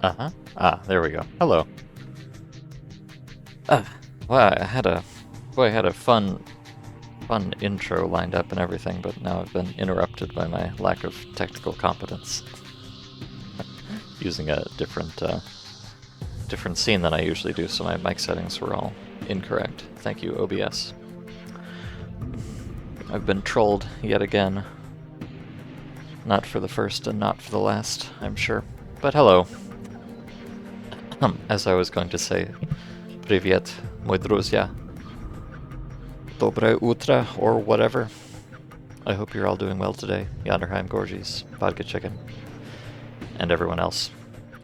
Uh-huh. Ah, there we go. Hello. Uh, well, I had a fun intro lined up and everything, but now I've been interrupted by my lack of technical competence using a different scene than I usually do, so my mic settings were all incorrect. Thank you, OBS. I've been trolled yet again. Not for the first and not for the last, I'm sure. But hello. As I was going to say, Привет, мой друзья. Доброе утро, or whatever. I hope you're all doing well today. Yanderheim Gorgies, Vodka Chicken, and everyone else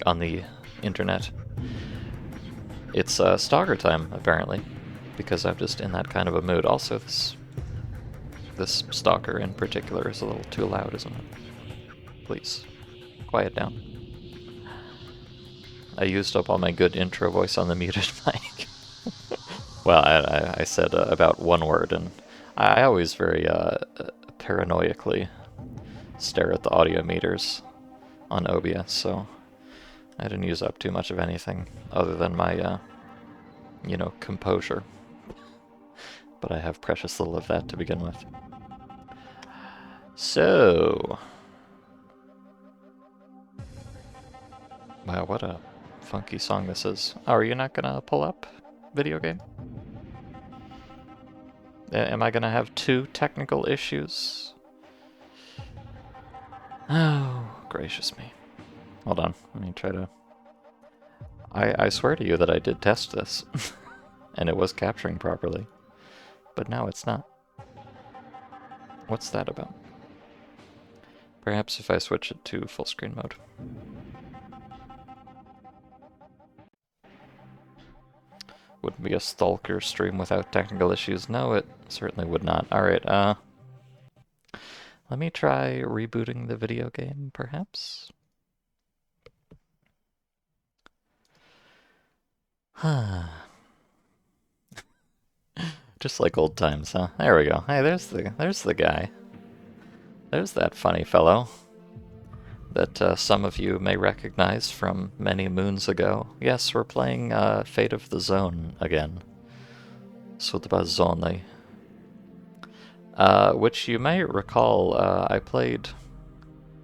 on the internet. It's stalker time, apparently, because I'm just in that kind of a mood. Also, this stalker in particular is a little too loud, isn't it? Please, quiet down. I used up all my good intro voice on the muted mic. Well, I said about one word, and I always very paranoiacally stare at the audio meters on OBS, so I didn't use up too much of anything other than my, composure. But I have precious little of that to begin with. So... Wow, what a funky song this is. Oh, are you not gonna pull up video game? Am I gonna have two technical issues? Oh, gracious me. Hold on, let me try to... I swear to you that I did test this, and it was capturing properly. But now it's not. What's that about? Perhaps if I switch it to full screen mode. Wouldn't be a stalker stream without technical issues. No, it certainly would not. Alright, let me try rebooting the video game, perhaps? Just like old times, huh? There we go. Hey, there's the guy. There's that funny fellow that some of you may recognize from many moons ago. Yes, we're playing Fate of the Zone again. Sudba Zone. Which you may recall I played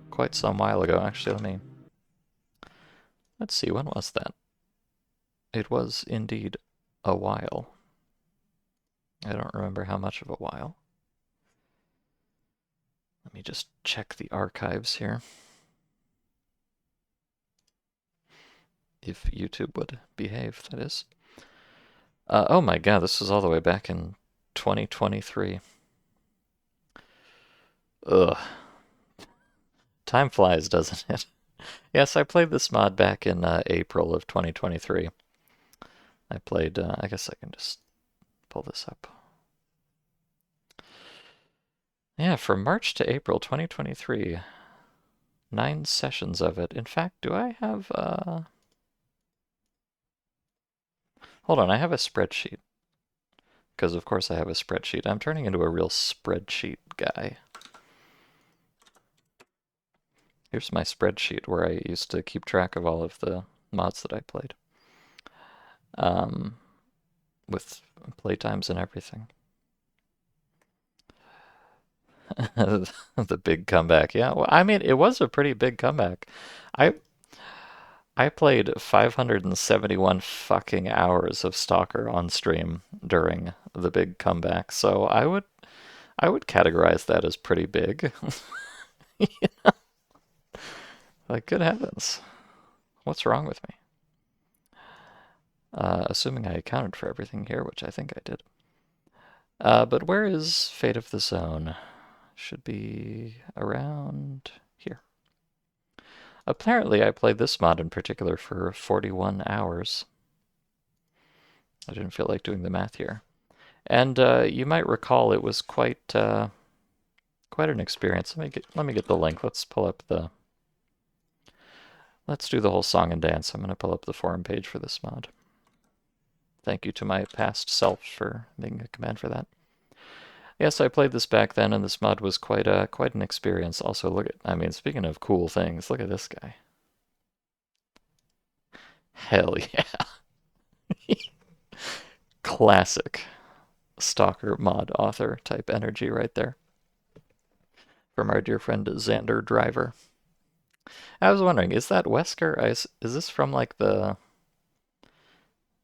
quite some while ago. Actually, let's see, when was that? It was indeed a while. I don't remember how much of a while. Let me just check the archives here. If YouTube would behave, that is. Oh my god, this was all the way back in 2023. Ugh. Time flies, doesn't it? Yes, I played this mod back in April of 2023. I played, I guess I can just pull this up. Yeah, from March to April 2023. 9 sessions of it. In fact, do I have, Hold on, I have a spreadsheet. Because of course I have a spreadsheet. I'm turning into a real spreadsheet guy. Here's my spreadsheet where I used to keep track of all of the mods that I played. With playtimes and everything. The big comeback. Yeah, well, I mean, it was a pretty big comeback. I I played 571 fucking hours of Stalker on stream during the big comeback, so I would categorize that as pretty big. Like, good heavens. What's wrong with me? Assuming I accounted for everything here, which I think I did. But where is Fate of the Zone? Should be around here. Apparently, I played this mod in particular for 41 hours. I didn't feel like doing the math here. And you might recall it was quite an experience. Let me get the link. Let's pull up the... Let's do the whole song and dance. I'm going to pull up the forum page for this mod. Thank you to my past self for making a command for that. Yes, I played this back then, and this mod was quite an experience. Also, look at, I mean, speaking of cool things, look at this guy. Hell yeah. Classic Stalker mod author type energy right there from our dear friend Xander Driver. I was wondering, is that Wesker? Is this from like the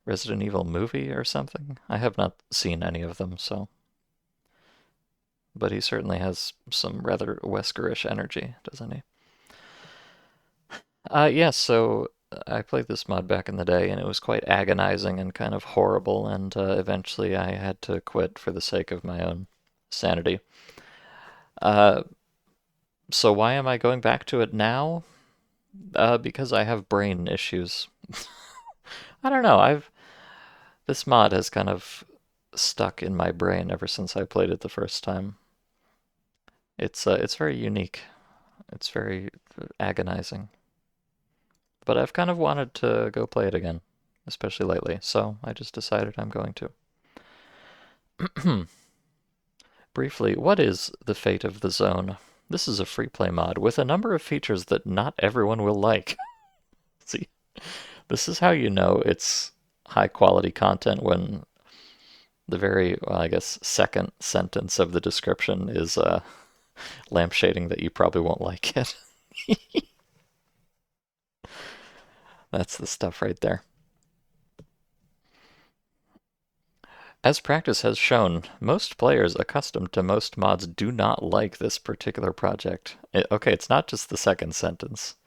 Resident Evil movie or something? I have not seen any of them, so. But he certainly has some rather Weskerish energy, doesn't he? Yeah, so I played this mod back in the day, and it was quite agonizing and kind of horrible, and eventually I had to quit for the sake of my own sanity. Uh, so why am I going back to it now? Because I have brain issues. I don't know. I've This mod has kind of stuck in my brain ever since I played it the first time. It's very unique. It's very agonizing. But I've kind of wanted to go play it again, especially lately, so I just decided I'm going to. Briefly, what is the fate of the zone? This is a free play mod with a number of features that not everyone will like. See, this is how you know it's high quality content when the very, well, I guess, second sentence of the description is lampshading that you probably won't like it. That's the stuff right there. As practice has shown, most players accustomed to most mods do not like this particular project. Okay, it's not just the second sentence.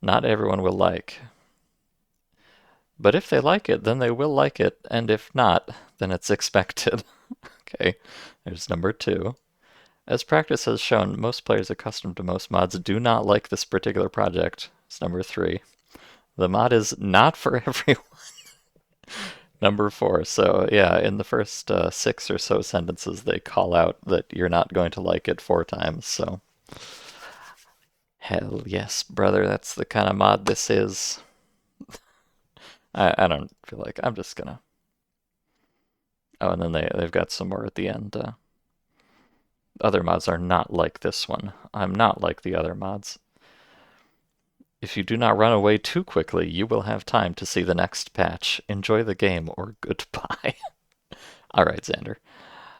Not everyone will like. But if they like it, then they will like it, and if not, then it's expected. Okay, there's number two. As practice has shown, most players accustomed to most mods do not like this particular project. It's number three. The mod is not for everyone. Number four. So, yeah, in the first six or so sentences, they call out that you're not going to like it four times. So, hell yes, brother, that's the kind of mod this is. I don't feel like I'm just gonna. Oh, and then they've got some more at the end. Other mods are not like this one. I'm not like the other mods. If you do not run away too quickly, you will have time to see the next patch. Enjoy the game or goodbye. All right, Xander.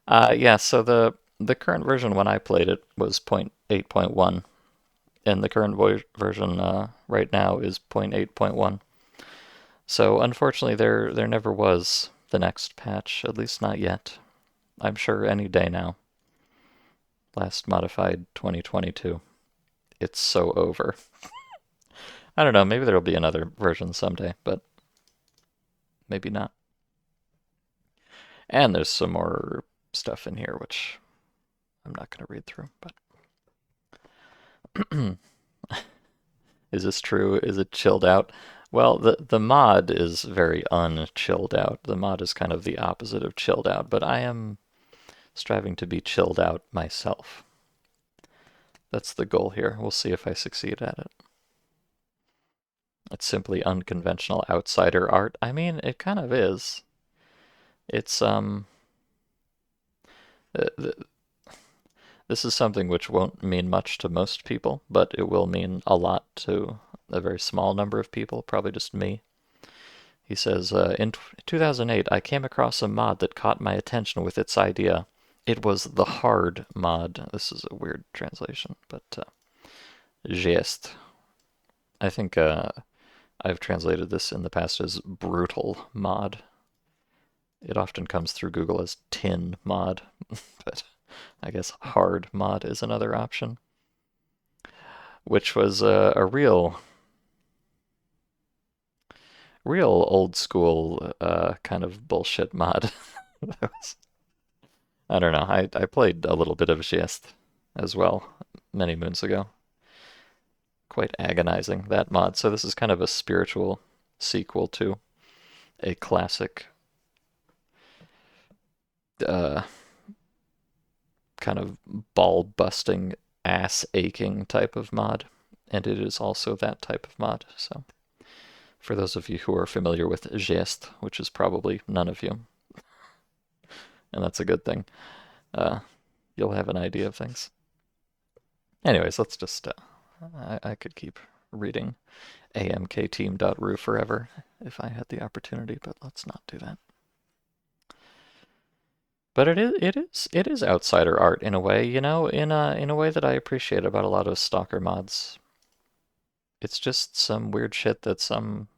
Yeah, so the current version when I played it was 0.8.1, and the current version right now is 0.8.1. So unfortunately, there never was the next patch, at least not yet. I'm sure any day now. Last modified 2022. It's so over. I don't know, maybe there'll be another version someday, but maybe not. And there's some more stuff in here, which I'm not going to read through, but. Is this true? Is it chilled out? Well, the mod is very unchilled out. The mod is kind of the opposite of chilled out, but I am striving to be chilled out myself. That's the goal here. We'll see if I succeed at it. It's simply unconventional outsider art. I mean, it kind of is. It's this is something which won't mean much to most people, but it will mean a lot to a very small number of people, probably just me. He says, in 2008, I came across a mod that caught my attention with its idea. It was the hard mod. This is a weird translation, but geste. I think I've translated this in the past as brutal mod. It often comes through Google as tin mod, but I guess hard mod is another option, which was a real old school kind of bullshit mod. I don't know. I played a little bit of Geste as well many moons ago. Quite agonizing, that mod. So this is kind of a spiritual sequel to a classic uh, kind of ball-busting, ass-aching type of mod. And it is also that type of mod. So for those of you who are familiar with Geste, which is probably none of you, and that's a good thing, you'll have an idea of things. Anyways, let's just, I could keep reading amkteam.ru forever if I had the opportunity, but let's not do that. But it is outsider art in a way, you know, in a way that I appreciate about a lot of Stalker mods. It's just some weird shit that some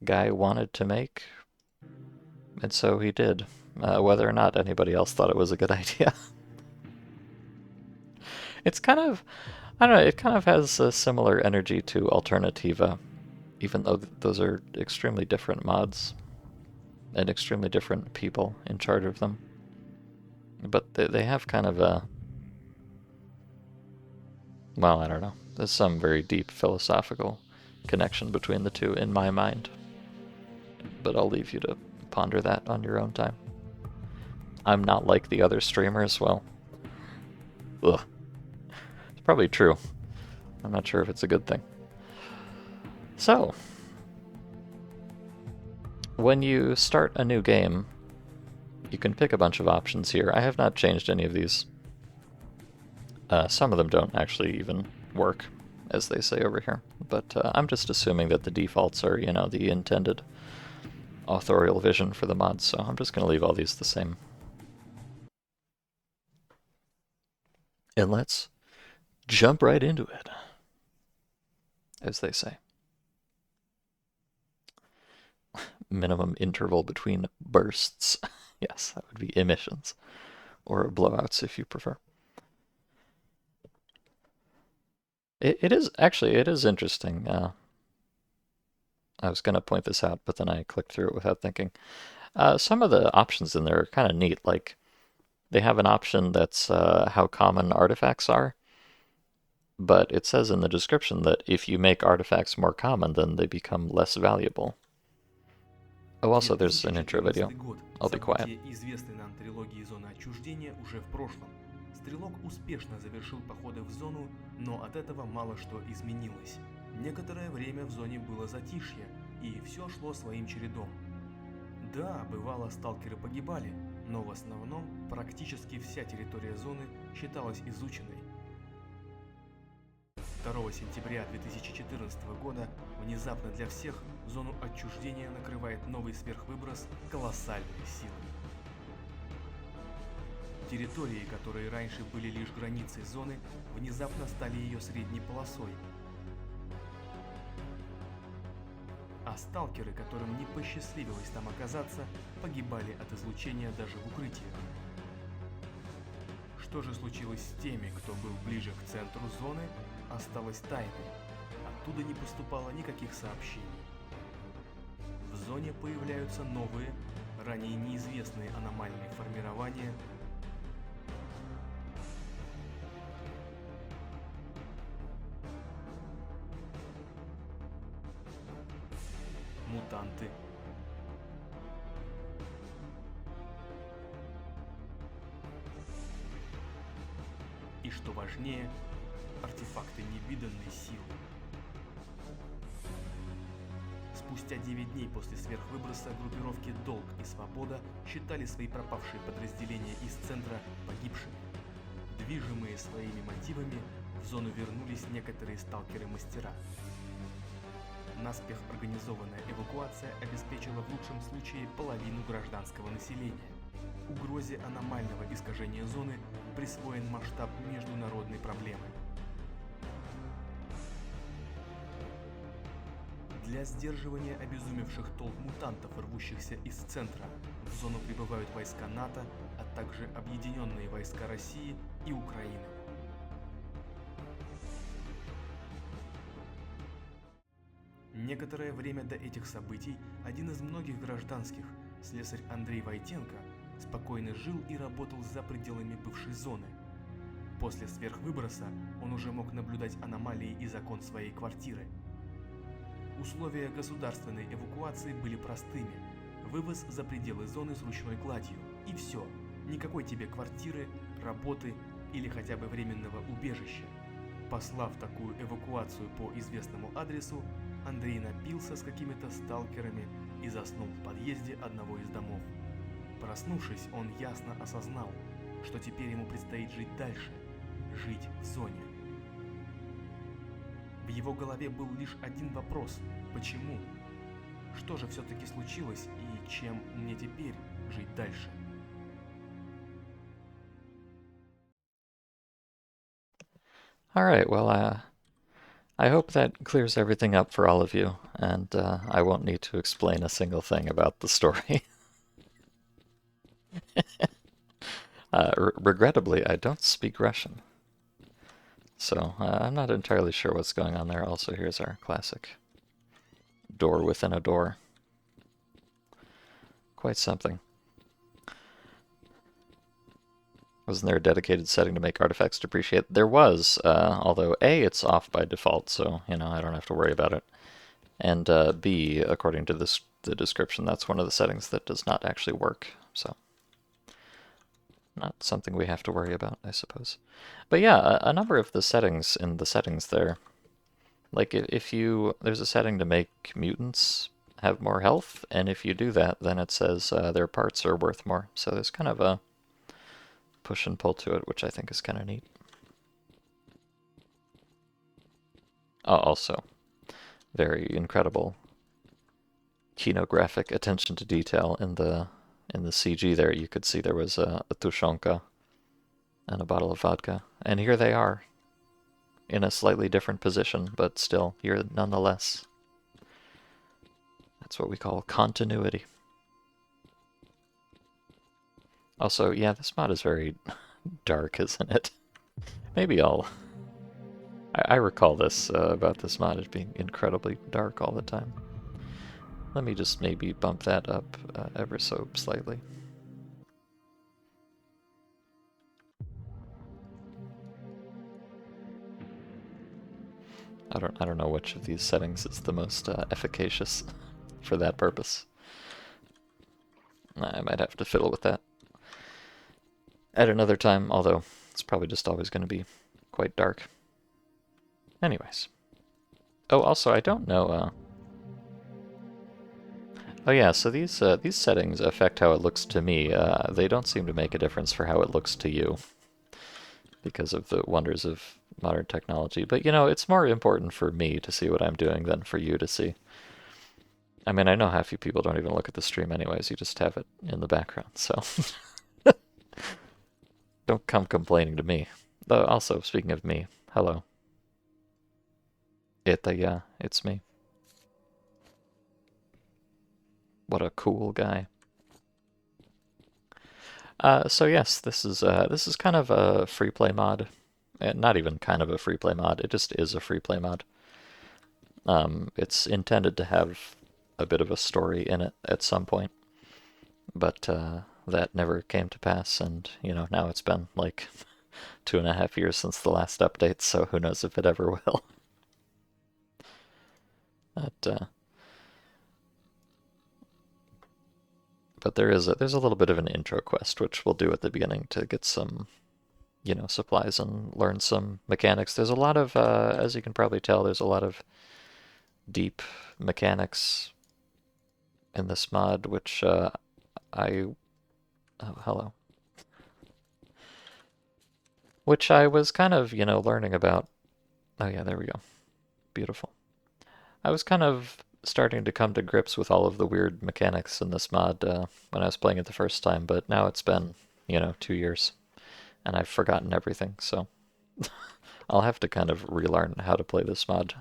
guy wanted to make, and so he did, whether or not anybody else thought it was a good idea. It's kind of, I don't know, it kind of has a similar energy to Alternativa, even though those are extremely different mods and extremely different people in charge of them. But they have kind of a, well, I don't know, there's some very deep philosophical connection between the two in my mind. But I'll leave you to ponder that on your own time. I'm not like the other streamers, well, ugh. It's probably true. I'm not sure if it's a good thing. So, when you start a new game, you can pick a bunch of options here. I have not changed any of these. Some of them don't actually even work, as they say over here. But I'm just assuming that the defaults are, you know, the intended authorial vision for the mods, so I'm just going to leave all these the same. And let's jump right into it, as they say. Minimum interval between bursts. Yes, that would be emissions, or blowouts if you prefer. It is interesting. I was going to point this out, but then I clicked through it without thinking. Some of the options in there are kind of neat. Like, they have an option that's how common artifacts are, but it says in the description that if you make artifacts more common, then they become less valuable. Oh, also, there's an intro video. I'll be quiet. Известной нам трилогии «Зона отчуждения» уже в прошлом. Стрелок успешно завершил походы в зону, но от этого мало что изменилось. Некоторое время в зоне было затишье, и все шло своим чередом. Да, бывало, сталкеры погибали, но в основном практически вся территория зоны считалась изученной. 2 сентября 2014 года внезапно для всех зону отчуждения накрывает новый сверхвыброс колоссальной силы. Территории, которые раньше были лишь границей зоны, внезапно стали ее средней полосой. А сталкеры, которым не посчастливилось там оказаться, погибали от излучения даже в укрытиях. Что же случилось с теми, кто был ближе к центру зоны, осталось тайной. Оттуда не поступало никаких сообщений. В зоне появляются новые, ранее неизвестные аномальные формирования. Мутанты. И что важнее, артефакты невиданной силы. Спустя 9 дней после сверхвыброса группировки «Долг» и «Свобода» считали свои пропавшие подразделения из центра погибшими. Движимые своими мотивами, в зону вернулись некоторые сталкеры-мастера. Наспех организованная эвакуация обеспечила в лучшем случае половину гражданского населения. Угрозе аномального искажения зоны присвоен масштаб международной проблемы. Для сдерживания обезумевших толп мутантов, рвущихся из центра, в зону прибывают войска НАТО, а также объединенные войска России и Украины. Некоторое время до этих событий один из многих гражданских, слесарь Андрей Войтенко, спокойно жил и работал за пределами бывшей зоны. После сверхвыброса он уже мог наблюдать аномалии из окон своей квартиры. Условия государственной эвакуации были простыми. Вывоз за пределы зоны с ручной кладью. И все. Никакой тебе квартиры, работы или хотя бы временного убежища. Послав такую эвакуацию по известному адресу, Андрей напился с какими-то сталкерами и заснул в подъезде одного из домов. Проснувшись, он ясно осознал, что теперь ему предстоит жить дальше, жить в зоне. В его голове был лишь один вопрос: почему? Что же все-таки случилось и чем мне теперь жить дальше? All right, well, I hope that clears everything up for all of you, and I won't need to explain a single thing about the story. Regrettably, I don't speak Russian, so I'm not entirely sure what's going on there. Also, here's our classic door within a door. Quite something. Wasn't there a dedicated setting to make artifacts depreciate? There was, although A, it's off by default, so, you know, I don't have to worry about it. And B, according to the description, that's one of the settings that does not actually work, so not something we have to worry about, I suppose. But yeah, a number of the settings in the settings there, like if you, there's a setting to make mutants have more health, and if you do that, then it says their parts are worth more. So there's kind of a push and pull to it, which I think is kind of neat. Also, very incredible kinographic attention to detail in the CG there. You could see there was a tushonka and a bottle of vodka, and here they are in a slightly different position, but still here nonetheless. That's what we call continuity. Also, yeah, this mod is very dark, isn't it? Maybe I recall this about this mod as being incredibly dark all the time. Let me just maybe bump that up ever so slightly. I don't know which of these settings is the most efficacious for that purpose. I might have to fiddle with that at another time, although it's probably just always going to be quite dark. Anyways. Oh, also, I don't know... Oh yeah, so these settings affect how it looks to me. They don't seem to make a difference for how it looks to you, because of the wonders of modern technology. But, you know, it's more important for me to see what I'm doing than for you to see. I mean, I know half you people don't even look at the stream anyways, you just have it in the background, so... Don't come complaining to me. Though, also, speaking of me, hello. Yeah, it's me. What a cool guy. So yes, this is kind of a free play mod. Not even kind of a free play mod, it just is a free play mod. It's intended to have a bit of a story in it at some point, but that never came to pass, and, you know, now it's been like 2.5 years since the last update, so who knows if it ever will. But there's a little bit of an intro quest, which we'll do at the beginning to get some, you know, supplies and learn some mechanics. There's a lot of, as you can probably tell, there's a lot of deep mechanics in this mod, which oh, hello. Which I was kind of, you know, learning about. Oh yeah, there we go. Beautiful. I was kind of starting to come to grips with all of the weird mechanics in this mod when I was playing it the first time, but now it's been, you know, 2 years, and I've forgotten everything, so I'll have to kind of relearn how to play this mod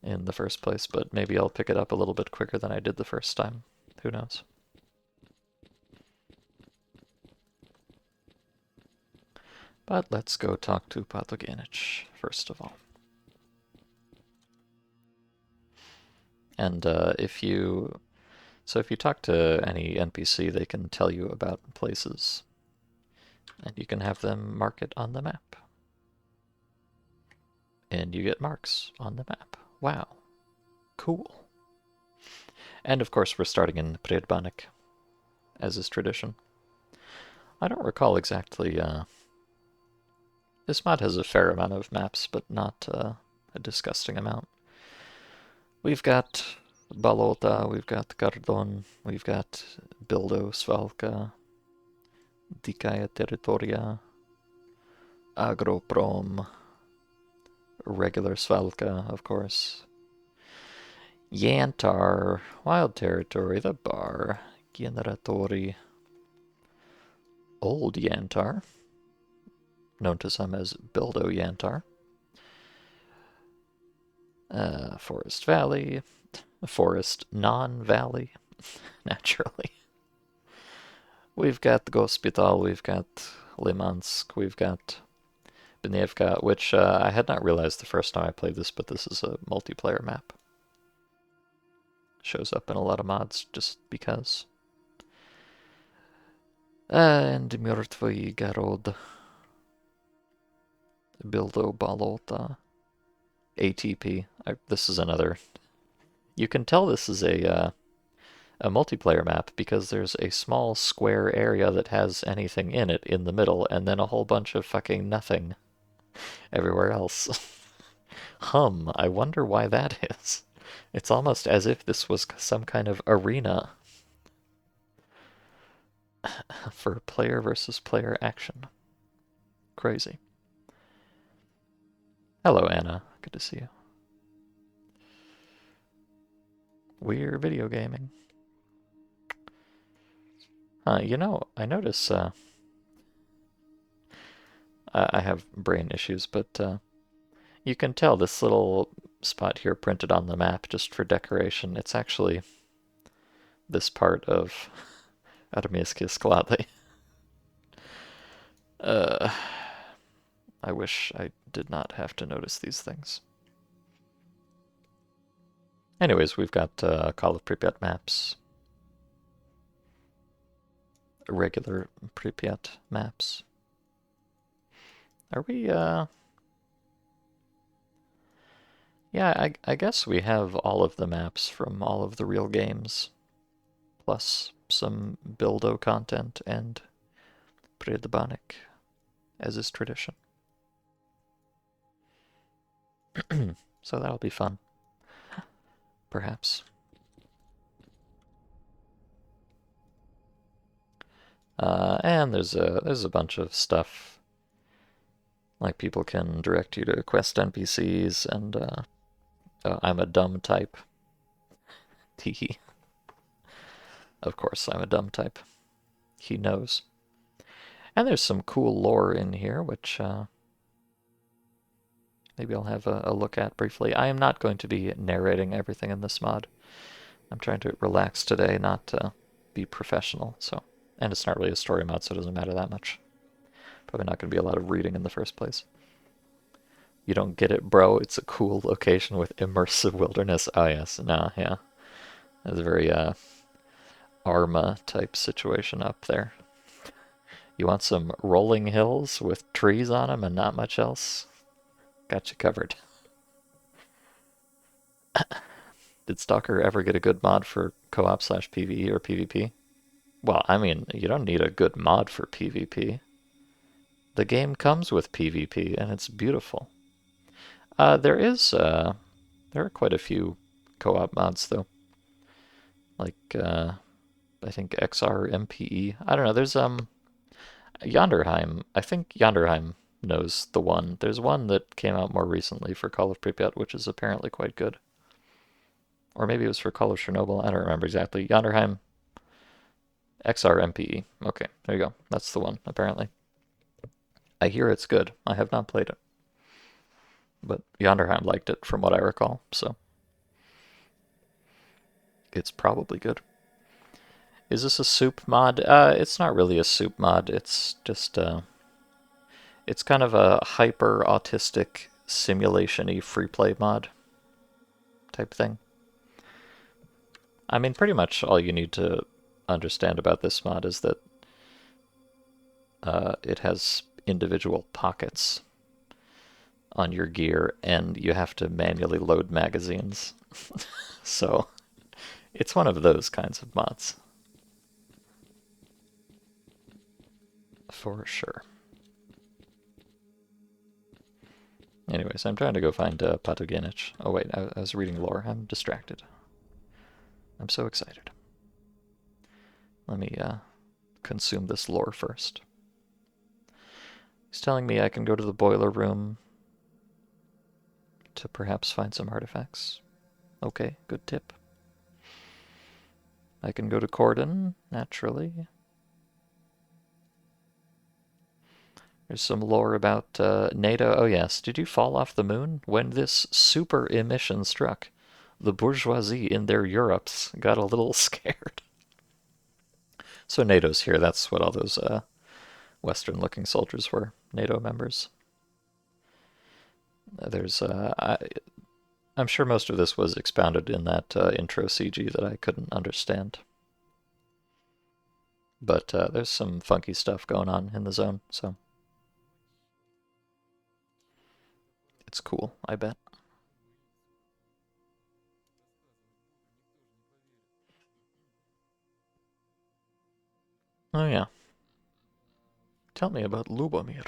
in the first place, but maybe I'll pick it up a little bit quicker than I did the first time. Who knows? But let's go talk to Pathogenich, first of all. And if you talk to any NPC, they can tell you about places, and you can have them mark it on the map. And you get marks on the map. Wow. Cool. And of course, we're starting in Predbanik, as is tradition. I don't recall exactly. This mod has a fair amount of maps, but not a disgusting amount. We've got Balota, we've got Gardon, we've got Bildo, Svalka, Dikaya Territoria, Agroprom, regular Svalka, of course. Yantar, Wild Territory, the bar, Generatori, Old Yantar, known to some as Bildo Yantar. Forest Valley, Forest Non-Valley, naturally. We've got the Gospital, we've got Limansk, we've got Benevka, which I had not realized the first time I played this, but this is a multiplayer map. Shows up in a lot of mods just because. And Mертвый Город, Bildo Bolota, ATP. This is another. You can tell this is a multiplayer map because there's a small square area that has anything in it in the middle, and then a whole bunch of fucking nothing everywhere else. I wonder why that is. It's almost as if this was some kind of arena for player versus player action. Crazy. Hello, Anna. Good to see you. We're video gaming. You know, I notice I have brain issues, but you can tell this little spot here printed on the map just for decoration. It's actually this part of Armейские склады. I wish I did not have to notice these things. Anyways, we've got Call of Pripyat maps. Regular Pripyat maps. Are we, Yeah, I guess we have all of the maps from all of the real games, plus some Bildo content and Predbanik, as is tradition. So that'll be fun. Perhaps. And there's a bunch of stuff. Like people can direct you to quest NPCs, and I'm a dumb type. Teehee. Of course, I'm a dumb type. He knows. And there's some cool lore in here, which maybe I'll have a look at briefly. I am not going to be narrating everything in this mod. I'm trying to relax today, not be professional. So, and it's not really a story mod, so it doesn't matter that much. Probably not going to be a lot of reading in the first place. You don't get it, bro. It's a cool location with immersive wilderness. Oh, yes. No, yeah. That's a very Arma type situation up there. You want some rolling hills with trees on them and not much else? Got you covered. Did Stalker ever get a good mod for co-op / PvE or PvP? Well, I mean, you don't need a good mod for PvP. The game comes with PvP, and it's beautiful. There are quite a few co-op mods, though. Like, I think XR MPE. I don't know, there's, Yonderheim. I think Yonderheim knows the one. There's one that came out more recently for Call of Pripyat, which is apparently quite good. Or maybe it was for Call of Chernobyl. I don't remember exactly. Yonderheim XR MPE. Okay, there you go. That's the one, apparently. I hear it's good. I have not played it. But Yonderheim liked it, from what I recall, so it's probably good. Is this a soup mod? It's not really a soup mod. It's just, it's kind of a hyper-autistic, simulation-y free-play mod type thing. I mean, pretty much all you need to understand about this mod is that it has individual pockets on your gear, and you have to manually load magazines. So, it's one of those kinds of mods. For sure. Anyways, I'm trying to go find Patogenich. Oh wait, I was reading lore. I'm distracted. I'm so excited. Let me consume this lore first. He's telling me I can go to the boiler room to perhaps find some artifacts. Okay, good tip. I can go to Corden, naturally. There's some lore about NATO. Oh yes, did you fall off the moon? When this super emission struck, the bourgeoisie in their Europes got a little scared. So NATO's here, that's what all those Western-looking soldiers were, NATO members. There's, I'm sure most of this was expounded in that intro CG that I couldn't understand. But there's some funky stuff going on in the zone, so it's cool, I bet. Oh yeah. Tell me about Lubomir.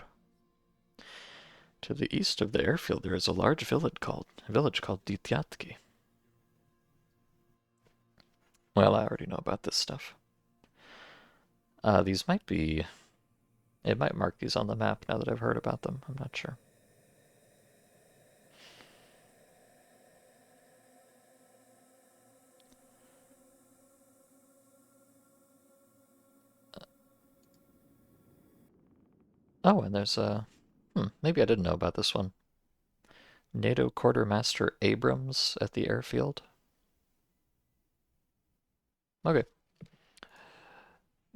To the east of the airfield there is a large village called Dityatki. Well, I already know about this stuff. These might be... It might mark these on the map now that I've heard about them. I'm not sure. Oh, and there's a... maybe I didn't know about this one. NATO Quartermaster Abrams at the airfield. Okay.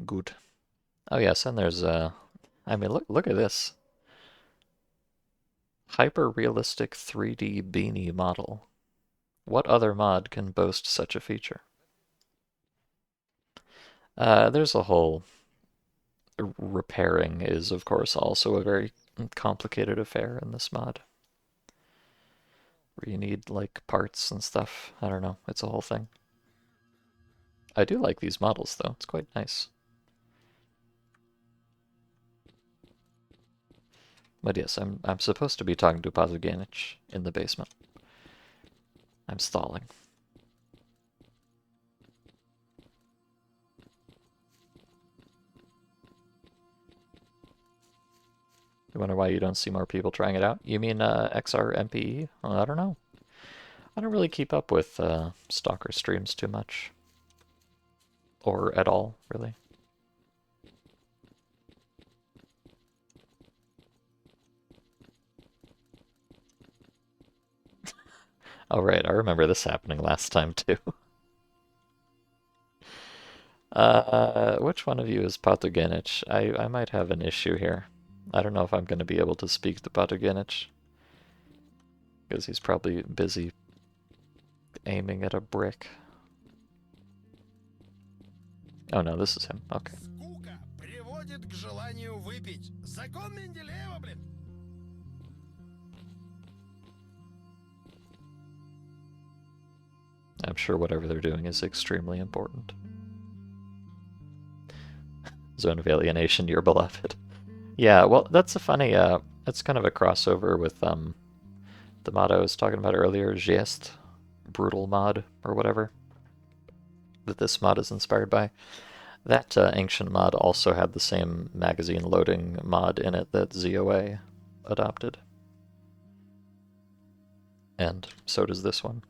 Good. Oh yes, and there's I mean, look at this. Hyper-realistic 3D beanie model. What other mod can boast such a feature? There's a whole... Repairing is, of course, also a very complicated affair in this mod. Where you need, like, parts and stuff. I don't know, it's a whole thing. I do like these models, though. It's quite nice. But yes, I'm supposed to be talking to Pazuganich in the basement. I'm stalling. You wonder why you don't see more people trying it out? You mean XR MPE? Well, I don't know. I don't really keep up with Stalker streams too much. Or at all, really. Oh right, I remember this happening last time too. Which one of you is Patogenich? I might have an issue here. I don't know if I'm going to be able to speak to Patogenich. Because he's probably busy aiming at a brick. Oh no, this is him. Okay. I'm sure whatever they're doing is extremely important. Zone of alienation, your beloved. Yeah, well, that's a funny, that's kind of a crossover with, the mod I was talking about earlier, Geste, brutal mod, or whatever, that this mod is inspired by. That ancient mod also had the same magazine loading mod in it that ZOA adopted. And so does this one.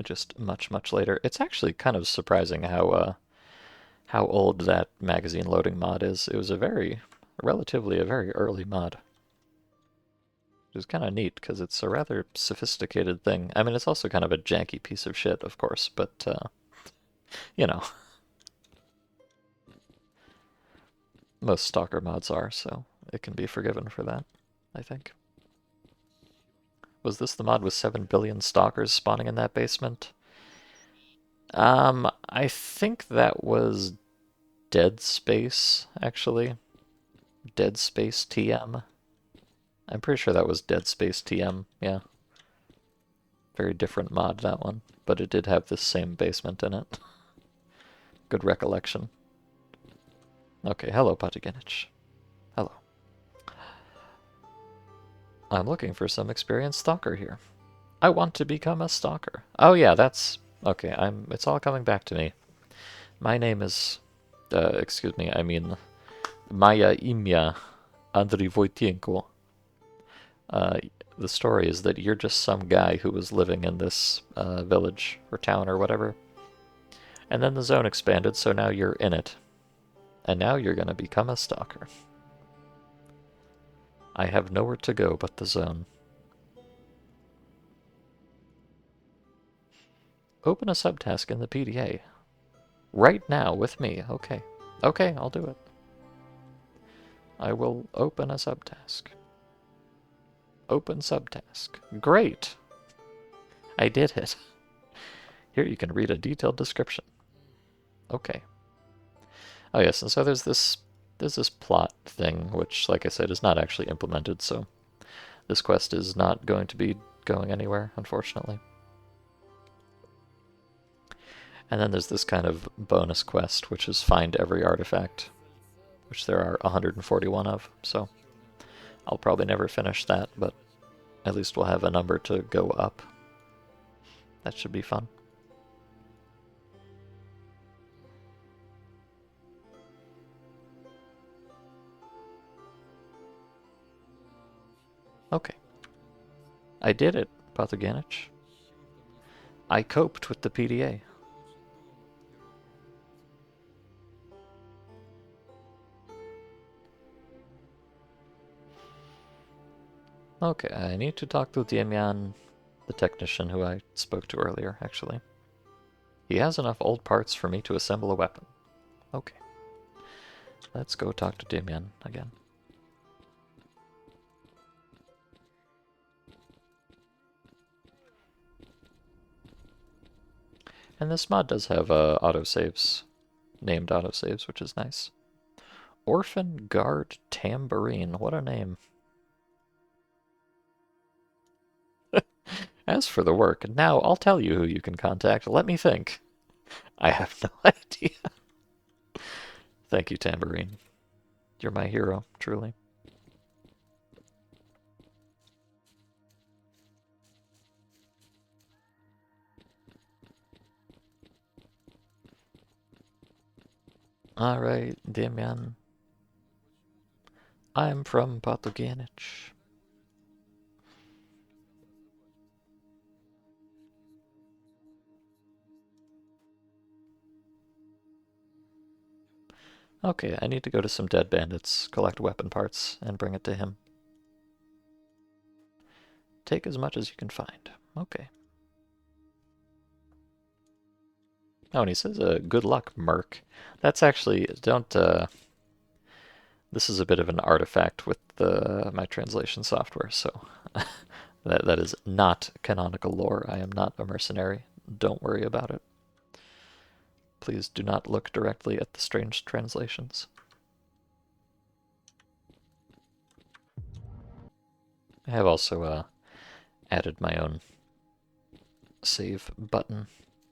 Just much, much later. It's actually kind of surprising how old that magazine loading mod is. It was a very early mod. Which is kind of neat, because it's a rather sophisticated thing. I mean, it's also kind of a janky piece of shit, of course, but, you know. Most Stalker mods are, so it can be forgiven for that, I think. Was this the mod with 7 billion stalkers spawning in that basement? I think that was Dead Space, actually. Dead Space TM. I'm pretty sure that was Dead Space TM, yeah. Very different mod, that one. But it did have this same basement in it. Good recollection. Okay, hello, Pataginich. Hello. I'm looking for some experienced stalker here. I want to become a stalker. Oh yeah, that's... Okay, it's all coming back to me. My name is... excuse me, I mean... Maya Imya Andriy Voitenko. The story is that you're just some guy who was living in this village or town or whatever. And then the zone expanded, so now you're in it. And now you're gonna become a stalker. I have nowhere to go but the zone. Open a subtask in the PDA. Right now with me. Okay. Okay, I'll do it. I will open a subtask. Open subtask. Great! I did it. Here you can read a detailed description. Okay. Oh yes, and so there's this plot thing, which, like I said, is not actually implemented, so this quest is not going to be going anywhere, unfortunately. And then there's this kind of bonus quest, which is find every artifact, which there are 141 of, so I'll probably never finish that, but at least we'll have a number to go up. That should be fun. Okay. I did it, Pathoganich. I coped with the PDA. Okay, I need to talk to Damian, the technician who I spoke to earlier, actually. He has enough old parts for me to assemble a weapon. Okay. Let's go talk to Damian again. And this mod does have autosaves, named autosaves, which is nice. Orphan Guard Tambourine, what a name. As for the work, now I'll tell you who you can contact. Let me think. I have no idea. Thank you, Tambourine. You're my hero, truly. Alright, Damian. I'm from Pathoganich. Okay, I need to go to some dead bandits, collect weapon parts, and bring it to him. Take as much as you can find. Okay. Oh, and he says, good luck, Merc. That's actually, this is a bit of an artifact with my translation software, so that is not canonical lore. I am not a mercenary. Don't worry about it. Please do not look directly at the strange translations. I have also added my own save button,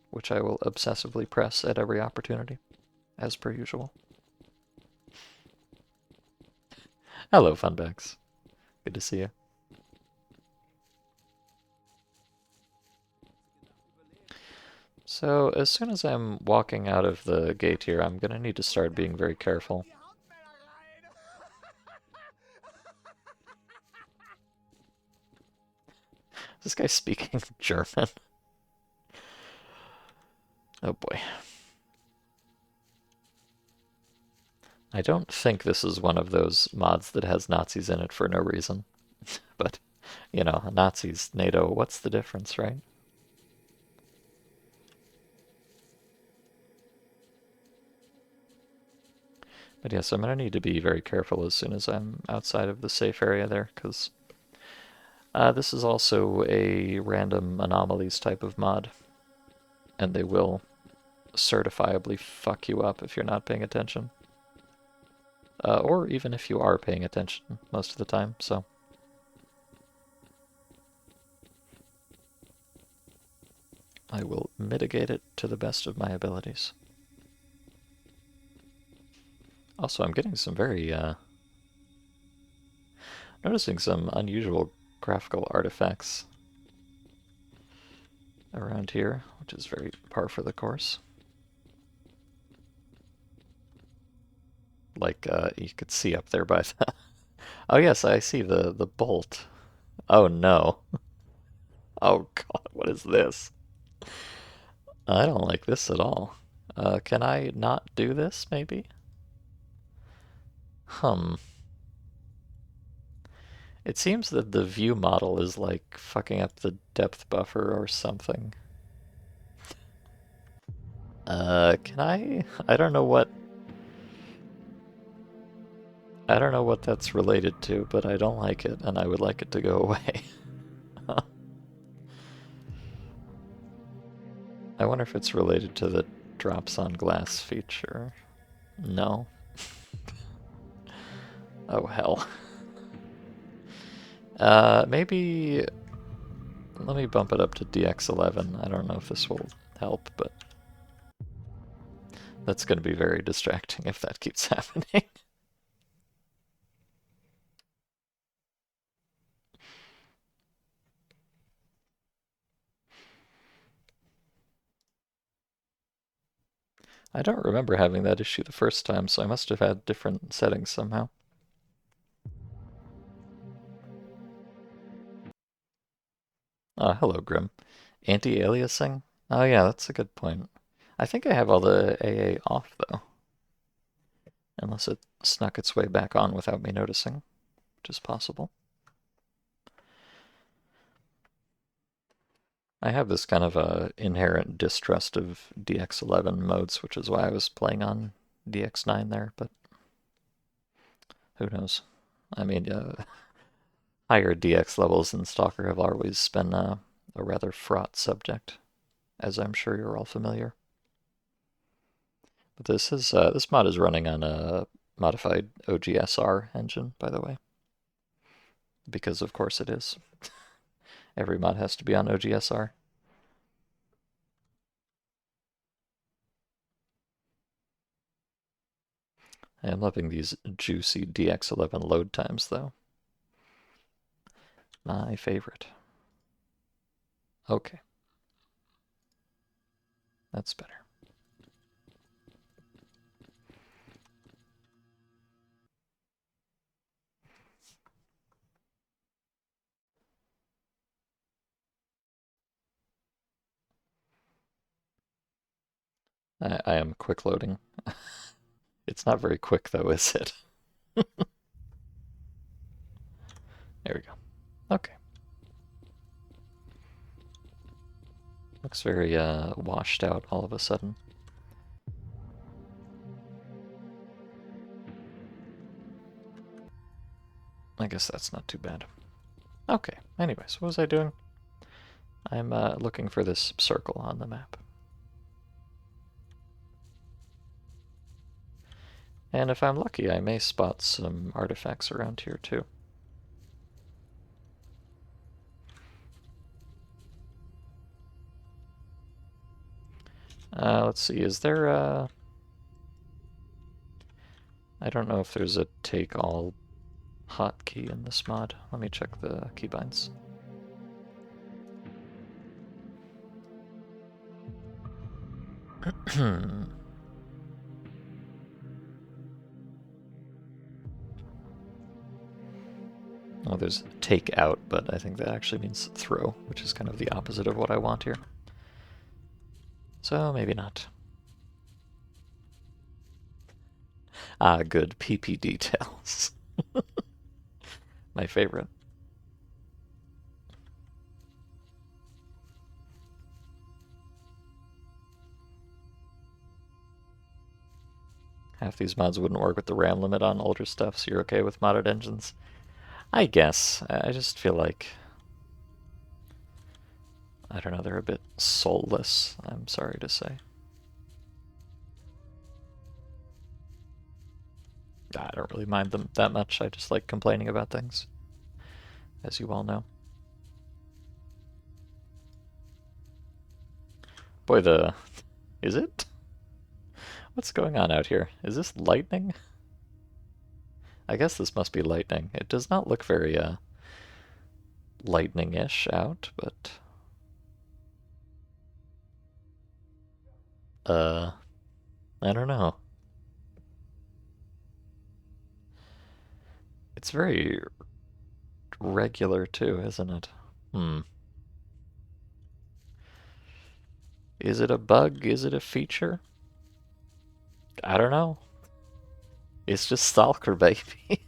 which I will obsessively press at every opportunity, as per usual. Hello, Funbags. Good to see you. So, as soon as I'm walking out of the gate here, I'm gonna need to start being very careful. Is this guy speaking German? Oh boy. I don't think this is one of those mods that has Nazis in it for no reason. But, you know, Nazis, NATO, what's the difference, right? But yes, I'm going to need to be very careful as soon as I'm outside of the safe area there, because this is also a random anomalies type of mod, and they will certifiably fuck you up if you're not paying attention. Or even if you are paying attention most of the time, so. I will mitigate it to the best of my abilities. Also, I'm getting some very, noticing some unusual graphical artifacts around here, which is very par for the course. Like, you could see up there by Oh yes, I see the bolt. Oh no. Oh god, what is this? I don't like this at all. Can I not do this, maybe? Hmm. It seems that the view model is like fucking up the depth buffer or something. Can I? I don't know what that's related to, but I don't like it, and I would like it to go away. I wonder if it's related to the drops on glass feature. No. Oh hell. Maybe let me bump it up to DX11. I don't know if this will help, but that's going to be very distracting if that keeps happening. I don't remember having that issue the first time, so I must have had different settings somehow. Hello, Grim. Anti-aliasing? Oh yeah, that's a good point. I think I have all the AA off, though. Unless it snuck its way back on without me noticing, which is possible. I have this kind of inherent distrust of DX11 modes, which is why I was playing on DX9 there, but who knows? I mean, higher DX levels in Stalker have always been a rather fraught subject, as I'm sure you're all familiar. But this mod is running on a modified OGSR engine, by the way, because of course it is. Every mod has to be on OGSR. I am loving these juicy DX11 load times, though. My favorite. Okay, that's better. I am quick loading. It's not very quick, though, is it? There we go. Okay. Looks very washed out all of a sudden. I guess that's not too bad. Okay, anyways, what was I doing? I'm looking for this circle on the map. And if I'm lucky, I may spot some artifacts around here too. Let's see, is there a... I don't know if there's a take all hotkey in this mod. Let me check the keybinds. Oh, there's take out, but I think that actually means throw, which is kind of the opposite of what I want here. So maybe not. Ah, good PP details. My favorite. Half these mods wouldn't work with the RAM limit on older stuff, so you're okay with modded engines? I guess. I just feel like... I don't know, they're a bit soulless, I'm sorry to say. I don't really mind them that much, I just like complaining about things, as you all know. Boy, the... Is it? What's going on out here? Is this lightning? I guess this must be lightning. It does not look very, lightning-ish out, but... I don't know. It's very regular too, isn't it? Is it a bug? Is it a feature? I don't know. It's just Stalker, baby.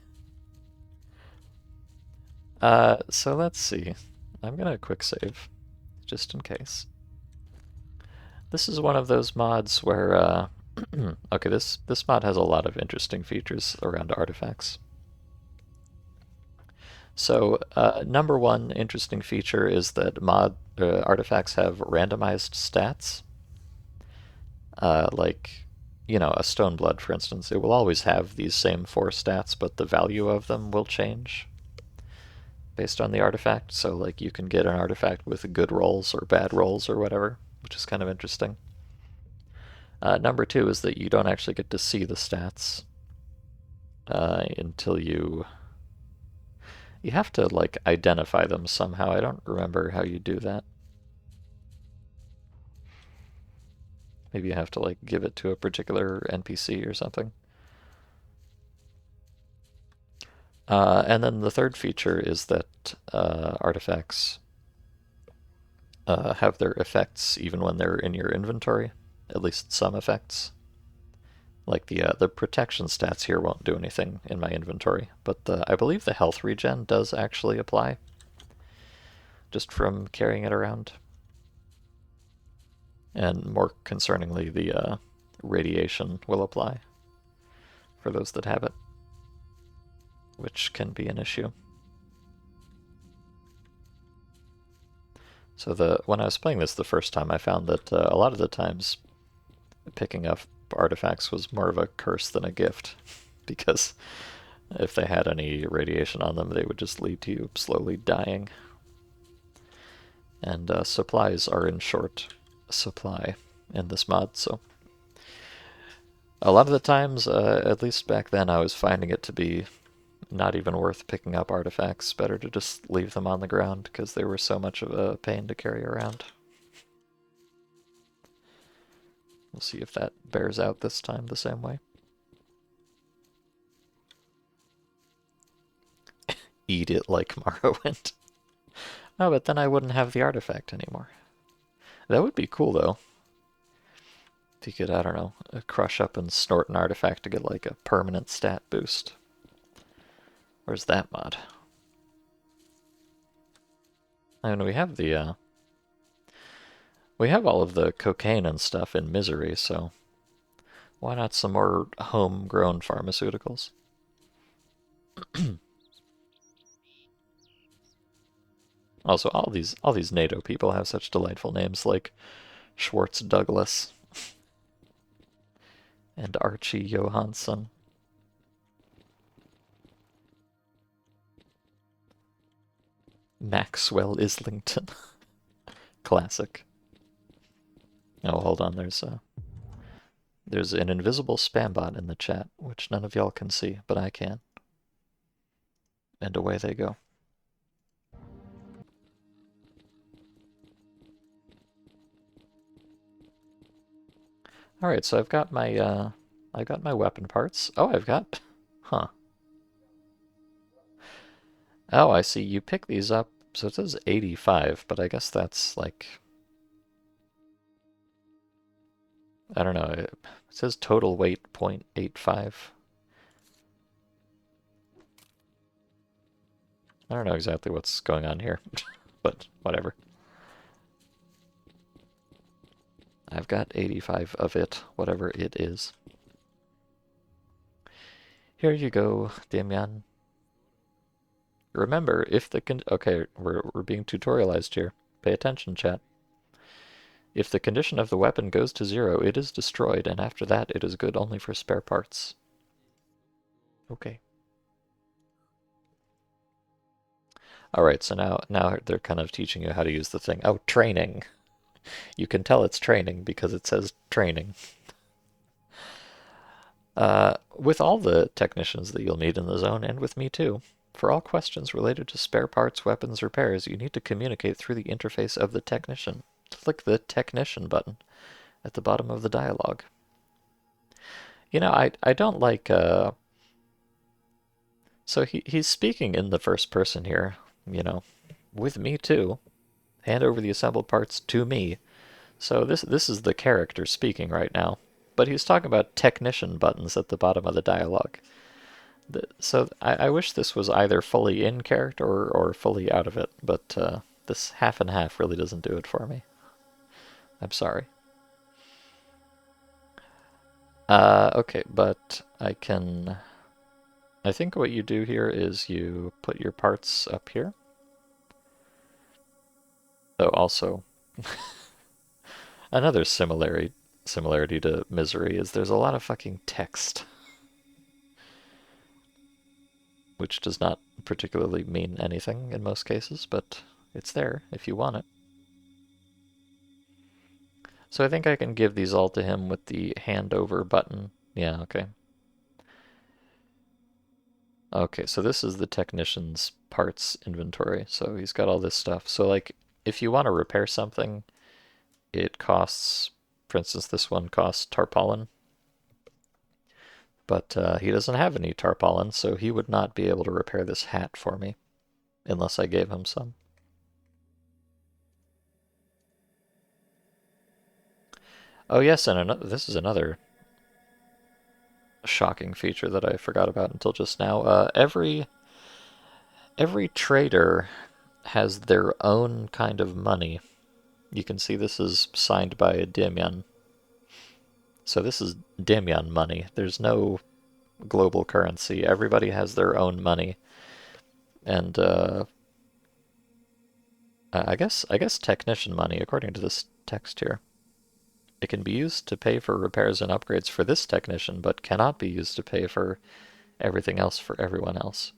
So let's see. I'm gonna quick save, just in case. This is one of those mods where, okay, this mod has a lot of interesting features around artifacts. So, number one interesting feature is that artifacts have randomized stats. Like, you know, a stone blood, for instance, it will always have these same 4 stats, but the value of them will change based on the artifact. So, like, you can get an artifact with good rolls or bad rolls or whatever, which is kind of interesting. Number two is that you don't actually get to see the stats until you have to, like, identify them somehow. I don't remember how you do that. Maybe you have to, like, give it to a particular NPC or something. And then the third feature is that artifacts have their effects even when they're in your inventory, at least some effects. Like the protection stats here won't do anything in my inventory, but I believe the health regen does actually apply, just from carrying it around. And more concerningly, the radiation will apply for those that have it, which can be an issue. So when I was playing this the first time, I found that a lot of the times picking up artifacts was more of a curse than a gift, because if they had any radiation on them, they would just lead to you slowly dying. And supplies are in short supply in this mod, so a lot of the times, at least back then, I was finding it to be not even worth picking up artifacts. Better to just leave them on the ground, because they were so much of a pain to carry around. We'll see if that bears out this time the same way. Eat it like Morrowind. Oh, but then I wouldn't have the artifact anymore. That would be cool, though. If you could, I don't know, crush up and snort an artifact to get, like, a permanent stat boost. Where's that mod? And we have the, we have all of the cocaine and stuff in Misery, so why not some more homegrown pharmaceuticals? Also, all these NATO people have such delightful names, like Schwartz Douglas and Archie Johansson. Maxwell Islington. Classic. Oh, hold on, there's an invisible spam bot in the chat, which none of y'all can see, but I can. And away they go. Alright, so I've got my weapon parts. Oh, huh. Oh, I see, you pick these up, so it says 85, but I guess that's like, I don't know, it says total weight 0.85. I don't know exactly what's going on here, but whatever. I've got 85 of it, whatever it is. Here you go, Damian. Remember, if the okay, we're being tutorialized here. Pay attention, chat. If the condition of the weapon goes to 0, it is destroyed, and after that, it is good only for spare parts. Okay. Alright, so now they're kind of teaching you how to use the thing. Oh, training. You can tell it's training because it says training. With all the technicians that you'll need in the zone, and with me too, for all questions related to spare parts, weapons, repairs, you need to communicate through the interface of the technician. Click the technician button at the bottom of the dialogue. You know, I don't like So he's speaking in the first person here, you know, with me too. Hand over the assembled parts to me. So this is the character speaking right now. But he's talking about technician buttons at the bottom of the dialogue. So I wish this was either fully in character or fully out of it, but this half and half really doesn't do it for me. I'm sorry. Okay, but I think what you do here is you put your parts up here. Though also, another similarity to Misery is there's a lot of fucking text, which does not particularly mean anything in most cases, but it's there if you want it. So I think I can give these all to him with the hand over button. Yeah, okay. Okay, so this is the technician's parts inventory. So he's got all this stuff. So like, if you want to repair something, it costs, for instance, this one costs tarpaulin. But he doesn't have any tarpaulin, so he would not be able to repair this hat for me, unless I gave him some. Oh yes, and this is another shocking feature that I forgot about until just now. Every trader has their own kind of money. You can see this is signed by a Demyan. So this is Demyan money. There's no global currency. Everybody has their own money. And I guess technician money, according to this text here. It can be used to pay for repairs and upgrades for this technician, but cannot be used to pay for everything else for everyone else.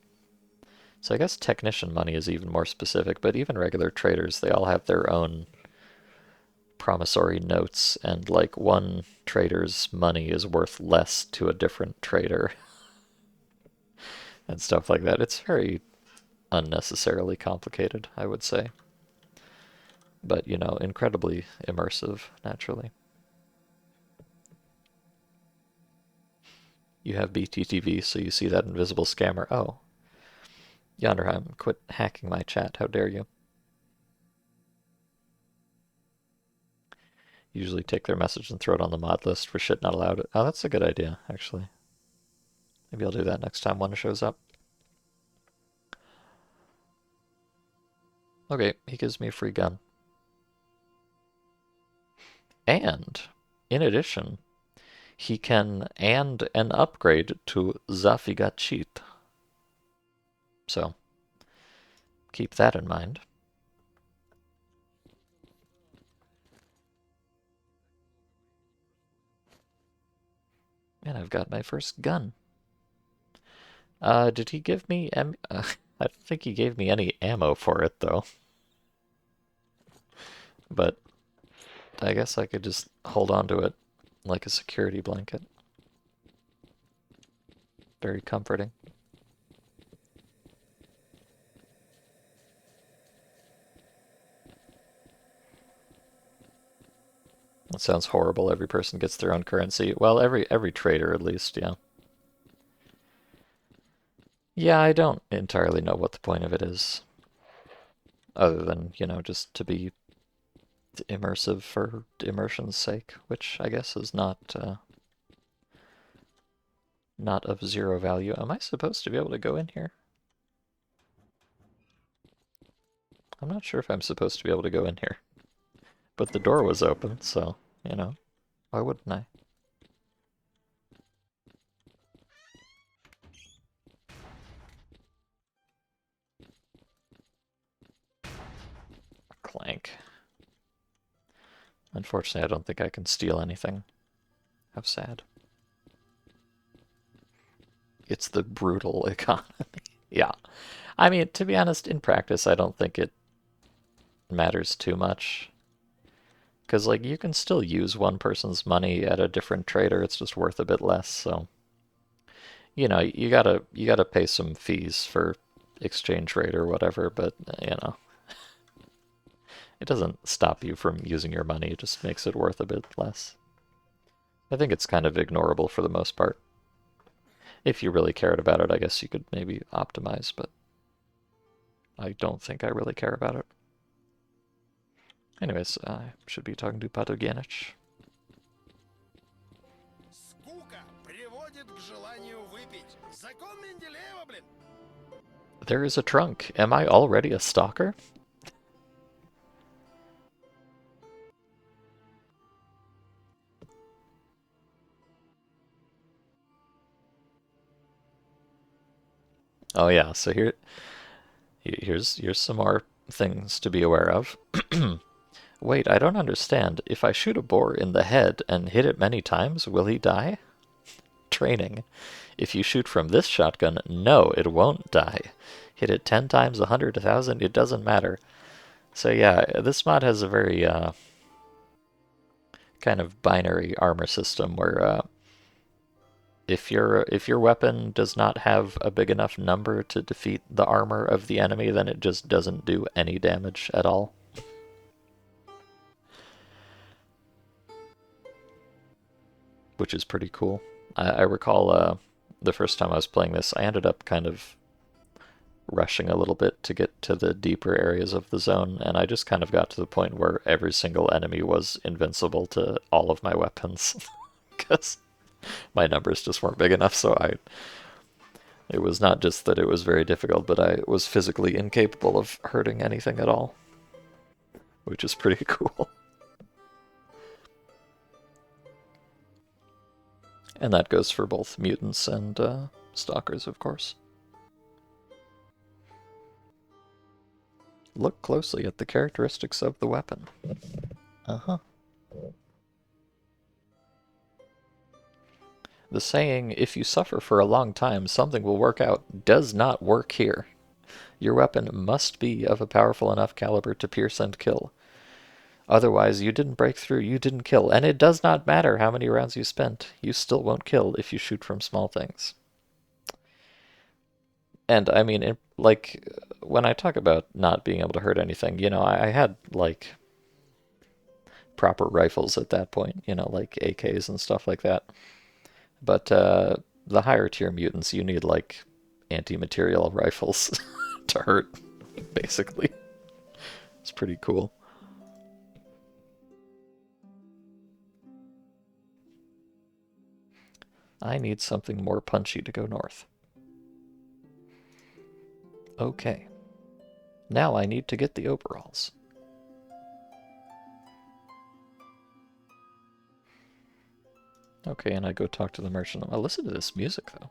So I guess technician money is even more specific, but even regular traders, they all have their own promissory notes, and like one trader's money is worth less to a different trader and stuff like that. It's very unnecessarily complicated, I would say. But, you know, incredibly immersive, naturally. You have BTTV, so you see that invisible scammer. Oh. Yonderheim, quit hacking my chat. How dare you? Usually take their message and throw it on the mod list for shit not allowed. Oh, that's a good idea, actually. Maybe I'll do that next time one shows up. Okay, he gives me a free gun. And, in addition, he can and an upgrade to Zafigachit. So, keep that in mind. And I've got my first gun. Did he give me I don't think he gave me any ammo for it, though. But I guess I could just hold on to it like a security blanket. Very comforting. It sounds horrible. Every person gets their own currency. Well, every trader at least, yeah. Yeah, I don't entirely know what the point of it is. Other than, you know, just to be immersive for immersion's sake, which I guess is not of zero value. Am I supposed to be able to go in here? I'm not sure if I'm supposed to be able to go in here. But the door was open, so, you know, why wouldn't I? Clank. Unfortunately, I don't think I can steal anything. How sad. It's the brutal economy. Yeah. I mean, to be honest, in practice, I don't think it matters too much. Because, like, you can still use one person's money at a different trader, it's just worth a bit less, so... You know, you gotta pay some fees for exchange rate or whatever, but, you know... It doesn't stop you from using your money, it just makes it worth a bit less. I think it's kind of ignorable for the most part. If you really cared about it, I guess you could maybe optimize, but I don't think I really care about it. Anyways, I should be talking to Patogenich. There is a trunk. Am I already a stalker? Oh yeah, so here's some more things to be aware of. Wait, I don't understand. If I shoot a boar in the head and hit it many times, will he die? Training. If you shoot from this shotgun, no, it won't die. Hit it 10 times, 100, 1,000, it doesn't matter. So yeah, this mod has a very kind of binary armor system where if your weapon does not have a big enough number to defeat the armor of the enemy, then it just doesn't do any damage at all. Which is pretty cool. I recall the first time I was playing this, I ended up kind of rushing a little bit to get to the deeper areas of the zone, and I just kind of got to the point where every single enemy was invincible to all of my weapons, because my numbers just weren't big enough, so it was not just that it was very difficult, but I was physically incapable of hurting anything at all, which is pretty cool. And that goes for both mutants and stalkers, of course. Look closely at the characteristics of the weapon. Uh-huh. The saying, if you suffer for a long time, something will work out, does not work here. Your weapon must be of a powerful enough caliber to pierce and kill. Otherwise, you didn't break through, you didn't kill, and it does not matter how many rounds you spent. You still won't kill if you shoot from small things. And I mean, like, when I talk about not being able to hurt anything, you know, I had, like, proper rifles at that point, you know, like AKs and stuff like that. But the higher tier mutants, you need, like, anti-material rifles to hurt, basically. It's pretty cool. I need something more punchy to go north. Okay. Now I need to get the overalls. Okay, and I go talk to the merchant. I'll listen to this music, though.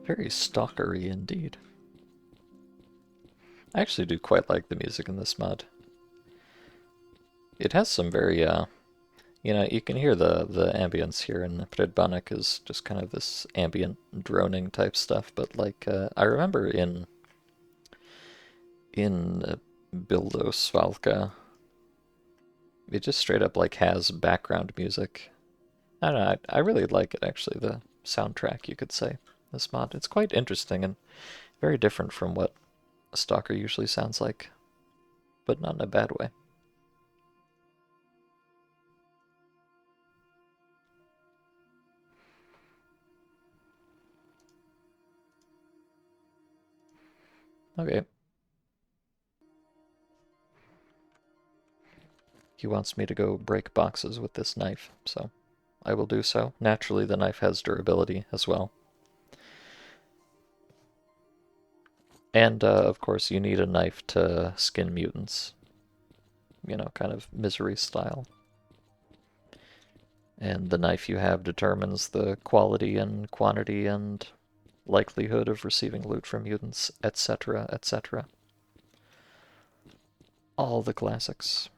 Very stalkery indeed. I actually do quite like the music in this mod. It has some very, you know, you can hear the ambience here in Predbanek is just kind of this ambient droning type stuff, but like, I remember in Bildosvalka, it just straight up like has background music. I don't know, I really like it actually, the soundtrack, you could say, this mod. It's quite interesting and very different from what a stalker usually sounds like, but not in a bad way. Okay. He wants me to go break boxes with this knife, so I will do so. Naturally, the knife has durability as well. And, of course, you need a knife to skin mutants. You know, kind of misery style. And the knife you have determines the quality and quantity and likelihood of receiving loot from mutants, etc., etc. All the classics.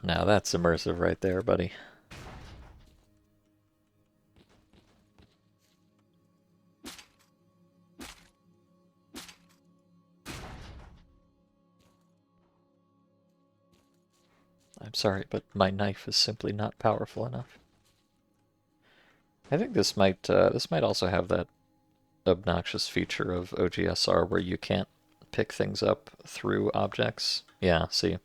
Now that's immersive right there, buddy. I'm sorry, but my knife is simply not powerful enough. I think this might also have that obnoxious feature of OGSR where you can't pick things up through objects. Yeah, see.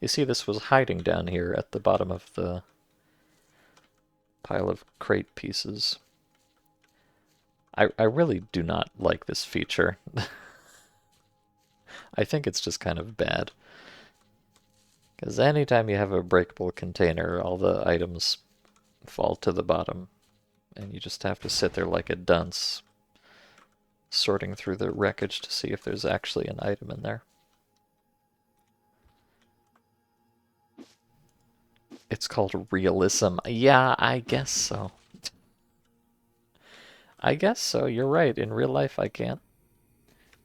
You see, this was hiding down here at the bottom of the pile of crate pieces. I really do not like this feature. I think it's just kind of bad. Because anytime you have a breakable container, all the items fall to the bottom, and you just have to sit there like a dunce, sorting through the wreckage to see if there's actually an item in there. It's called realism. Yeah, I guess so. I guess so, you're right. In real life, I can't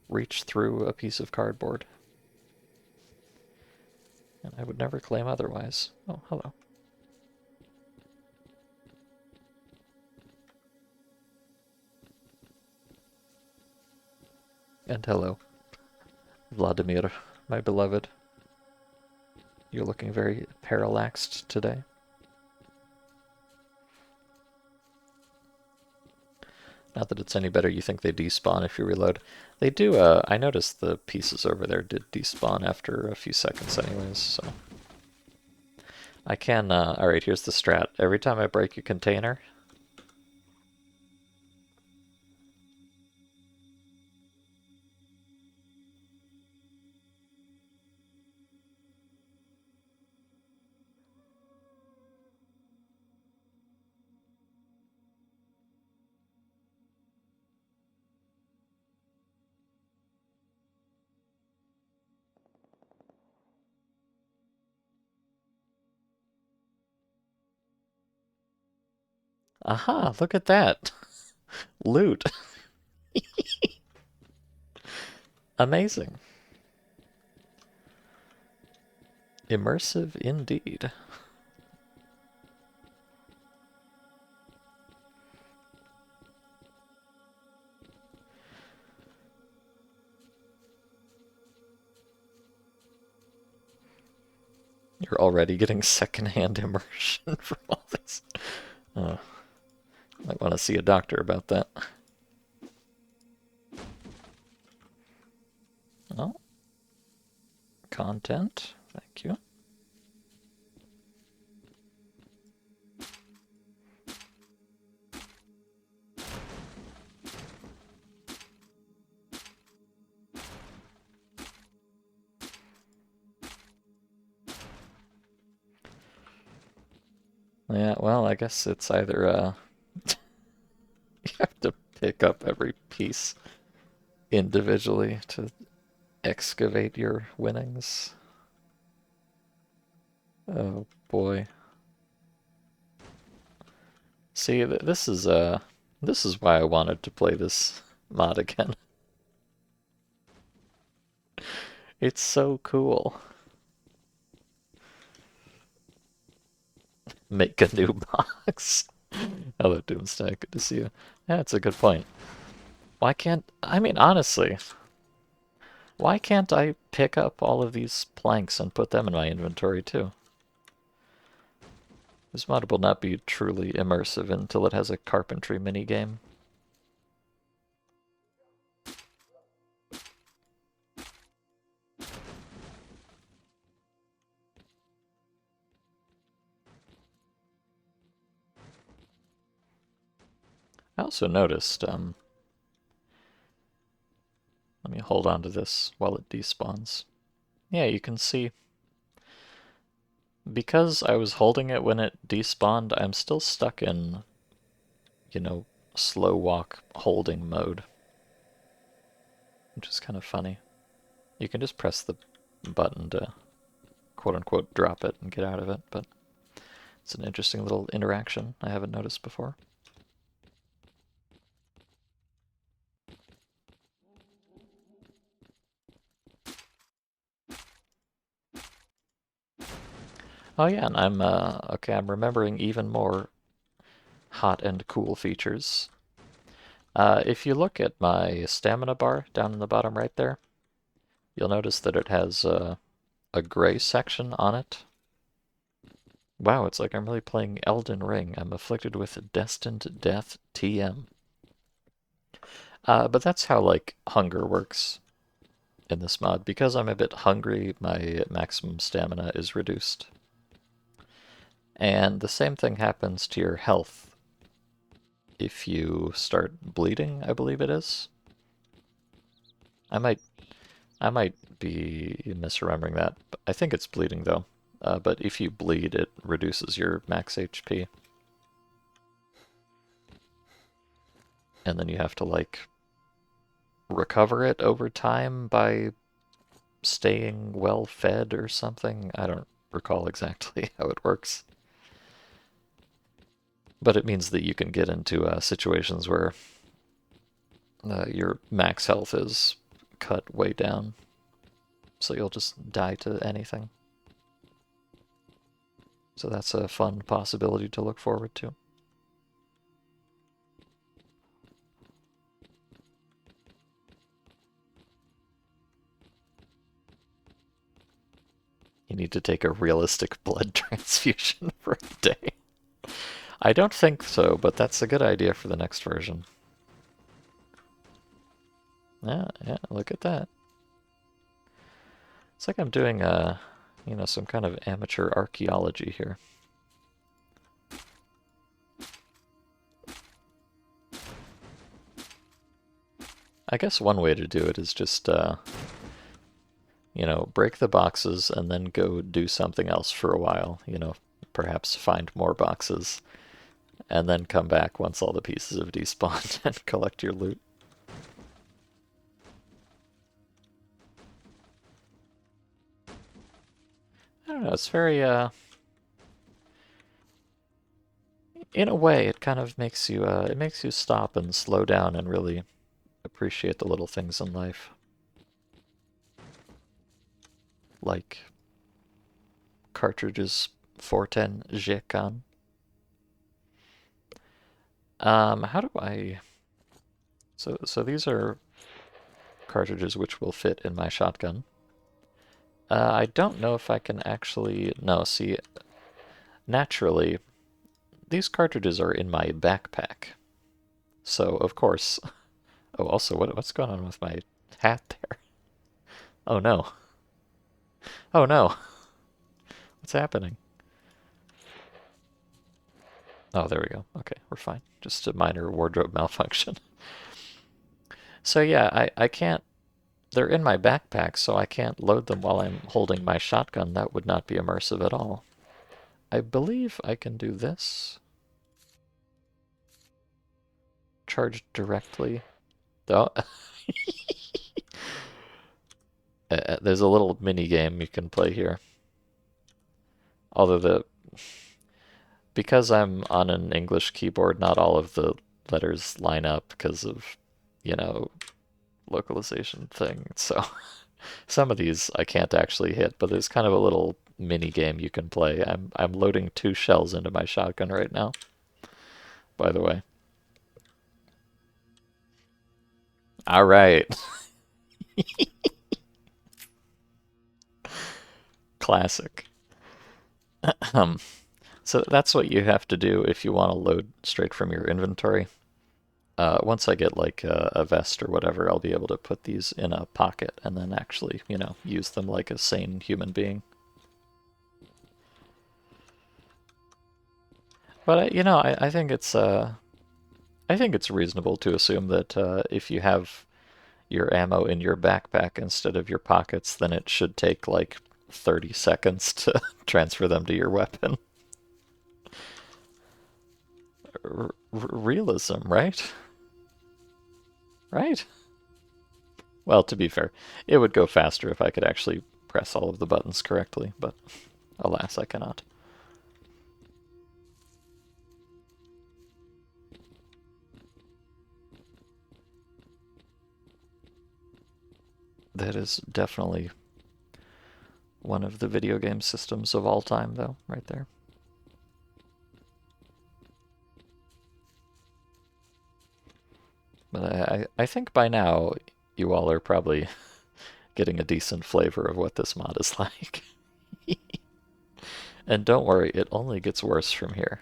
reach through a piece of cardboard. And I would never claim otherwise. Oh, hello. And hello, Vladimir, my beloved. You're looking very parallaxed today. Not that it's any better, you think they despawn if you reload. They do, I noticed the pieces over there did despawn after a few seconds anyways, so. I can, alright, here's the strat. Every time I break a container, aha, look at that. Loot. Amazing. Immersive indeed. You're already getting secondhand immersion from all this. Might want to see a doctor about that. Oh. Content. Thank you. Yeah, well, I guess it's either, you have to pick up every piece individually to excavate your winnings. Oh boy. See, this is why I wanted to play this mod again. It's so cool. Make a new box. Hello, Doomstack. Good to see you. Yeah, it's a good point. Why can't... I mean, honestly, why can't I pick up all of these planks and put them in my inventory, too? This mod will not be truly immersive until it has a carpentry minigame. I also noticed, let me hold on to this while it despawns. Yeah, you can see, because I was holding it when it despawned, I'm still stuck in, you know, slow walk holding mode. Which is kind of funny. You can just press the button to quote-unquote drop it and get out of it, but it's an interesting little interaction I haven't noticed before. Oh yeah, and I'm okay, I'm remembering even more hot and cool features. If you look at my stamina bar down in the bottom right there, you'll notice that it has a gray section on it. Wow, it's like I'm really playing Elden Ring. I'm afflicted with destined death TM. But that's how like hunger works in this mod. Because I'm a bit hungry, my maximum stamina is reduced. And the same thing happens to your health if you start bleeding, I believe it is. I might I might be misremembering that. I think it's bleeding though. But if you bleed, it reduces your max HP. And then you have to like recover it over time by staying well fed or something. I don't recall exactly how it works. But it means that you can get into situations where your max health is cut way down. So you'll just die to anything. So that's a fun possibility to look forward to. You need to take a realistic blood transfusion for a day. I don't think so, but that's a good idea for the next version. Yeah, yeah, look at that. It's like I'm doing some kind of amateur archaeology here. I guess one way to do it is just, break the boxes and then go do something else for a while. Perhaps find more boxes and then come back once all the pieces have despawned and collect your loot. I don't know, it's very, in a way, it kind of makes you stop and slow down and really appreciate the little things in life. Like cartridges 410 Jekan. How do I... So these are cartridges which will fit in my shotgun. I don't know if I can actually... No, see, naturally, these cartridges are in my backpack. So, of course... Oh, also, what's going on with my hat there? Oh no. Oh no. What's happening? Oh, there we go. Okay, we're fine. Just a minor wardrobe malfunction. So yeah, I can't... They're in my backpack, so I can't load them while I'm holding my shotgun. That would not be immersive at all. I believe I can do this. Charge directly. Oh. There's a little mini game you can play here. Although because I'm on an English keyboard, not all of the letters line up because of, localization thing. So some of these I can't actually hit, but there's kind of a little mini game you can play. I'm loading 2 shells into my shotgun right now, by the way. All right. Classic. So that's what you have to do if you want to load straight from your inventory. Once I get like a vest or whatever, I'll be able to put these in a pocket and then actually, use them like a sane human being. But I think it's reasonable to assume that if you have your ammo in your backpack instead of your pockets, then it should take like 30 seconds to transfer them to your weapon. Realism, right? Right? Well, to be fair, it would go faster if I could actually press all of the buttons correctly, but alas, I cannot. That is definitely one of the video game systems of all time, though, right there. But I think by now you all are probably getting a decent flavor of what this mod is like. And don't worry, it only gets worse from here.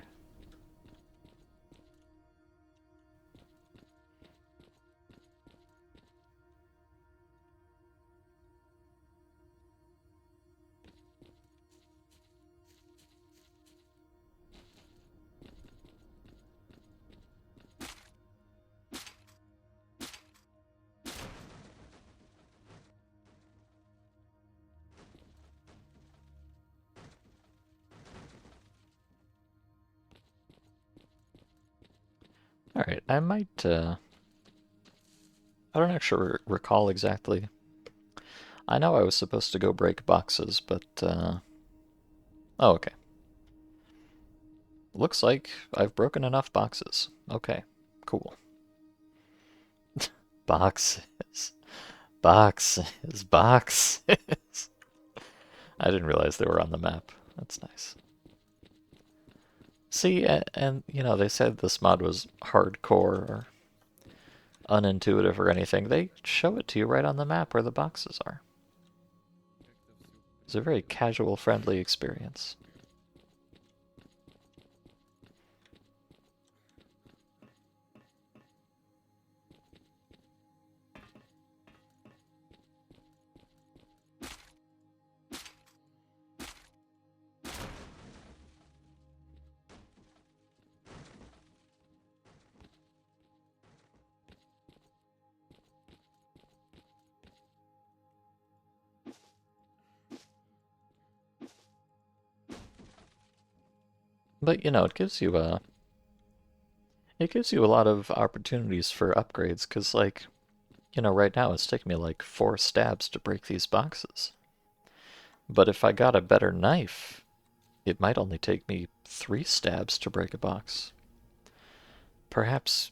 Alright, I might, I don't actually recall exactly. I know I was supposed to go break boxes, but, oh, okay. Looks like I've broken enough boxes. Okay, cool. Boxes. Boxes. Boxes. I didn't realize they were on the map. That's nice. See, and you know, they said this mod was hardcore or unintuitive or anything. They show it to you right on the map where the boxes are. It's a very casual, friendly experience. But you know, it gives you a lot of opportunities for upgrades, because like, you know, right now it's taking me like 4 stabs to break these boxes. But if I got a better knife, it might only take me 3 stabs to break a box. Perhaps,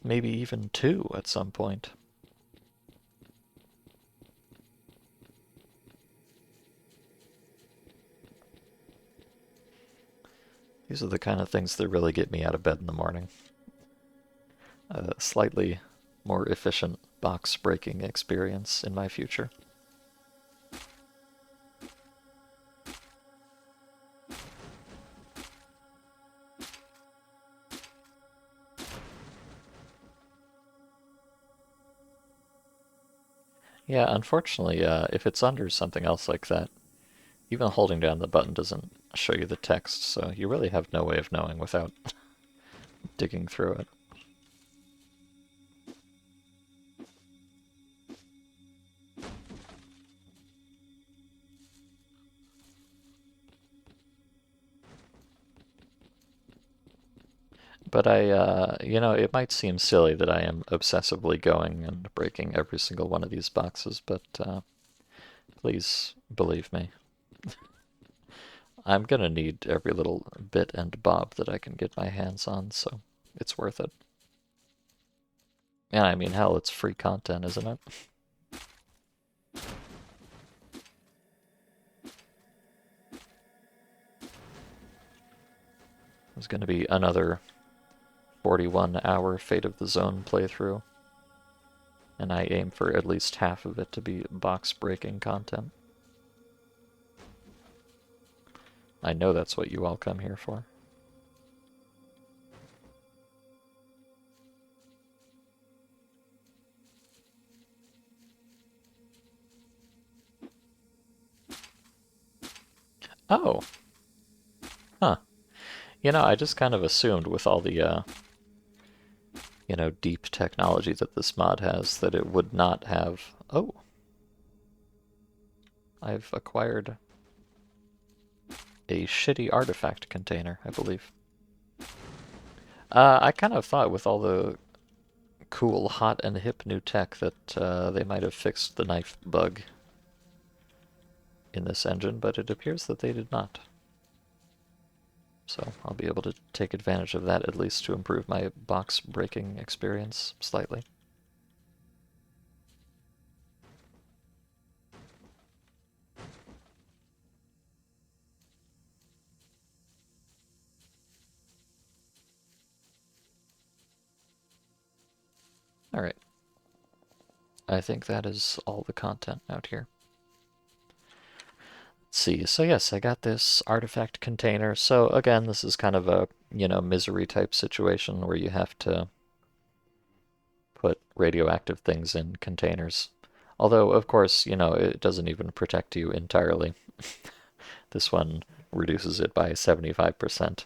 maybe even 2 at some point. These are the kind of things that really get me out of bed in the morning. A slightly more efficient box breaking experience in my future. Yeah, unfortunately, if it's under something else like that, even holding down the button doesn't show you the text, so you really have no way of knowing without digging through it. But you know, it might seem silly that I am obsessively going and breaking every single one of these boxes, but please believe me. I'm gonna need every little bit and bob that I can get my hands on, so it's worth it. And I mean, hell, it's free content, isn't it? There's gonna be another 41-hour Fate of the Zone playthrough, and I aim for at least half of it to be box-breaking content. I know that's what you all come here for. Oh. Huh. You know, I just kind of assumed with all the, you know, deep technology that this mod has that it would not have... Oh. I've acquired a shitty artifact container, I believe. I kind of thought with all the cool, hot, and hip new tech that they might have fixed the knife bug in this engine, but it appears that they did not. So I'll be able to take advantage of that at least to improve my box breaking experience slightly. Alright. I think that is all the content out here. Let's see. So yes, I got this artifact container. So again, this is kind of a, misery type situation where you have to put radioactive things in containers. Although, of course, it doesn't even protect you entirely. This one reduces it by 75%.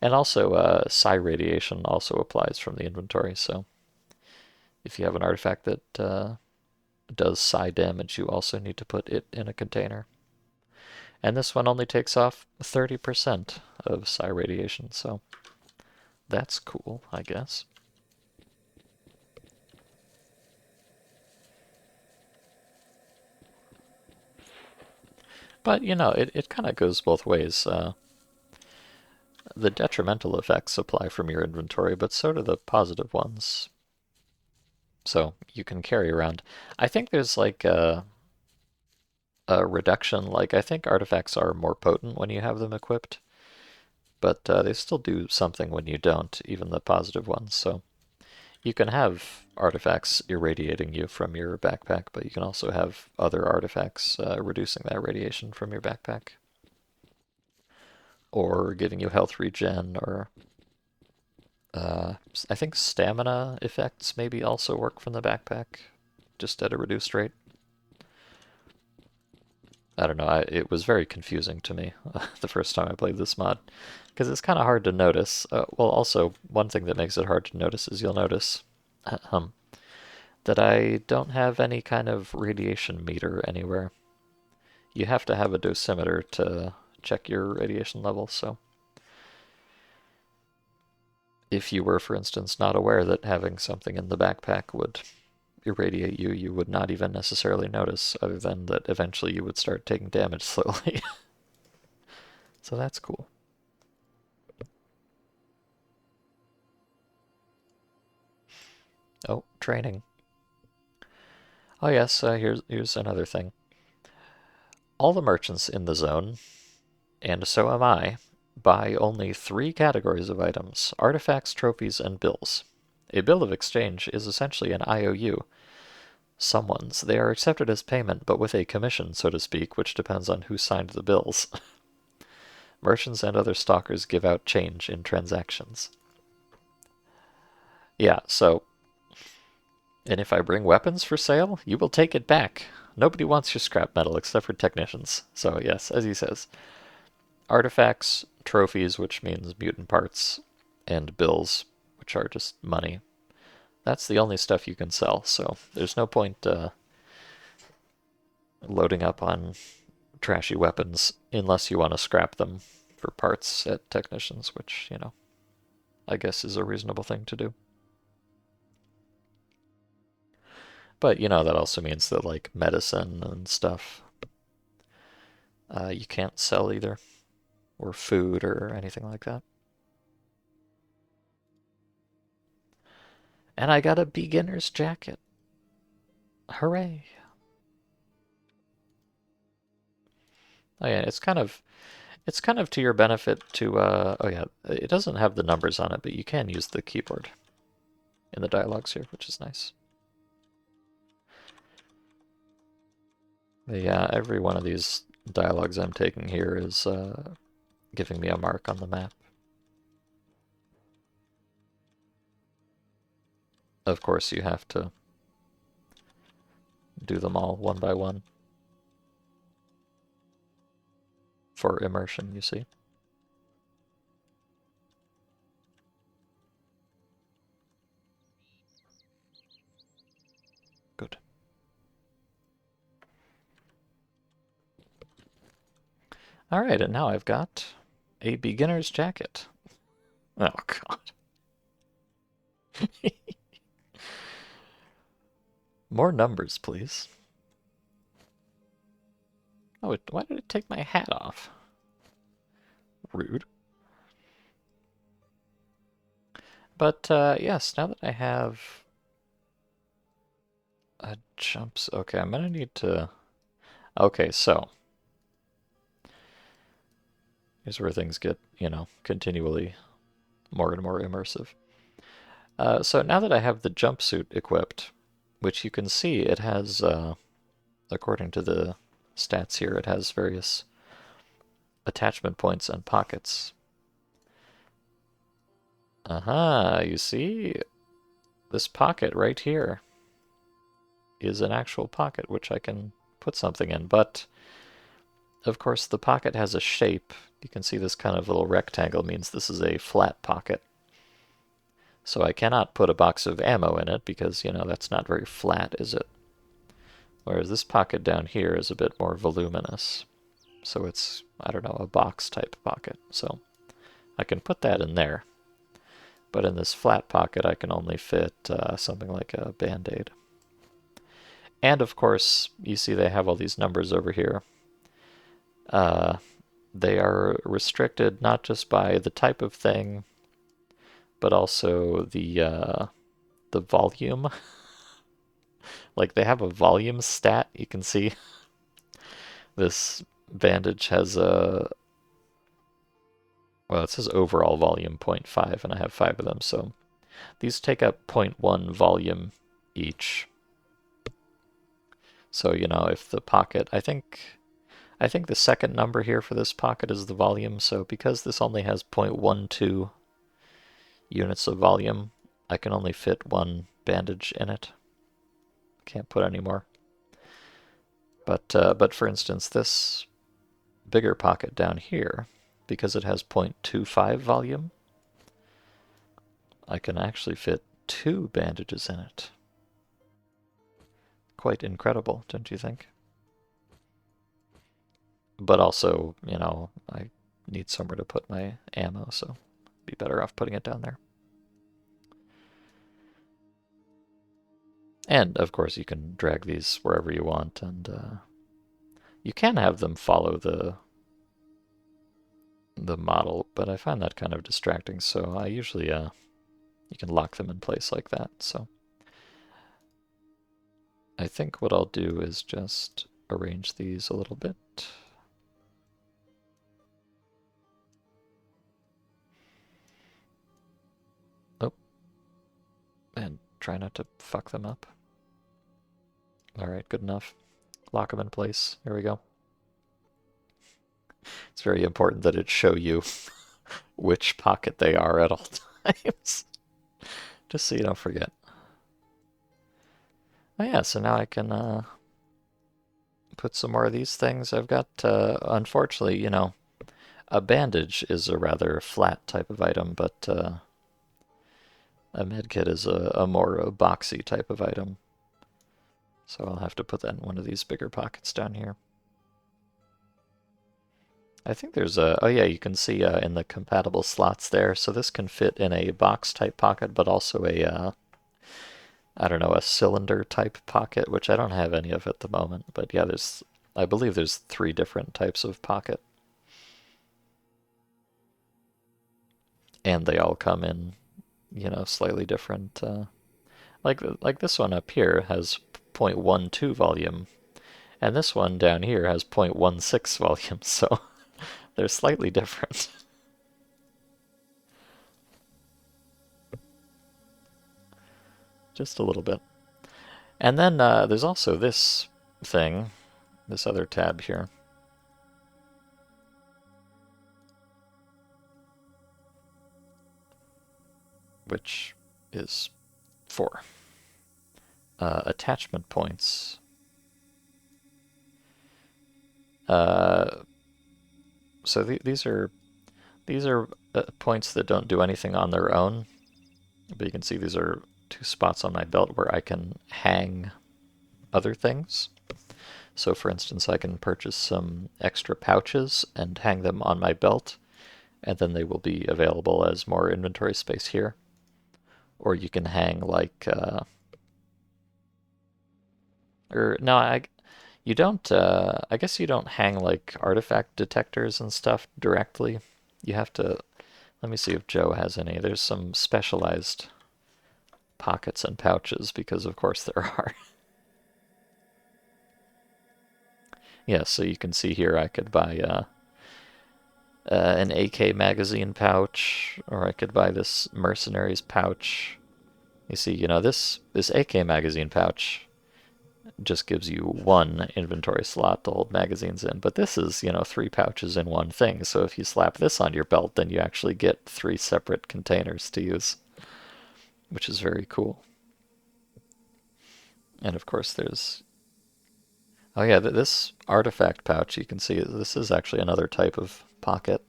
And also, psi radiation also applies from the inventory, so if you have an artifact that does psi damage, you also need to put it in a container. And this one only takes off 30% of psi radiation, so that's cool, I guess. But, it kind of goes both ways. The detrimental effects apply from your inventory, but so do the positive ones. So you can carry around. I think there's like a reduction. Like, I think artifacts are more potent when you have them equipped, but they still do something when you don't, even the positive ones. So you can have artifacts irradiating you from your backpack, but you can also have other artifacts reducing that radiation from your backpack, or giving you health regen, or I think stamina effects maybe also work from the backpack, just at a reduced rate. I don't know, it was very confusing to me the first time I played this mod, because it's kind of hard to notice. Well, also, one thing that makes it hard to notice is you'll notice that I don't have any kind of radiation meter anywhere. You have to have a dosimeter to check your radiation level, so if you were, for instance, not aware that having something in the backpack would irradiate you, you would not even necessarily notice, other than that eventually you would start taking damage slowly. So that's cool. Oh, training. Oh yes, here's another thing. All the merchants in the zone, and so am I, buy only 3 categories of items: artifacts, trophies, and bills. A bill of exchange is essentially an IOU, someone's. They are accepted as payment, but with a commission, so to speak, which depends on who signed the bills. Merchants and other stalkers give out change in transactions. Yeah, so, and if I bring weapons for sale, you will take it back. Nobody wants your scrap metal except for technicians. So yes, as he says, artifacts, trophies, which means mutant parts, and bills, which are just money. That's the only stuff you can sell, so there's no point loading up on trashy weapons unless you want to scrap them for parts at technicians, which, I guess is a reasonable thing to do. But, that also means that, like, medicine and stuff, you can't sell either, or food or anything like that. And I got a beginner's jacket. Hooray. Oh yeah, it's kind of to your benefit to oh yeah, it doesn't have the numbers on it, but you can use the keyboard in the dialogues here, which is nice. But yeah, every one of these dialogues I'm taking here is giving me a mark on the map. Of course, you have to do them all one by one for immersion, you see. Good. Alright, and now I've got a beginner's jacket. Oh, God. More numbers, please. Oh, why did it take my hat off? Rude. But, yes, now that I have a jumps... Okay, I'm gonna need to... Okay, so... Here's where things get, continually more and more immersive. So now that I have the jumpsuit equipped, which you can see it has, according to the stats here, it has various attachment points and pockets. Aha, you see? This pocket right here is an actual pocket which I can put something in, but of course the pocket has a shape. You can see this kind of little rectangle means this is a flat pocket. So I cannot put a box of ammo in it because, you know, that's not very flat, is it? Whereas this pocket down here is a bit more voluminous. So it's, I don't know, a box type pocket. So I can put that in there. But in this flat pocket, I can only fit something like a Band-Aid. And of course, you see they have all these numbers over here. They are restricted not just by the type of thing, but also the volume. Like they have a volume stat. You can see this bandage has a, well, it says overall volume 0.5, and I have 5 of them, so these take up 0.1 volume each. So, you know, if the pocket, I think the second number here for this pocket is the volume, so because this only has 0.12 units of volume, I can only fit one bandage in it. Can't put any more. But for instance, this bigger pocket down here, because it has 0.25 volume, I can actually fit 2 bandages in it. Quite incredible, don't you think? But also, you know, I need somewhere to put my ammo, so be better off putting it down there. And of course, you can drag these wherever you want, and you can have them follow the model, but I find that kind of distracting. So I usually you can lock them in place like that. So I think what I'll do is just arrange these a little bit. Oh, and try not to fuck them up. All right, good enough. Lock them in place. Here we go. It's very important that it show you which pocket they are at all times, just so you don't forget. Oh yeah, so now I can put some more of these things. I've got, unfortunately, you know, a bandage is a rather flat type of item, but a medkit is a more boxy type of item. So I'll have to put that in one of these bigger pockets down here. I think there's a, oh yeah, you can see in the compatible slots there. So this can fit in a box type pocket, but also a, I don't know, a cylinder type pocket, which I don't have any of at the moment. But yeah, I believe there's 3 different types of pocket. And they all come in, you know, slightly different. Like this one up here has 0.12 volume, and this one down here has 0.16 volume, so they're slightly different. Just a little bit. And then there's also this thing, this other tab here. Which is 4. Attachment points. So these are points that don't do anything on their own, but you can see these are 2 spots on my belt where I can hang other things. So for instance, I can purchase some extra pouches and hang them on my belt, and then they will be available as more inventory space here. Or you can hang like, or no, you don't, I guess you don't hang like artifact detectors and stuff directly. You have to, let me see if Joe has any. There's some specialized pockets and pouches, because of course there are. Yeah, so you can see here I could buy an AK magazine pouch, or I could buy this mercenaries pouch. You see, this AK magazine pouch just gives you one inventory slot to hold magazines in, but this is, 3 pouches in one thing. So if you slap this on your belt, then you actually get 3 separate containers to use, which is very cool. And of course there's, oh yeah, this artifact pouch, you can see this is actually another type of pocket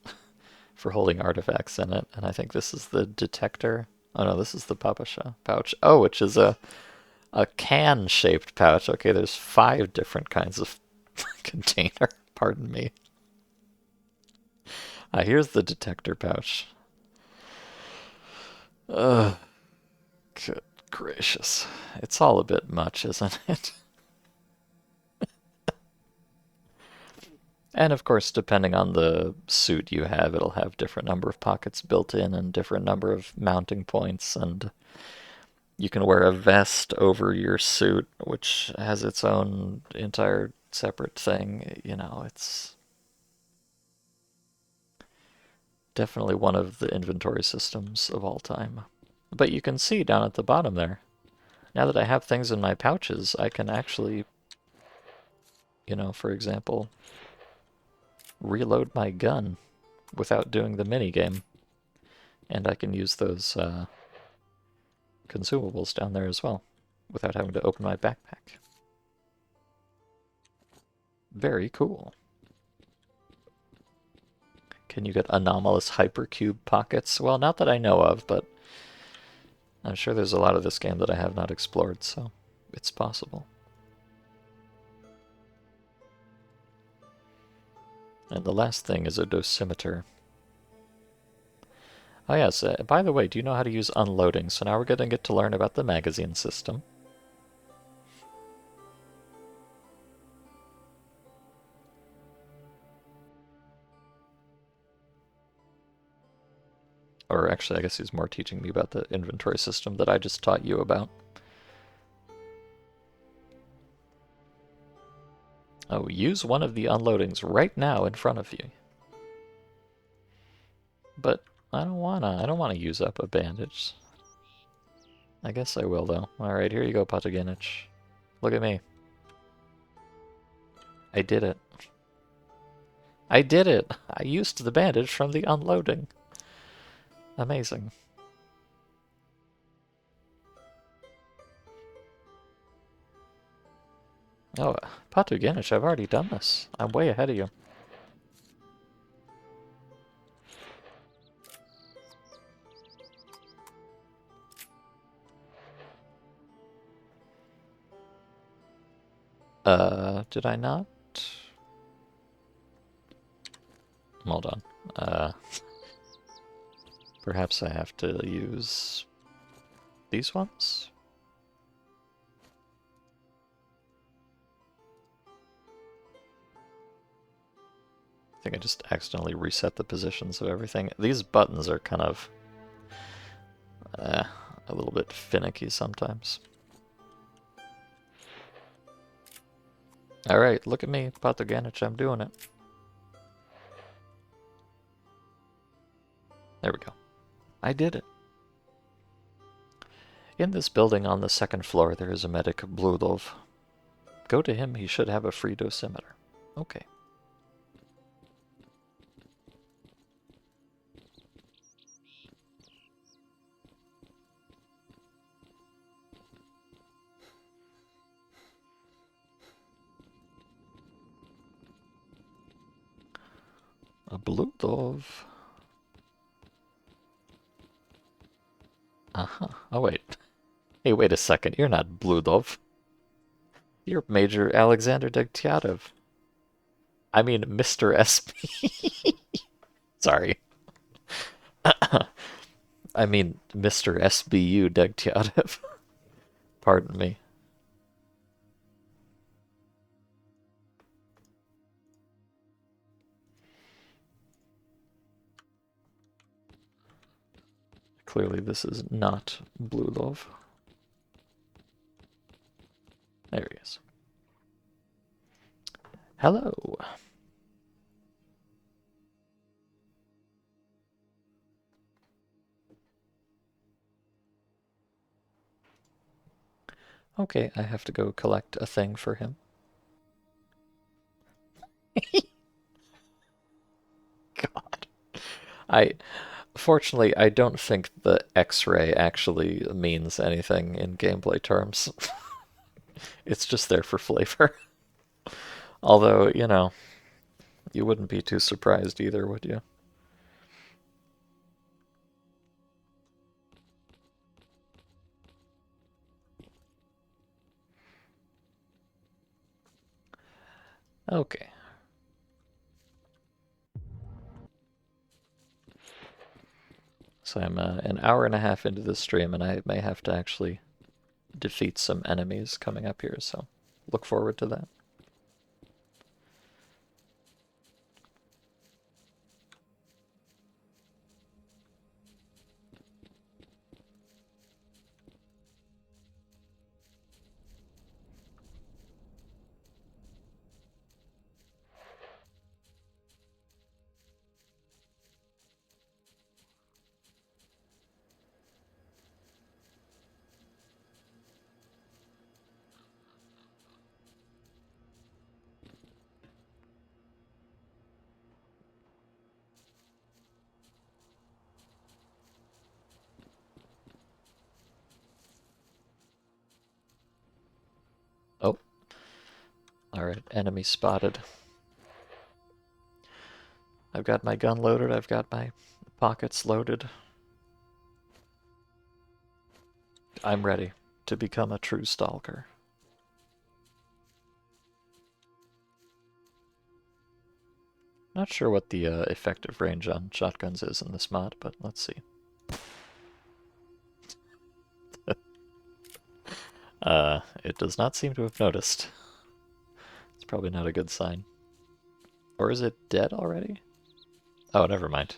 for holding artifacts in it. And I think this is the detector. Oh no, this is the papasha pouch. Oh, which is a can-shaped pouch. Okay, there's 5 different kinds of container. Pardon me. Here's the detector pouch. Ugh, good gracious. It's all a bit much, isn't it? And of course, depending on the suit you have, it'll have different number of pockets built in and different number of mounting points, and you can wear a vest over your suit, which has its own entire separate thing. It's definitely one of the inventory systems of all time. But you can see down at the bottom there, now that I have things in my pouches, I can actually, for example, reload my gun without doing the minigame. And I can use those consumables down there as well, without having to open my backpack. Very cool. Can you get anomalous hypercube pockets? Well, not that I know of, but I'm sure there's a lot of this game that I have not explored, so it's possible. And the last thing is a dosimeter. Oh yes, by the way, do you know how to use unloading? So now we're going to get to learn about the magazine system. Or actually, I guess he's more teaching me about the inventory system that I just taught you about. Oh, use one of the unloadings right now in front of you. But I don't wanna use up a bandage. I guess I will though. Alright, here you go, Pataginich. Look at me. I did it. I did it! I used the bandage from the unloading. Amazing. Oh, Pataginich, I've already done this. I'm way ahead of you. Did I not? Hold on. Perhaps I have to use these ones? I think I just accidentally reset the positions of everything. These buttons are kind of a little bit finicky sometimes. Alright, look at me, Pataganich, I'm doing it. There we go. I did it. In this building on the 2nd floor, there is a medic, Bludov. Go to him, he should have a free dosimeter. Okay. A Bludov. Uh-huh. Oh, wait. Hey, wait a second. You're not Bludov. You're Major Alexander Degtyarev. I mean, Mr. SP. Sorry. I mean, Mr. SBU Degtyarev. Pardon me. Clearly this is not Bludov. There he is. Hello. Okay, I have to go collect a thing for him. God. I Fortunately, I don't think the X-ray actually means anything in gameplay terms. It's just there for flavor. Although, you wouldn't be too surprised either, would you? Okay. So I'm an hour and a half into the stream, and I may have to actually defeat some enemies coming up here, so look forward to that. Oh, alright, enemy spotted. I've got my gun loaded, I've got my pockets loaded. I'm ready to become a true stalker. Not sure what the effective range on shotguns is in this mod, but let's see. It does not seem to have noticed. It's probably not a good sign. Or is it dead already? Oh, never mind.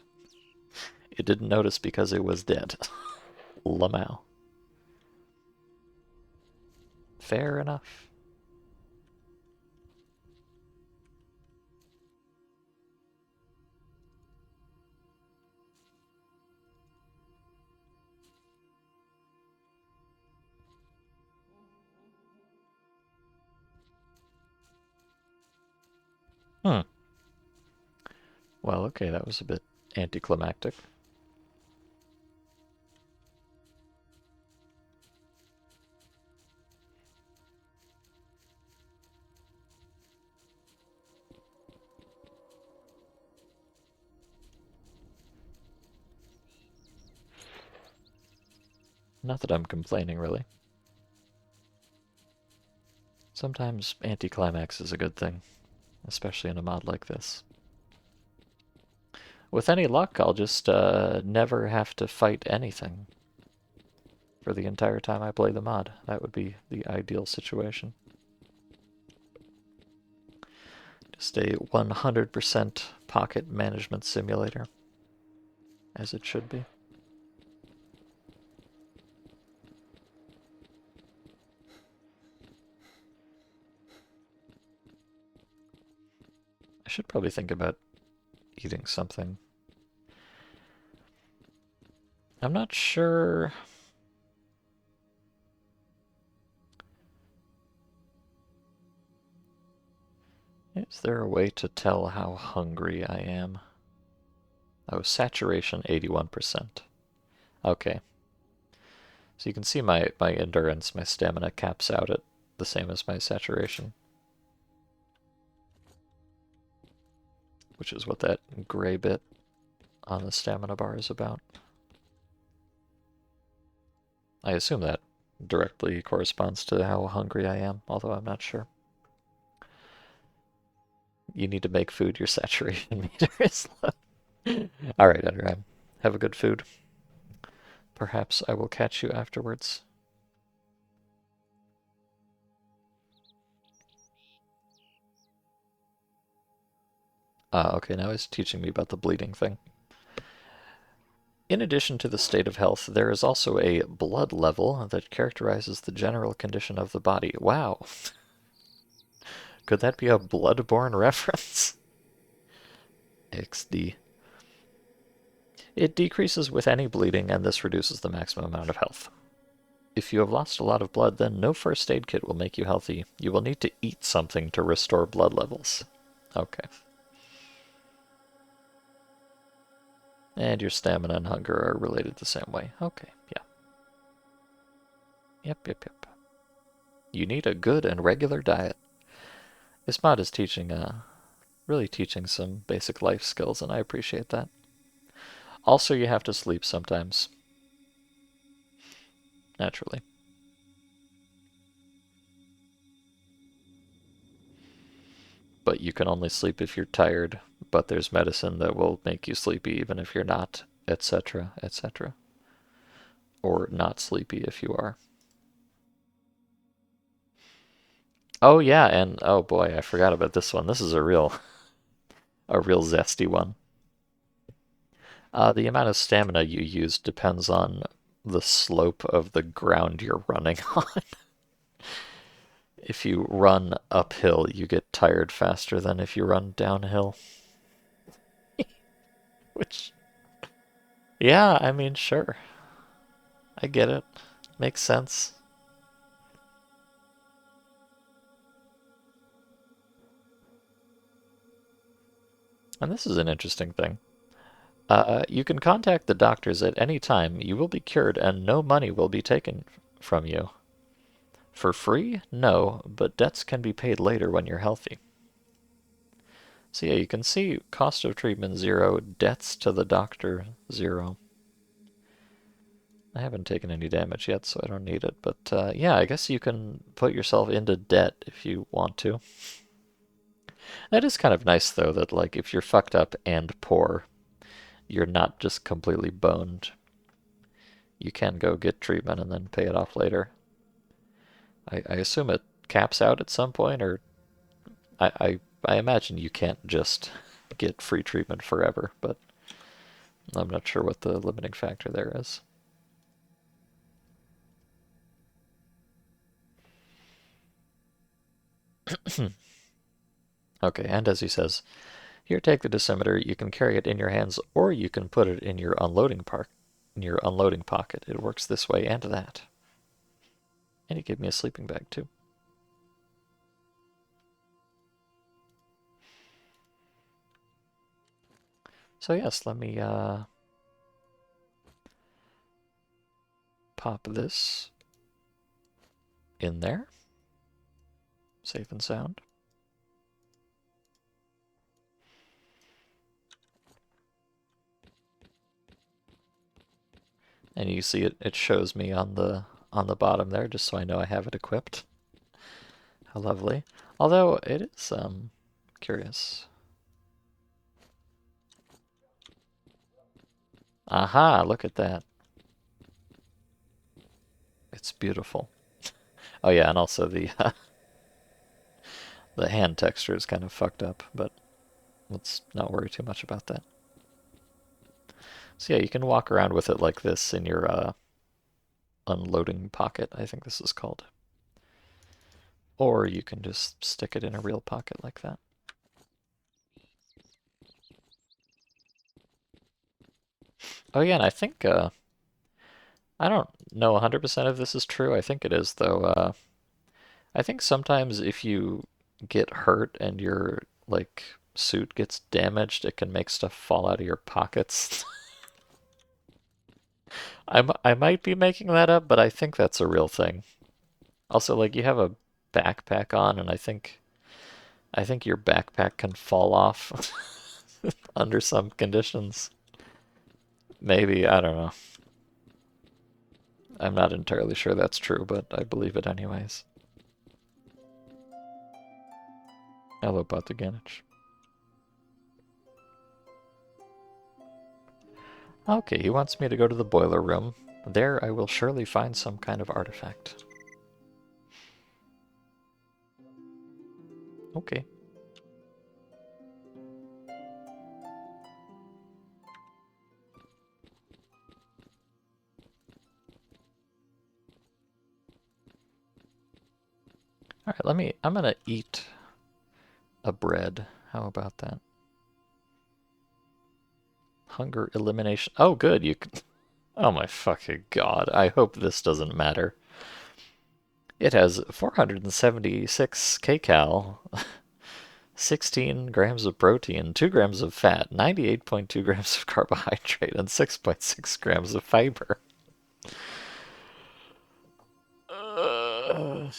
It didn't notice because it was dead. Lamau. Fair enough. Hmm. Well, okay, that was a bit anticlimactic. Not that I'm complaining, really. Sometimes anticlimax is a good thing, especially in a mod like this. With any luck, I'll just never have to fight anything for the entire time I play the mod. That would be the ideal situation. Just a 100% pocket management simulator, as it should be. I should probably think about eating something. I'm not sure. Is there a way to tell how hungry I am? Oh, saturation 81%. Okay. So you can see my endurance, my stamina caps out at the same as my saturation. Which is what that gray bit on the stamina bar is about. I assume that directly corresponds to how hungry I am, although I'm not sure. You need to make food, your saturation meter is low. Alright, Enderheim. Have a good food. Perhaps I will catch you afterwards. Okay, now he's teaching me about the bleeding thing. In addition to the state of health, there is also a blood level that characterizes the general condition of the body. Wow. Could that be a Bloodborne reference? XD. It decreases with any bleeding, and this reduces the maximum amount of health. If you have lost a lot of blood, then no first aid kit will make you healthy. You will need to eat something to restore blood levels. Okay. And your stamina and hunger are related the same way. Okay, yeah. Yep. You need a good and regular diet. This mod is teaching, really teaching some basic life skills, and I appreciate that. Also, you have to sleep sometimes. Naturally. But you can only sleep if you're tired, but there's medicine that will make you sleepy even if you're not, etc., etc. Or not sleepy if you are. Oh yeah, and oh boy, I forgot about this one. This is a real zesty one. The amount of stamina you use depends on the slope of the ground you're running on. If you run uphill, you get tired faster than if you run downhill. Which, yeah, I mean, sure. I get it. Makes sense. And this is an interesting thing. You can contact the doctors at any time. You will be cured and no money will be taken from you. For free? No, but debts can be paid later when you're healthy. So yeah, you can see cost of treatment 0, debts to the doctor 0. I haven't taken any damage yet, so I don't need it. But yeah, I guess you can put yourself into debt if you want to. That is kind of nice, though, that like if you're fucked up and poor, you're not just completely boned. You can go get treatment and then pay it off later. I assume it caps out at some point, or I imagine you can't just get free treatment forever, but I'm not sure what the limiting factor there is. Okay, and as he says, here, take the dosimeter. You can carry it in your hands, or you can put it in your unloading pocket. It works this way and that. And he gave me a sleeping bag too. So yes, let me pop this in there. Safe and sound. And you see it shows me on the bottom there, just so I know I have it equipped. How lovely. Although it is curious. Aha, look at that. It's beautiful. Oh yeah, and also the the hand texture is kind of fucked up, but let's not worry too much about that. So yeah, you can walk around with it like this in your unloading pocket, I think this is called. Or you can just stick it in a real pocket like that. Oh yeah, and I think, I don't know 100% if this is true. I think it is, though. I think sometimes if you get hurt and your, like, suit gets damaged, it can make stuff fall out of your pockets. I might be making that up, but I think that's a real thing. Also, like, you have a backpack on, and I think your backpack can fall off under some conditions. Maybe, I don't know. I'm not entirely sure that's true, but I believe it anyways. Hello, Pataganich. Okay, he wants me to go to the boiler room. There I will surely find some kind of artifact. Okay. Alright, I'm gonna eat a bread. How about that? Hunger elimination. Oh, good, you can... Oh my fucking god, I hope this doesn't matter. It has 476 kcal, 16 grams of protein, 2 grams of fat, 98.2 grams of carbohydrate, and 6.6 grams of fiber. Uh,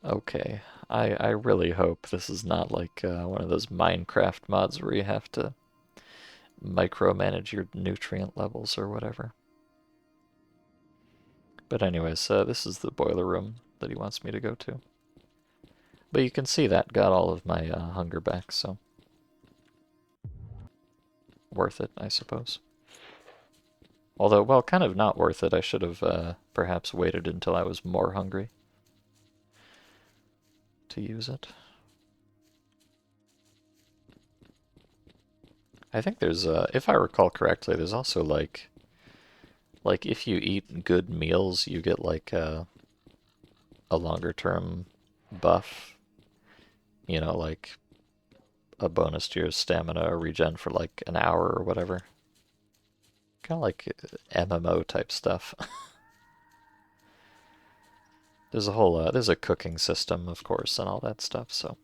okay, I really hope this is not like one of those Minecraft mods where you have to micromanage your nutrient levels or whatever. But anyways, this is the boiler room that he wants me to go to. But you can see that got all of my hunger back, so worth it, I suppose. Although, well, kind of not worth it. I should have perhaps waited until I was more hungry to use it. I think there's, if I recall correctly, there's also like if you eat good meals, you get like a longer term buff. You know, like a bonus to your stamina or regen for like an hour or whatever. Kind of like MMO type stuff. There's a whole, there's a cooking system, of course, and all that stuff, so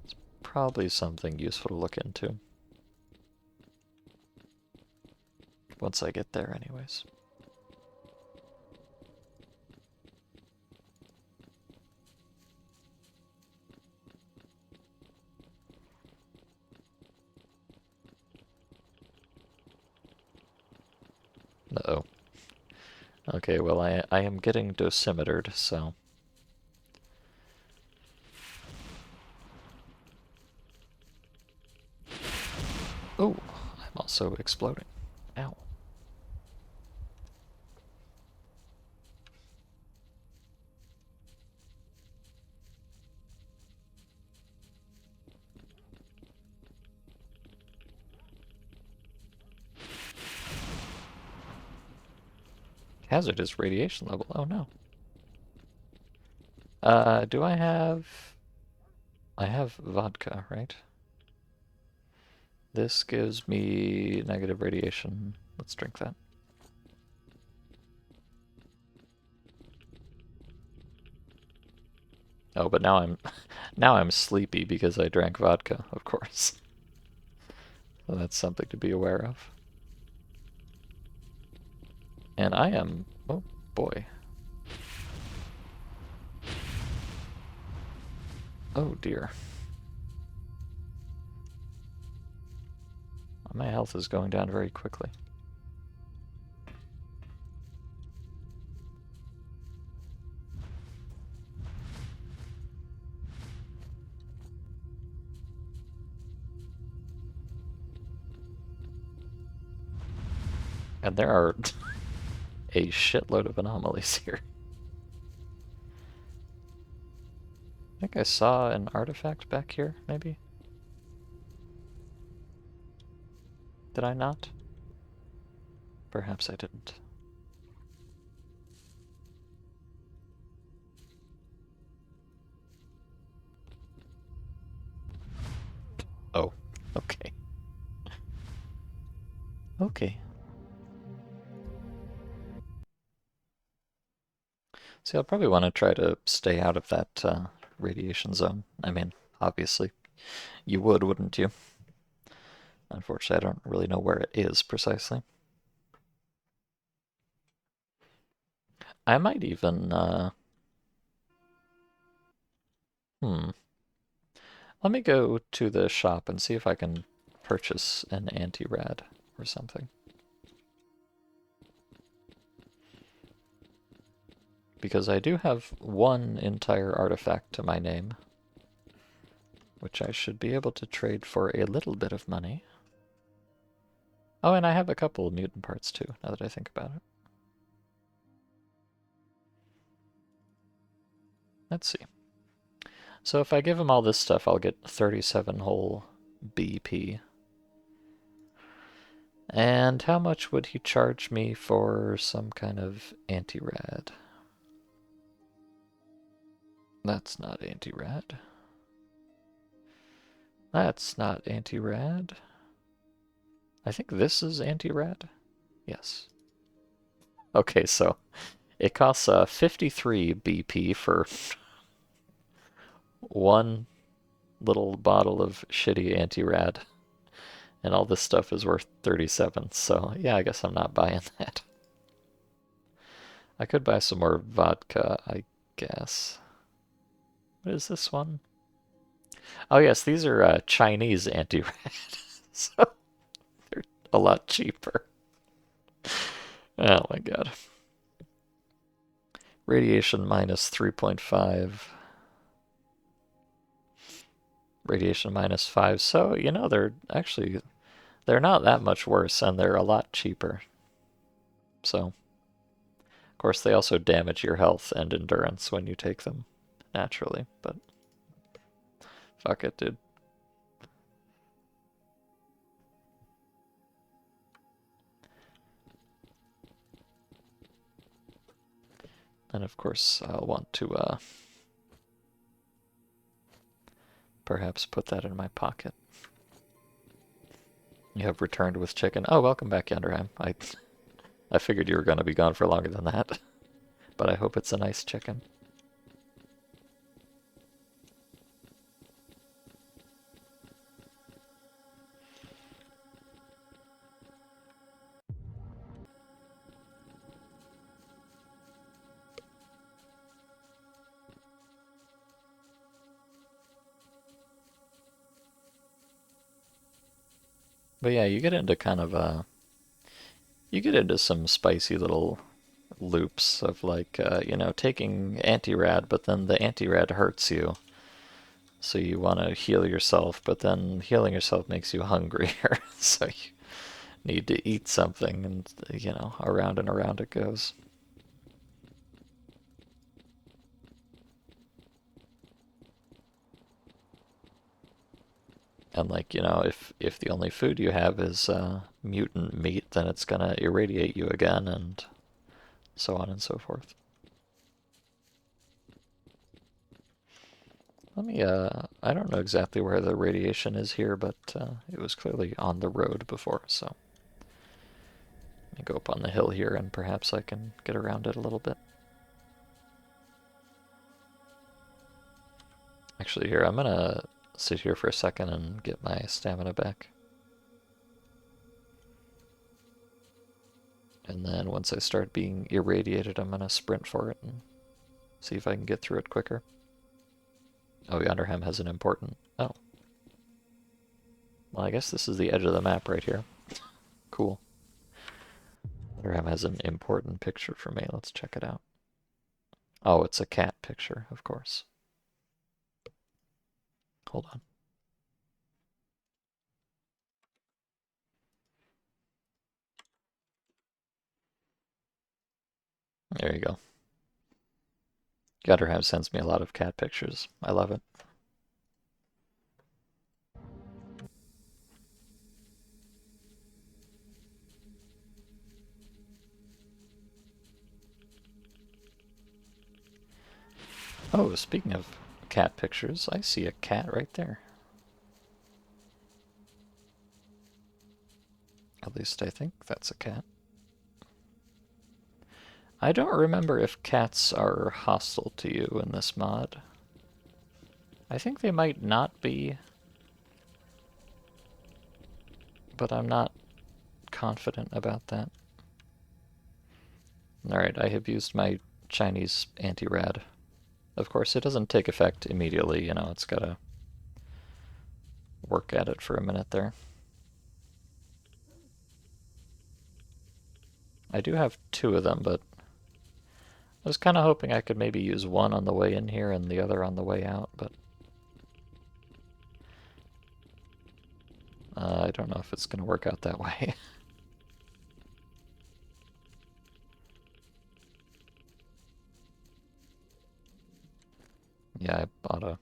it's probably something useful to look into. Once I get there, anyways. Uh-oh. Okay, well, I am getting dosimetered, so... Oh, I'm also exploding. Ow. Hazardous radiation level. Oh no. Do I have... I have vodka, right? This gives me negative radiation. Let's drink that. Oh, but now I'm now I'm sleepy because I drank vodka, of course. So that's something to be aware of. And I am... Oh, boy. Oh, dear. My health is going down very quickly. And there are a shitload of anomalies here. I think I saw an artifact back here, maybe? Did I not? Perhaps I didn't. Oh, okay. Okay. See, I'll probably want to try to stay out of that radiation zone. I mean, obviously, you would, wouldn't you? Unfortunately, I don't really know where it is precisely. I might even, let me go to the shop and see if I can purchase an anti-rad or something. Because I do have one entire artifact to my name, which I should be able to trade for a little bit of money. Oh, and I have a couple of mutant parts too, now that I think about it. Let's see. So if I give him all this stuff, I'll get 37 whole BP. And how much would he charge me for some kind of anti-rad? That's not anti-rad. That's not anti-rad. I think this is anti-rad. Yes. Okay, so it costs 53 BP for one little bottle of shitty anti-rad, and all this stuff is worth 37. So yeah, I guess I'm not buying that. I could buy some more vodka, I guess. What is this one? Oh yes, these are Chinese anti-rad, so they're a lot cheaper. Oh my god. Radiation minus 3.5. Radiation minus 5. So, you know, they're not that much worse and they're a lot cheaper. So, of course, they also damage your health and endurance when you take them naturally, but fuck it, dude. And of course, I'll want to perhaps put that in my pocket. You have returned with chicken. Oh, welcome back, Yanderheim. I figured you were going to be gone for longer than that, but I hope it's a nice chicken. But yeah, you get into kind of you get into some spicy little loops of like you know, taking anti-rad, but then the anti-rad hurts you, so you want to heal yourself, but then healing yourself makes you hungrier, so you need to eat something, and you know, around and around it goes. And like, you know, if the only food you have is mutant meat, then it's gonna irradiate you again, and so on and so forth. Let me, I don't know exactly where the radiation is here, but it was clearly on the road before, so let me go up on the hill here and perhaps I can get around it a little bit. Actually, here, I'm gonna sit here for a second and get my stamina back. And then once I start being irradiated, I'm gonna sprint for it and see if I can get through it quicker. Oh, Yonderham has an important... Oh. Well, I guess this is the edge of the map right here. Cool. Yonderham has an important picture for me. Let's check it out. Oh, it's a cat picture, of course. Hold on. There you go. Yonderham sends me a lot of cat pictures. I love it. Oh, speaking of cat pictures, I see a cat right there. At least I think that's a cat. I don't remember if cats are hostile to you in this mod. I think they might not be, but I'm not confident about that. Alright, I have used my Chinese anti-rad. Of course, it doesn't take effect immediately, you know, it's gotta work at it for a minute there. I do have 2 of them, but I was kind of hoping I could maybe use one on the way in here and the other on the way out, but I don't know if it's going to work out that way. Yeah, I ought to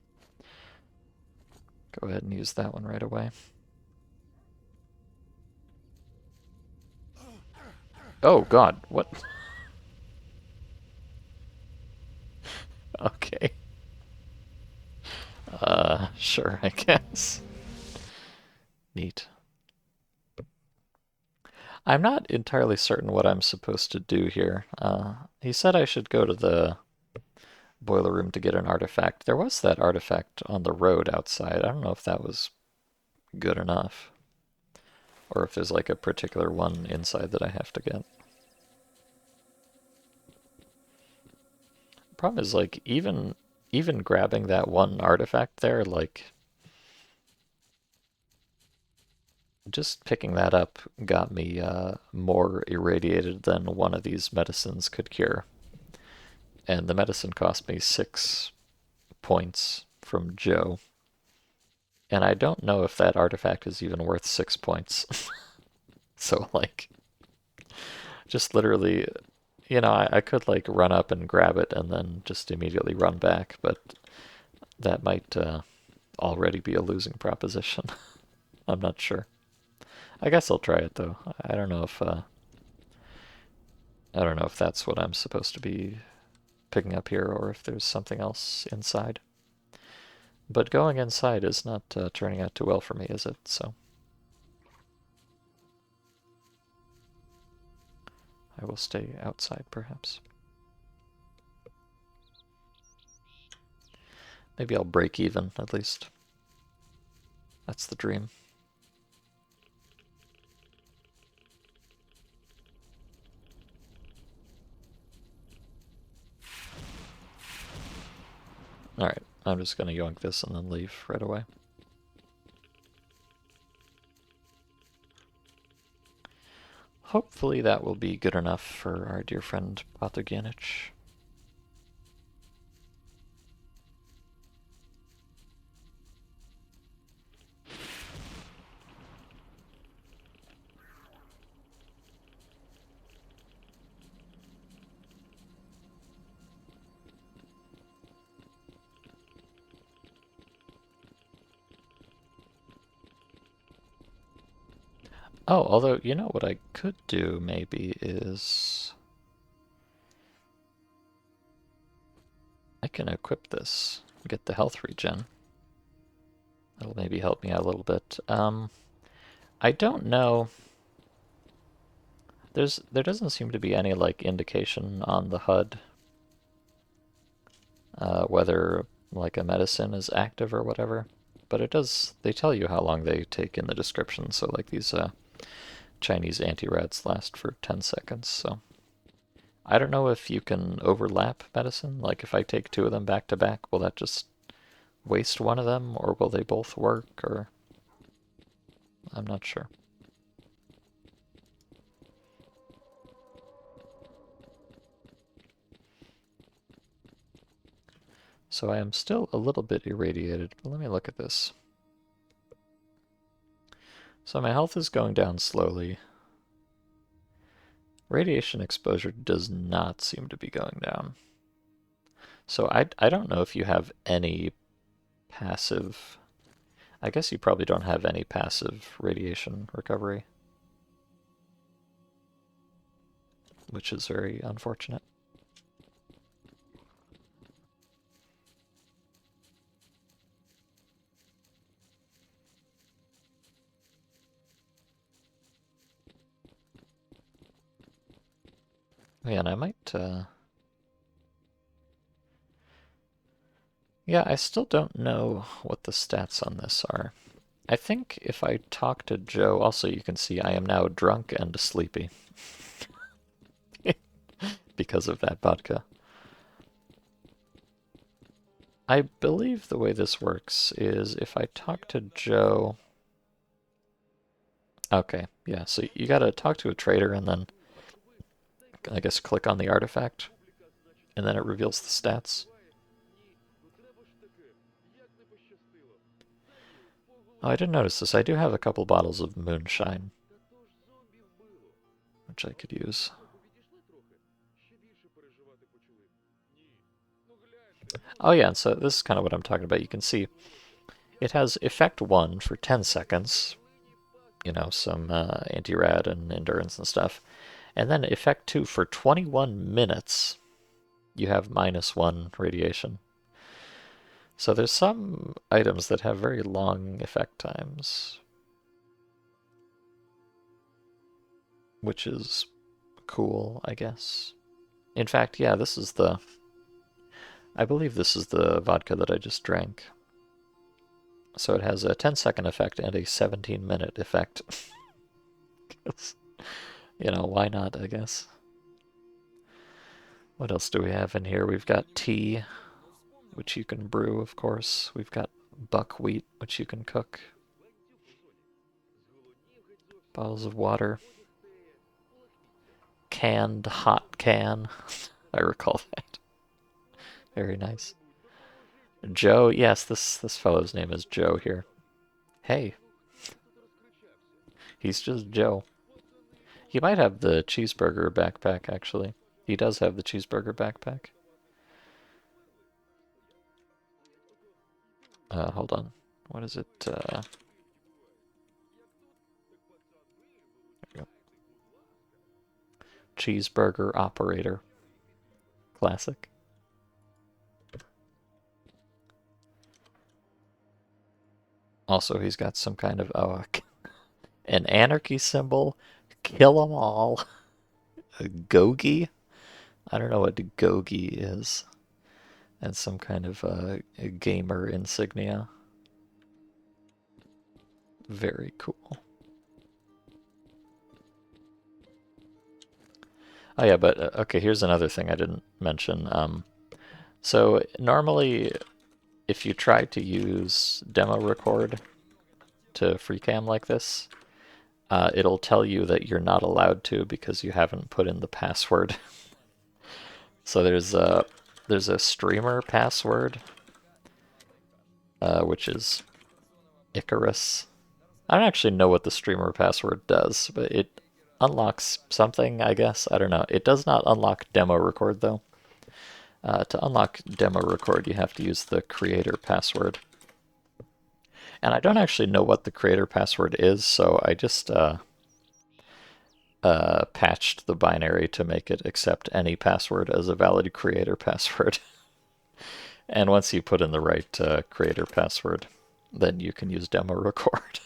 go ahead and use that one right away. Oh god, what? Okay. Sure, I guess. Neat. I'm not entirely certain what I'm supposed to do here. He said I should go to the boiler room to get an artifact. There was that artifact on the road outside. I don't know if that was good enough, or if there's like a particular one inside that I have to get. Problem is, like, even grabbing that one artifact there, like, just picking that up got me more irradiated than one of these medicines could cure. And the medicine cost me 6 points from Joe. And I don't know if that artifact is even worth 6 points. So, like, just literally, I could, like, run up and grab it and then just immediately run back, but that might already be a losing proposition. I'm not sure. I guess I'll try it, though. I don't know if that's what I'm supposed to be picking up here or if there's something else inside. But going inside is not turning out too well for me, is it? So I will stay outside, perhaps. Maybe I'll break even, at least. That's the dream. Alright, I'm just gonna yoink this and then leave right away. Hopefully that will be good enough for our dear friend Pathogenich. Oh, although, you know what I could do maybe is I can equip this, get the health regen. That'll maybe help me out a little bit. I don't know. There doesn't seem to be any like indication on the HUD whether like a medicine is active or whatever, but it does. They tell you how long they take in the description. So like these Chinese anti-rats last for 10 seconds. So I don't know if you can overlap medicine. Like if I take two of them back to back, will that just waste one of them, or will they both work? Or I'm not sure. So I am still a little bit irradiated, but let me look at this. So my health is going down slowly. Radiation exposure does not seem to be going down. So I don't know if you have any passive... I guess you probably don't have any passive radiation recovery, which is very unfortunate. Man, I might... Yeah, I still don't know what the stats on this are. I think if I talk to Joe, also you can see I am now drunk and sleepy because of that vodka. I believe the way this works is if I talk to Joe... Okay, yeah, so you gotta talk to a trader and then I guess click on the artifact and then it reveals the stats. Oh, I didn't notice this. I do have a couple bottles of moonshine, which I could use. Oh yeah, and so this is kind of what I'm talking about. You can see it has effect 1 for 10 seconds, some anti-rad and endurance and stuff. And then effect 2 for 21 minutes, you have -1 radiation. So there's some items that have very long effect times. which is cool, I guess. In fact, yeah, this is the... I believe this is the vodka that I just drank. So it has a 10-second effect and a 17-minute effect. You know, why not, I guess. What else do we have in here? We've got tea, which you can brew, of course. We've got buckwheat, which you can cook. Bottles of water. Canned hot can. I recall that. Very nice. Joe, yes, this fellow's name is Joe here. Hey. He's just Joe. He might have the cheeseburger backpack, actually. He does have the cheeseburger backpack. Hold on. What is it? There we go. Cheeseburger operator. Classic. Also, he's got some kind of an anarchy symbol. Kill 'em all. A gogi? I don't know what a gogi is. And some kind of a gamer insignia. Very cool. Oh yeah, but okay, here's another thing I didn't mention. So normally, if you try to use demo record to freecam like this, it'll tell you that you're not allowed to because you haven't put in the password. So there's a streamer password, which is Icarus. I don't actually know what the streamer password does, but it unlocks something, I guess. I don't know. It does not unlock demo record, though. To unlock demo record, you have to use the creator password. And I don't actually know what the creator password is, so I just patched the binary to make it accept any password as a valid creator password. And once you put in the right creator password, then you can use demo record.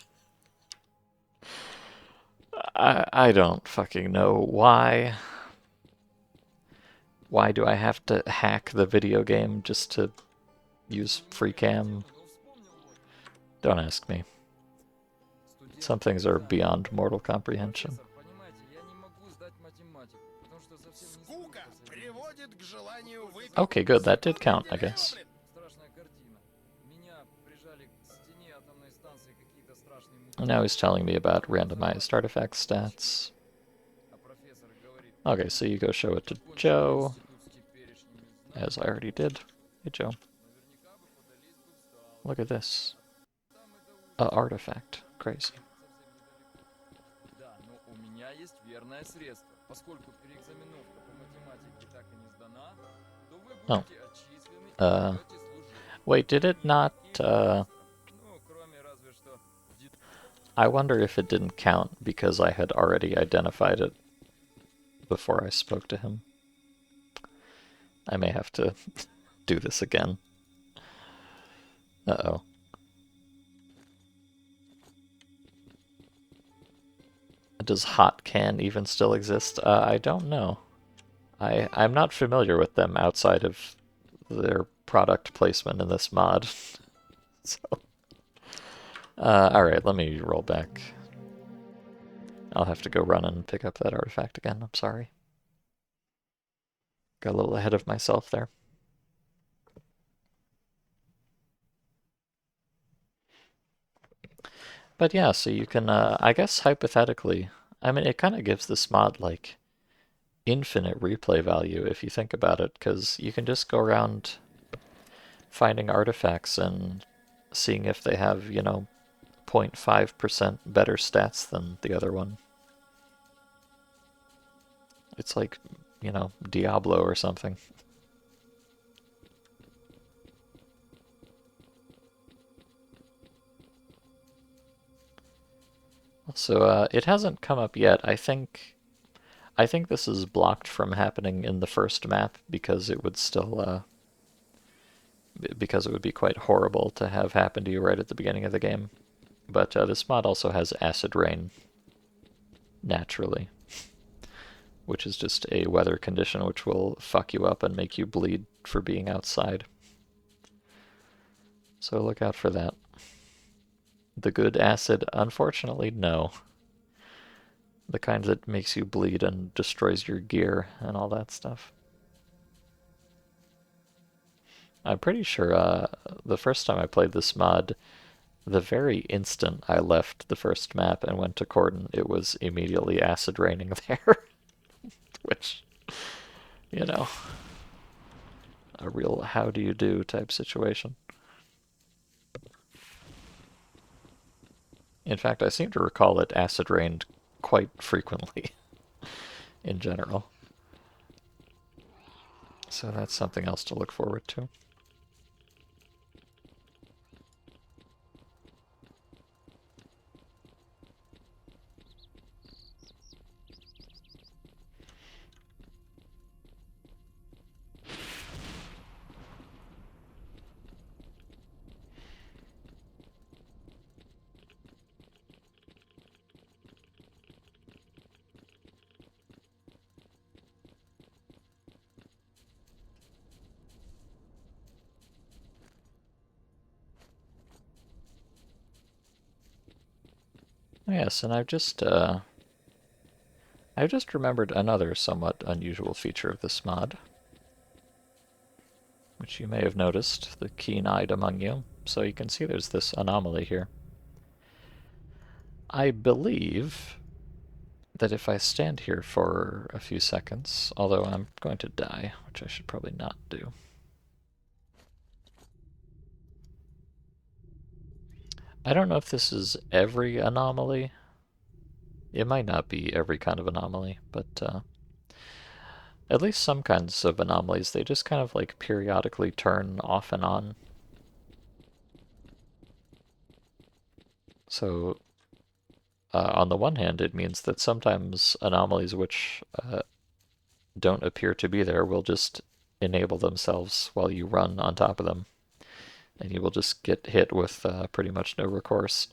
I don't fucking know why. Why do I have to hack the video game just to use freecam? Don't ask me. Some things are beyond mortal comprehension. Okay, good. That did count, I guess. And now he's telling me about randomized artifact stats. Okay, so you go show it to Joe, as I already did. Hey, Joe. Look at this. Artifact. Crazy. Oh. Wait, did it not, I wonder if it didn't count because I had already identified it before I spoke to him. I may have to do this again. Uh-oh. Does Hot Can even still exist? I don't know. I'm not familiar with them outside of their product placement in this mod. So, alright, let me roll back. I'll have to go run and pick up that artifact again, I'm sorry. Got a little ahead of myself there. But yeah, so you can, I guess hypothetically, I mean, it kind of gives this mod, like, infinite replay value if you think about it, because you can just go around finding artifacts and seeing if they have, you know, 0.5% better stats than the other one. It's like, you know, Diablo or something. So it hasn't come up yet. I think this is blocked from happening in the first map because it would still because it would be quite horrible to have happen to you right at the beginning of the game. But this mod also has acid rain naturally. which is just a weather condition which will fuck you up and make you bleed for being outside. So look out for that. The good acid, unfortunately, no. The kind that makes you bleed and destroys your gear and all that stuff. I'm pretty sure the first time I played this mod, the very instant I left the first map and went to Corden, it was immediately acid raining there. Which, you know, a real how do you do type situation. In fact, I seem to recall it acid rained quite frequently in general. So that's something else to look forward to. Yes, and I've just remembered another somewhat unusual feature of this mod, which you may have noticed, the keen-eyed among you. So you can see there's this anomaly here. I believe that if I stand here for a few seconds, although I'm going to die, which I should probably not do. I don't know if this is every anomaly. It might not be every kind of anomaly, but at least some kinds of anomalies, they just kind of like periodically turn off and on. So on the one hand, it means that sometimes anomalies which don't appear to be there will just enable themselves while you run on top of them, and you will just get hit with pretty much no recourse.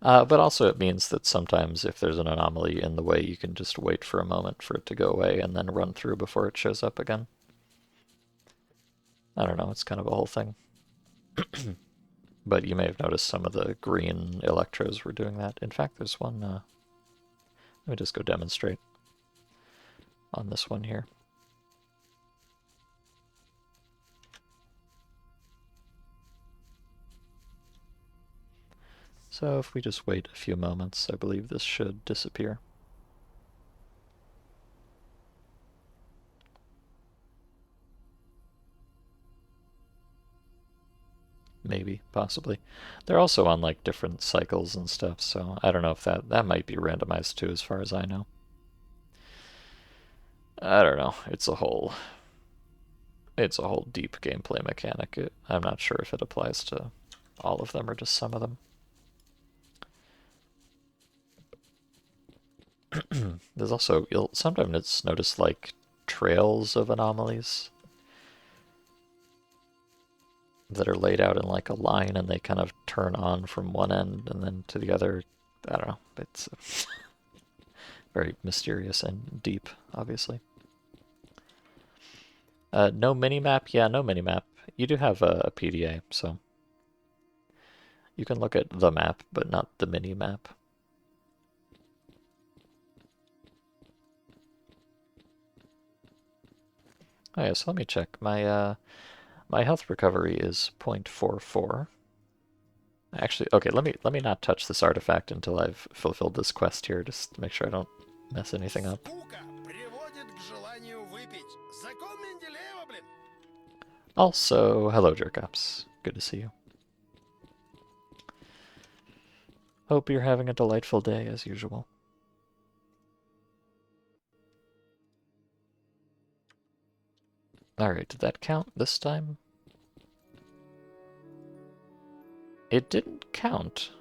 But also it means that sometimes if there's an anomaly in the way, you can just wait for a moment for it to go away and then run through before it shows up again. I don't know, it's kind of a whole thing. But you may have noticed some of the green electros were doing that. In fact, there's one, let me just go demonstrate on this one here. So if we just wait a few moments, I believe this should disappear. Maybe, possibly. They're also on like different cycles and stuff, so I don't know if that might be randomized too, as far as I know. I don't know. It's a whole deep gameplay mechanic. I'm not sure if it applies to all of them or just some of them. There's also, you'll sometimes notice like trails of anomalies that are laid out in like a line, and they kind of turn on from one end and then to the other. I don't know. It's very mysterious and deep, obviously. No minimap? Yeah, no minimap. You do have a PDA, so you can look at the map, but not the minimap. Oh yeah, so let me check. My health recovery is 0.44. Actually, okay, let me not touch this artifact until I've fulfilled this quest here, just to make sure I don't mess anything up. Also, hello Jerkops. Good to see you. Hope you're having a delightful day as usual. Alright, did that count this time? It didn't count.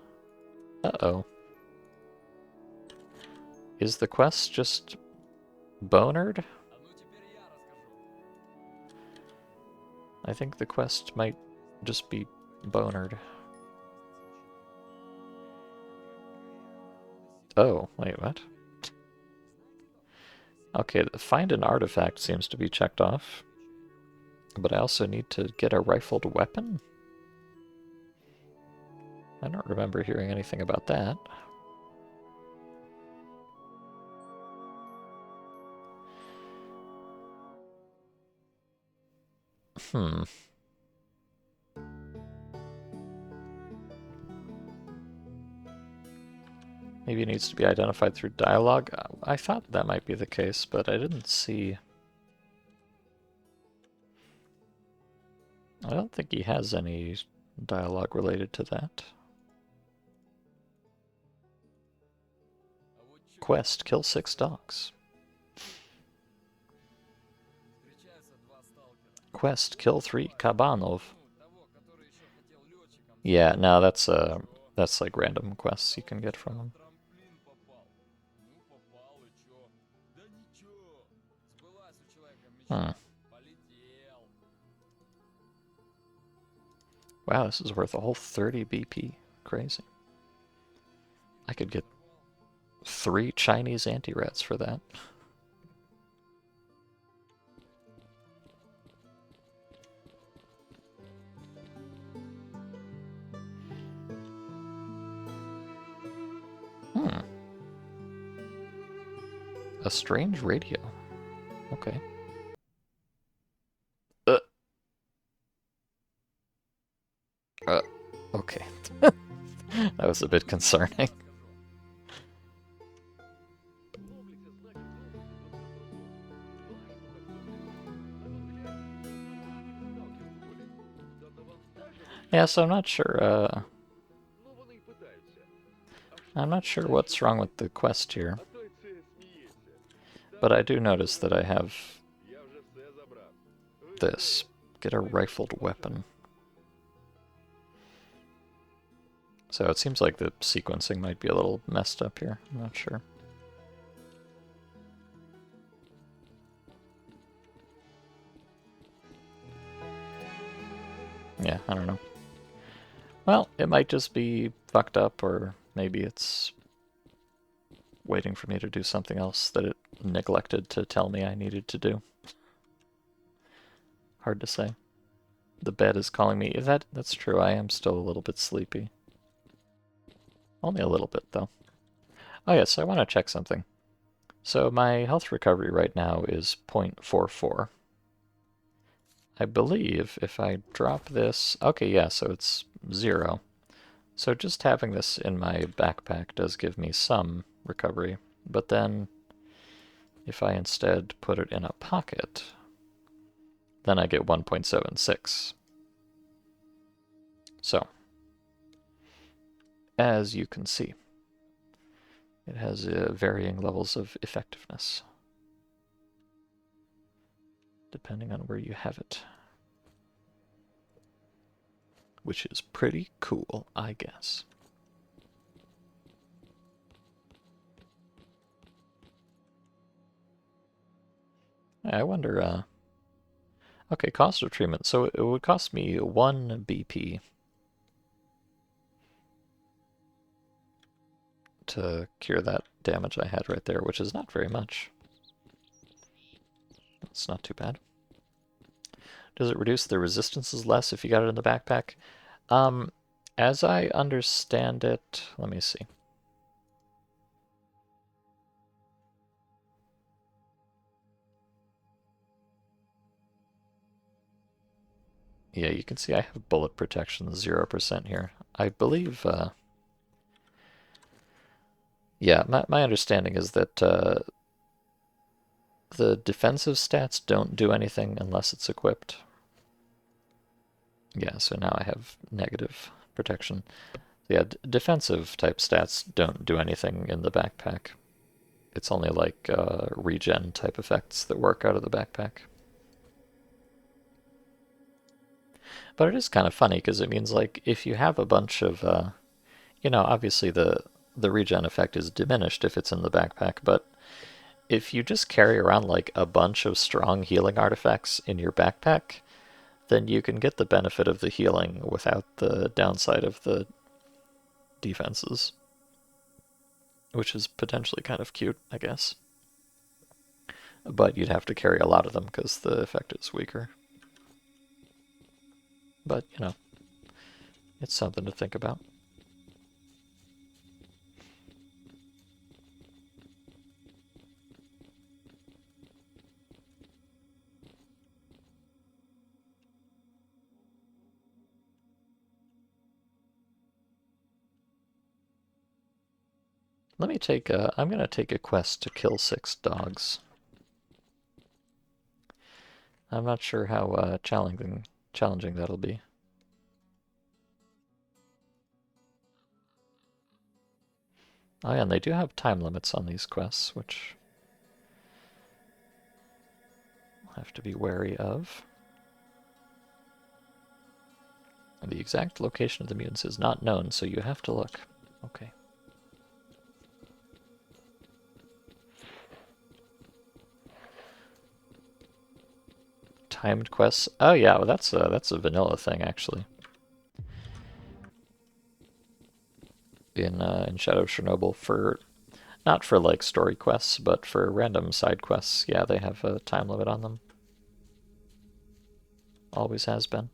Uh-oh. Is the quest just bonered? I think the quest might just be bonered. Oh, wait, what? Okay, find an artifact seems to be checked off. But I also need to get a rifled weapon? I don't remember hearing anything about that. Hmm. Maybe it needs to be identified through dialogue. I thought that might be the case, but I didn't see... I don't think he has any dialogue related to that. Quest, kill 6 dogs. Quest, kill 3 kabanov. Yeah, no, that's like random quests you can get from them. Hmm. Wow, this is worth a whole 30 BP. Crazy. I could get 3 Chinese anti-rats for that. Hmm. A strange radio. Okay. Okay. That was a bit concerning. Yeah, so I'm not sure what's wrong with the quest here. But I do notice that I have this. Get a rifled weapon. So it seems like the sequencing might be a little messed up here. I'm not sure. Yeah, I don't know. Well, it might just be fucked up, or maybe it's waiting for me to do something else that it neglected to tell me I needed to do. Hard to say. The bed is calling me. That's true, I am still a little bit sleepy. Only a little bit, though. Oh yes, I want to check something. So my health recovery right now is 0.44. I believe if I drop this... Okay, yeah, so it's 0. So just having this in my backpack does give me some recovery. But then if I instead put it in a pocket, then I get 1.76. So, as you can see, it has varying levels of effectiveness, depending on where you have it. Which is pretty cool, I guess. I wonder, okay, cost of treatment. So it would cost me 1 BP to cure that damage I had right there, which is not very much. It's not too bad. Does it reduce the resistances less if you got it in the backpack? As I understand it, let me see. Yeah, you can see I have bullet protection 0% here. I believe, yeah, my understanding is that the defensive stats don't do anything unless it's equipped. Yeah, so now I have negative protection. Yeah, defensive type stats don't do anything in the backpack. It's only like regen type effects that work out of the backpack. But it is kind of funny because it means like if you have a bunch of, you know, obviously the regen effect is diminished if it's in the backpack, but if you just carry around like a bunch of strong healing artifacts in your backpack, then you can get the benefit of the healing without the downside of the defenses, which is potentially kind of cute, I guess. but you'd have to carry a lot of them because the effect is weaker. But, you know, it's something to think about. Let me take a, I'm going to take a quest to kill 6 dogs. I'm not sure how challenging that'll be. Oh yeah, and they do have time limits on these quests, which I'll have to be wary of. And the exact location of the mutants is not known, so you have to look. Okay. Timed quests. Oh yeah, well, that's a vanilla thing actually. In Shadow of Chernobyl, for not for like story quests, but for random side quests. Yeah, they have a time limit on them. Always has been.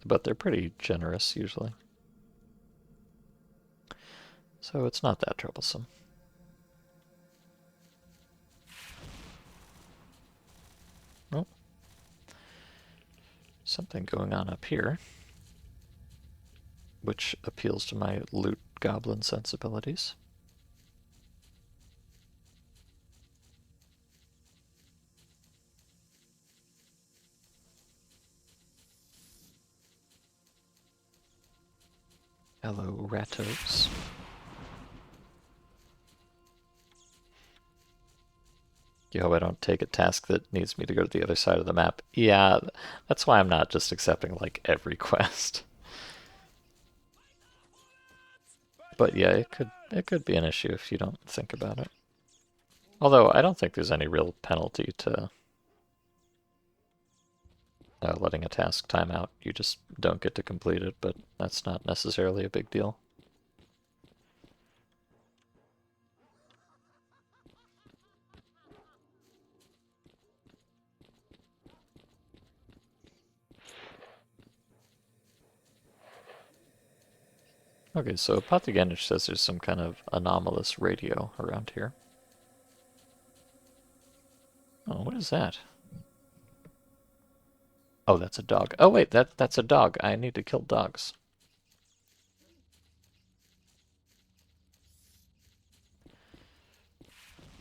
But they're pretty generous usually. So it's not that troublesome. Oh. Something going on up here, which appeals to my loot goblin sensibilities. Hello, ratos. You hope I don't take a task that needs me to go to the other side of the map. Yeah, that's why I'm not just accepting like every quest. But yeah, it could be an issue if you don't think about it. Although I don't think there's any real penalty to letting a task time out. You just don't get to complete it, but that's not necessarily a big deal. Okay, so Apotheganich says there's some kind of anomalous radio around here. Oh, what is that? Oh, that's a dog. Oh wait, that's a dog. I need to kill dogs.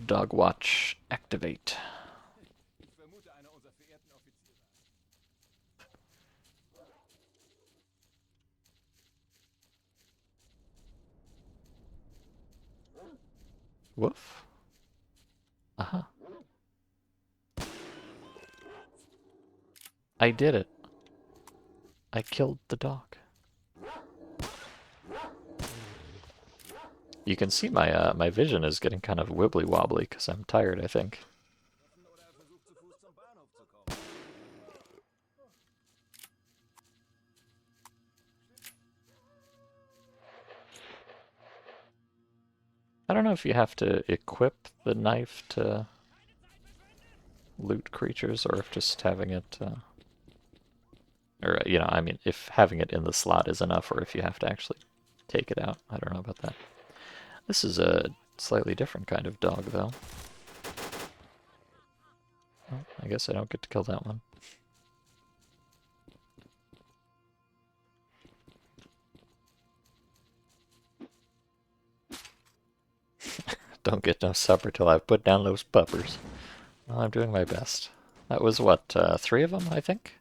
Dog watch activate. Woof. Uh-huh. I did it. I killed the dog. You can see my my vision is getting kind of wibbly wobbly because I'm tired, I think. I don't know if you have to equip the knife to loot creatures or if just having it or you know, I mean, if having it in the slot is enough or if you have to actually take it out. I don't know about that. This is a slightly different kind of dog, though. Well, I guess I don't get to kill that one. Don't get no supper till I've put down those puppers. Well, I'm doing my best. That was, what, 3 of them, I think?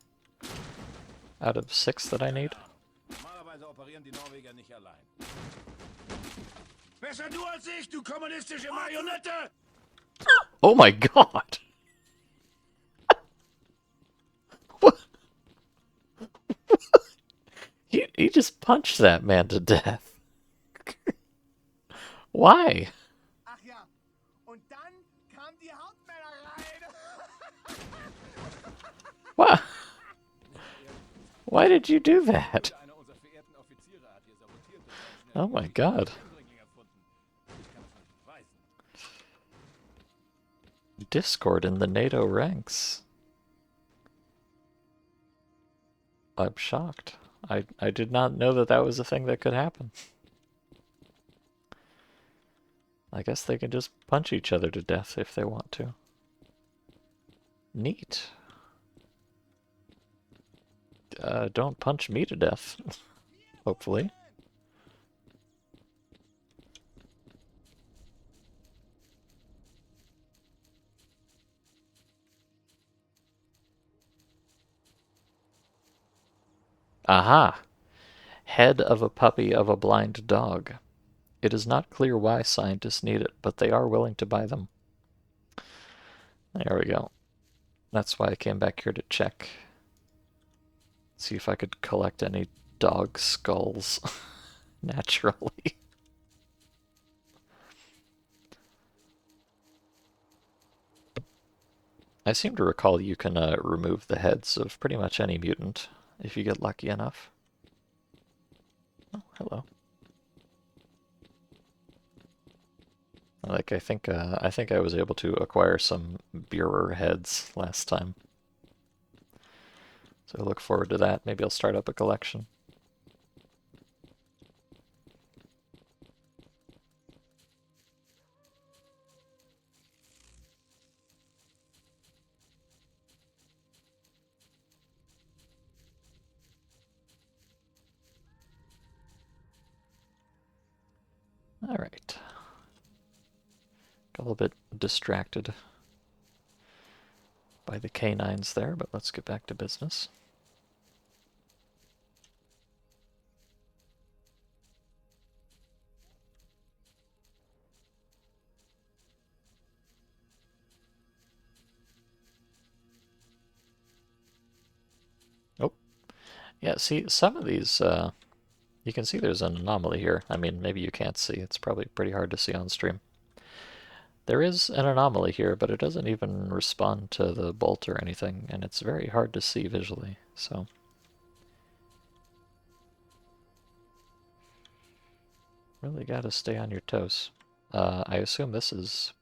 Out of 6 that I need? Oh my god! What? He just punched that man to death. Why? What? Why did you do that? Oh my god. Discord in the NATO ranks. I'm shocked. I did not know that that was a thing that could happen. I guess they can just punch each other to death if they want to. Neat. Don't punch me to death. Hopefully. Aha! Head of a puppy of a blind dog. It is not clear why scientists need it, but they are willing to buy them. There we go. That's why I came back here to check. See if I could collect any dog skulls naturally. I seem to recall you can remove the heads of pretty much any mutant if you get lucky enough. Oh, hello. Like I think I was able to acquire some Bureau heads last time. So I look forward to that. Maybe I'll start up a collection. All right. Got a little bit distracted by the canines there, but let's get back to business. Oh, yeah, see, some of these, you can see there's an anomaly here. I mean, maybe you can't see. It's probably pretty hard to see on stream. There is an anomaly here, but it doesn't even respond to the bolt or anything, and it's very hard to see visually, so... Really gotta stay on your toes. I assume this is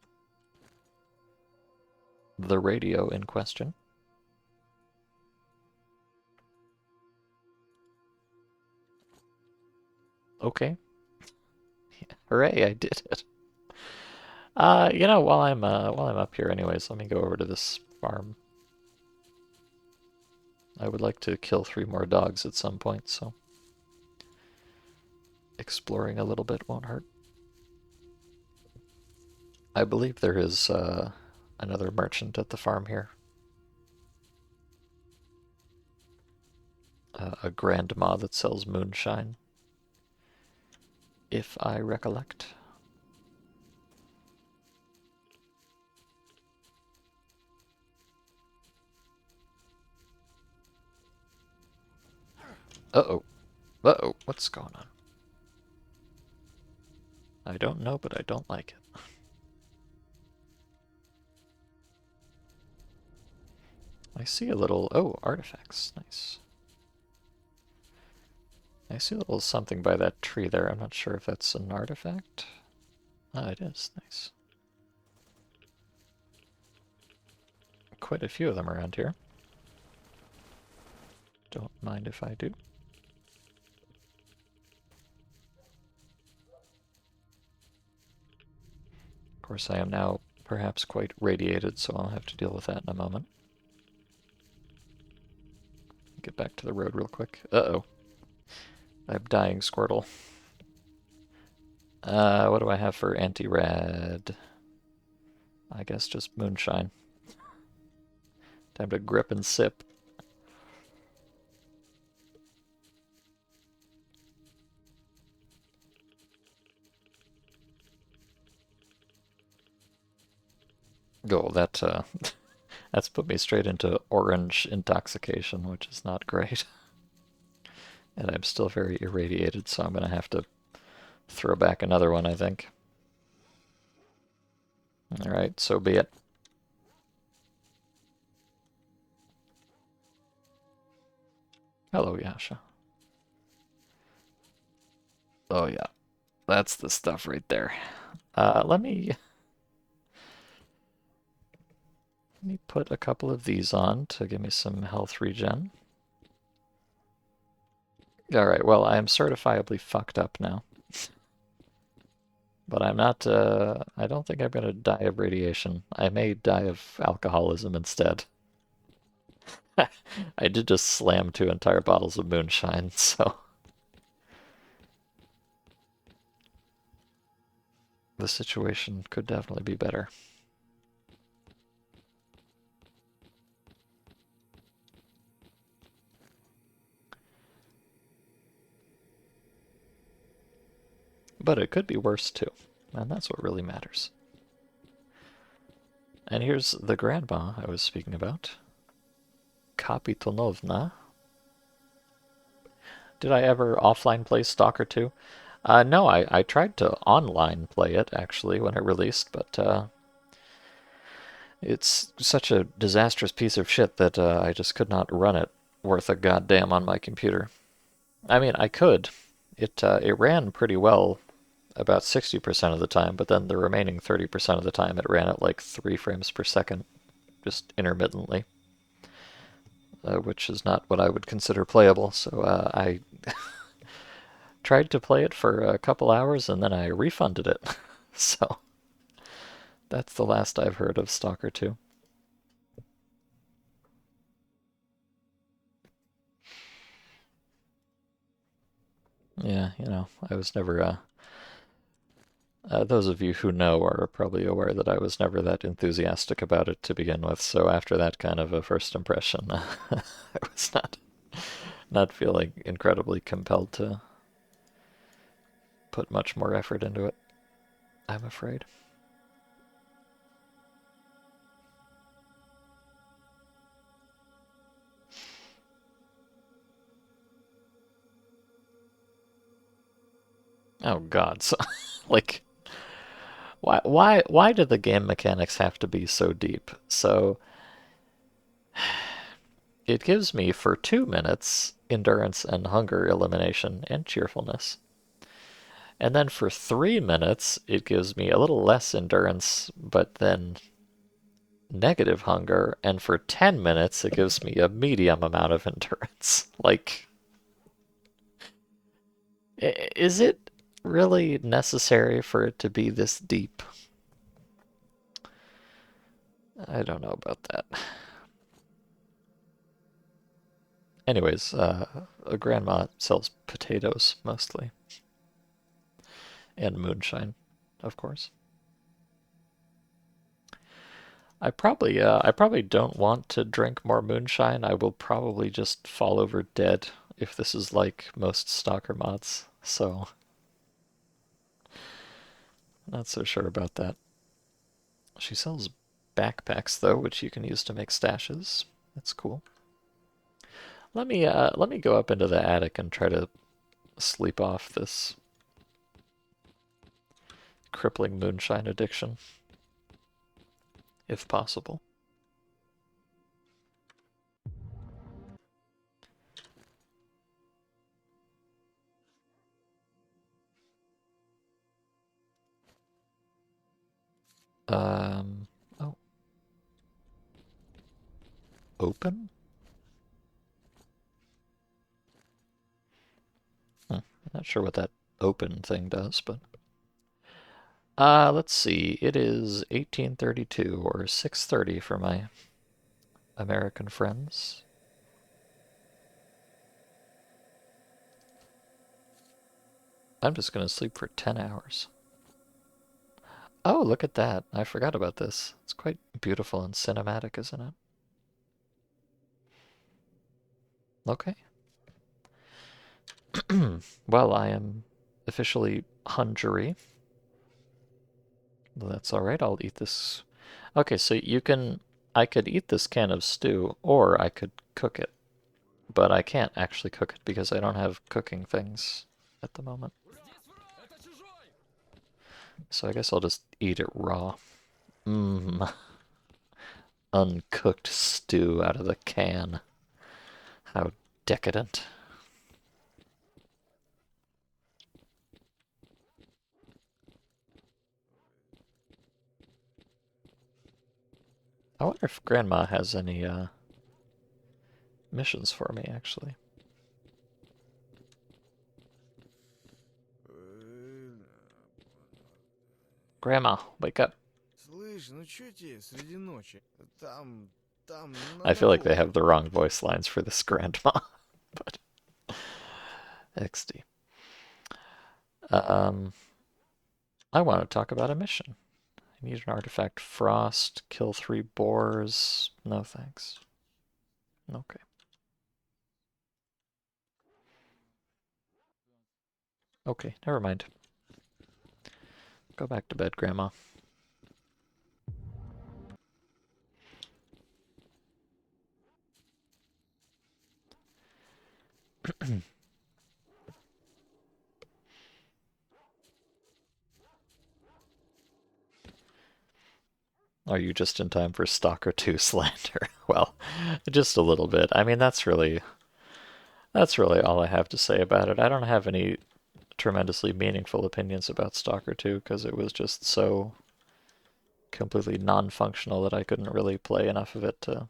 the radio in question. Okay. Yeah, hooray, I did it. You know, while I'm up here anyways, let me go over to this farm. I would like to kill 3 more dogs at some point, so exploring a little bit won't hurt. I believe there is another merchant at the farm here. A grandma that sells moonshine, if I recollect. Uh-oh. Uh-oh, what's going on? I don't know, but I don't like it. I see a little... Oh, artifacts. Nice. I see a little something by that tree there. I'm not sure if that's an artifact. Ah, it is. Nice. Quite a few of them around here. Don't mind if I do. Of course, I am now perhaps quite radiated, so I'll have to deal with that in a moment. Get back to the road real quick. Uh-oh. I'm dying, Squirtle. What do I have for anti-rad? I guess just moonshine. Time to grip and sip. Oh, that, that's put me straight into orange intoxication, which is not great. And I'm still very irradiated, so I'm gonna have to throw back another one, I think. Alright, so be it. Hello, Yasha. Oh yeah, that's the stuff right there. Let me put a couple of these on to give me some health regen. Alright, well, I am certifiably fucked up now. But I'm not, I don't think I'm gonna die of radiation. I may die of alcoholism instead. I did just slam 2 entire bottles of moonshine, so... the situation could definitely be better. But it could be worse too, and that's what really matters. And here's the grandma I was speaking about. Kapitonovna. Did I ever offline play Stalker 2? No, I tried to online play it, actually, when it released, but it's such a disastrous piece of shit that I just could not run it worth a goddamn on my computer. I mean, I could. It ran pretty well about 60% of the time, but then the remaining 30% of the time it ran at like 3 frames per second, just intermittently, which is not what I would consider playable, so I tried to play it for a couple hours and then I refunded it. So that's the last I've heard of Stalker 2. Yeah, you know, I was never, those of you who know are probably aware that I was never that enthusiastic about it to begin with, so after that kind of a first impression, I was not feeling incredibly compelled to put much more effort into it, I'm afraid. Oh god, so like why do the game mechanics have to be so deep? So it gives me for 2 minutes endurance and hunger elimination and cheerfulness. And then for 3 minutes it gives me a little less endurance, but then negative hunger, and for 10 minutes it gives me a medium amount of endurance. Like, is it really necessary for it to be this deep? I don't know about that. Anyways, a grandma sells potatoes mostly, and moonshine, of course. I probably don't want to drink more moonshine. I will probably just fall over dead if this is like most stalker mods. So, not so sure about that. She sells backpacks though, which you can use to make stashes. That's cool. Let me go up into the attic and try to sleep off this crippling moonshine addiction, if possible. Oh, open? I'm not sure what that open thing does, but let's see. It is 1832 or 6:30 for my American friends. I'm just gonna sleep for 10 hours. Oh, look at that. I forgot about this. It's quite beautiful and cinematic, isn't it? Okay. Well, I am officially hungry. That's all right. I'll eat this. Okay, so I could eat this can of stew, or I could cook it. But I can't actually cook it because I don't have cooking things at the moment. So I guess I'll just eat it raw. Mmm. Uncooked stew out of the can. How Decadent. I wonder if Grandma has any missions for me, actually. Grandma, wake up. Слышь, ну чё тебе среди ночи? Там, I надо feel like they Бога. have the wrong voice lines for this grandma, but XD. Um, I want to talk about a mission. I need an artifact frost, kill 3 boars. No thanks. Okay. Okay, never mind. Go back to bed, Grandma. Are you just in time for Stalker 2 slander? Well, just a little bit. I mean, that's really all I have to say about it. I don't have any tremendously meaningful opinions about Stalker 2 because it was just so completely non-functional that I couldn't really play enough of it to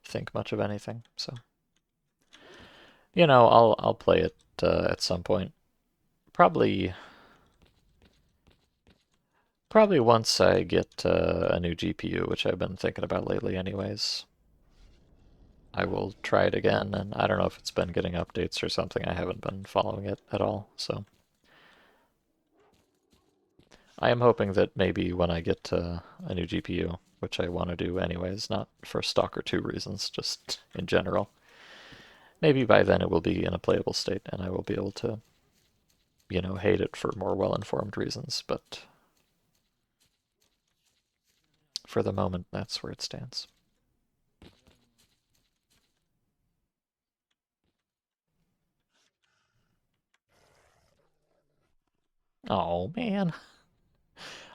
think much of anything. So, you know, I'll play it at some point. Probably once I get a new GPU, which I've been thinking about lately anyways. I will try it again, and I don't know if it's been getting updates or something. I haven't been following it at all, so I am hoping that maybe when I get a new GPU, which I want to do anyways, not for Stalker 2 reasons, just in general, maybe by then it will be in a playable state and I will be able to, you know, hate it for more well-informed reasons, but for the moment, that's where it stands. Oh, man.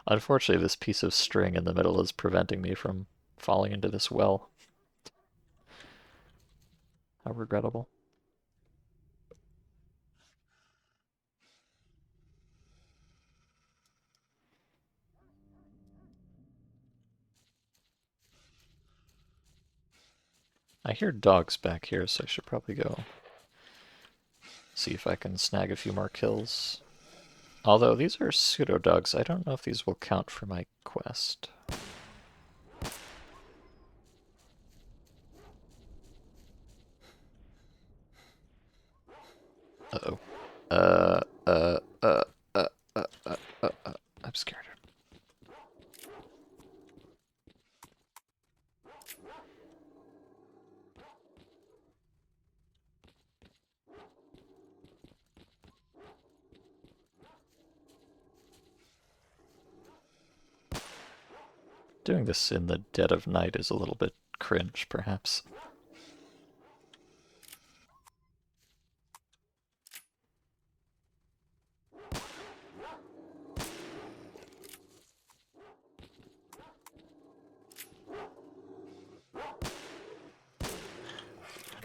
Unfortunately, this piece of string in the middle is preventing me from falling into this well. How regrettable. I hear dogs back here, so I should probably go see if I can snag a few more kills. Although these are pseudo dogs, I don't know if these will count for my quest. Uh-oh. Uh, uh, uh, uh, uh, I'm scared. Doing this in the dead of night is a little bit cringe, perhaps.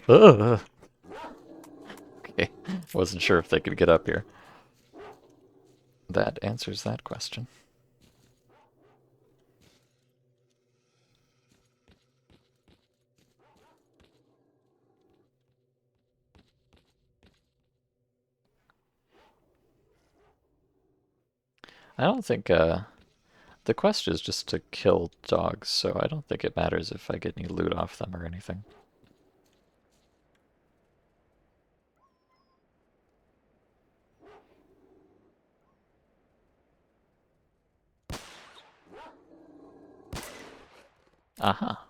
Ugh. Okay, wasn't sure if they could get up here. That answers that question. I don't think the quest is just to kill dogs, so I don't think it matters if I get any loot off them or anything. Aha.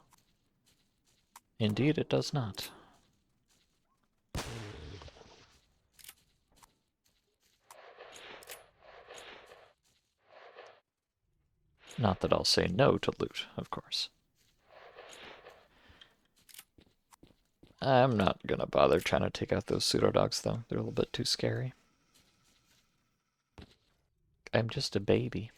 Indeed, it does not. Not that I'll say no to loot, of course. I'm not gonna bother trying to take out those pseudo dogs, though. They're a little bit too scary. I'm just a baby.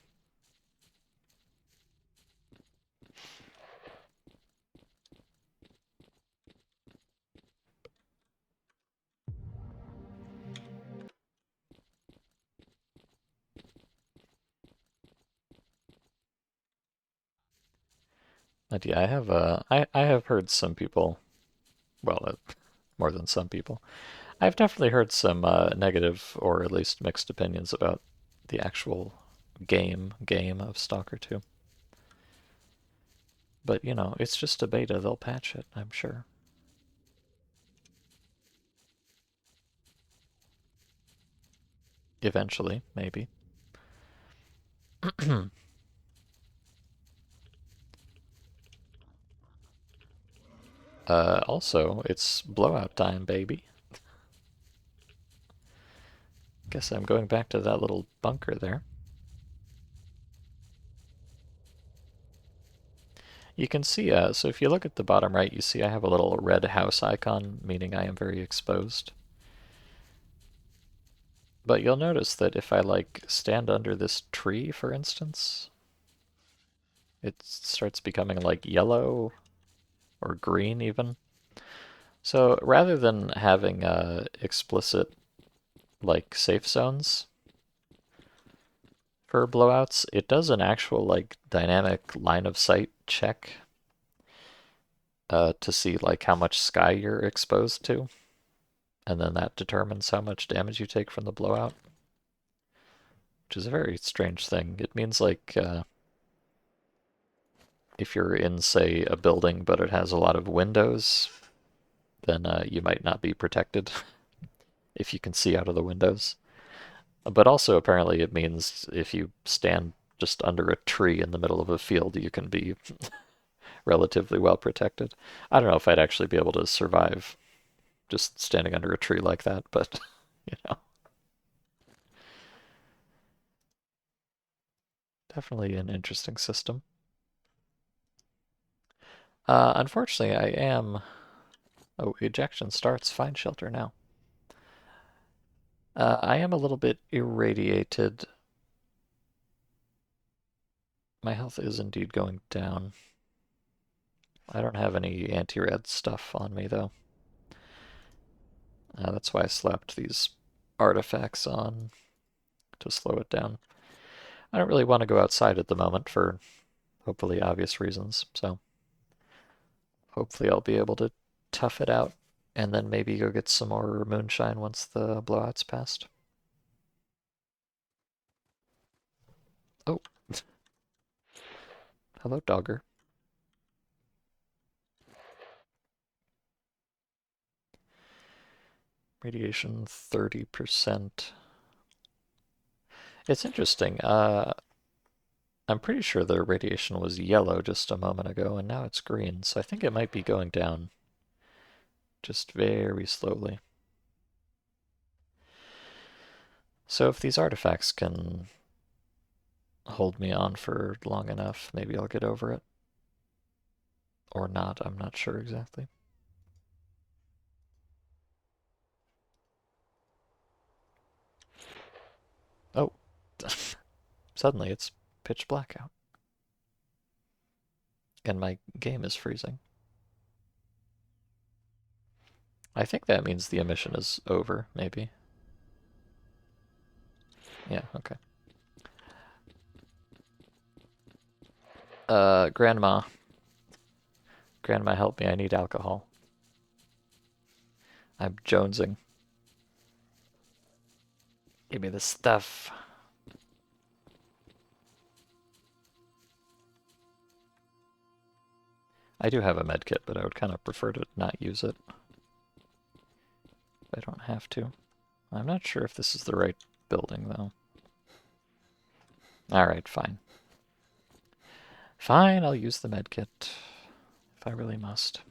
Yeah, I have heard some people, well, more than some people. I've definitely heard some negative or at least mixed opinions about the actual game of Stalker 2. But, it's just a beta. They'll patch it, I'm sure. Eventually, maybe. Also, it's blowout time, baby. Guess I'm going back to that little bunker there. You can see, so if you look at the bottom right, you see I have a little red house icon, meaning I am very exposed. But you'll notice that if I, stand under this tree, for instance, it starts becoming, yellow or green even. So rather than having explicit, safe zones for blowouts, it does an actual, dynamic line of sight check to see, how much sky you're exposed to. And then that determines how much damage you take from the blowout, which is a very strange thing. It means, if you're in, say, a building but it has a lot of windows, then you might not be protected if you can see out of the windows. But also, apparently, it means if you stand just under a tree in the middle of a field, you can be relatively well protected. I don't know if I'd actually be able to survive just standing under a tree like that, but, you know, definitely an interesting system. Unfortunately, I am... Oh, ejection starts. Find shelter now. I am a little bit irradiated. My health is indeed going down. I don't have any anti-rad stuff on me, though. That's why I slapped these artifacts on to slow it down. I don't really want to go outside at the moment for hopefully obvious reasons, so hopefully I'll be able to tough it out and then maybe go get some more moonshine once the blowout's passed. Oh, hello, dogger. Radiation 30%. It's interesting. I'm pretty sure the radiation was yellow just a moment ago, and now it's green, so I think it might be going down just very slowly. So if these artifacts can hold me on for long enough, maybe I'll get over it. Or not, I'm not sure exactly. Oh, suddenly it's pitch black out. And my game is freezing. I think that means the emission is over, maybe. Yeah, okay. Grandma. Grandma, help me, I need alcohol. I'm jonesing. Give me the stuff. I do have a med kit, but I would kind of prefer to not use it. I don't have to. I'm not sure if this is the right building, though. Alright, fine. Fine, I'll use the med kit. If I really must.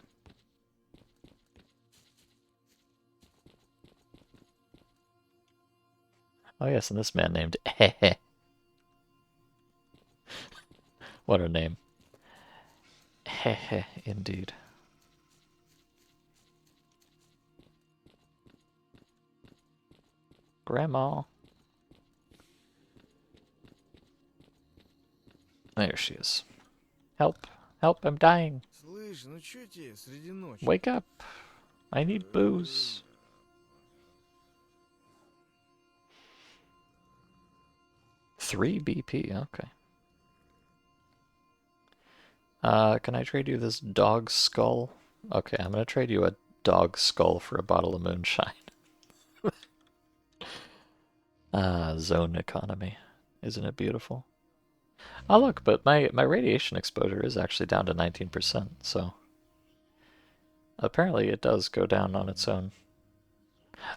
Oh yes, and this man named Hehe. What a name. Hehe, indeed. Grandma. There she is. Help. Help, I'm dying. Слышь, ну чё тебе среди ночи? Wake up. I need booze. 3 BP, okay. Can I trade you this dog skull? Okay, I'm gonna trade you a dog skull for a bottle of moonshine. Zone economy. Isn't it beautiful? Oh look, but my radiation exposure is actually down to 19%, so apparently it does go down on its own.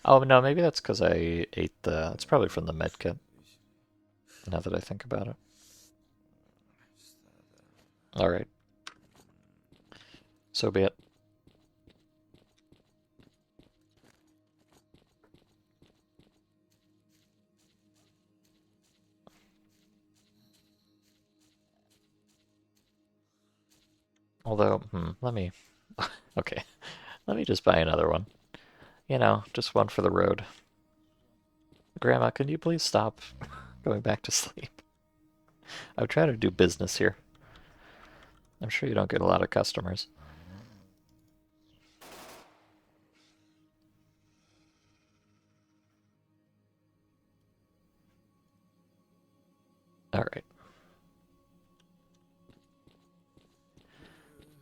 Oh no, maybe that's because I ate the... It's probably from the med kit, now that I think about it. Alright. So be it. Although, let me... Okay, let me just buy another one. You know, just one for the road. Grandma, can you please stop going back to sleep? I'm trying to do business here. I'm sure you don't get a lot of customers. Alright.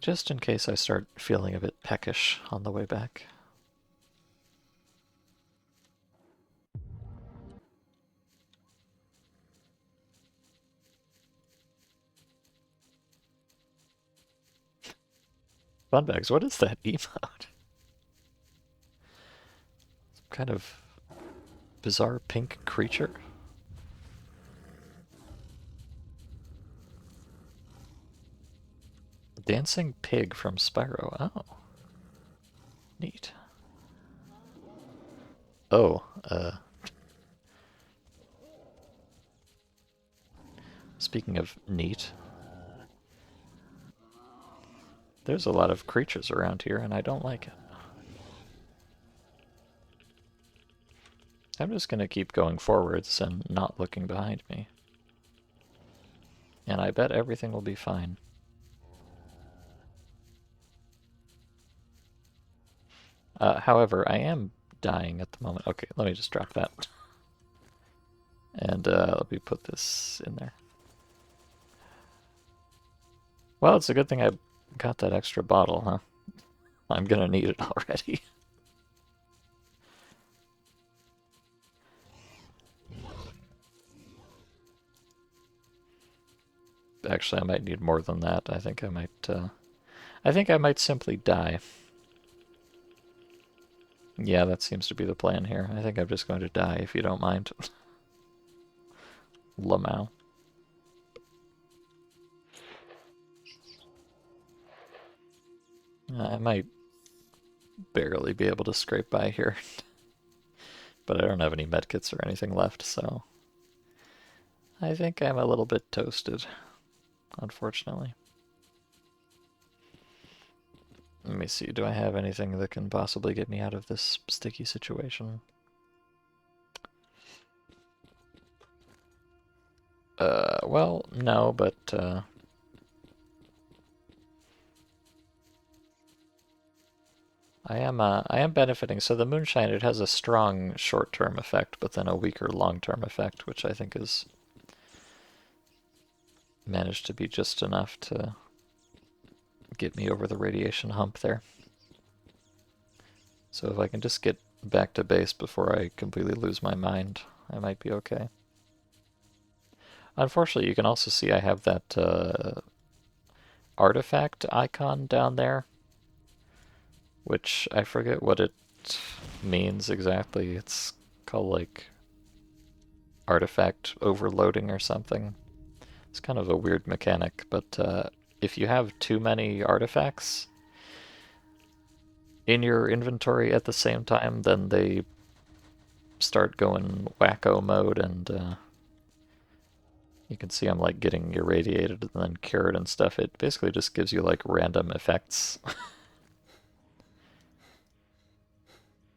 Just in case I start feeling a bit peckish on the way back. Funbags, what is that emote? Some kind of bizarre pink creature? Dancing pig from Spyro. Oh. Neat. Oh, speaking of neat, there's a lot of creatures around here and I don't like it. I'm just gonna keep going forwards and not looking behind me. And I bet everything will be fine. However, I am dying at the moment. Okay, let me just drop that. And let me put this in there. Well, it's a good thing I got that extra bottle, huh? I'm gonna need it already. Actually, I might need more than that. I think I might simply die. Yeah, that seems to be the plan here. I think I'm just going to die, if you don't mind. Lamau. I might barely be able to scrape by here. But I don't have any medkits or anything left, so... I think I'm a little bit toasted, unfortunately. Let me see, do I have anything that can possibly get me out of this sticky situation? Well, no, but, I am benefiting. So the moonshine, it has a strong short-term effect, but then a weaker long-term effect, which I think is managed to be just enough to get me over the radiation hump there. So if I can just get back to base before I completely lose my mind, I might be okay. Unfortunately, you can also see I have that artifact icon down there, which I forget what it means exactly. It's called like artifact overloading or something. It's kind of a weird mechanic, but if you have too many artifacts in your inventory at the same time, then they start going wacko mode, and you can see I'm like getting irradiated and then cured and stuff. It basically just gives you like random effects.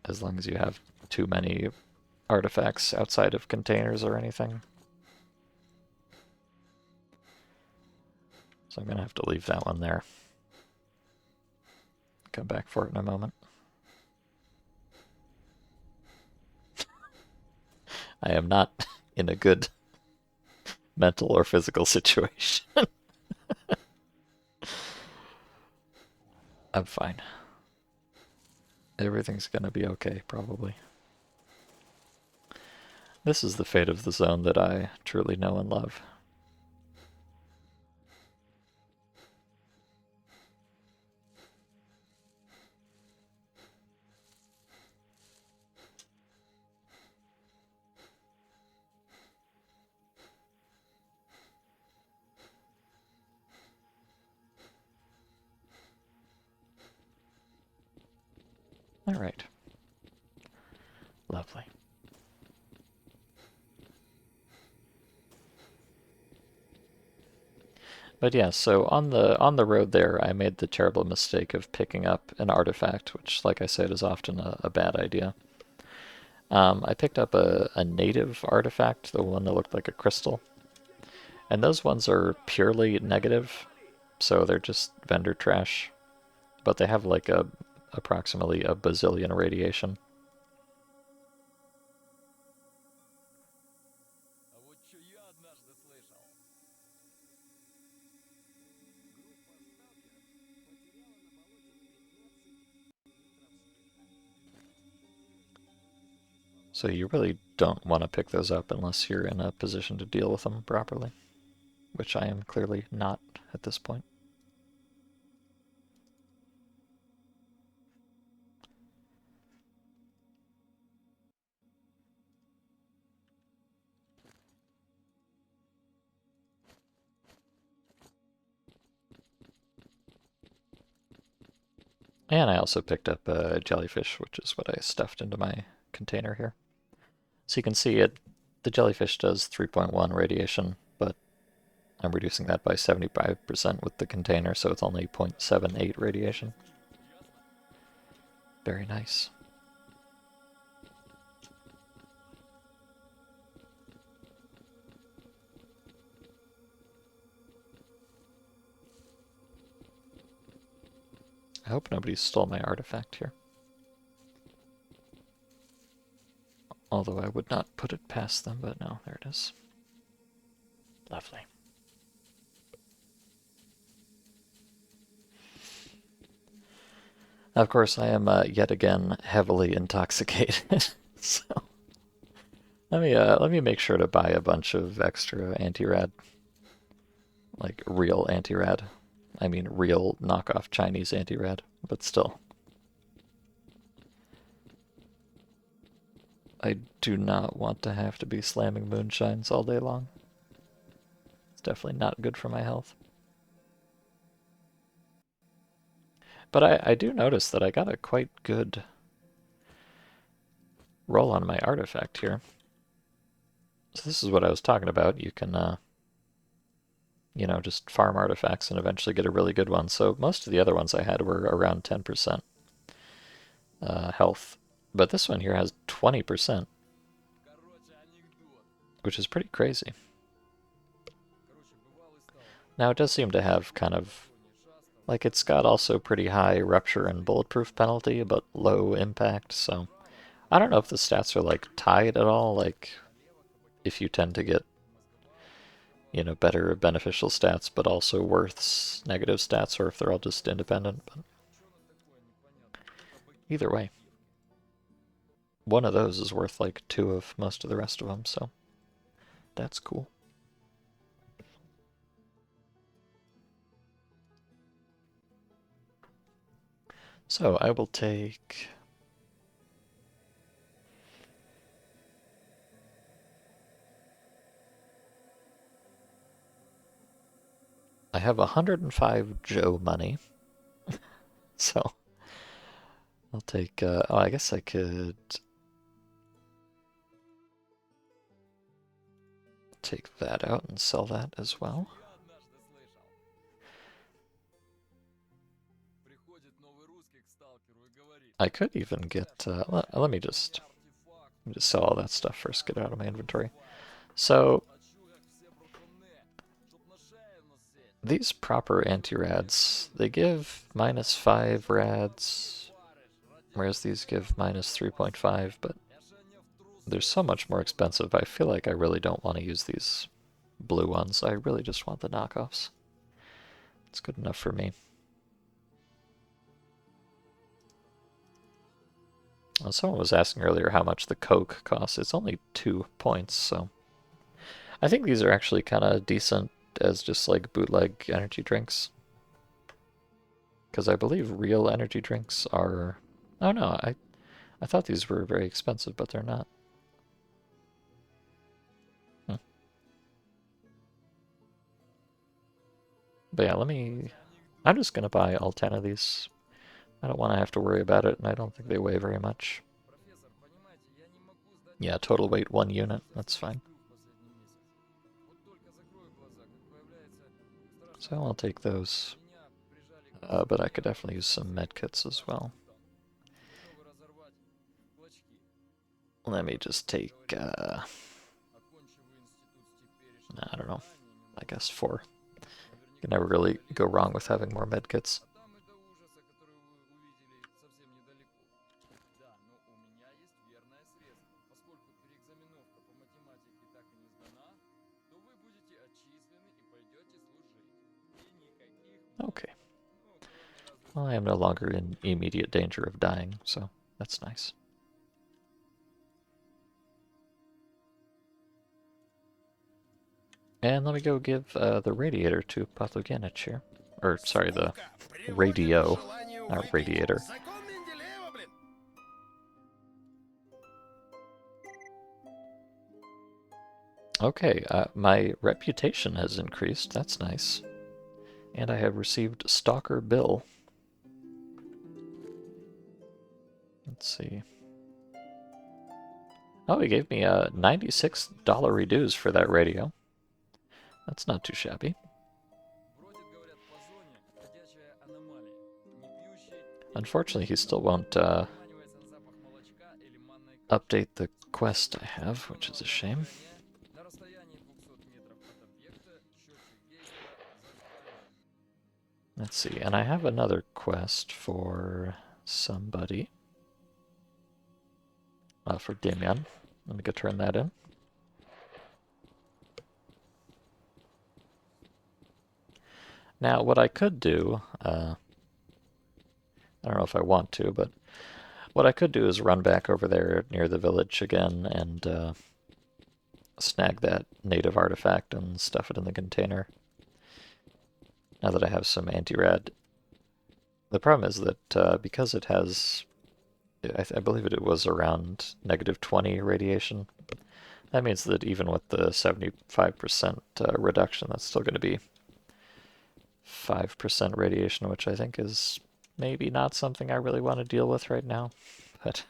As long as you have too many artifacts outside of containers or anything. So I'm gonna have to leave that one there. Come back for it in a moment. I am not in a good mental or physical situation. I'm fine. Everything's gonna be okay, probably. This is the fate of the zone that I truly know and love. All right. Lovely. But yeah, so on the road there, I made the terrible mistake of picking up an artifact, which, like I said, is often a bad idea. I picked up a native artifact, the one that looked like a crystal, and those ones are purely negative, so they're just vendor trash, but they have like approximately a bazillion radiation. So you really don't want to pick those up unless you're in a position to deal with them properly, which I am clearly not at this point. And I also picked up a jellyfish, which is what I stuffed into my container here. So you can see the jellyfish does 3.1 radiation, but I'm reducing that by 75% with the container, so it's only 0.78 radiation. Very nice. I hope nobody stole my artifact here. Although I would not put it past them, but no, there it is. Lovely. Of course, I am yet again heavily intoxicated, so let me make sure to buy a bunch of extra anti-rad, like real anti-rad. I mean real knockoff Chinese anti-rad, but still. I do not want to have to be slamming moonshines all day long. It's definitely not good for my health. But I do notice that I got a quite good roll on my artifact here. So this is what I was talking about. You can, you know, just farm artifacts and eventually get a really good one. So most of the other ones I had were around 10% health. But this one here has 20%, which is pretty crazy. Now it does seem to have kind of, like, it's got also pretty high rupture and bulletproof penalty, but low impact, so I don't know if the stats are like tied at all, like if you tend to get, you know, better beneficial stats, but also worse negative stats, or if they're all just independent. But either way, one of those is worth like 2 of most of the rest of them, so that's cool. So I will take... I have 105 Joe money, so I'll take, oh, I guess I could take that out and sell that as well. I could even get, let me just sell all that stuff first, get it out of my inventory. So, these proper anti-rads, they give -5 rads, whereas these give -3.5, but they're so much more expensive. I feel like I really don't want to use these blue ones. I really just want the knockoffs. It's good enough for me. Someone was asking earlier how much the Coke costs. It's only 2 points, so I think these are actually kind of decent as just like bootleg energy drinks. Because I believe real energy drinks are... Oh no, I thought these were very expensive, but they're not. But yeah, I'm just gonna buy all 10 of these. I don't want to have to worry about it, and I don't think they weigh very much. Yeah, total weight 1 unit, that's fine. So I'll take those. But I could definitely use some medkits as well. Let me just take, I don't know, I guess 4. You can never really go wrong with having more medkits. Okay. Well, I am no longer in immediate danger of dying, so that's nice. And let me go give the radiator to Pathogenich here. Or, sorry, the radio, not radiator. Okay, my reputation has increased. That's nice. And I have received Stalker Bill. Let's see. Oh, he gave me a $96 reduce for that radio. That's not too shabby. Unfortunately, he still won't update the quest I have, which is a shame. Let's see, and I have another quest for somebody. For Damian. Let me go turn that in. Now, what I could do, I don't know if I want to, but what I could do is run back over there near the village again and snag that native artifact and stuff it in the container. Now that I have some anti-rad. The problem is that because it has, I believe it was around -20 radiation, that means that even with the 75% reduction, that's still going to be 5% radiation, which I think is maybe not something I really want to deal with right now, but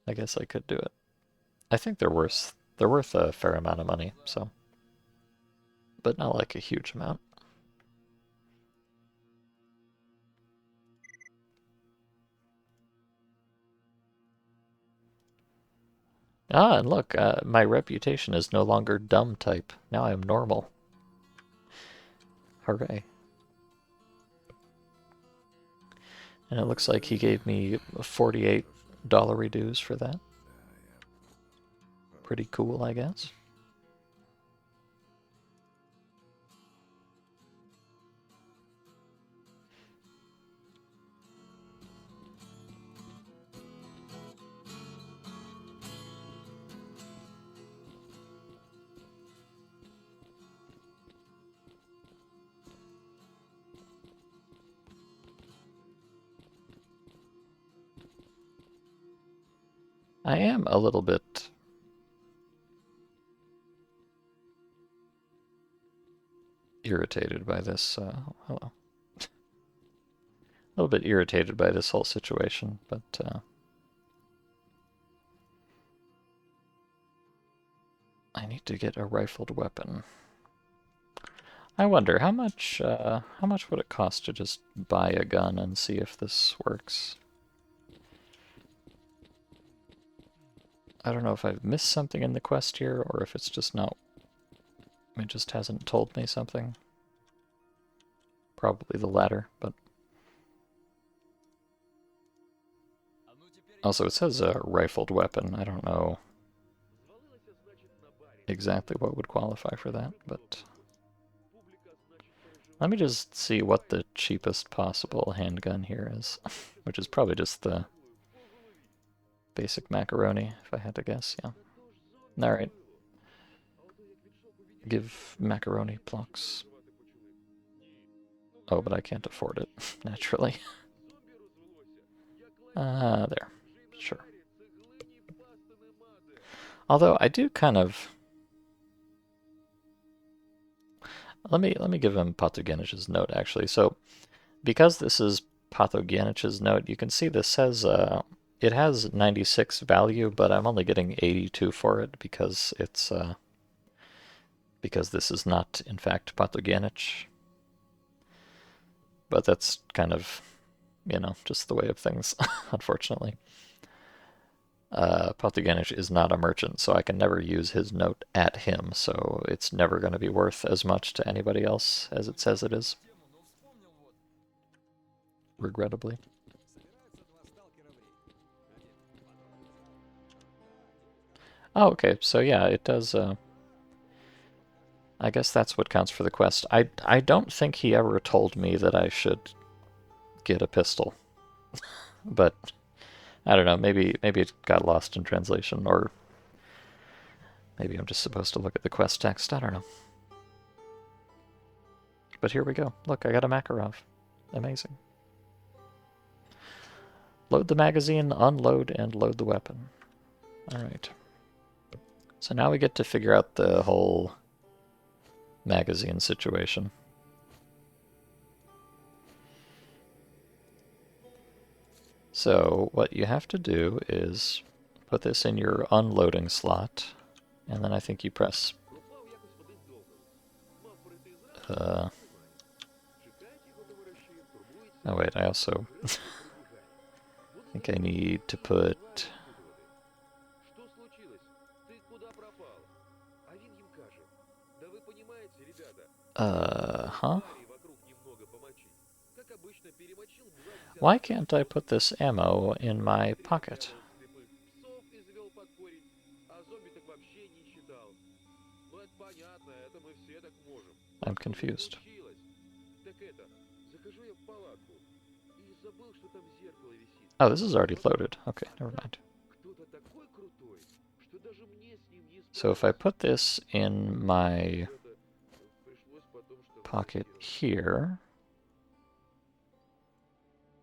I guess I could do it. I think they're worth a fair amount of money, so, but not like a huge amount. Ah, and look, my reputation is no longer dumb type. Now I am normal. Hooray. And it looks like he gave me a $48 reduce for that. Pretty cool, I guess. I am a little bit irritated by this, hello. A little bit irritated by this whole situation, but I need to get a rifled weapon. I wonder how much would it cost to just buy a gun and see if this works? I don't know if I've missed something in the quest here, or if it's just not... It just hasn't told me something. Probably the latter, but... Also, it says a rifled weapon. I don't know exactly what would qualify for that, but... Let me just see what the cheapest possible handgun here is, which is probably just the Basic macaroni, if I had to guess, yeah. Alright. Give macaroni blocks. Oh, but I can't afford it, naturally. There. Sure. Although I do kind of... Let me give him Pathogenich's note, actually. So, because this is Pathogenich's note, you can see this says it has 96 value, but I'm only getting 82 for it because it's because this is not, in fact, Pathogenich. But that's kind of, you know, just the way of things, unfortunately. Pathogenich is not a merchant, so I can never use his note at him, so it's never going to be worth as much to anybody else as it says it is. Regrettably. Oh, okay, so yeah, it does, I guess that's what counts for the quest. I don't think he ever told me that I should get a pistol. But I don't know, maybe it got lost in translation, or maybe I'm just supposed to look at the quest text, I don't know. But here we go. Look, I got a Makarov. Amazing. Load the magazine, unload, and load the weapon. Alright. So now we get to figure out the whole magazine situation. So what you have to do is put this in your unloading slot, and then I think you press... oh wait, I also... think I need to put... huh? Why can't I put this ammo in my pocket? I'm confused. Oh, this is already loaded. Okay, never mind. So if I put this in my pocket here,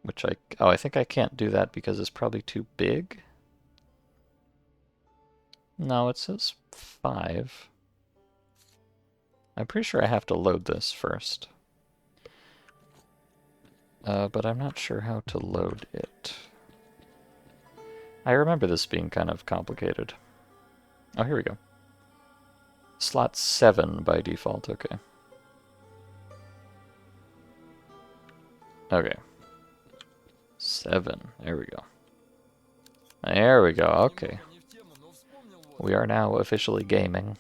which I think I can't do that because it's probably too big. No, it says 5. I'm pretty sure I have to load this first. But I'm not sure how to load it. I remember this being kind of complicated. Oh, here we go. Slot 7 by default, okay. Okay. 7, there we go. There we go, okay. We are now officially gaming.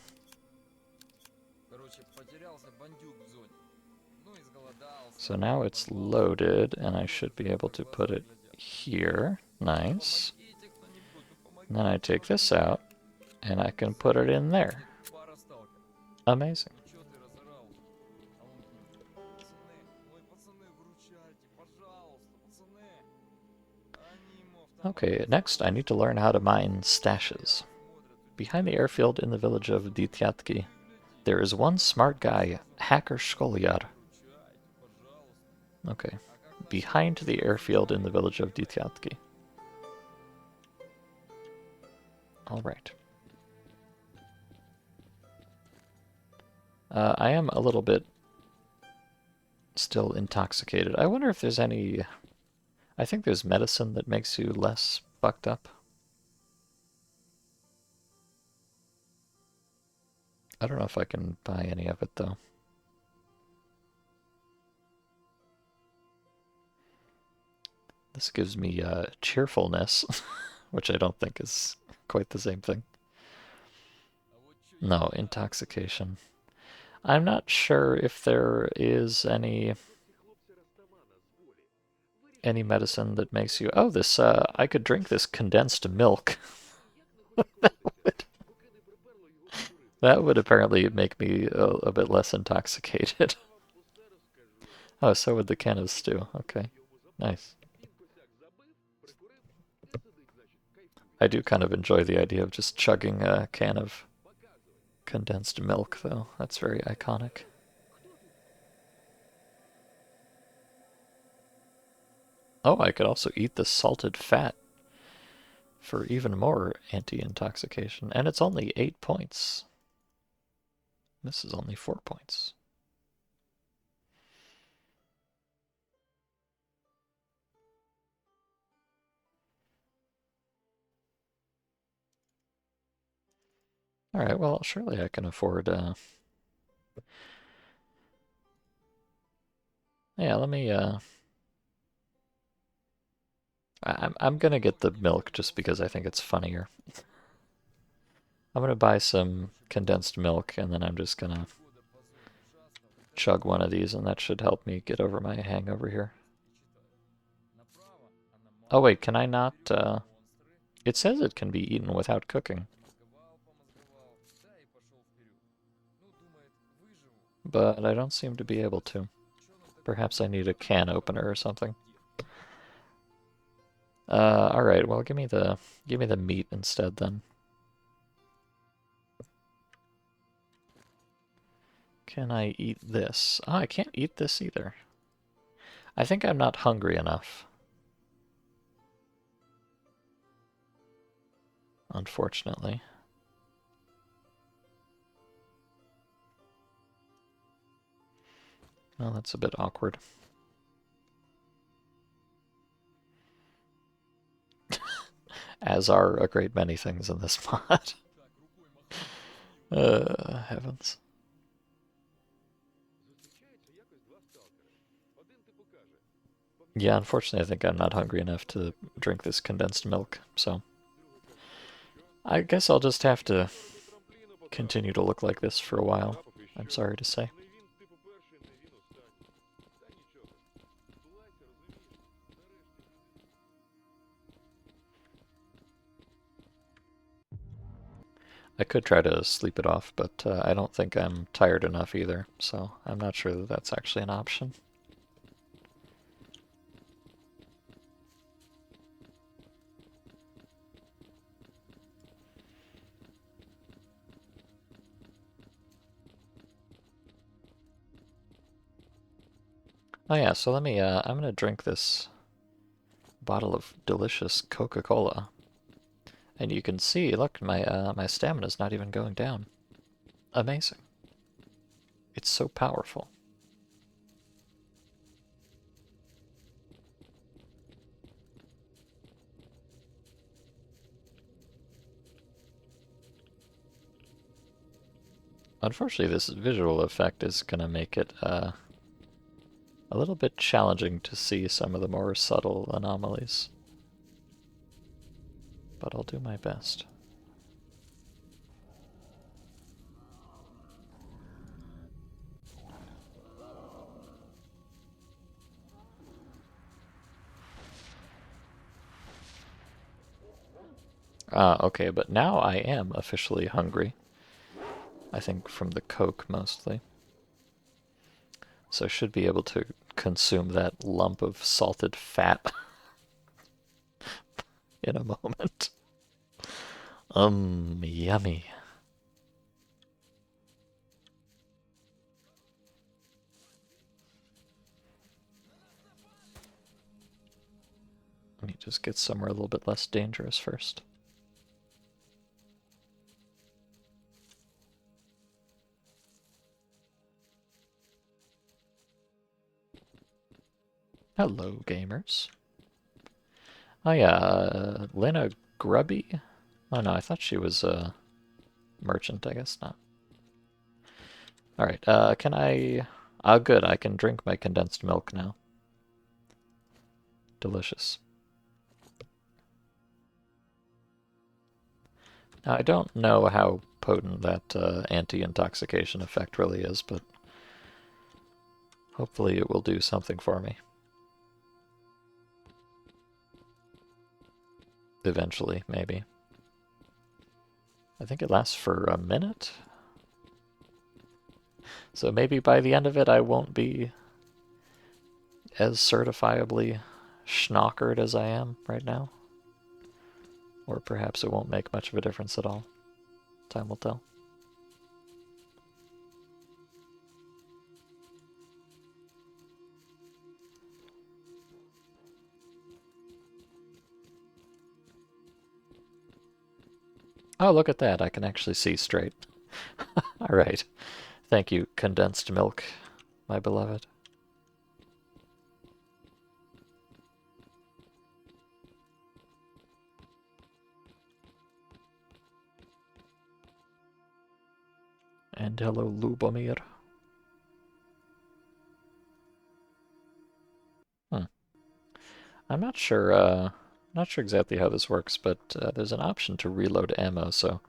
So now it's loaded, and I should be able to put it here. Nice. And then I take this out, and I can put it in there. Amazing. Okay, next I need to learn how to mine stashes. Behind the airfield in the village of Dityatki, there is one smart guy, Hacker Shkolyar. Okay. Behind the airfield in the village of Dityatki. Alright. I am a little bit still intoxicated. I wonder if there's any... I think there's medicine that makes you less fucked up. I don't know if I can buy any of it, though. This gives me cheerfulness, which I don't think is quite the same thing. No, intoxication. I'm not sure if there is any medicine that makes you... Oh, this, I could drink this condensed milk. That would apparently make me a bit less intoxicated. Oh, so would the can of stew. Okay, nice. I do kind of enjoy the idea of just chugging a can of condensed milk, though. That's very iconic. Oh, I could also eat the salted fat for even more anti-intoxication. And it's only 8 points. This is only 4 points. Alright, well, surely I can afford, yeah, let me, I'm gonna get the milk just because I think it's funnier. I'm gonna buy some condensed milk, and then I'm just gonna chug one of these, and that should help me get over my hangover here. Oh wait, can I not, it says it can be eaten without cooking. But I don't seem to be able to. Perhaps I need a can opener or something. Alright, well give me the meat instead then. Can I eat this? Oh, I can't eat this either. I think I'm not hungry enough. Unfortunately. Well, that's a bit awkward. As are a great many things in this mod. Heavens. Yeah, unfortunately, I think I'm not hungry enough to drink this condensed milk, so I guess I'll just have to continue to look like this for a while, I'm sorry to say. I could try to sleep it off, but I don't think I'm tired enough either, so I'm not sure that that's actually an option. Oh yeah, so let me, I'm gonna drink this bottle of delicious Coca-Cola. And you can see, look, my stamina's not even going down. Amazing. It's so powerful. Unfortunately, this visual effect is gonna make it, a little bit challenging to see some of the more subtle anomalies. But I'll do my best. Okay, but now I am officially hungry. I think from the Coke mostly. So I should be able to consume that lump of salted fat in a moment. Yummy. Let me just get somewhere a little bit less dangerous first. Hello, gamers. Oh yeah, Lena Grubby? Oh no, I thought she was a merchant, I guess not. Alright, can I... Oh good, I can drink my condensed milk now. Delicious. Now, I don't know how potent that anti-intoxication effect really is, but hopefully it will do something for me. Eventually, maybe. I think it lasts for a minute? So maybe by the end of it I won't be as certifiably schnockered as I am right now. Or perhaps it won't make much of a difference at all. Time will tell. Oh, look at that. I can actually see straight. Alright. Thank you, condensed milk, my beloved. And hello, Lubomir. I'm not sure exactly how this works, but there's an option to reload ammo, so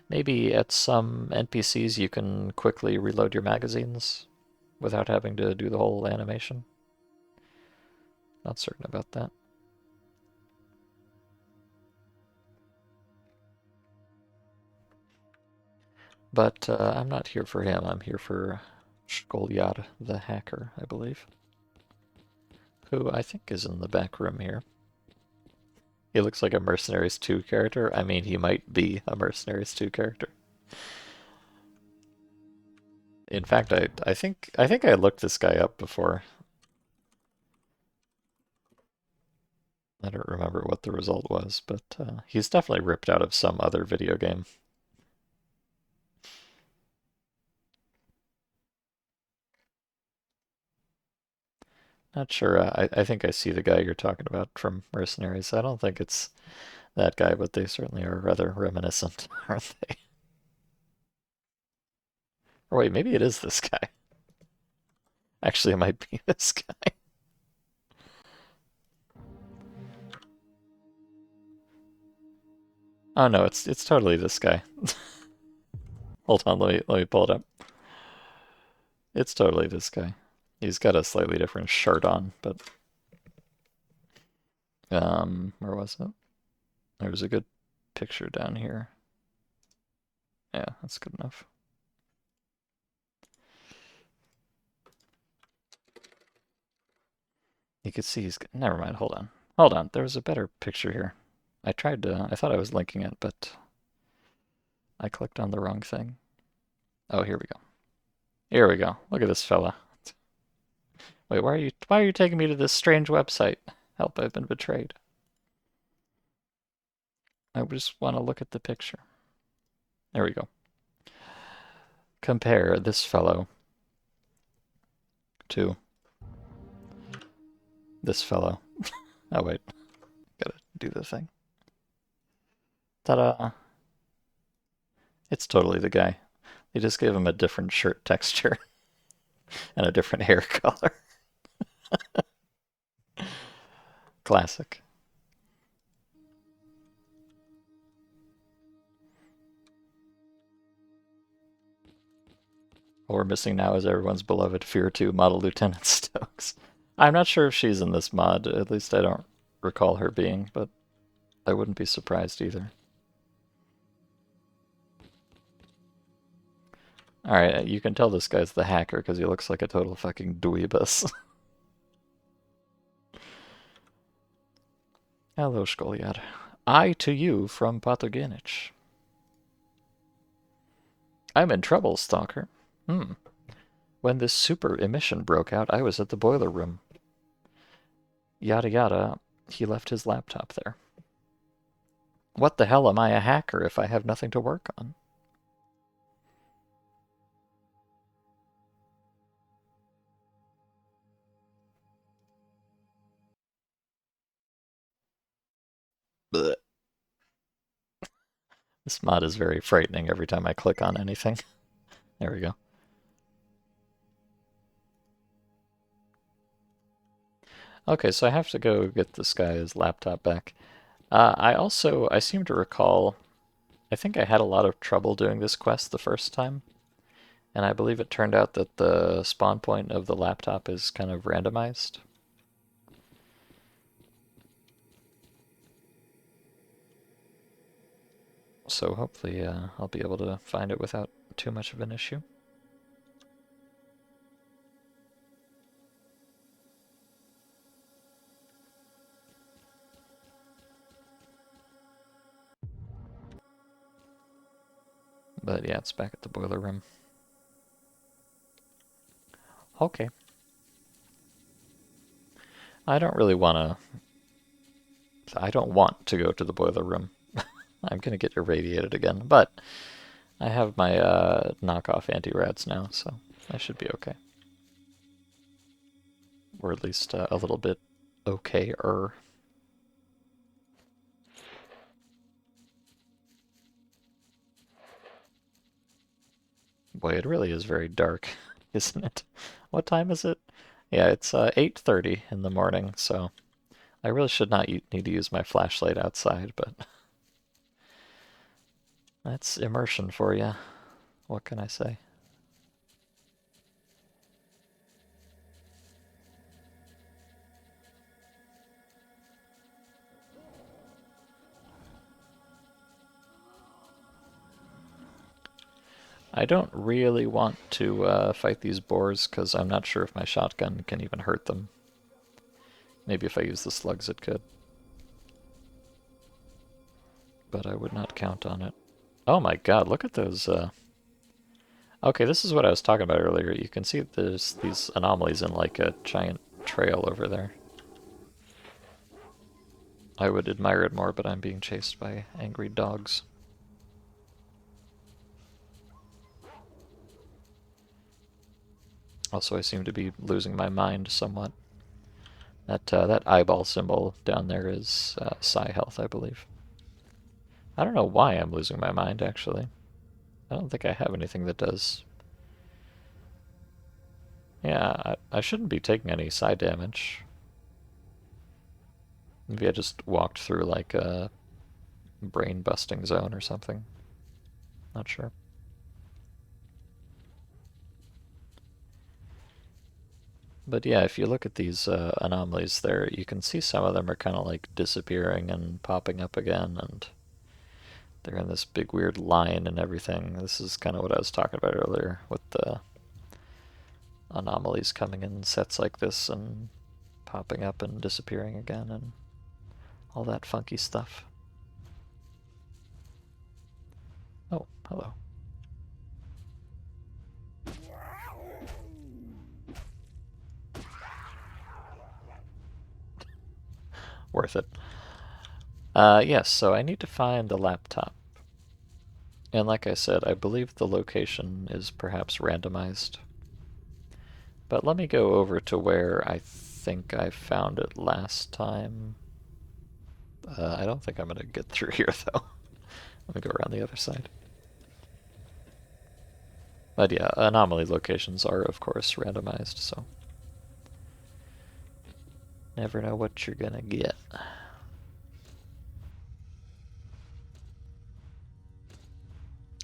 maybe at some NPCs you can quickly reload your magazines without having to do the whole animation. Not certain about that. But I'm not here for him. I'm here for Skolyar, the hacker, I believe. Who I think is in the back room here. He looks like a Mercenaries 2 character. I mean, he might be a Mercenaries 2 character. In fact, I think I looked this guy up before. I don't remember what the result was, but he's definitely ripped out of some other video game. Not sure. I think I see the guy you're talking about from Mercenaries. I don't think it's that guy, but they certainly are rather reminiscent, aren't they? Or wait, maybe it is this guy. Actually, it might be this guy. Oh no, it's totally this guy. Hold on, let me pull it up. It's totally this guy. He's got a slightly different shirt on, but where was it? There was a good picture down here. Yeah, that's good enough. You could see he's... Never mind, hold on. Hold on, there was a better picture here. I thought I was linking it, but I clicked on the wrong thing. Oh, here we go. Here we go. Look at this fella. Wait, why are you taking me to this strange website? Help, I've been betrayed. I just want to look at the picture. There we go. Compare this fellow to this fellow. Oh, wait. Gotta do the thing. Ta-da! It's totally the guy. They just gave him a different shirt texture and a different hair color. Classic. What we're missing now is everyone's beloved Fear 2 Model Lieutenant Stokes. I'm not sure if she's in this mod, at least I don't recall her being, but I wouldn't be surprised either. Alright, you can tell this guy's the hacker because he looks like a total fucking dweebus. Hello, Skolyar. I to you from Patogenich. I'm in trouble, Stalker. When this super emission broke out, I was at the boiler room. Yada yada, he left his laptop there. What the hell am I a hacker if I have nothing to work on? Blech. This mod is very frightening every time I click on anything. There we go. Okay, so I have to go get this guy's laptop back. I seem to recall, I think I had a lot of trouble doing this quest the first time, and I believe it turned out that the spawn point of the laptop is kind of randomized. So hopefully I'll be able to find it without too much of an issue. But yeah, it's back at the boiler room. Okay. I don't want to go to the boiler room. I'm gonna get irradiated again, but I have my knockoff anti-rads now, so I should be okay. Or at least a little bit okay-er. Boy, it really is very dark, isn't it? What time is it? Yeah, it's 8:30 in the morning, so I really should not need to use my flashlight outside, but that's immersion for you. What can I say? I don't really want to fight these boars because I'm not sure if my shotgun can even hurt them. Maybe if I use the slugs it could. But I would not count on it. Oh my god, look at those. Okay, this is what I was talking about earlier. You can see there's these anomalies in like a giant trail over there. I would admire it more, but I'm being chased by angry dogs. Also, I seem to be losing my mind somewhat. That eyeball symbol down there is psi health, I believe. I don't know why I'm losing my mind, actually. I don't think I have anything that does. Yeah, I shouldn't be taking any psi damage. Maybe I just walked through like a brain-busting zone or something. Not sure. But yeah, if you look at these anomalies there, you can see some of them are kind of like disappearing and popping up again, and they're in this big weird line and everything. This is kind of what I was talking about earlier with the anomalies coming in sets like this and popping up and disappearing again and all that funky stuff. Oh, hello. Worth it. Yes, so I need to find the laptop. And like I said, I believe the location is perhaps randomized. But let me go over to where I think I found it last time. I don't think I'm going to get through here, though. Let me go around the other side. But yeah, anomaly locations are, of course, randomized, so never know what you're gonna get.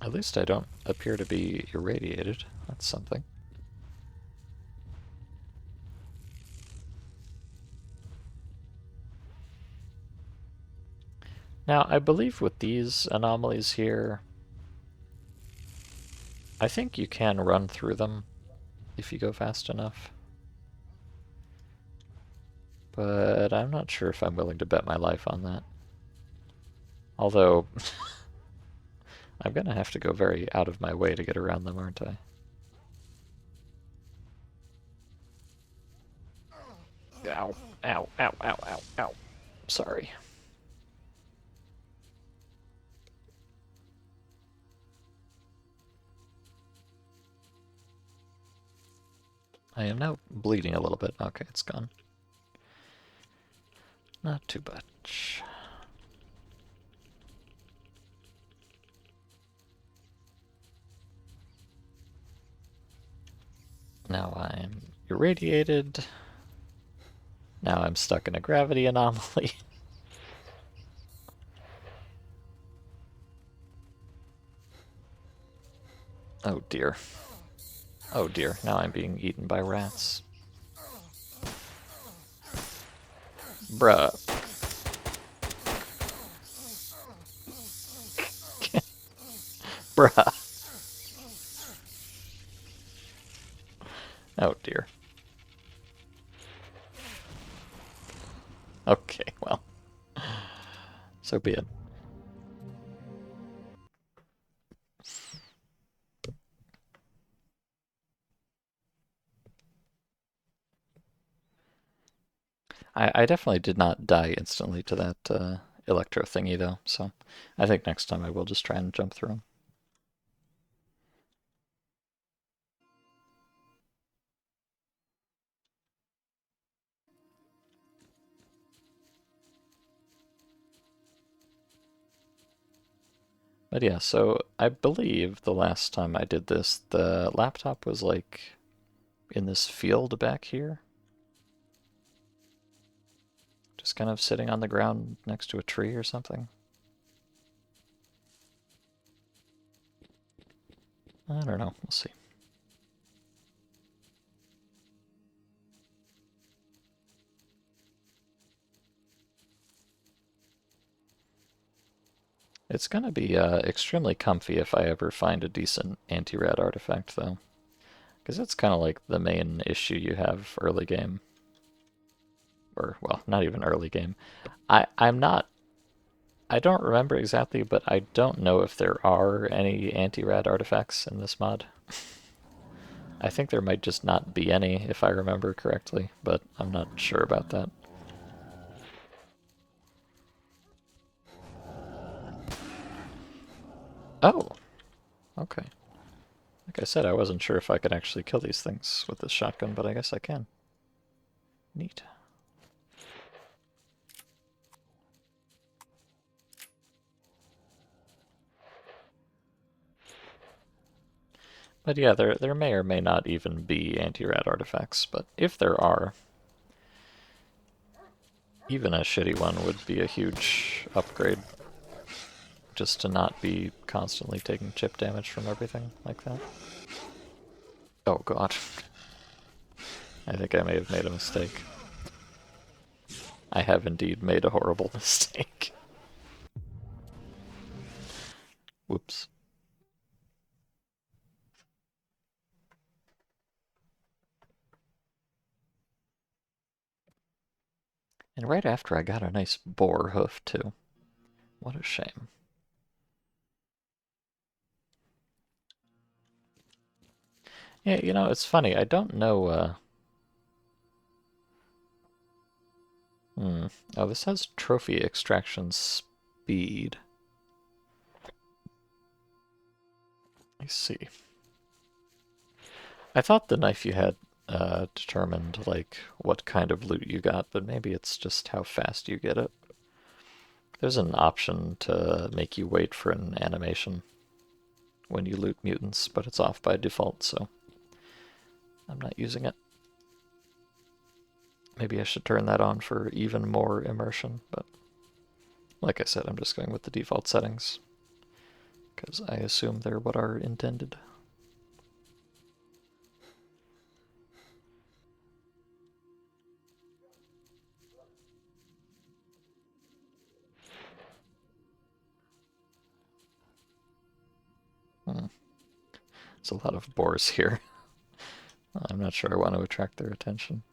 At least I don't appear to be irradiated. That's something. Now, I believe with these anomalies here, I think you can run through them if you go fast enough. But I'm not sure if I'm willing to bet my life on that. Although, I'm gonna have to go very out of my way to get around them, aren't I? Ow, ow, ow, ow, ow, ow. Sorry. I am now bleeding a little bit. Okay, it's gone. Not too much. Now I'm irradiated. Now I'm stuck in a gravity anomaly. Oh dear. Oh dear, now I'm being eaten by rats. Bruh. Bruh. Oh dear. Okay, well. So be it. I definitely did not die instantly to that electro thingy though, so I think next time I will just try and jump through them. But yeah, so I believe the last time I did this, the laptop was like in this field back here. Just kind of sitting on the ground next to a tree or something. I don't know, we'll see. It's gonna be extremely comfy if I ever find a decent anti-rad artifact though. Because that's kind of like the main issue you have early game. Or, well, not even early game. I'm not... I don't remember exactly, but I don't know if there are any anti-rad artifacts in this mod. I think there might just not be any, if I remember correctly, but I'm not sure about that. Oh! Okay. Like I said, I wasn't sure if I could actually kill these things with this shotgun, but I guess I can. Neat. But yeah, there may or may not even be anti-rad artifacts, but if there are, even a shitty one would be a huge upgrade. Just to not be constantly taking chip damage from everything like that. Oh god. I think I may have made a mistake. I have indeed made a horrible mistake. Whoops. And right after I got a nice boar hoof, too. What a shame. Yeah, you know, it's funny. I don't know, Oh, this has trophy extraction speed. I see. I thought the knife you had determined, like, what kind of loot you got, but maybe it's just how fast you get it. There's an option to make you wait for an animation when you loot mutants, but it's off by default, so I'm not using it. Maybe I should turn that on for even more immersion, but like I said, I'm just going with the default settings, because I assume they're what are intended. There's a lot of boars here. I'm not sure I want to attract their attention.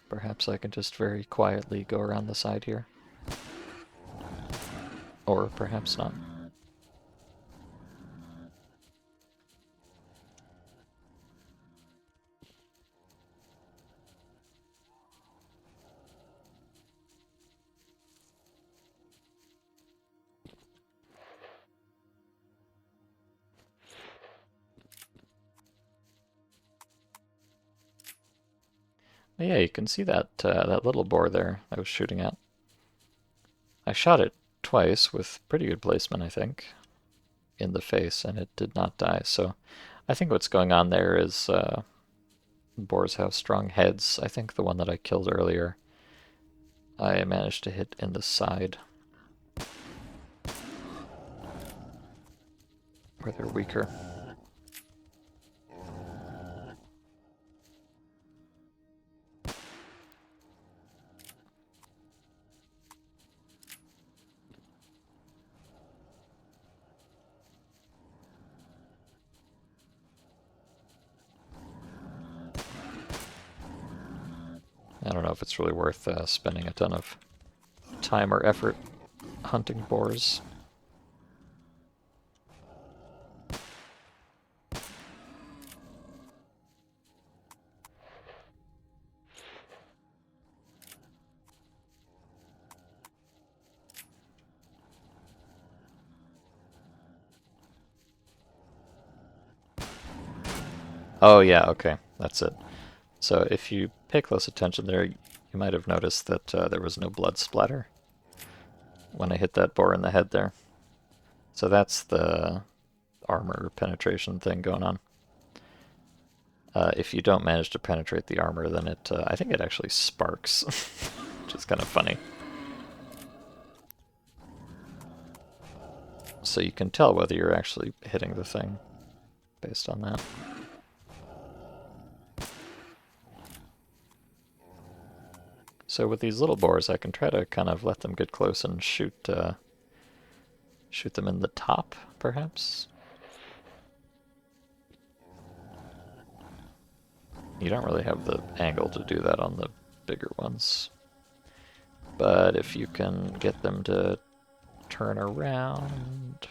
Perhaps I can just very quietly go around the side here. Or perhaps not. But yeah, you can see that that little boar there I was shooting at. I shot it twice with pretty good placement, I think, in the face, and it did not die. So I think what's going on there is boars have strong heads. I think the one that I killed earlier, I managed to hit in the side, where they're weaker. I don't know if it's really worth spending a ton of time or effort hunting boars. Oh yeah, okay, that's it. So if you pay close attention there, you might have noticed that there was no blood splatter when I hit that boar in the head there. So that's the armor penetration thing going on. If you don't manage to penetrate the armor, then I think it actually sparks, which is kind of funny. So you can tell whether you're actually hitting the thing based on that. So with these little boars, I can try to kind of let them get close and shoot them in the top, perhaps? You don't really have the angle to do that on the bigger ones. But if you can get them to turn around,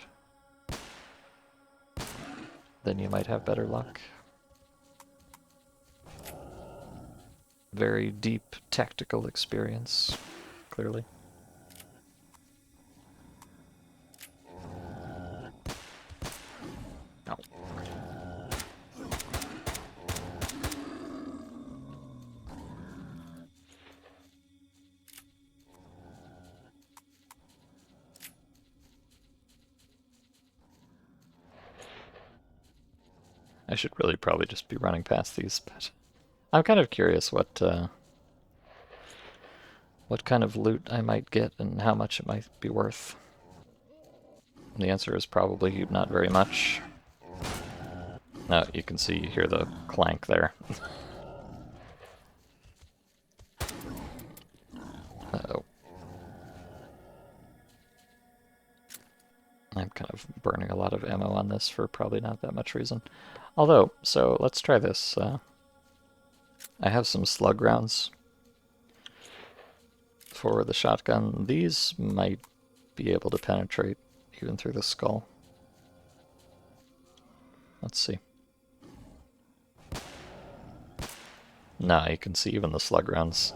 then you might have better luck. Very deep tactical experience, clearly. No. I should really probably just be running past these, but I'm kind of curious what kind of loot I might get and how much it might be worth. And the answer is probably not very much. No, you can see, you hear the clank there. Uh-oh. I'm kind of burning a lot of ammo on this for probably not that much reason. Although, so let's try this. I have some slug rounds for the shotgun. These might be able to penetrate even through the skull. Let's see. Nah, you can see even the slug rounds.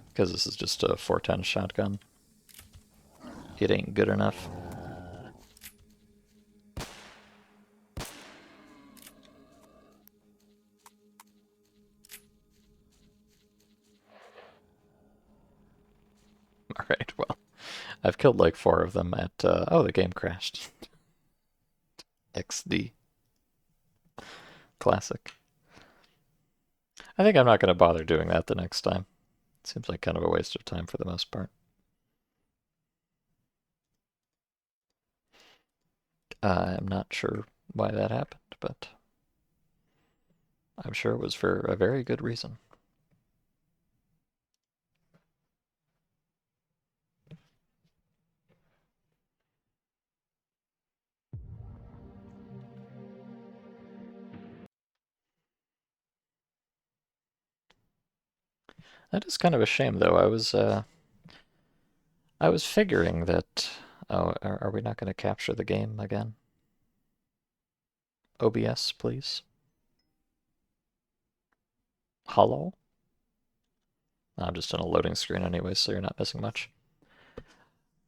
Because this is just a 410 shotgun. It ain't good enough. Alright, well, I've killed like 4 of them at, oh, the game crashed. XD. Classic. I think I'm not going to bother doing that the next time. Seems like kind of a waste of time for the most part. I'm not sure why that happened, but I'm sure it was for a very good reason. That is kind of a shame, though. I was figuring that. Oh, are we not going to capture the game again? OBS, please. Hello? I'm just on a loading screen anyway, so you're not missing much.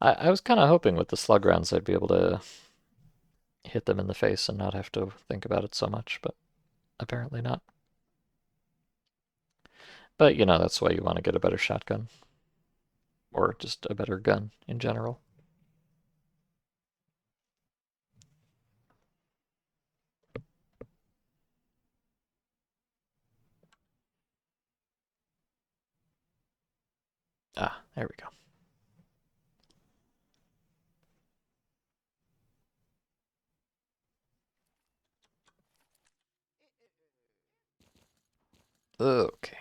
I was kind of hoping with the slug rounds I'd be able to hit them in the face and not have to think about it so much, but apparently not. But, you know, that's why you want to get a better shotgun. Or just a better gun in general. Ah, there we go. Okay.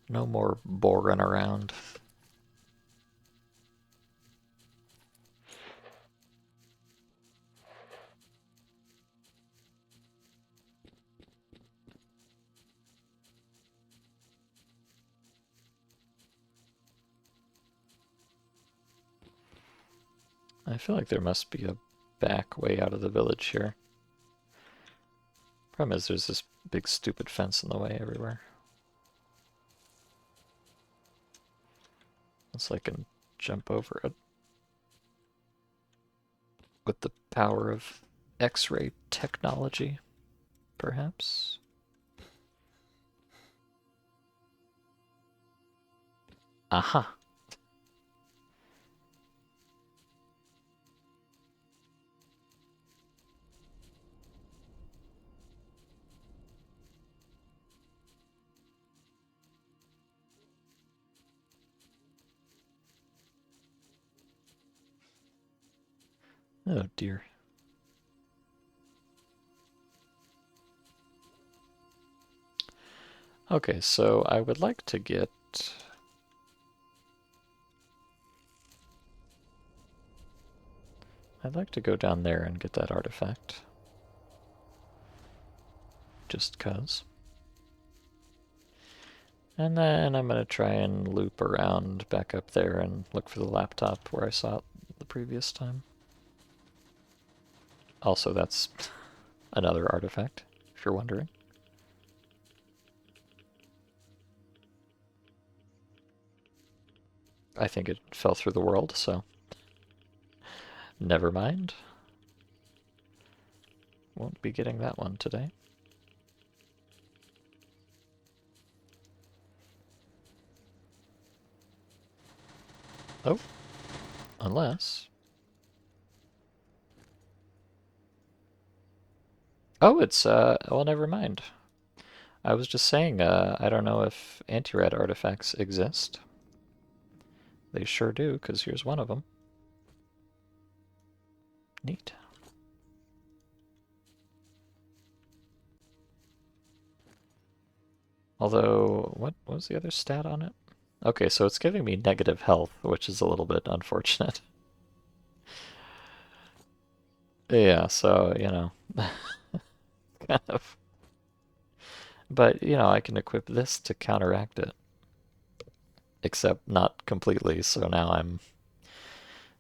No more boring around. I feel like there must be a back way out of the village here. Problem is there's this big stupid fence in the way everywhere. Unless I can jump over it. With the power of X-ray technology. perhaps? Aha! Oh dear. Okay, so I would like to get... I'd like to go down there and get that artifact. Just 'cause. And then I'm going to try and loop around back up there and look for the laptop where I saw it the previous time. Also, that's another artifact, if you're wondering. I think it fell through the world, so never mind. Won't be getting that one today. Oh, unless... Oh, it's, well, never mind. I was just saying, I don't know if anti-rad artifacts exist. They sure do, because here's one of them. Neat. Although, what was the other stat on it? Okay, so it's giving me negative health, which is a little bit unfortunate. Yeah, so, you know, kind of. But, you know, I can equip this to counteract it. Except not completely, so now I'm,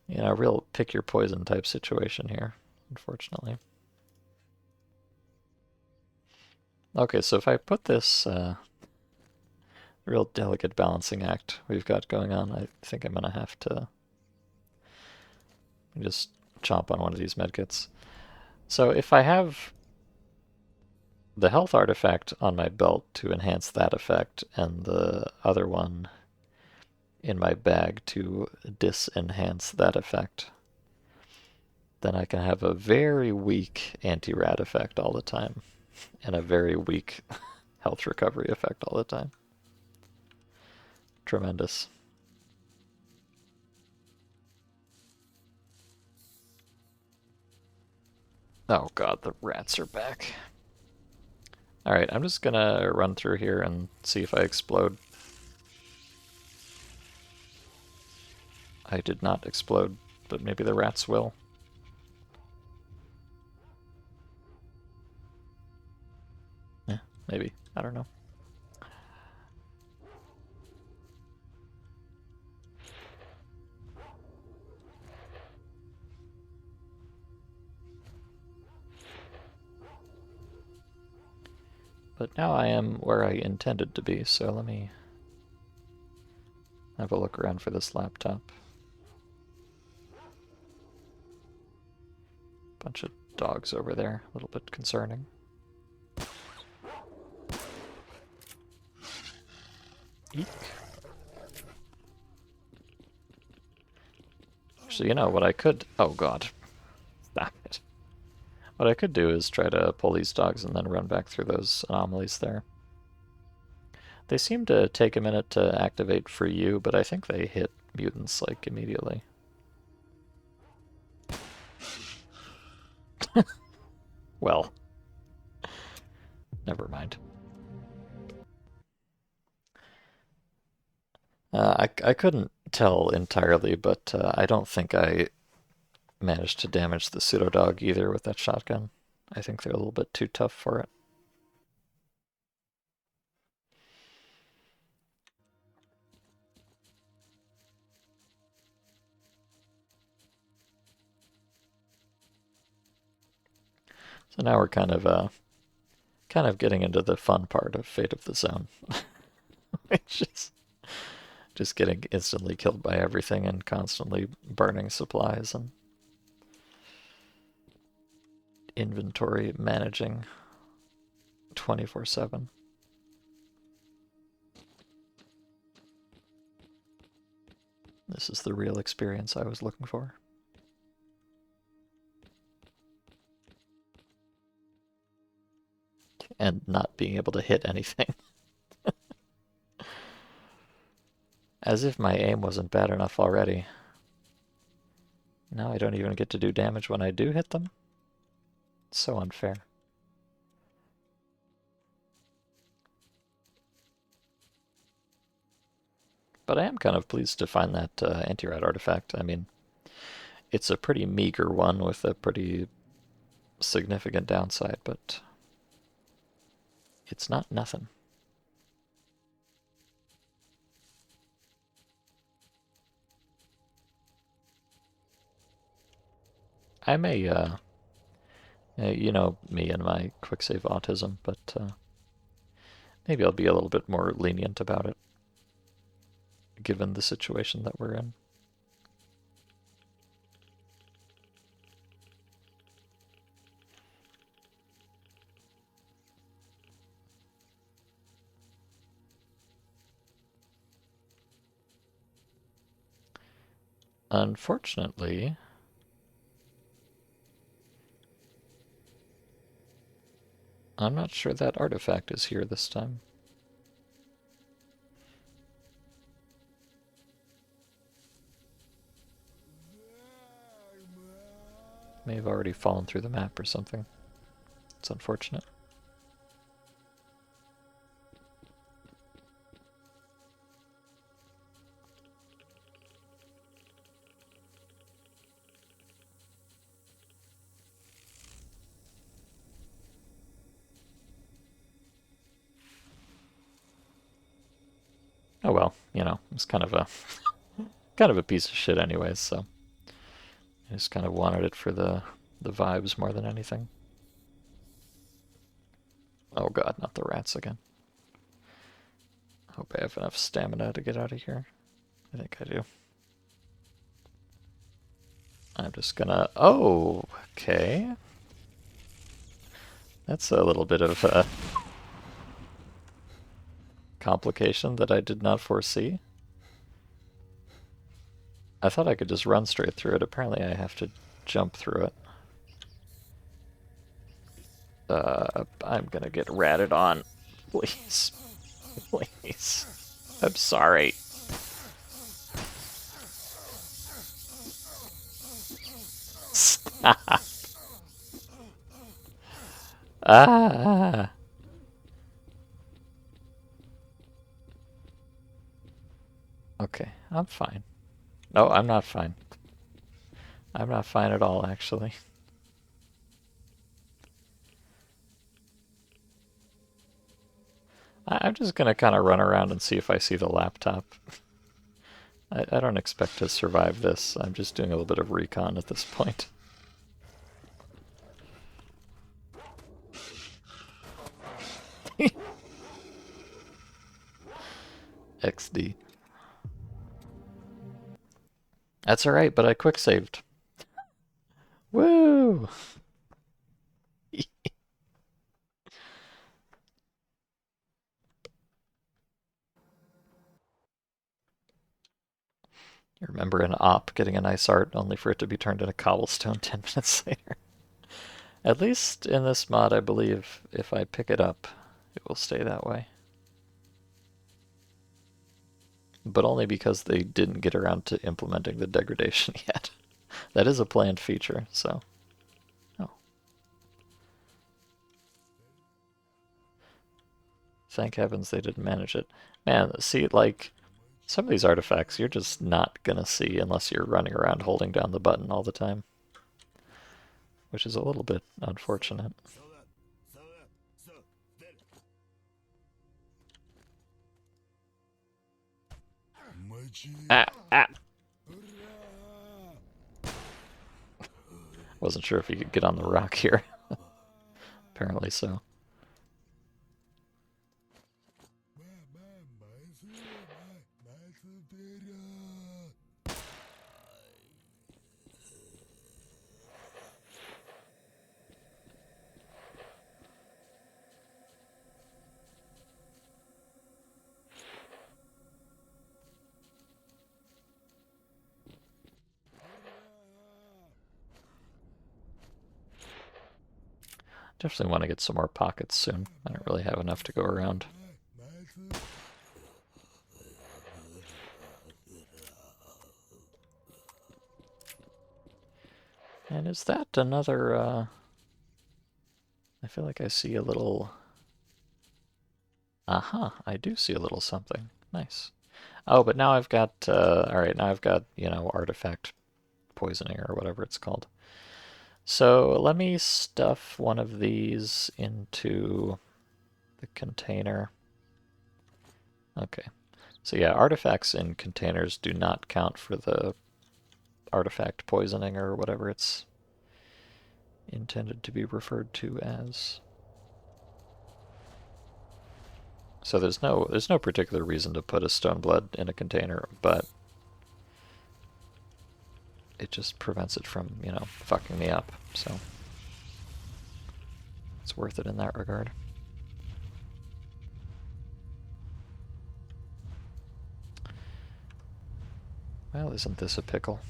you know, a real pick your poison type situation here, unfortunately. Okay, so if I put this real delicate balancing act we've got going on, I think I'm gonna have to just chomp on one of these medkits. So if I have the health artifact on my belt to enhance that effect, and the other one in my bag to disenhance that effect, then I can have a very weak anti-rad effect all the time, and a very weak health recovery effect all the time. Tremendous. Oh god, the rats are back. Alright, I'm just gonna run through here and see if I explode. I did not explode, but maybe the rats will. Yeah, maybe. I don't know. But now I am where I intended to be, so let me have a look around for this laptop. Bunch of dogs over there, a little bit concerning. Eek. Actually, you know what I could... Oh god. Stop it. What I could do is try to pull these dogs and then run back through those anomalies there. They seem to take a minute to activate for you, but I think they hit mutants, like, immediately. Well. Never mind. I couldn't tell entirely, but I don't think I managed to damage the pseudo-dog either with that shotgun. I think they're a little bit too tough for it. So now we're kind of getting into the fun part of Fate of the Zone. Which is just getting instantly killed by everything and constantly burning supplies and inventory managing. 24/7. This is the real experience I was looking for. And not being able to hit anything. As if my aim wasn't bad enough already. Now I don't even get to do damage when I do hit them. It's so unfair. But I am kind of pleased to find that anti-rat artifact. I mean, it's a pretty meager one with a pretty significant downside, but it's not nothing. I may, you know me and my quick save autism, but maybe I'll be a little bit more lenient about it, given the situation that we're in. Unfortunately, I'm not sure that artifact is here this time. May have already fallen through the map or something. It's unfortunate. Oh well, you know, it's kind of a piece of shit anyways, so I just kind of wanted it for the vibes more than anything. Oh god, not the rats again. Hope I have enough stamina to get out of here. I think I do. I'm just gonna... Oh, okay. That's a little bit of a complication that I did not foresee. I thought I could just run straight through it. Apparently I have to jump through it. I'm gonna get ratted on. Please. Please. I'm sorry. Stop. Ah. Okay, I'm fine. No, I'm not fine. I'm not fine at all, actually. I'm just gonna kind of run around and see if I see the laptop. I don't expect to survive this. I'm just doing a little bit of recon at this point. XD. That's alright, but I quick saved. Woo! You remember an op getting a nice art only for it to be turned into cobblestone 10 minutes later. At least in this mod, I believe if I pick it up, it will stay that way. But only because they didn't get around to implementing the degradation yet. That is a planned feature, so... Oh. Thank heavens they didn't manage it. Man, see, like, some of these artifacts you're just not gonna see unless you're running around holding down the button all the time. Which is a little bit unfortunate. Ah, ah! Wasn't sure if you could get on the rock here. Apparently so. Definitely want to get some more pockets soon. I don't really have enough to go around. And is that another, I feel like I see a little... Aha, I do see a little something. Nice. Oh, but now I've got, alright, now I've got, you know, artifact poisoning or whatever it's called. So let me stuff one of these into the container. Okay. So yeah, artifacts in containers do not count for the artifact poisoning or whatever it's intended to be referred to as. So there's no particular reason to put a stone blood in a container, but it just prevents it from, you know, fucking me up. So it's worth it in that regard. Well, isn't this a pickle?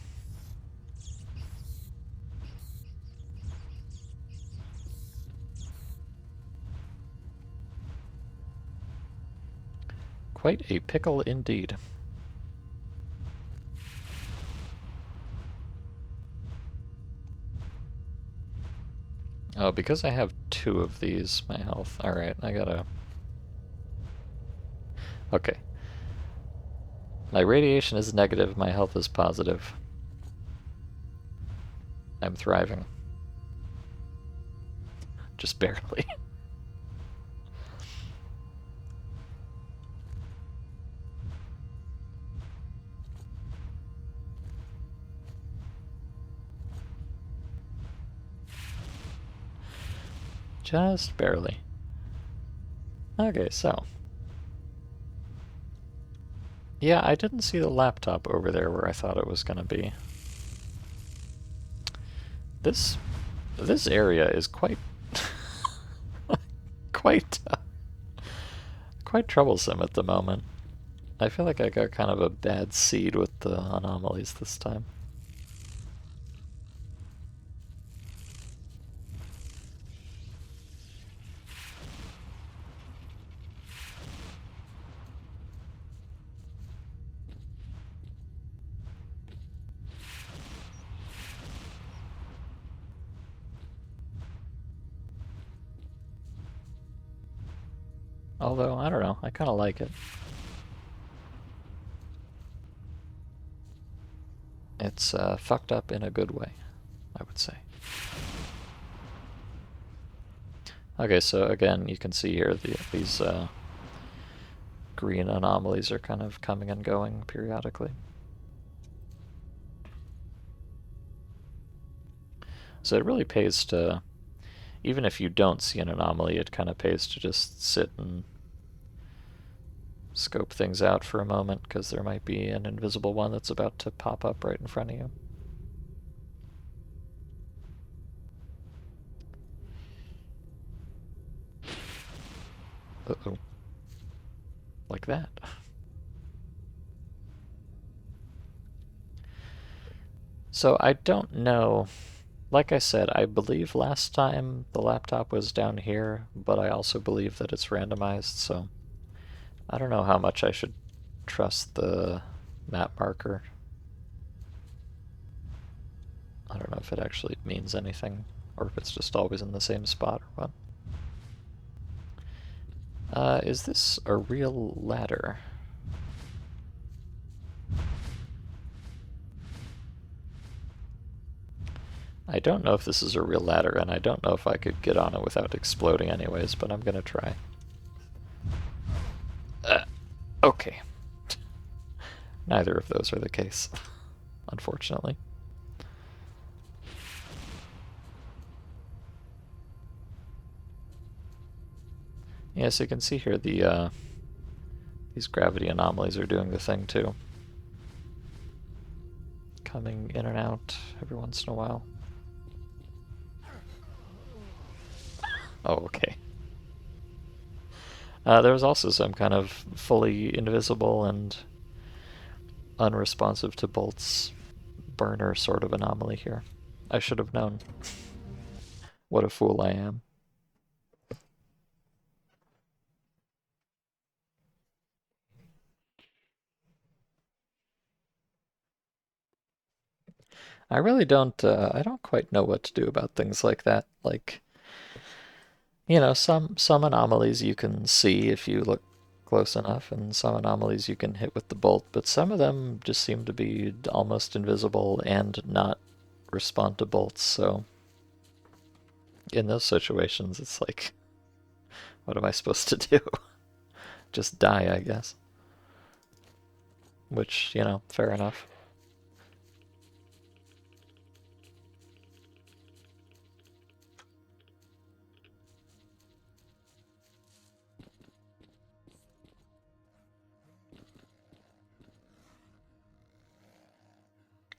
Quite a pickle indeed. Oh, because I have 2 of these, my health. Alright, I gotta... Okay. My radiation is negative, my health is positive. I'm thriving. Just barely. Just barely. Okay, so. Yeah, I didn't see the laptop over there where I thought it was gonna be. This area is quite quite quite troublesome at the moment. I feel like I got kind of a bad seed with the anomalies this time. Although, I don't know, I kind of like it. It's fucked up in a good way, I would say. Okay, so again, you can see here these green anomalies are kind of coming and going periodically. So it really pays to, even if you don't see an anomaly, it kind of pays to just sit and scope things out for a moment, because there might be an invisible one that's about to pop up right in front of you. Uh-oh. Like that. So I don't know. Like I said, I believe last time the laptop was down here, but I also believe that it's randomized, so I don't know how much I should trust the map marker. I don't know if it actually means anything, or if it's just always in the same spot or what. Is this a real ladder? I don't know if this is a real ladder, and I don't know if I could get on it without exploding anyways, but I'm gonna try. Okay. Neither of those are the case, unfortunately. Yeah, so you can see here these gravity anomalies are doing the thing too. Coming in and out every once in a while. Oh, okay. There was also some kind of fully invisible and unresponsive to bolts burner sort of anomaly here. I should have known. What a fool I am. I really don't, I don't quite know what to do about things like that. Like, some anomalies you can see if you look close enough, and some anomalies you can hit with the bolt, but some of them just seem to be almost invisible and not respond to bolts, so in those situations it's like, what am I supposed to do? Just die, I guess. Which, fair enough.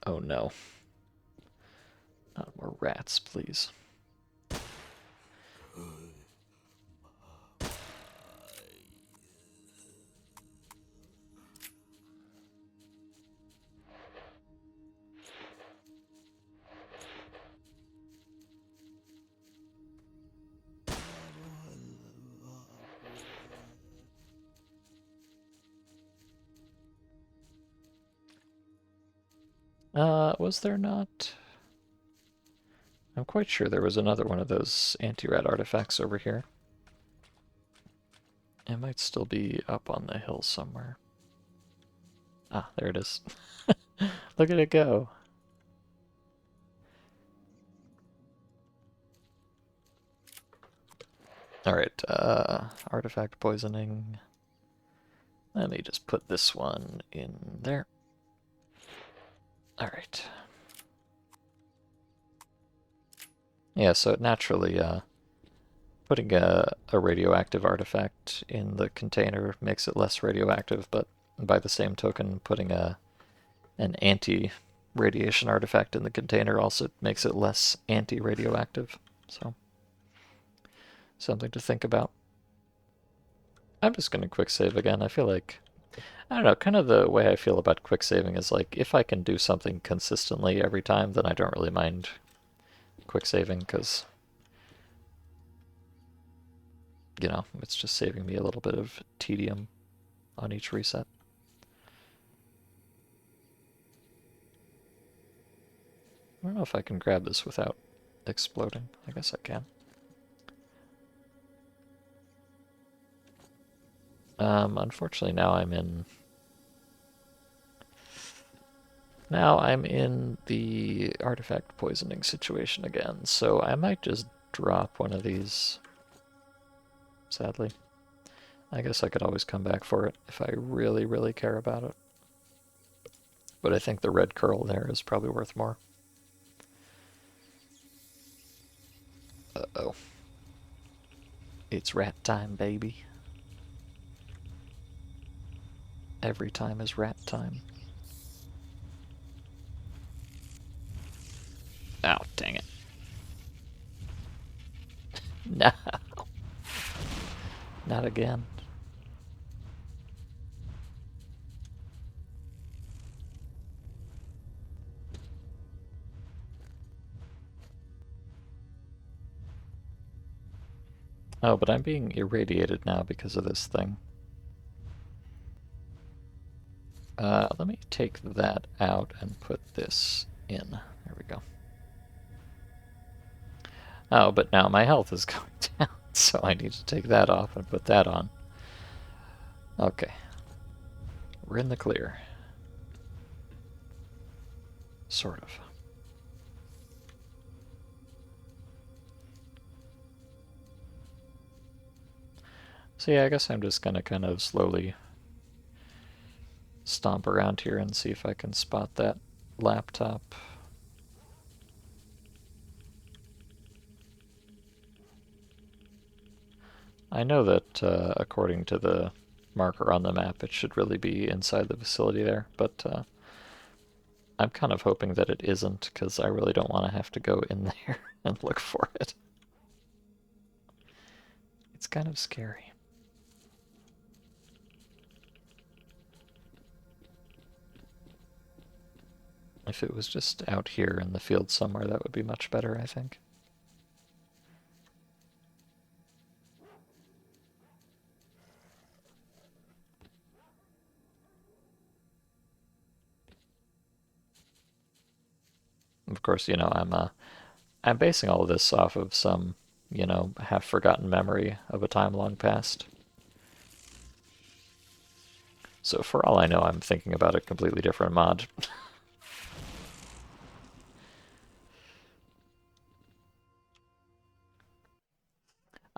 Oh no. Not more rats, please. Was there not? I'm quite sure there was another one of those anti-rat artifacts over here. It might still be up on the hill somewhere. Ah, there it is. Look at it go. Alright, artifact poisoning. Let me just put this one in there. Alright. Yeah, so naturally, putting a radioactive artifact in the container makes it less radioactive, but by the same token, putting an anti-radiation artifact in the container also makes it less anti-radioactive. So, something to think about. I'm just going to quick save again. I feel like, I don't know, kind of the way I feel about quick saving is like, if I can do something consistently every time, then I don't really mind quick saving, because, it's just saving me a little bit of tedium on each reset. I don't know if I can grab this without exploding. I guess I can. Unfortunately now I'm in the artifact poisoning situation again, so I might just drop one of these, sadly. I guess I could always come back for it if I really, really care about it. But I think the red curl there is probably worth more. Uh-oh. It's rat time, baby. Every time is rat time. Oh, dang it. No. Not again. Oh, but I'm being irradiated now because of this thing. Let me take that out and put this in. There we go. Oh, but now my health is going down, so I need to take that off and put that on. Okay. We're in the clear. Sort of. So yeah, I guess I'm just gonna kind of slowly stomp around here and see if I can spot that laptop. I know that according to the marker on the map, it should really be inside the facility there, but I'm kind of hoping that it isn't, because I really don't want to have to go in there and look for it. It's kind of scary. If it was just out here in the field somewhere, that would be much better, I think. Of course, I'm basing all of this off of some, half-forgotten memory of a time long past. So for all I know, I'm thinking about a completely different mod.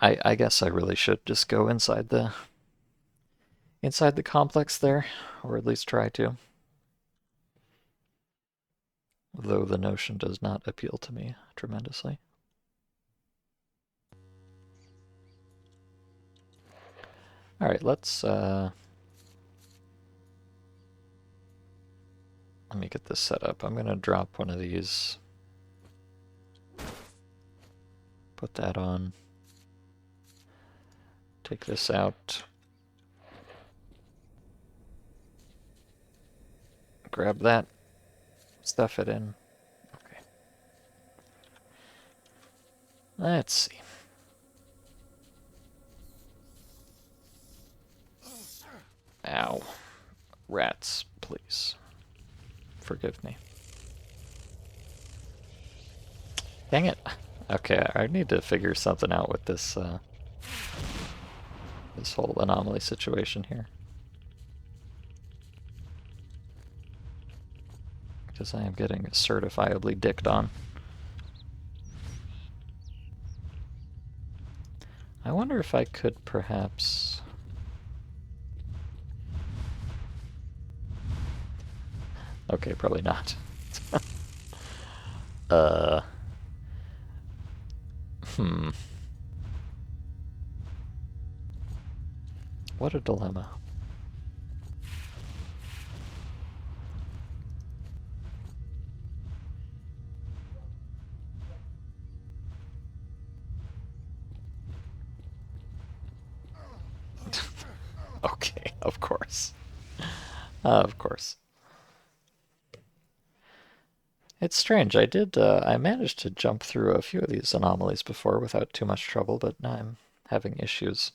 I guess I really should just go inside the complex there, or at least try to. Though the notion does not appeal to me tremendously. Alright, let me get this set up. I'm gonna drop one of these. Put that on. Take this out. Grab that. Stuff it in. Okay. Let's see. Ow. Rats, please. Forgive me. Dang it. Okay, I need to figure something out with this this whole anomaly situation here. Because I am getting certifiably dicked on. I wonder if I could perhaps... Okay, probably not. What a dilemma. Okay, of course. Of course. It's strange. I managed to jump through a few of these anomalies before without too much trouble, but now I'm having issues.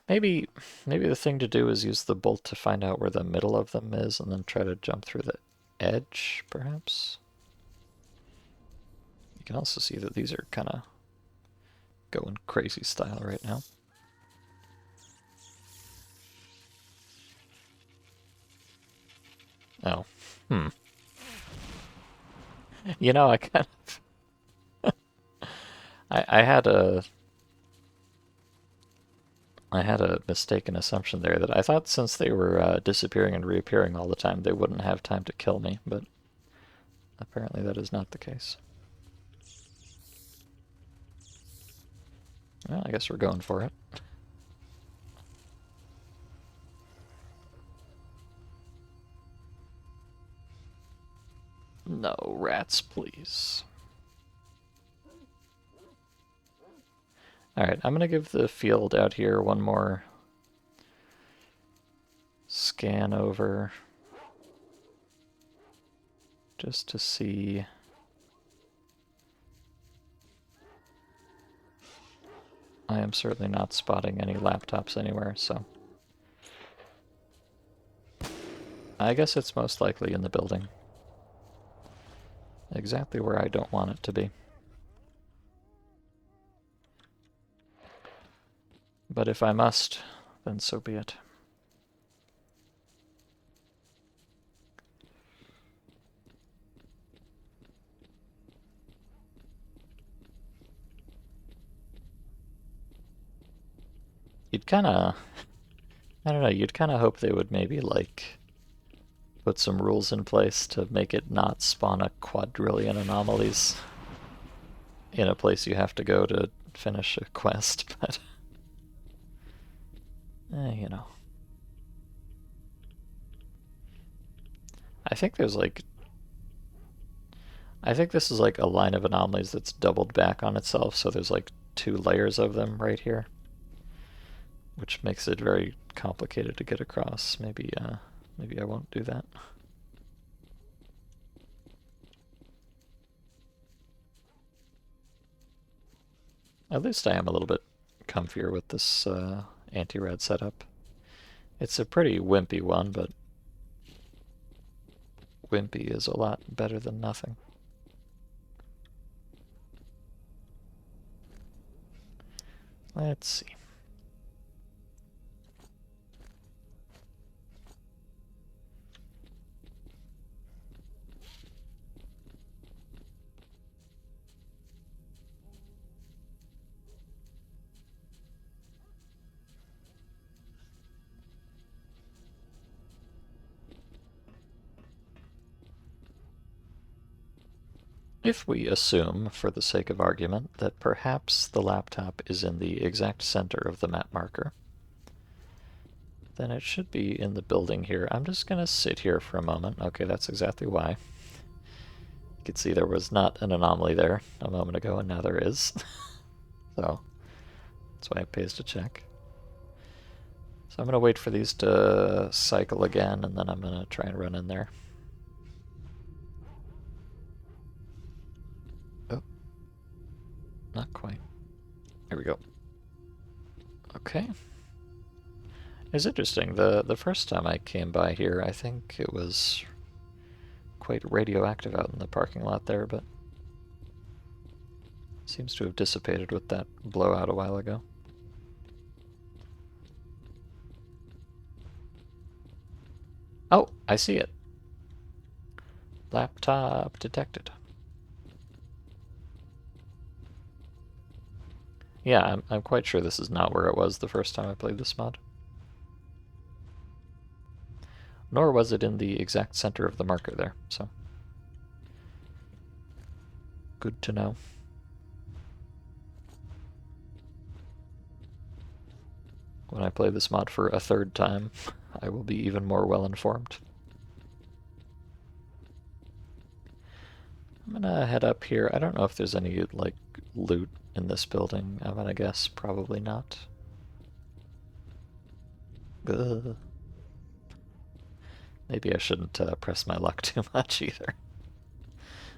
Maybe the thing to do is use the bolt to find out where the middle of them is and then try to jump through the edge, perhaps? You can also see that these are kind of going crazy style right now. Oh. I kind of... I had a mistaken assumption there that I thought since they were disappearing and reappearing all the time, they wouldn't have time to kill me, but apparently that is not the case. Well, I guess we're going for it. No rats, please. Alright, I'm gonna give the field out here one more scan over. Just to see... I am certainly not spotting any laptops anywhere, so... I guess it's most likely in the building. Exactly where I don't want it to be. But if I must, then so be it. You'd kinda... I don't know, you'd kinda hope they would maybe, like, put some rules in place to make it not spawn a quadrillion anomalies in a place you have to go to finish a quest, but... you know. I think there's like... I think this is like a line of anomalies that's doubled back on itself, so there's like 2 layers of them right here. Which makes it very complicated to get across. Maybe I won't do that. At least I am a little bit comfier with this anti-rad setup. It's a pretty wimpy one, but wimpy is a lot better than nothing. Let's see. If we assume, for the sake of argument, that perhaps the laptop is in the exact center of the map marker, then it should be in the building here. I'm just going to sit here for a moment. Okay, that's exactly why. You can see there was not an anomaly there a moment ago, and now there is. So, that's why it pays to check. So I'm going to wait for these to cycle again, and then I'm going to try and run in there. Oh. Not quite. Here we go. Okay. It's interesting. The first time I came by here, I think it was quite radioactive out in the parking lot there, but seems to have dissipated with that blowout a while ago. Oh, I see it. Laptop detected. Yeah, I'm quite sure this is not where it was the first time I played this mod. Nor was it in the exact center of the marker there, so good to know. When I play this mod for a third time, I will be even more well informed. I'm gonna head up here. I don't know if there's any, like, loot in this building. I'm gonna guess probably not. Ugh. Maybe I shouldn't press my luck too much either.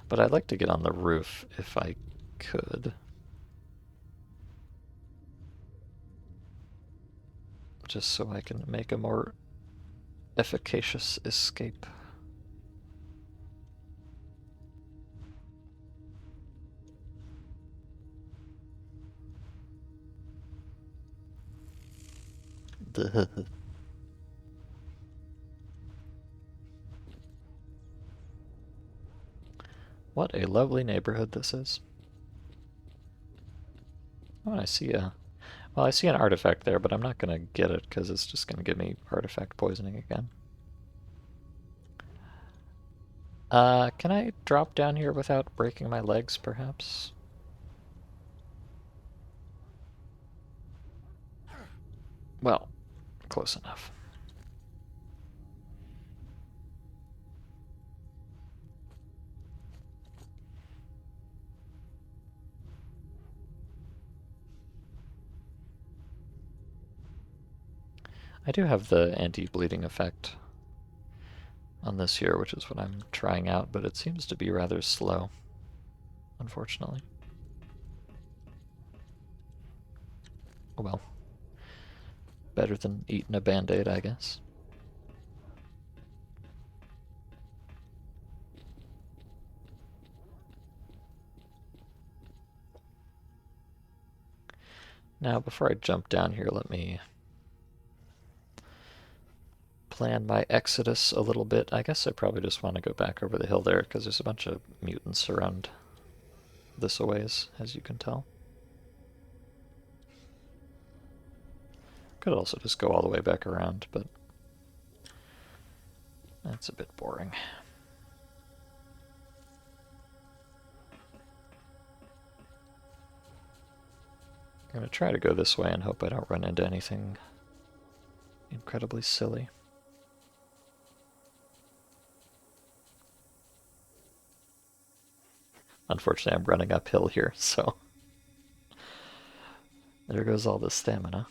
But I'd like to get on the roof if I could. Just so I can make a more efficacious escape. Duh. What a lovely neighborhood this is. Oh, I see a... Well, I see an artifact there, but I'm not going to get it because it's just going to give me artifact poisoning again. Can I drop down here without breaking my legs, perhaps? Well, close enough. I do have the anti-bleeding effect on this here, which is what I'm trying out, but it seems to be rather slow, unfortunately. Oh well. Better than eating a Band-Aid, I guess. Now, before I jump down here, let me plan my exodus a little bit. I guess I probably just want to go back over the hill there, because there's a bunch of mutants around this a ways, as you can tell. Could also just go all the way back around, but that's a bit boring. I'm going to try to go this way and hope I don't run into anything incredibly silly. Unfortunately, I'm running uphill here, so there goes all the stamina.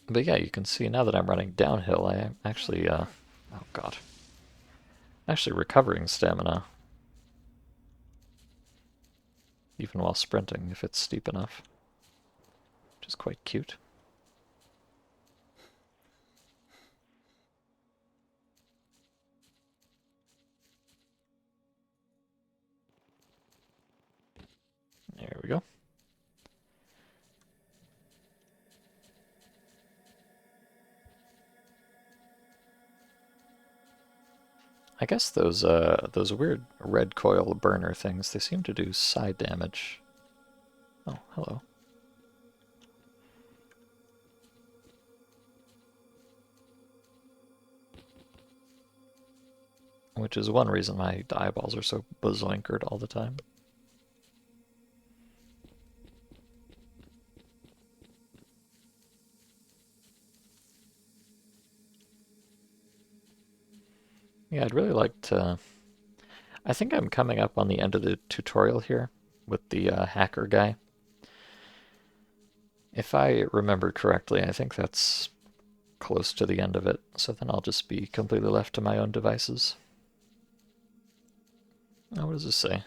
But yeah, you can see now that I'm running downhill, I am actually, oh god, actually recovering stamina, even while sprinting, if it's steep enough, which is quite cute. I guess those weird red coil burner things, they seem to do side damage. Oh, hello. Which is one reason my eyeballs are so bazoinkered all the time. Yeah, I'd really like to... I think I'm coming up on the end of the tutorial here with the hacker guy. If I remember correctly, I think that's close to the end of it, so then I'll just be completely left to my own devices. Now, what does this say?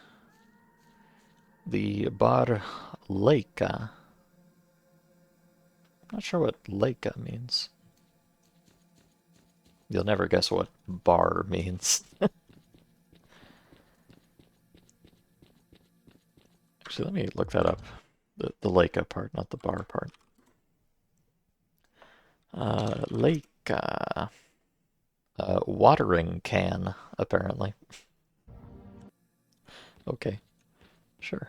The Bar Leica. Not sure what Leica means. You'll never guess what bar means. Actually, let me look that up. The Leica part, not the bar part. Leica. Watering can, apparently. Okay, sure.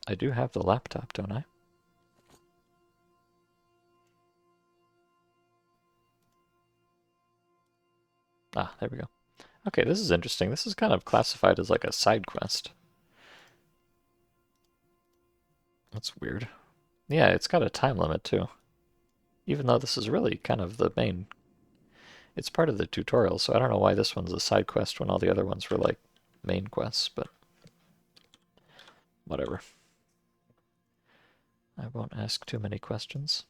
I do have the laptop, don't I? Ah, there we go. Okay, this is interesting. This is kind of classified as like a side quest. That's weird. Yeah, it's got a time limit too. Even though this is really kind of the main... It's part of the tutorial, so I don't know why this one's a side quest when all the other ones were like main quests, but whatever. I won't ask too many questions.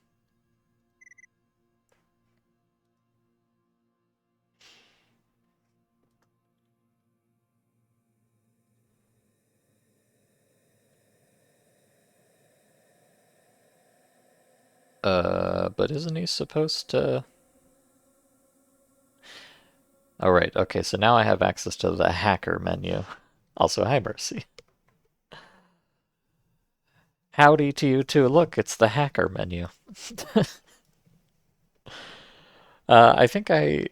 But isn't he supposed to... Oh, right. Okay, so now I have access to the hacker menu. Also, hi, Mercy. Howdy to you too. Look, it's the hacker menu. I think I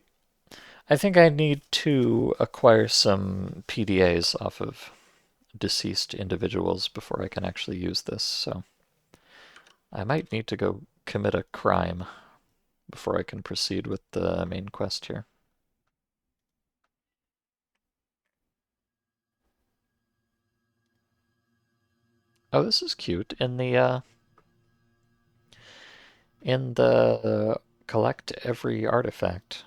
need to acquire some PDAs off of deceased individuals before I can actually use this, so I might need to go commit a crime before I can proceed with the main quest here. Oh, this is cute. In the collect every artifact,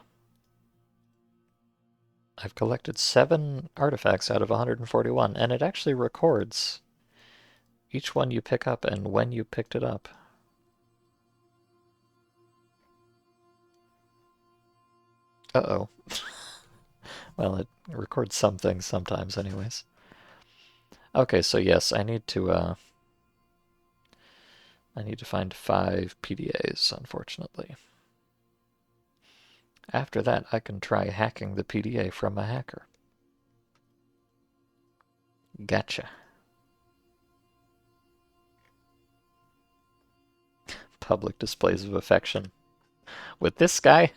I've collected 7 artifacts out of 141, and it actually records each one you pick up and when you picked it up. Uh-oh. Well, it records some things sometimes anyways. Okay, so yes, I need to find 5 PDAs, unfortunately. After that, I can try hacking the PDA from a hacker. Gotcha. Public displays of affection. With this guy?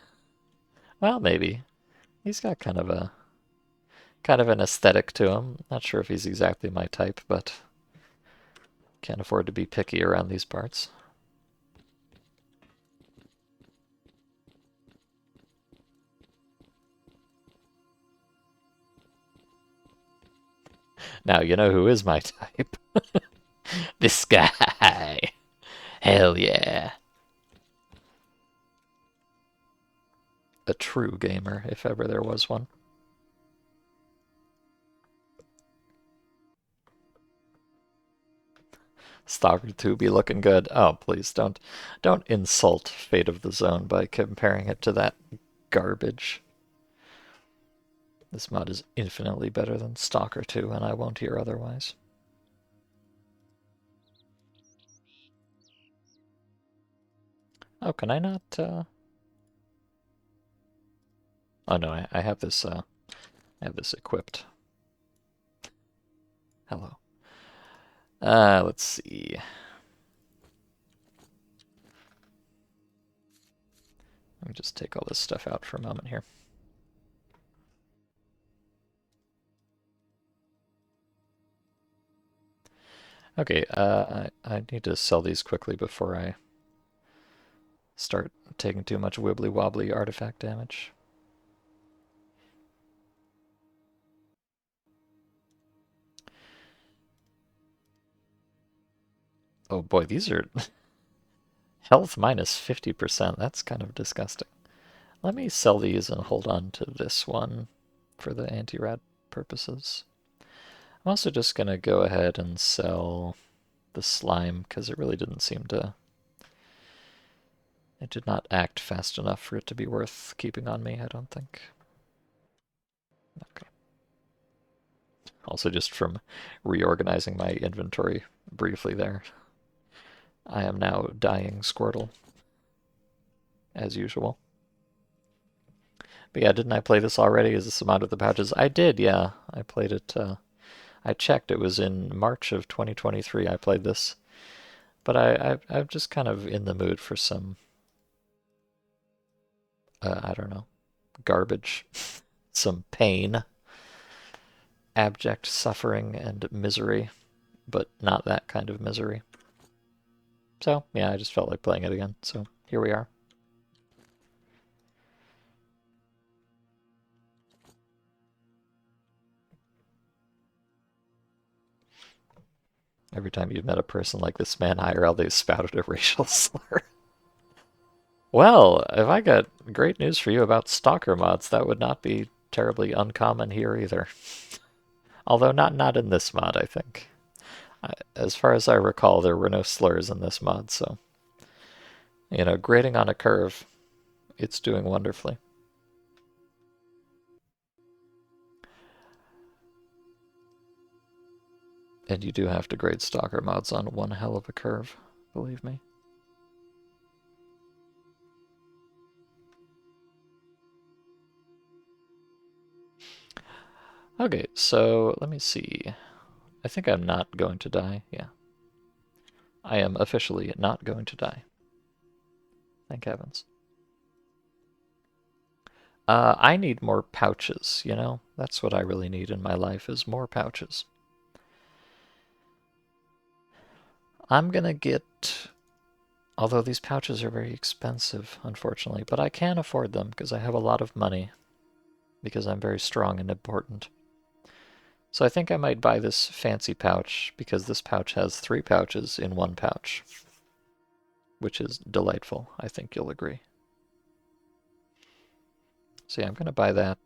Well, maybe. He's got kind of an aesthetic to him. Not sure if he's exactly my type, but can't afford to be picky around these parts. Now, you know who is my type? This guy. Hell yeah. A true gamer, if ever there was one. Stalker 2 be looking good. Oh, please don't insult Fate of the Zone by comparing it to that garbage. This mod is infinitely better than Stalker 2, and I won't hear otherwise. Oh, can I not, Oh no, I have this, equipped. Hello. Let's see. Let me just take all this stuff out for a moment here. Okay, I need to sell these quickly before I start taking too much wibbly wobbly artifact damage. Oh boy, these are health minus 50%. That's kind of disgusting. Let me sell these and hold on to this one for the anti-rat purposes. I'm also just going to go ahead and sell the slime because it really didn't seem to... It did not act fast enough for it to be worth keeping on me, I don't think. Okay. Also just from reorganizing my inventory briefly there. I am now dying Squirtle, as usual. But yeah, didn't I play this already? Is this Amount of the Pouches? I did, yeah. I played it, I checked, it was in March of 2023 I played this. But I'm just kind of in the mood for some, I don't know, garbage, some pain, abject suffering and misery, but not that kind of misery. So, yeah, I just felt like playing it again, so here we are. Every time you've met a person like this man IRL, they've spouted a racial slur. Well, if I got great news for you about stalker mods, that would not be terribly uncommon here either. Although not in this mod, I think. As far as I recall, there were no slurs in this mod, so... You know, grading on a curve, it's doing wonderfully. And you do have to grade stalker mods on one hell of a curve, believe me. Okay, so let me see. I think I'm not going to die, yeah. I am officially not going to die. Thank heavens. I need more pouches, you know? That's what I really need in my life, is more pouches. I'm gonna get... Although these pouches are very expensive, unfortunately, but I can afford them because I have a lot of money. Because I'm very strong and important. So I think I might buy this fancy pouch because this pouch has 3 pouches in one pouch. Which is delightful, I think you'll agree. So yeah, I'm gonna buy that.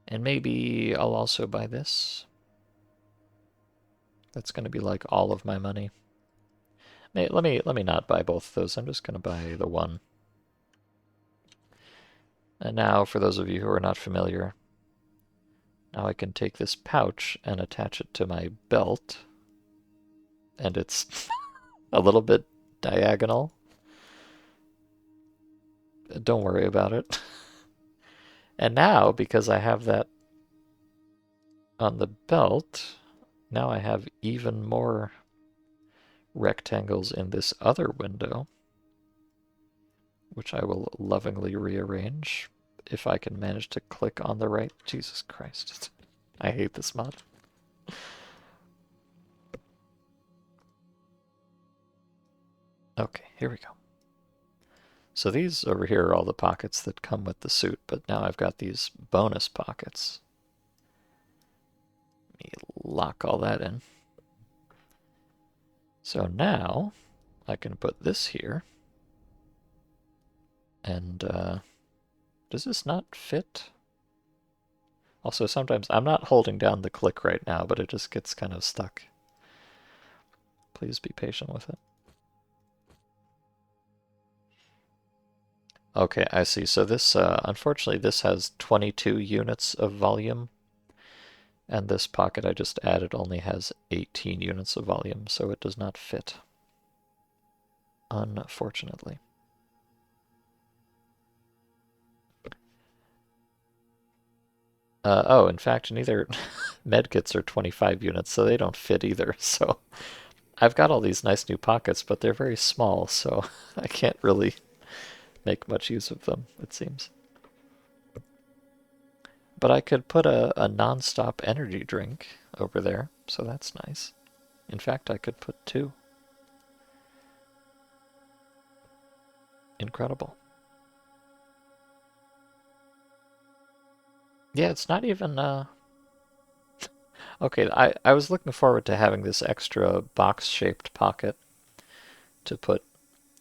And maybe I'll also buy this. That's gonna be like all of my money. Let me not buy both of those. I'm just gonna buy the one. And now, for those of you who are not familiar, now I can take this pouch and attach it to my belt. And it's a little bit diagonal. Don't worry about it. And now, because I have that on the belt, now I have even more rectangles in this other window, which I will lovingly rearrange if I can manage to click on the right. Jesus Christ. I hate this mod. Okay, here we go. So these over here are all the pockets that come with the suit, but now I've got these bonus pockets. Let me lock all that in. So now I can put this here. And does this not fit? Also, sometimes I'm not holding down the click right now, but it just gets kind of stuck. Please be patient with it. Okay, I see. So this, unfortunately, this has 22 units of volume. And this pocket I just added only has 18 units of volume, so it does not fit. Unfortunately. Oh, in fact, neither medkits are 25 units, so they don't fit either. So I've got all these nice new pockets, but they're very small, so I can't really make much use of them, it seems. But I could put a non-stop energy drink over there, so that's nice. In fact, I could put two. Incredible. Yeah, it's not even, okay, I was looking forward to having this extra box-shaped pocket to put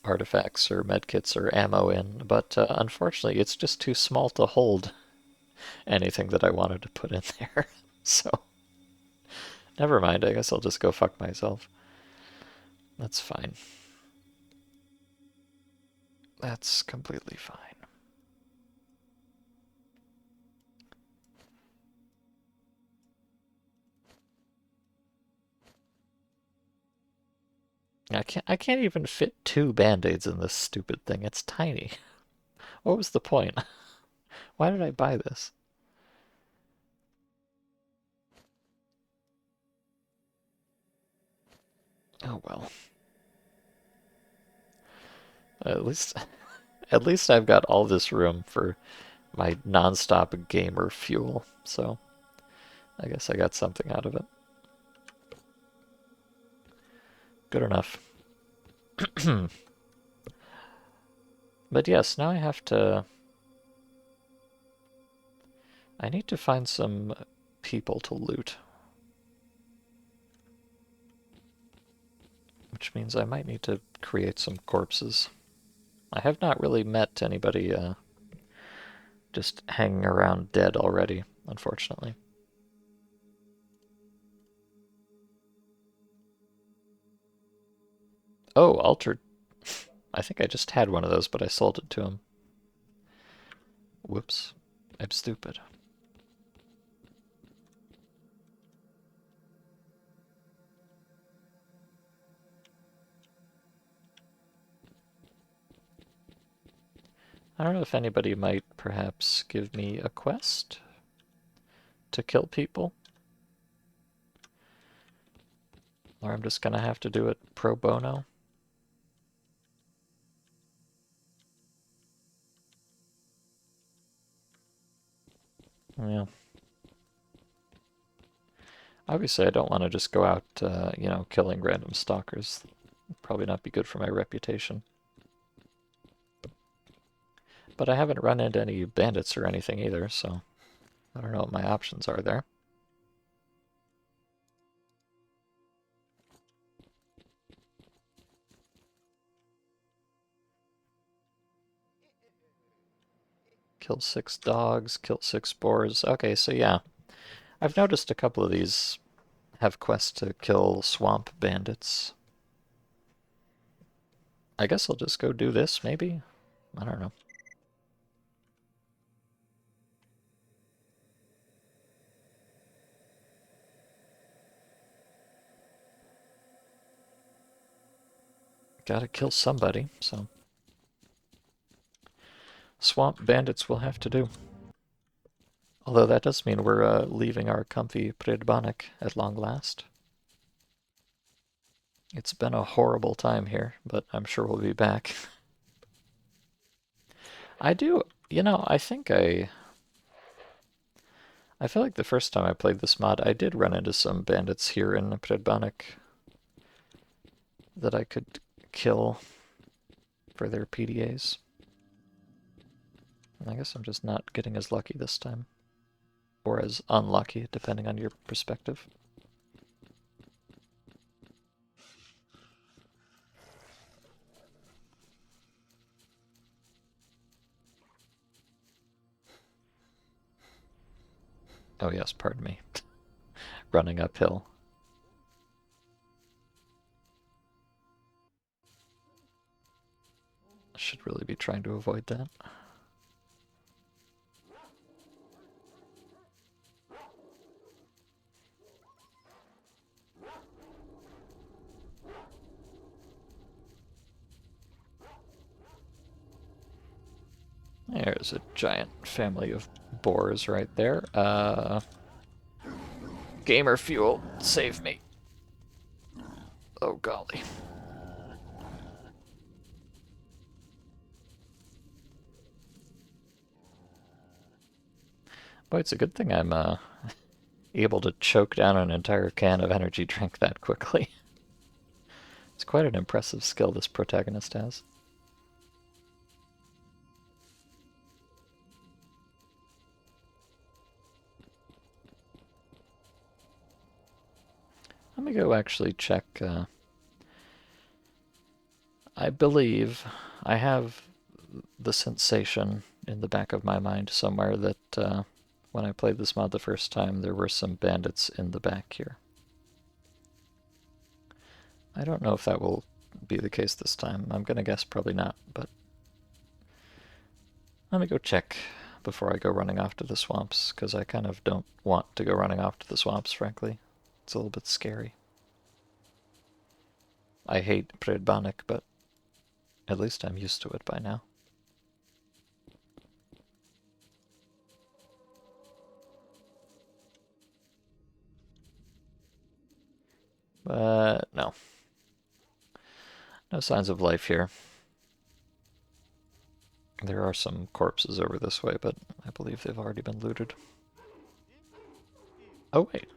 artifacts or medkits or ammo in, but unfortunately it's just too small to hold anything that I wanted to put in there. So, never mind, I guess I'll just go fuck myself. That's fine. That's completely fine. I can't even fit two band-aids in this stupid thing. It's tiny. What was the point? Why did I buy this? Oh well. At least at least I've got all this room for my non-stop gamer fuel. So, I guess I got something out of it. Good enough. But yes, now I have to... I need to find some people to loot. Which means I might need to create some corpses. I have not really met anybody just hanging around dead already, unfortunately. Oh, altered. I think I just had one of those, but I sold it to him. Whoops. I'm stupid. I don't know if anybody might perhaps give me a quest to kill people. Or I'm just gonna have to do it pro bono. Yeah. Obviously, I don't want to just go out, killing random stalkers. Probably not be good for my reputation. But I haven't run into any bandits or anything either, so I don't know what my options are there. Kill 6 dogs, kill 6 boars. Okay, so yeah. I've noticed a couple of these have quests to kill swamp bandits. I guess I'll just go do this, maybe? I don't know. Gotta kill somebody, so... Swamp bandits will have to do. Although that does mean we're leaving our comfy Predbanek at long last. It's been a horrible time here, but I'm sure we'll be back. I do, I think I feel like the first time I played this mod, I did run into some bandits here in Predbanek that I could kill for their PDAs. I guess I'm just not getting as lucky this time. Or as unlucky, depending on your perspective. Oh yes, pardon me. Running uphill. Should really be trying to avoid that. There's a giant family of boars right there. Gamer fuel, save me. Oh golly. Boy, it's a good thing I'm able to choke down an entire can of energy drink that quickly. It's quite an impressive skill this protagonist has. Let me go actually check. I believe I have the sensation in the back of my mind somewhere that when I played this mod the first time, there were some bandits in the back here. I don't know if that will be the case this time. I'm gonna guess probably not, but let me go check before I go running off to the swamps, because I kind of don't want to go running off to the swamps, frankly. It's a little bit scary. I hate Predbanik, but at least I'm used to it by now. But no. No signs of life here. There are some corpses over this way, but I believe they've already been looted. Oh, wait.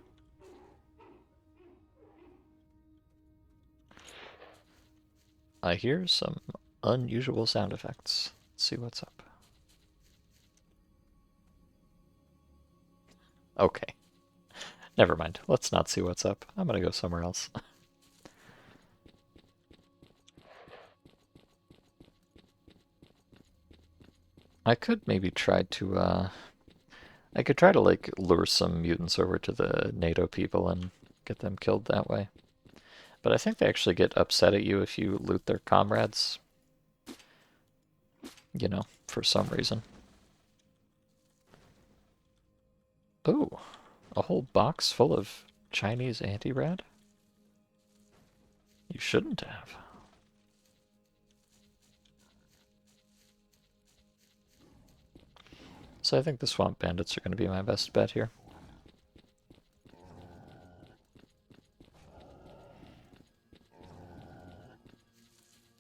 I hear some unusual sound effects. Let's see what's up. Okay. Never mind. Let's not see what's up. I'm gonna go somewhere else. I could maybe try to, I could try to, like, lure some mutants over to the NATO people and get them killed that way. But I think they actually get upset at you if you loot their comrades. You know, for some reason. Ooh, a whole box full of Chinese anti-rad? You shouldn't have. So I think the swamp bandits are going to be my best bet here.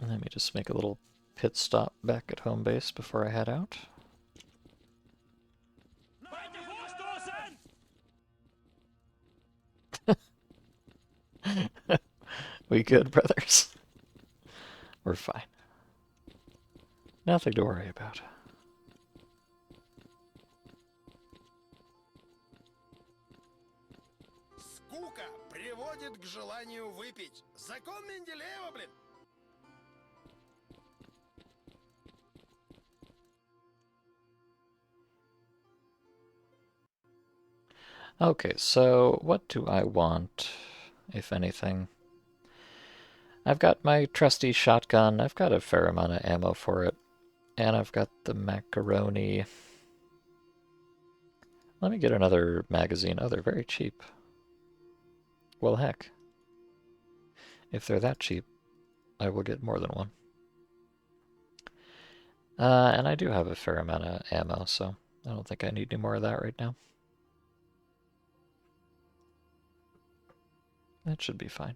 Let me just make a little pit stop back at home base before I head out. We good, brothers? We're fine. Nothing to worry about. Скука приводит к желанию выпить. Закон Менделеева, блин. Okay, so what do I want, if anything? I've got my trusty shotgun, I've got a fair amount of ammo for it, and I've got the macaroni. Let me get another magazine. Oh, they're very cheap. Well, heck. If they're that cheap, I will get more than one. And I do have a fair amount of ammo, so I don't think I need any more of that right now. That should be fine.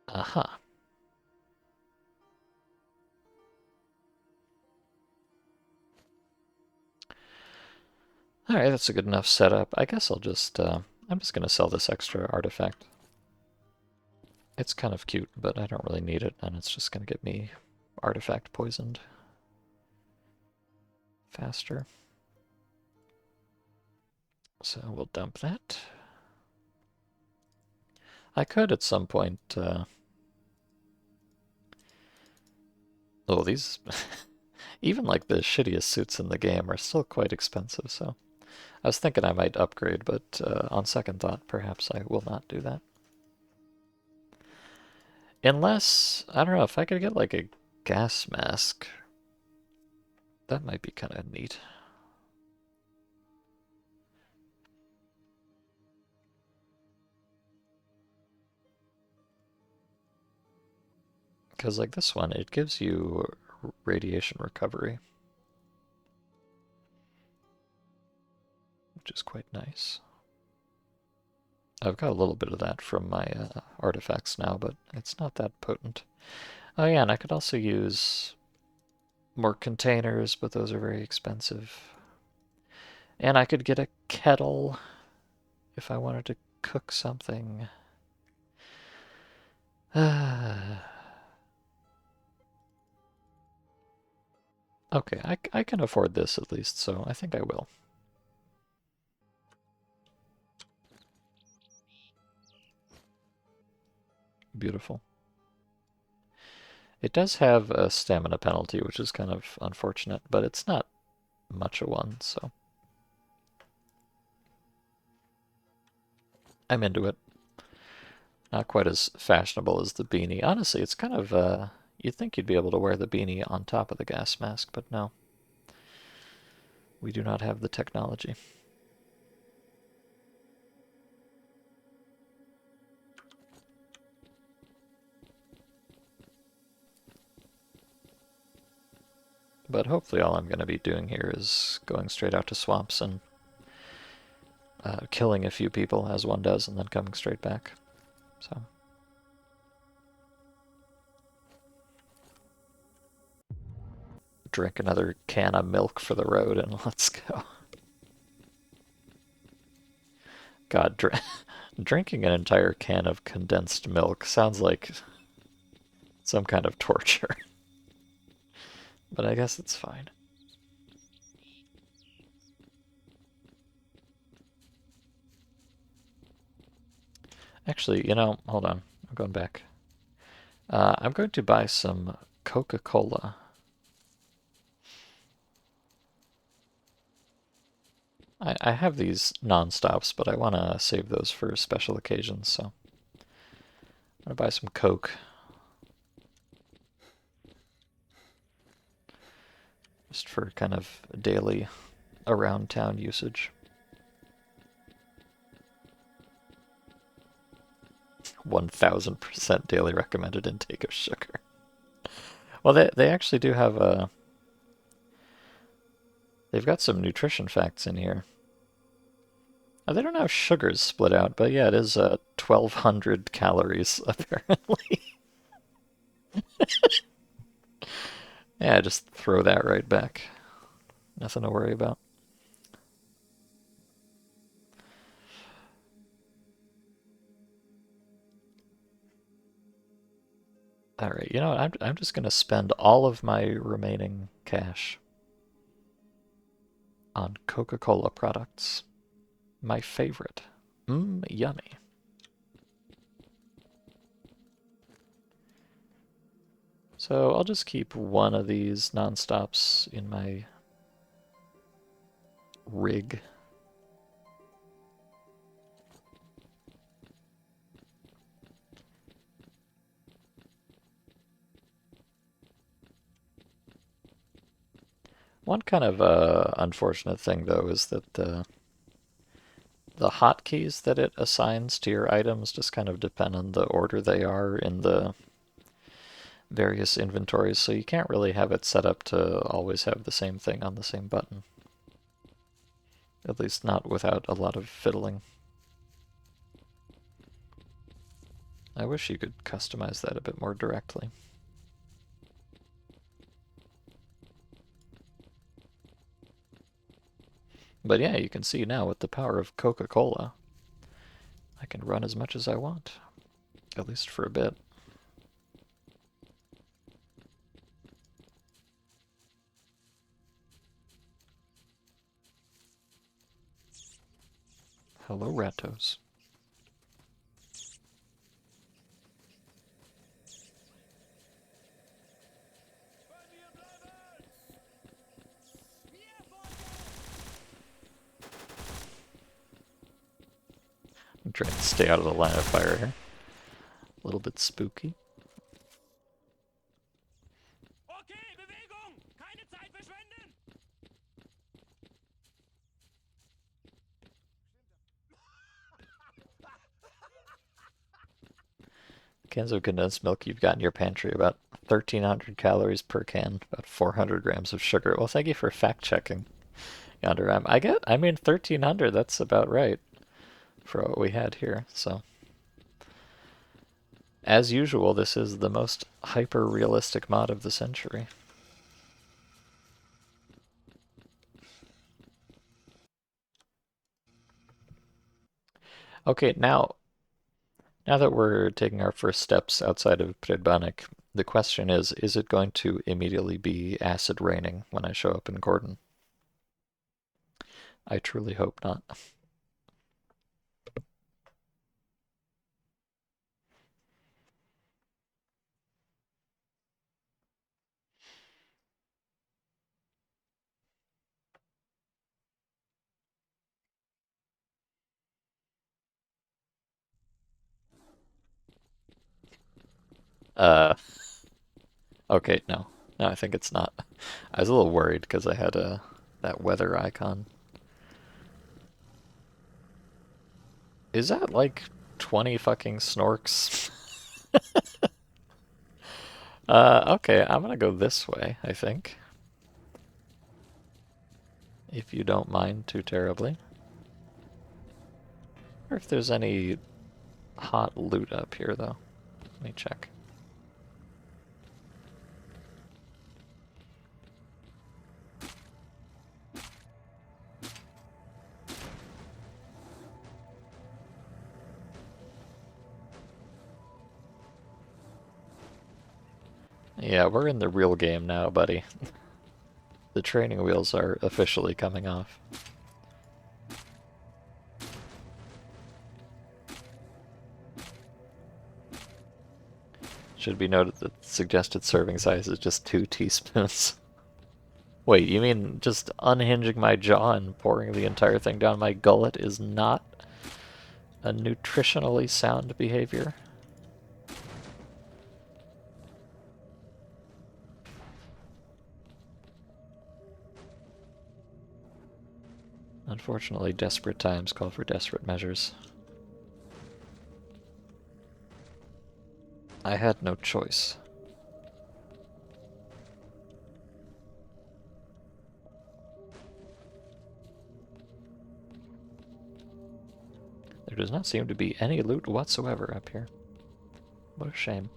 Aha. Alright, that's a good enough setup. I guess I'll just, I'm just gonna sell this extra artifact. It's kind of cute, but I don't really need it, and it's just gonna get me artifact poisoned faster. So we'll dump that. I could at some point, oh, these, even like the shittiest suits in the game are still quite expensive, so I was thinking I might upgrade, but on second thought, perhaps I will not do that. Unless, I don't know, if I could get like a gas mask. That might be kind of neat. Because like this one, it gives you radiation recovery, which is quite nice. I've got a little bit of that from my artifacts now, but it's not that potent. Oh yeah, and I could also use more containers, but those are very expensive. And I could get a kettle if I wanted to cook something. Okay, I can afford this at least, so I think I will. Beautiful. It does have a stamina penalty, which is kind of unfortunate, but it's not much of one, so I'm into it. Not quite as fashionable as the beanie. Honestly, it's kind of, you'd think you'd be able to wear the beanie on top of the gas mask, but no. We do not have the technology. But hopefully all I'm going to be doing here is going straight out to swamps and killing a few people, as one does, and then coming straight back. So. Drink another can of milk for the road and let's go. God, drinking an entire can of condensed milk sounds like some kind of torture. But I guess it's fine. Actually, you know, hold on. I'm going back. I'm going to buy some Coca-Cola. I have these non-stops, but I want to save those for special occasions, so I'm going to buy some Coke. Just for kind of daily around town usage. 1000% daily recommended intake of sugar. Well, they actually do have a... They've got some nutrition facts in here. Oh, they don't know how sugar's split out, but yeah, it is 1,200 calories, apparently. Yeah, just throw that right back. Nothing to worry about. Alright, you know what? I'm just going to spend all of my remaining cash on Coca-Cola products. My favorite. Yummy. So I'll just keep one of these non-stops in my rig. One kind of unfortunate thing, though, is that the hotkeys that it assigns to your items just kind of depend on the order they are in the various inventories, so you can't really have it set up to always have the same thing on the same button. At least not without a lot of fiddling. I wish you could customize that a bit more directly. But yeah, you can see now with the power of Coca-Cola, I can run as much as I want, at least for a bit. Hello, Ratos. I'm trying to stay out of the line of fire here. A little bit spooky. Cans of condensed milk you've got in your pantry, about 1,300 calories per can, about 400 grams of sugar. Well, thank you for fact checking, Yonder. I mean, 1,300, that's about right for what we had here, so. As usual, this is the most hyper-realistic mod of the century. Okay, now that we're taking our first steps outside of Predbanek, the question is it going to immediately be acid raining when I show up in Gordon? I truly hope not. Uh, okay, no. No, I think it's not. I was a little worried because I had that weather icon. Is that like 20 fucking snorks? Okay, I'm gonna go this way, I think. If you don't mind too terribly. Or if there's any hot loot up here, though. Let me check. Yeah, we're in the real game now, buddy. The training wheels are officially coming off. Should be noted that suggested serving size is just 2 teaspoons. Wait, you mean just unhinging my jaw and pouring the entire thing down my gullet is not a nutritionally sound behavior? Unfortunately, desperate times call for desperate measures. I had no choice. There does not seem to be any loot whatsoever up here. What a shame.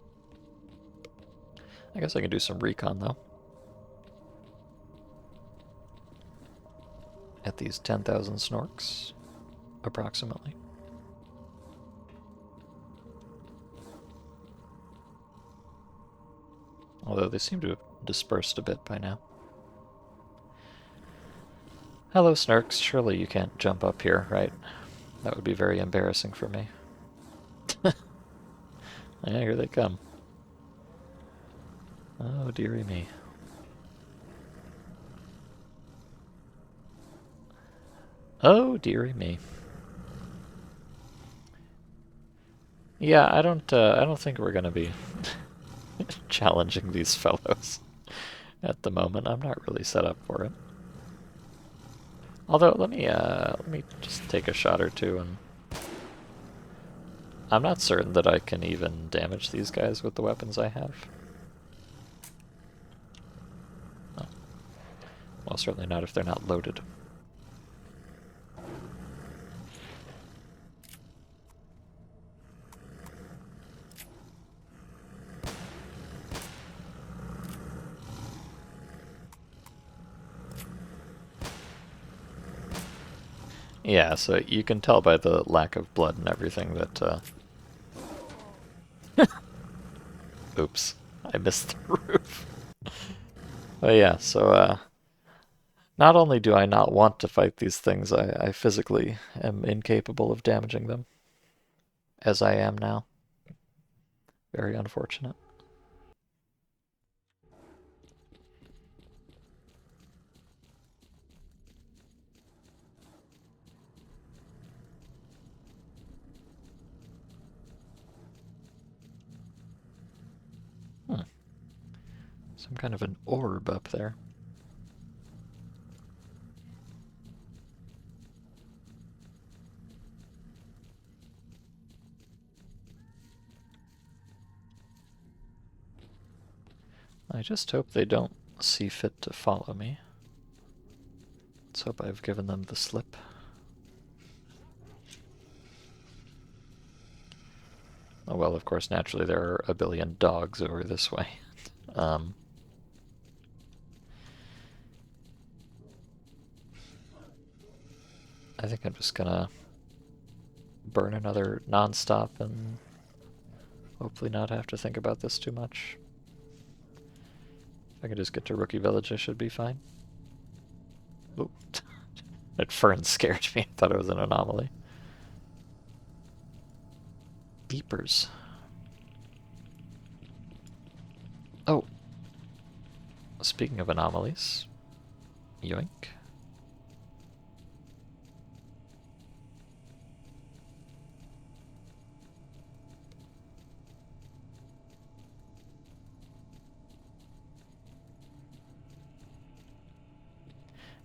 I guess I can do some recon, though. At these 10,000 snorks, approximately. Although they seem to have dispersed a bit by now. Hello, Snarks. Surely you can't jump up here, right? That would be very embarrassing for me. Yeah, here they come. Oh, dearie me. Oh, dearie me. Yeah, I don't think we're gonna be challenging these fellows at the moment. I'm not really set up for it. Although, let me just take a shot or two, and I'm not certain that I can even damage these guys with the weapons I have. Oh. Well, certainly not if they're not loaded. Yeah, so you can tell by the lack of blood and everything that, oops, I missed the roof. But yeah, so, not only do I not want to fight these things, I physically am incapable of damaging them. As I am now. Very unfortunate. Hmm. Some kind of an orb up there. I just hope they don't see fit to follow me. Let's hope I've given them the slip. Oh well, of course, naturally there are a billion dogs over this way. I think I'm just gonna burn another non-stop and hopefully not have to think about this too much. If I can just get to Rookie Village, I should be fine. Ooh. That fern scared me. I thought it was an anomaly. Beepers. Oh. Speaking of anomalies. Yoink.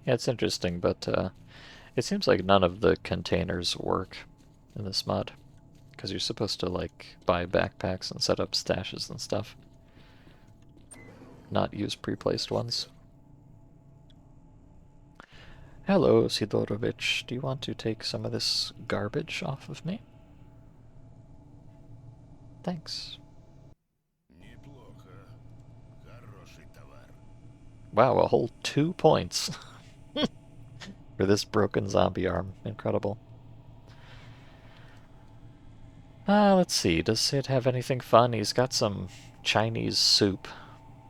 Yeah, it's interesting, but it seems like none of the containers work in this mod. Because you're supposed to, like, buy backpacks and set up stashes and stuff. Not use pre-placed ones. Hello, Sidorovich. Do you want to take some of this garbage off of me? Thanks. Wow, a whole 2 points for this broken zombie arm. Incredible. Let's see. Does Sid have anything fun? He's got some Chinese soup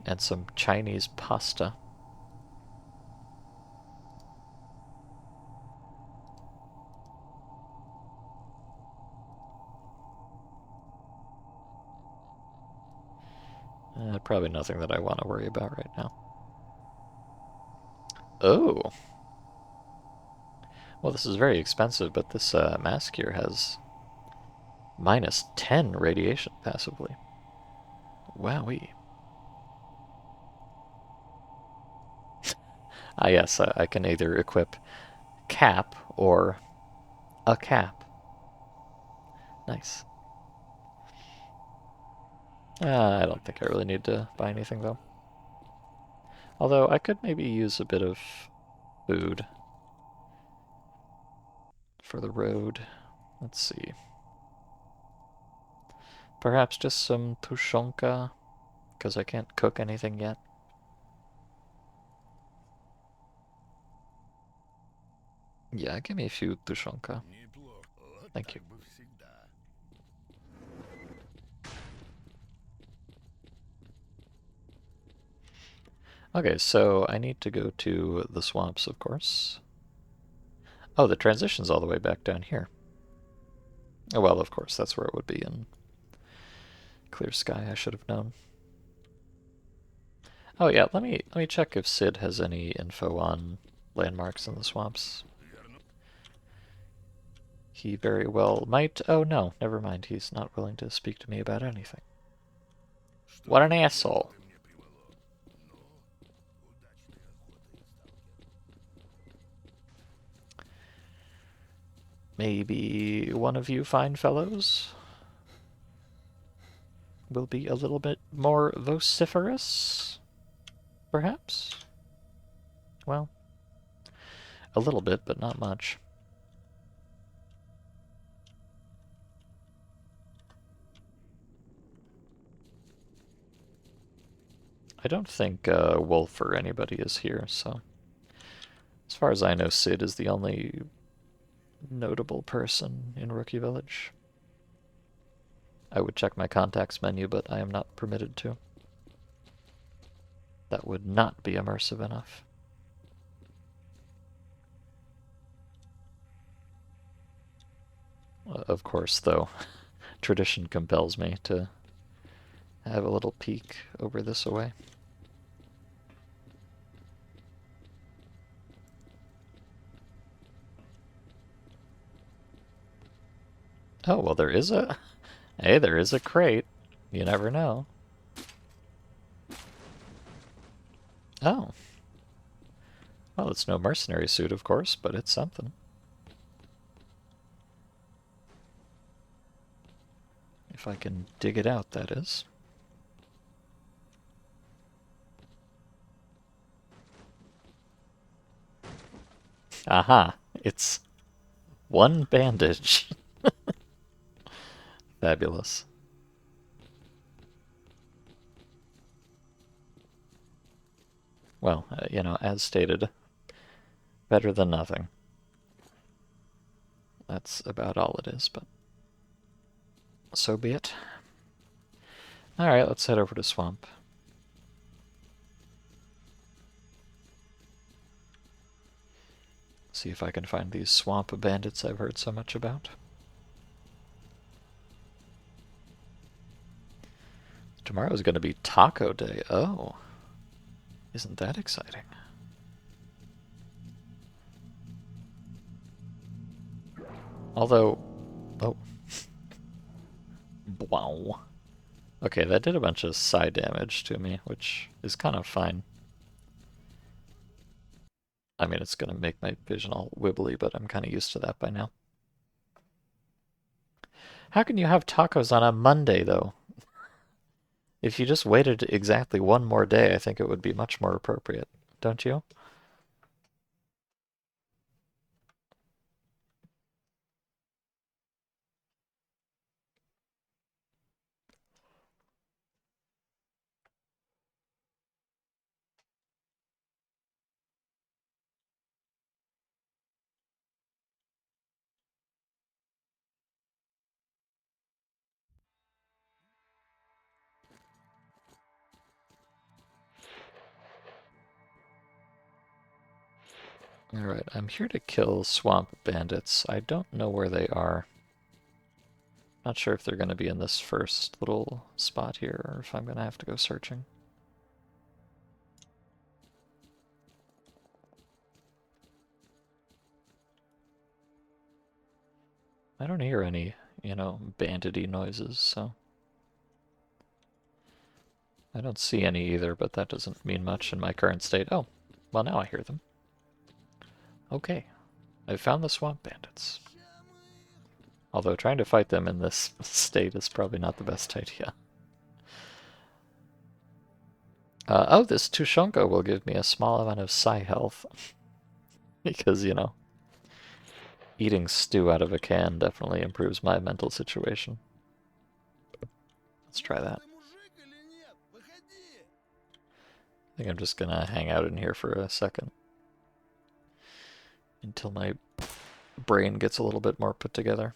and some Chinese pasta. Probably nothing that I want to worry about right now. Oh! Well, this is very expensive, but this mask here has -10 radiation passively. Wowee. Ah yes, I can either equip cap or a cap. Nice. I don't think I really need to buy anything though. Although I could maybe use a bit of food for the road. Let's see. Perhaps just some tushonka, because I can't cook anything yet. Yeah, give me a few tushonka. Thank you. Okay, so I need to go to the swamps, of course. Oh, the transition's all the way back down here. Oh, well, of course, that's where it would be in clear sky. I should have known. Oh yeah, let me check if Sid has any info on landmarks in the swamps. He very well might. Oh no, never mind. He's not willing to speak to me about anything. What an asshole. Maybe one of you fine fellows will be a little bit more vociferous, perhaps? Well, a little bit, but not much. I don't think Wolf or anybody is here, so as far as I know, Sid is the only notable person in Rookie Village. I would check my contacts menu, but I am not permitted to. That would not be immersive enough. Of course, though, tradition compels me to have a little peek over this way. Oh, well, there is a... Hey, there is a crate. You never know. Oh. Well, it's no mercenary suit, of course, but it's something. If I can dig it out, that is. Aha! It's one bandage. Fabulous. Well, you know, as stated, better than nothing. That's about all it is, but so be it. Alright, let's head over to Swamp. See if I can find these swamp bandits I've heard so much about. Tomorrow's going to be Taco Day. Oh, isn't that exciting? Although, oh, wow. Okay, that did a bunch of side damage to me, which is kind of fine. I mean, it's going to make my vision all wibbly, but I'm kind of used to that by now. How can you have tacos on a Monday, though? If you just waited exactly one more day, I think it would be much more appropriate, don't you? Alright, I'm here to kill swamp bandits. I don't know where they are. Not sure if they're going to be in this first little spot here, or if I'm going to have to go searching. I don't hear any, you know, bandity noises, so... I don't see any either, but that doesn't mean much in my current state. Oh, well now I hear them. Okay, I found the swamp bandits. Although trying to fight them in this state is probably not the best idea. Oh, this Tushonka will give me a small amount of psi health. Because, you know, eating stew out of a can definitely improves my mental situation. Let's try that. I think I'm just gonna hang out in here for a second. Until my brain gets a little bit more put together.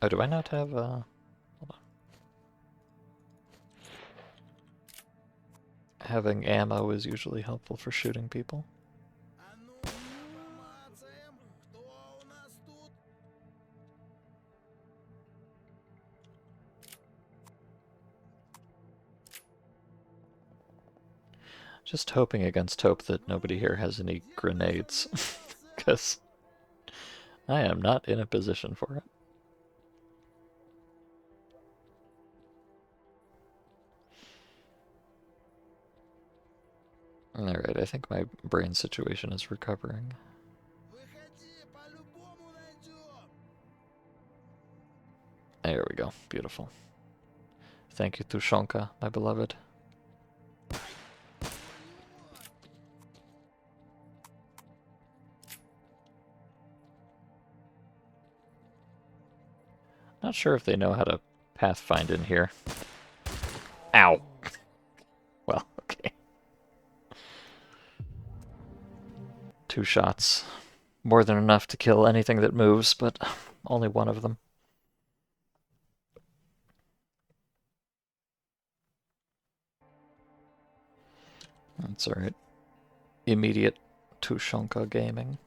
Oh, do I not have, hold on. Having ammo is usually helpful for shooting people. Just hoping against hope that nobody here has any grenades. Because I am not in a position for it. Alright, I think my brain situation is recovering. There we go. Beautiful. Thank you, Tushonka, my beloved. Not sure if they know how to pathfind in here. Ow! Well, okay. 2 shots. More than enough to kill anything that moves, but only one of them. That's alright. Immediate Tushonka gaming.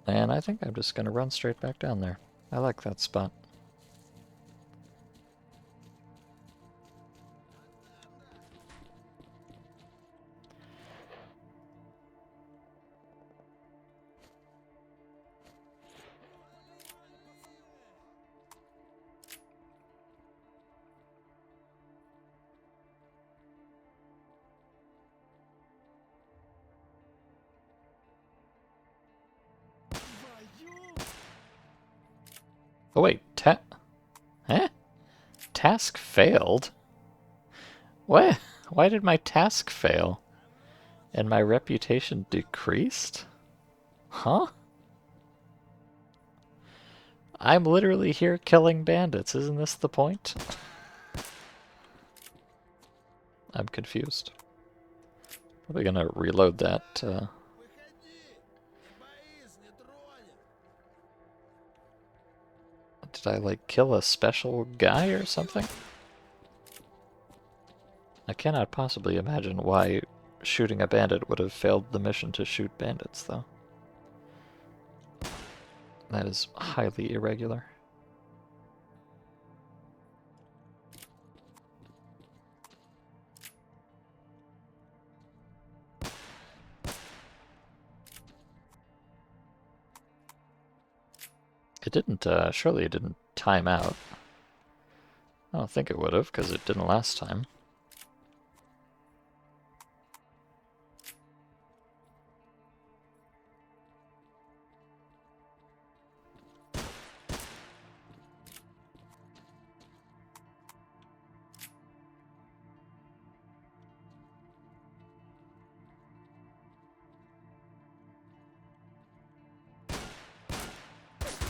And I think I'm just gonna run straight back down there. I like that spot. Oh wait, Task failed? What? Why did my task fail? And my reputation decreased? Huh? I'm literally here killing bandits. Isn't this the point? I'm confused. Probably gonna reload that. Did I, like, kill a special guy or something? I cannot possibly imagine why shooting a bandit would have failed the mission to shoot bandits, though. That is highly irregular. It didn't, surely it didn't time out. I don't think it would have, because it didn't last time.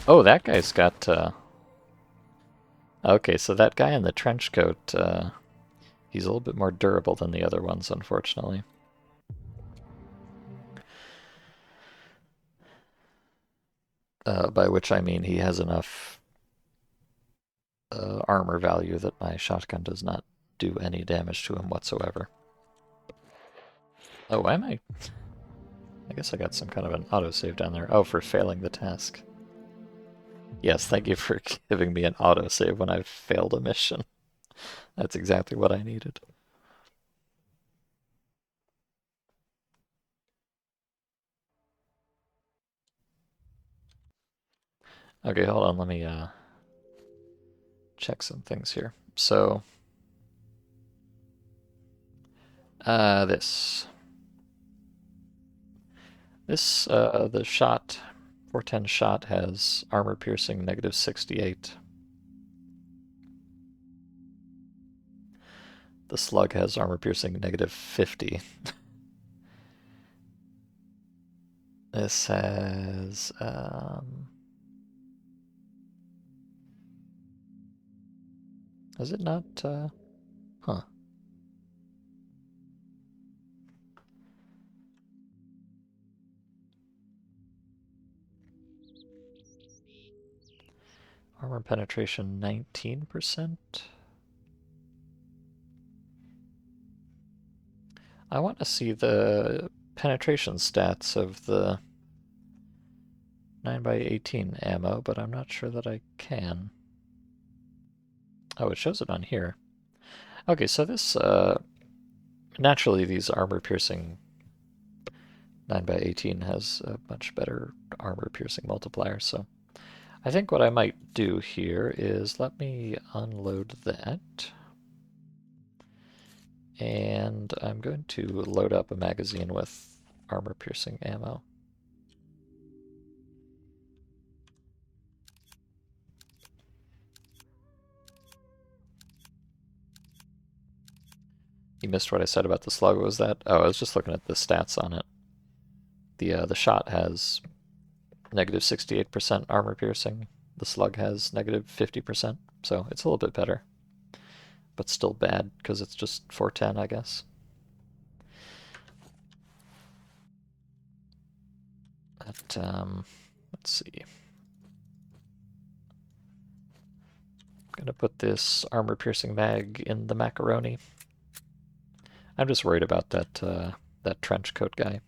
Oh, that guy's got, okay, so that guy in the trench coat, he's a little bit more durable than the other ones, unfortunately. By which I mean he has enough armor value that my shotgun does not do any damage to him whatsoever. Oh, why am I guess I got some kind of an autosave down there. Oh, for failing the task. Yes, thank you for giving me an autosave when I've failed a mission. That's exactly what I needed. Okay, hold on, let me check some things here. So, this, the shot, 410 shot has armor piercing -68. The slug has armor piercing -50. This has, is it not, huh. Armor penetration 19%. I want to see the penetration stats of the 9x18 ammo, but I'm not sure that I can. Oh, it shows it on here. Okay, so this, naturally these armor-piercing 9x18 has a much better armor-piercing multiplier, so I think what I might do here is let me unload that. And I'm going to load up a magazine with armor-piercing ammo. You missed what I said about the slug. What was that? Oh, I was just looking at the stats on it. The shot has -68% armor piercing. The slug has -50%, so it's a little bit better. But still bad, because it's just 410, I guess. But, let's see. I'm gonna put this armor-piercing mag in the macaroni. I'm just worried about that trench coat guy.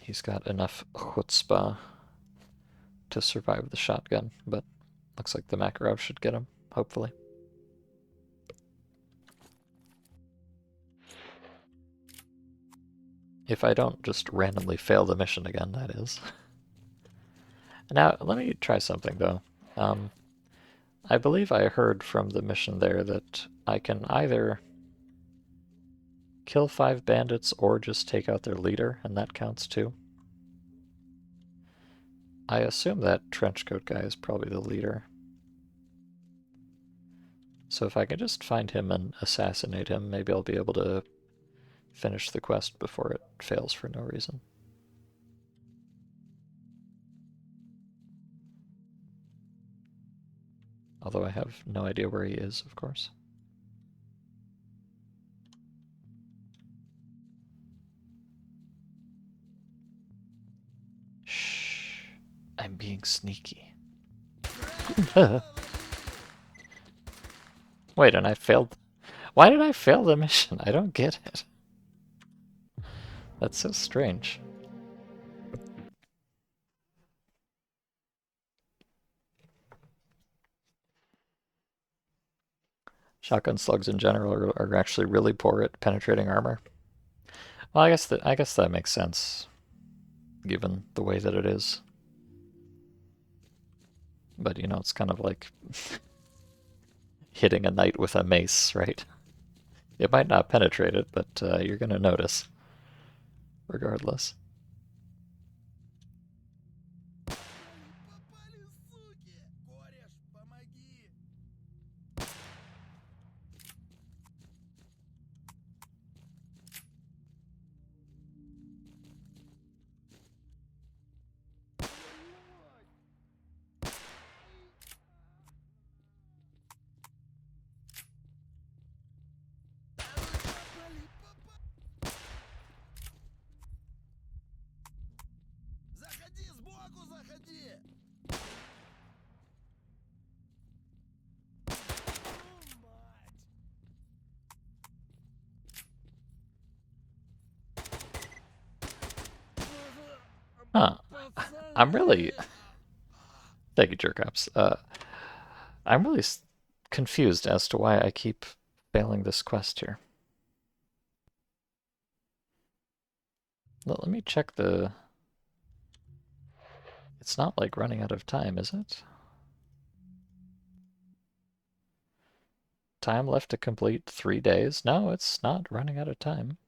He's got enough chutzpah to survive the shotgun, but looks like the Makarov should get him, hopefully. If I don't just randomly fail the mission again, that is. Now, let me try something, though. I believe I heard from the mission there that I can either kill 5 bandits or just take out their leader, and that counts too. I assume that trenchcoat guy is probably the leader. So if I can just find him and assassinate him, maybe I'll be able to finish the quest before it fails for no reason. Although I have no idea where he is, of course. Shh. I'm being sneaky. Wait, and I failed. Why did I fail the mission? I don't get it. That's so strange. Shotgun slugs in general are actually really poor at penetrating armor. Well, I guess that makes sense, given the way that it is. But you know, it's kind of like hitting a knight with a mace, right? It might not penetrate it, but you're gonna notice, regardless. Попали, суки! Кореш, помоги! Попали, попали! Заходи, сбоку заходи! Мать! Huh. I'm really... Thank you, Jerkops. I'm really confused as to why I keep failing this quest here. Let me check the... It's not like running out of time, is it? Time left to complete 3 days? No, it's not running out of time.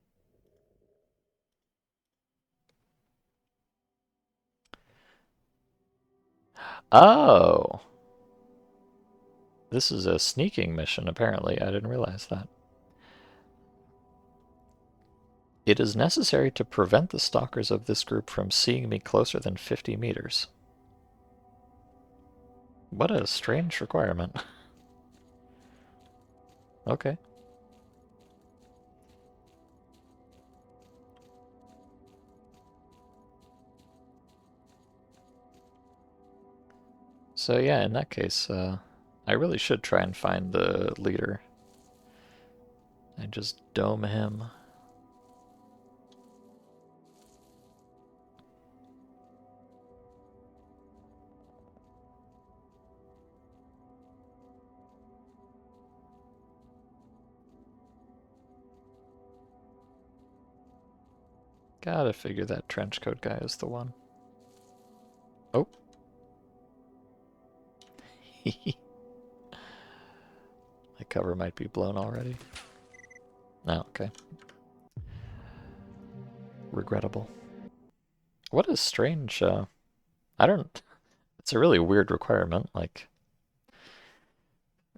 Oh! This is a sneaking mission, apparently. I didn't realize that. It is necessary to prevent the stalkers of this group from seeing me closer than 50 meters. What a strange requirement. Okay. So yeah, in that case, I really should try and find the leader and just dome him. Gotta figure that trenchcoat guy is the one. Oh. My cover might be blown already. No, okay. Regrettable. What a strange, I don't... It's a really weird requirement, like...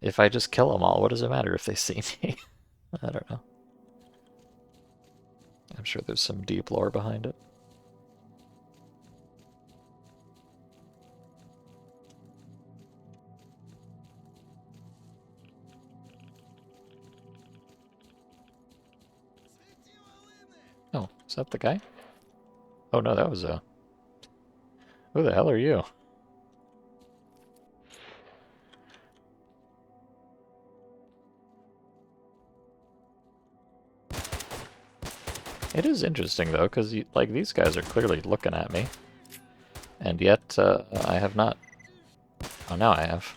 If I just kill them all, what does it matter if they see me? I don't know. I'm sure there's some deep lore behind it. Oh, is that the guy? Oh no, that was a... Who the hell are you? It is interesting though, because like these guys are clearly looking at me, and yet I have not. Oh, now I have.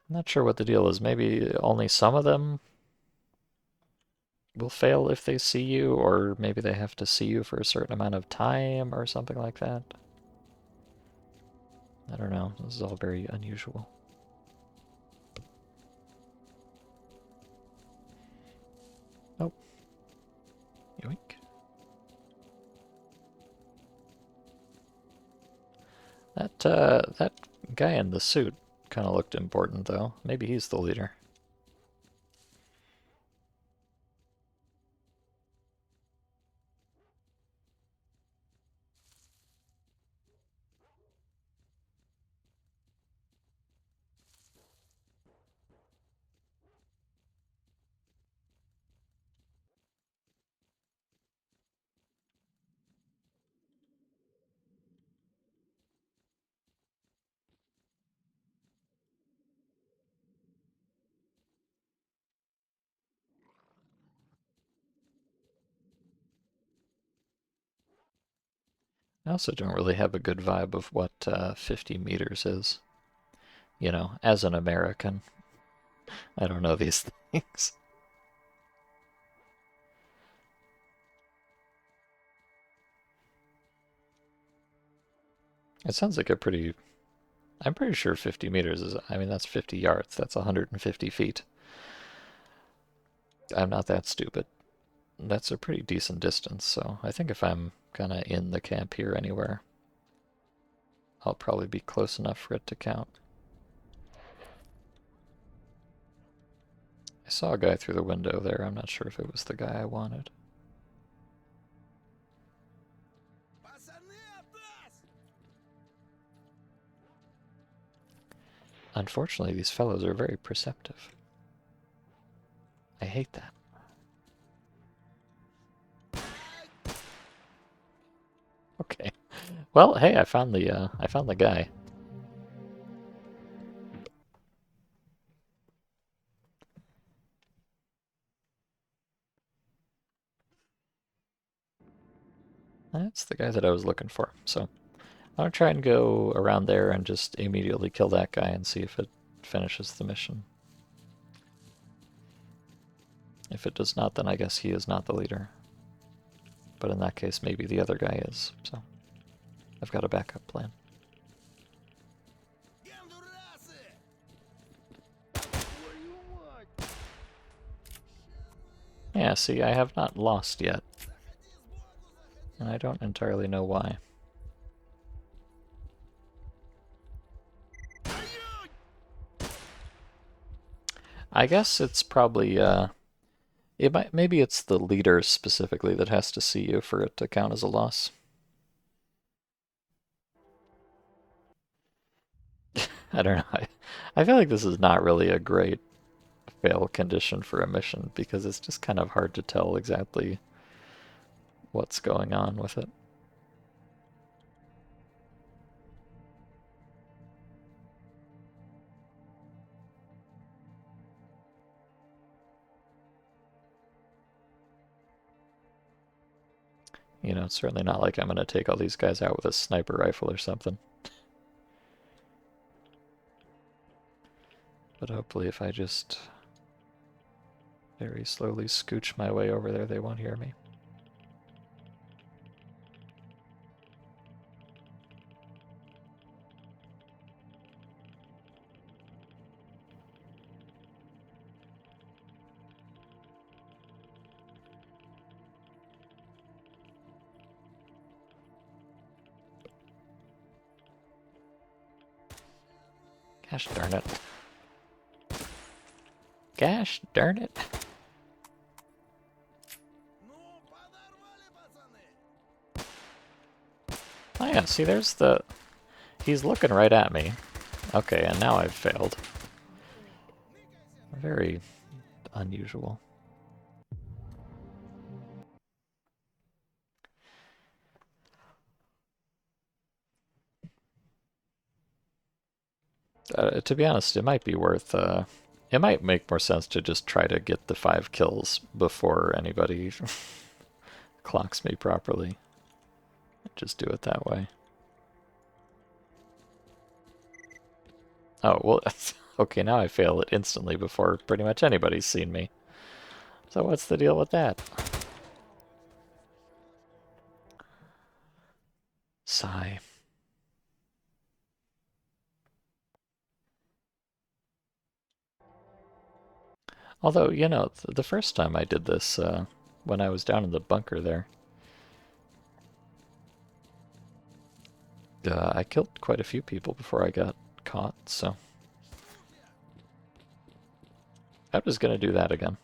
I'm not sure what the deal is. Maybe only some of them will fail if they see you, or maybe they have to see you for a certain amount of time or something like that. I don't know. This is all very unusual. Oh. Yoink. That That guy in the suit kind of looked important, though. Maybe he's the leader. I also don't really have a good vibe of what 50 meters is. You know, as an American, I don't know these things. It sounds like a pretty... I'm pretty sure 50 meters is... I mean, that's 50 yards. That's 150 feet. I'm not that stupid. That's a pretty decent distance, so I think if I'm kind of in the camp here anywhere, I'll probably be close enough for it to count. I saw a guy through the window there. I'm not sure if it was the guy I wanted. Unfortunately, these fellows are very perceptive. I hate that. Okay. Well, hey, I found the guy. That's the guy that I was looking for. So I'll try and go around there and just immediately kill that guy and see if it finishes the mission. If it does not, then I guess he is not the leader. But in that case, maybe the other guy is. So I've got a backup plan. Yeah, see, I have not lost yet. And I don't entirely know why. I guess it's probably, maybe it's the leader specifically that has to see you for it to count as a loss. I don't know. I feel like this is not really a great fail condition for a mission because it's just kind of hard to tell exactly what's going on with it. You know, it's certainly not like I'm going to take all these guys out with a sniper rifle or something. But hopefully if I just very slowly scooch my way over there, they won't hear me. Gosh darn it. Gosh darn it. Oh yeah, see there's the... He's looking right at me. Okay, and now I've failed. Very unusual. To be honest, it might be worth... it might make more sense to just try to get the 5 kills before anybody clocks me properly. Just do it that way. Oh, well, okay, now I fail it instantly before pretty much anybody's seen me. So what's the deal with that? Sigh. Although, you know, the first time I did this, when I was down in the bunker there, I killed quite a few people before I got caught, so I'm just gonna do that again.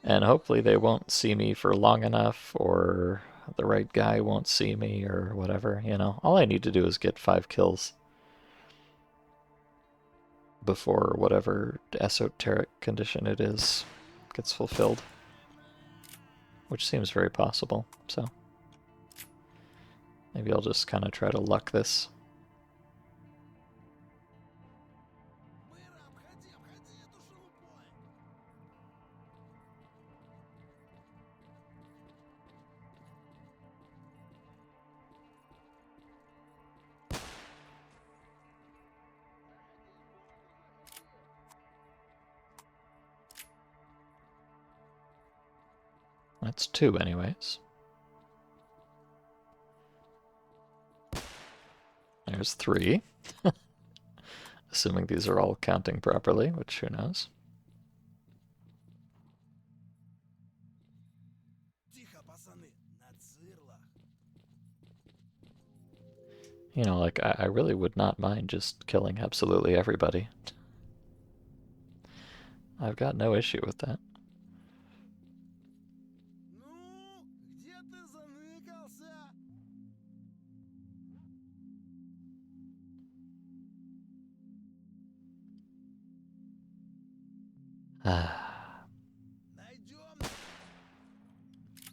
And hopefully they won't see me for long enough, or the right guy won't see me, or whatever, you know. All I need to do is get 5 kills before whatever esoteric condition it is gets fulfilled, which seems very possible, so maybe I'll just kind of try to luck this. That's 2 anyways. There's 3. Assuming these are all counting properly, which who knows. You know, like, I really would not mind just killing absolutely everybody. I've got no issue with that.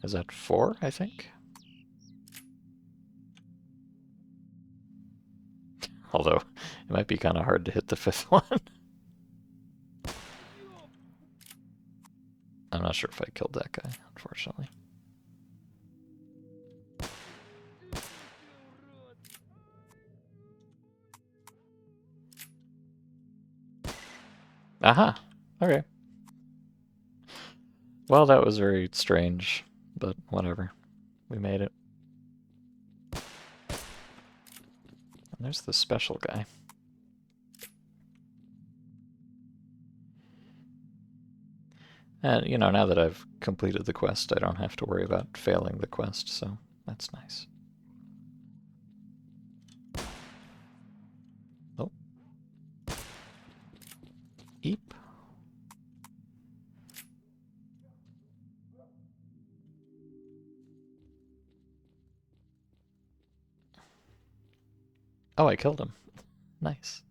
Is that 4, I think? Although, it might be kind of hard to hit the 5th one. I'm not sure if I killed that guy, unfortunately. Aha! Okay. Well, that was very strange, but whatever. We made it. And there's the special guy. And, you know, now that I've completed the quest, I don't have to worry about failing the quest, so that's nice. Oh. Eep. Oh, I killed him. Nice.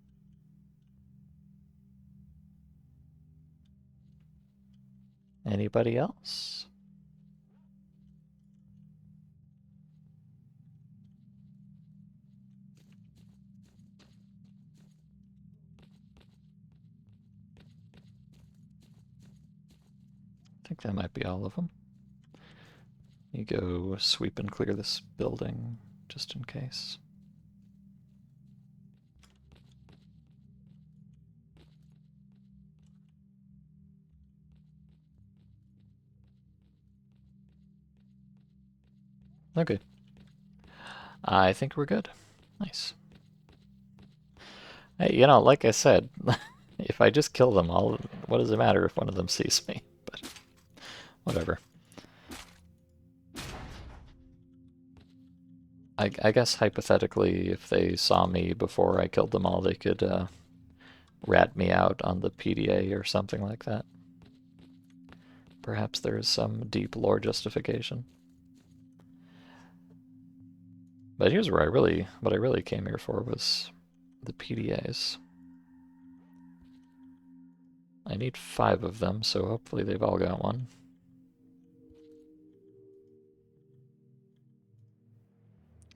Anybody else? I think that might be all of them. You go sweep and clear this building, just in case. Okay. I think we're good. Nice. Hey, you know, like I said, if I just kill them all, what does it matter if one of them sees me? But whatever. I guess hypothetically, if they saw me before I killed them all, they could rat me out on the PDA or something like that. Perhaps there is some deep lore justification. But here's where what I really came here for was the PDAs. I need 5 of them, so hopefully they've all got one.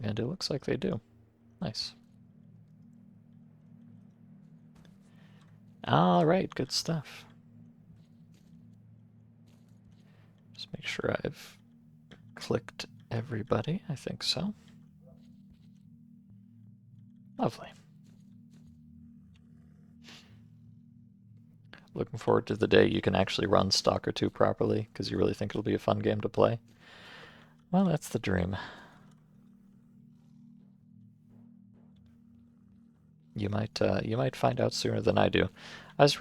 And it looks like they do. Nice. Alright, good stuff. Just make sure I've clicked everybody. I think so. Lovely. Looking forward to the day you can actually run Stalker 2 properly, because you really think it'll be a fun game to play. Well, that's the dream. You might find out sooner than I do. I've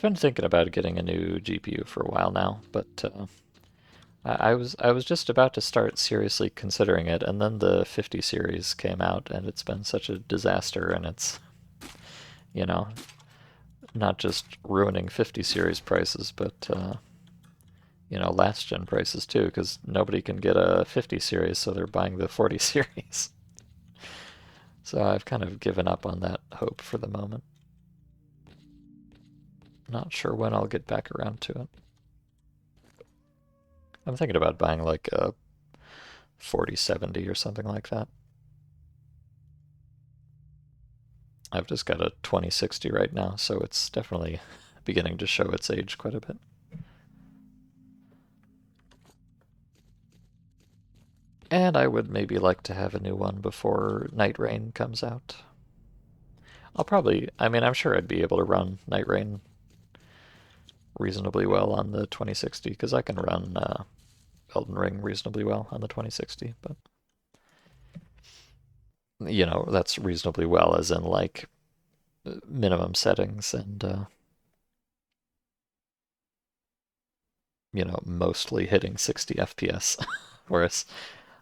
been thinking about getting a new GPU for a while now, but I was just about to start seriously considering it, and then the 50 series came out, and it's been such a disaster, and it's, you know, not just ruining 50 series prices, but last gen prices too, because nobody can get a 50 series, so they're buying the 40 series. So I've kind of given up on that hope for the moment. Not sure when I'll get back around to it. I'm thinking about buying like a 4070 or something like that. I've just got a 2060 right now, so it's definitely beginning to show its age quite a bit. And I would maybe like to have a new one before Night Rain comes out. I'm sure I'd be able to run Night Rain reasonably well on the 2060, because I can run Elden Ring reasonably well on the 2060, but that's reasonably well as in like minimum settings and mostly hitting 60 FPS. Whereas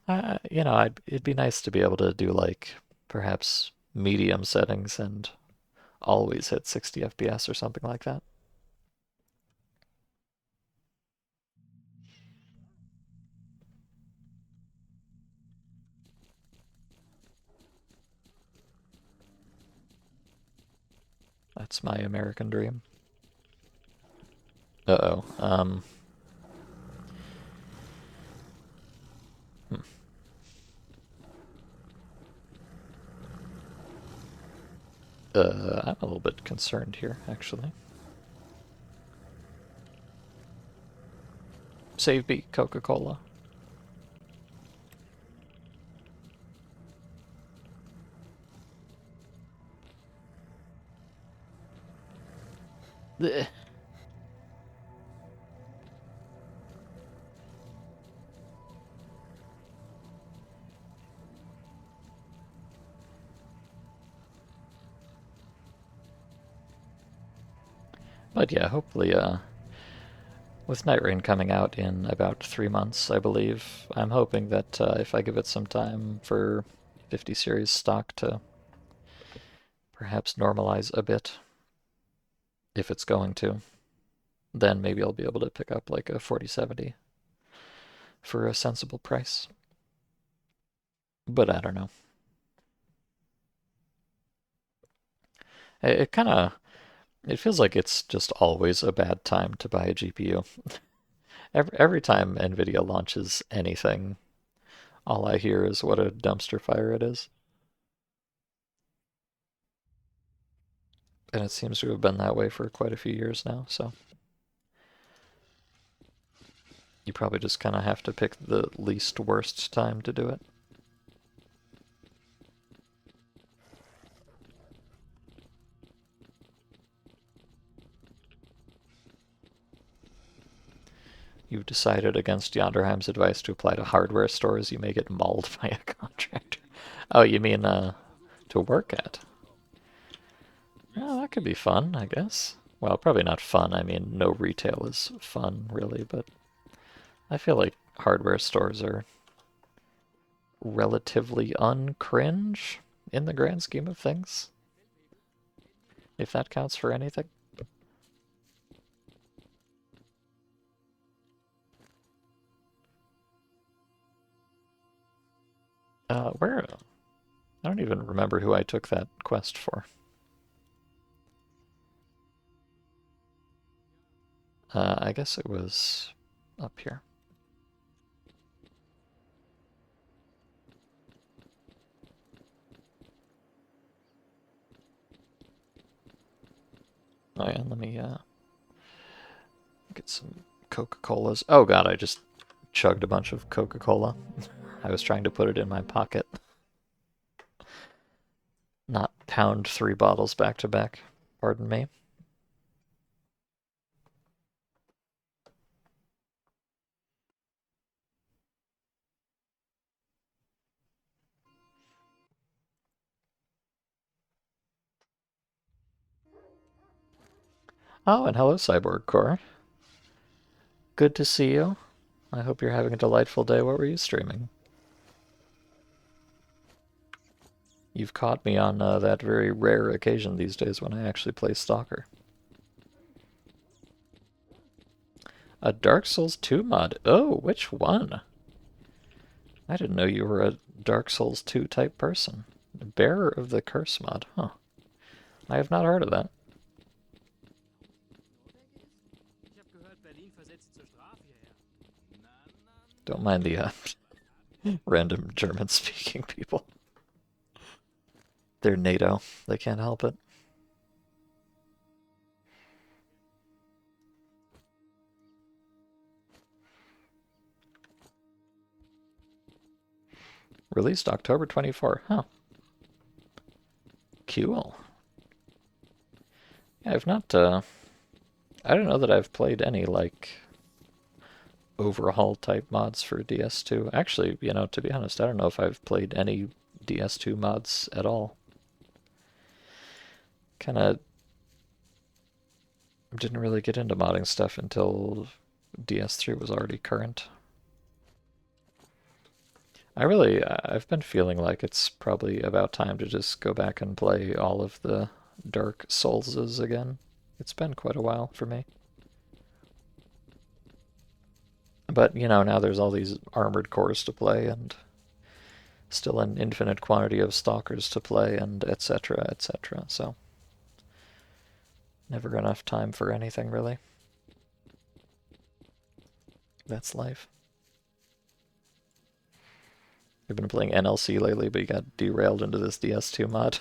it'd be nice to be able to do like perhaps medium settings and always hit 60 FPS or something like that. That's my American dream. Uh-oh. Hmm. I'm a little bit concerned here, actually. Save beat Coca-Cola. Blech. But yeah, hopefully, with Night Rain coming out in about 3 months, I believe, I'm hoping that if I give it some time for 50 series stock to perhaps normalize a bit, if it's going to, then maybe I'll be able to pick up like a 4070 for a sensible price. But I don't know. It kind of it feels like it's just always a bad time to buy a GPU. Every time Nvidia launches anything, all I hear is what a dumpster fire it is. And it seems to have been that way for quite a few years now, so you probably just kind of have to pick the least worst time to do it. You've decided against Yonderheim's advice to apply to hardware stores you may get mauled by a contractor. Oh, you mean to work at? Oh, that could be fun, I guess. Well, probably not fun. I mean, no retail is fun, really, but I feel like hardware stores are relatively uncringe in the grand scheme of things, if that counts for anything. Where? I don't even remember who I took that quest for. I guess it was up here. Oh yeah, let me get some Coca-Colas. Oh god, I just chugged a bunch of Coca-Cola. I was trying to put it in my pocket, not pound 3 bottles back to back. Pardon me. Oh, and hello, Cyborg Core. Good to see you. I hope you're having a delightful day. What were you streaming? You've caught me on that very rare occasion these days when I actually play Stalker. A Dark Souls 2 mod. Oh, which one? I didn't know you were a Dark Souls 2 type person. Bearer of the Curse mod. Huh. I have not heard of that. Don't mind the random German-speaking people. They're NATO. They can't help it. Released October 24. Huh. Cool. Yeah, I've not, I don't know that I've played any, like, overhaul type mods for DS2. Actually, you know, to be honest, I don't know if I've played any DS2 mods at all. Kinda didn't really get into modding stuff until DS3 was already current. I've been feeling like it's probably about time to just go back and play all of the Dark Soulses again. It's been quite a while for me. But, you know, now there's all these Armored Cores to play, and still an infinite quantity of Stalkers to play, and etc., etc., so never enough time for anything, really. That's life. I've been playing NLC lately, but you got derailed into this DS2 mod.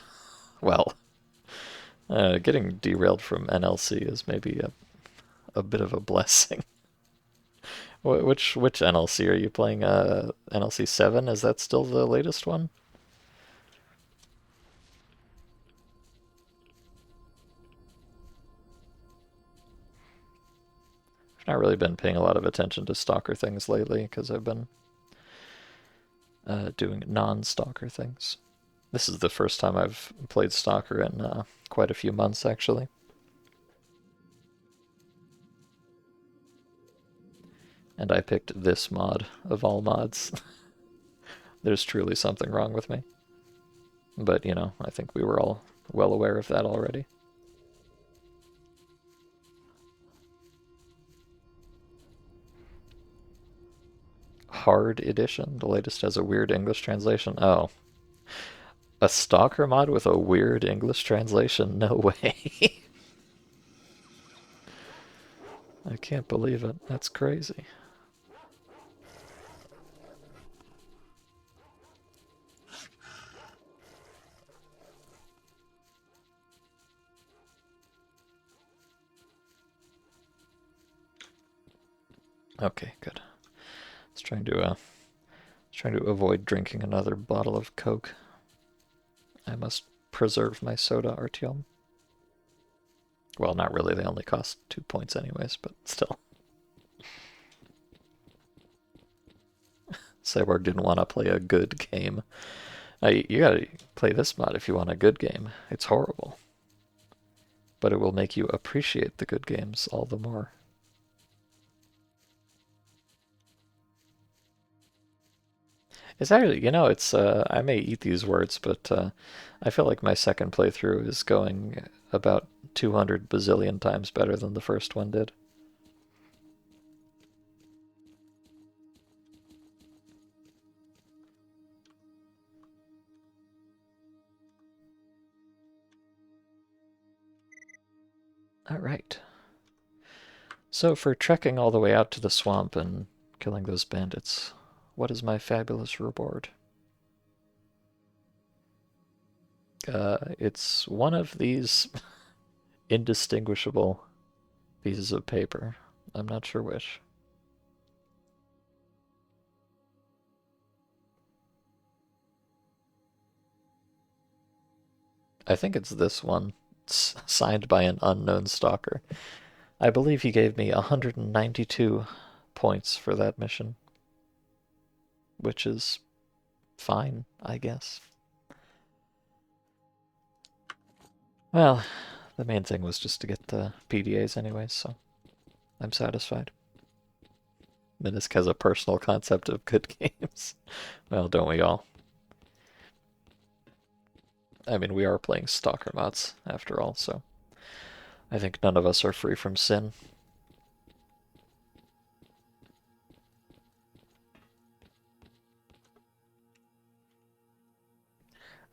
Well, getting derailed from NLC is maybe a bit of a blessing. Which NLC are you playing? NLC 7? Is that still the latest one? I've not really been paying a lot of attention to Stalker things lately because I've been doing non-Stalker things. This is the first time I've played Stalker in quite a few months, actually. And I picked this mod of all mods. There's truly something wrong with me. But, you know, I think we were all well aware of that already. Hard Edition, the latest has a weird English translation. Oh. A Stalker mod with a weird English translation? No way. I can't believe it. That's crazy. Okay, good. I was trying to avoid drinking another bottle of Coke. I must preserve my soda, Artyom. Well, not really. They only cost 2 points anyways, but still. Cyborg didn't want to play a good game. You gotta play this mod if you want a good game. It's horrible. But it will make you appreciate the good games all the more. It's actually, you know, it's, I may eat these words, but I feel like my second playthrough is going about 200 bazillion times better than the first one did. Alright. So for trekking all the way out to the swamp and killing those bandits, what is my fabulous reward? It's one of these indistinguishable pieces of paper. I'm not sure which. I think it's this one. It's signed by an unknown stalker. I believe he gave me 192 points for that mission, which is fine, I guess. Well, the main thing was just to get the PDAs anyways, so I'm satisfied. Minisk has a personal concept of good games. Well, don't we all? I mean, we are playing Stalker mods, after all, so I think none of us are free from sin.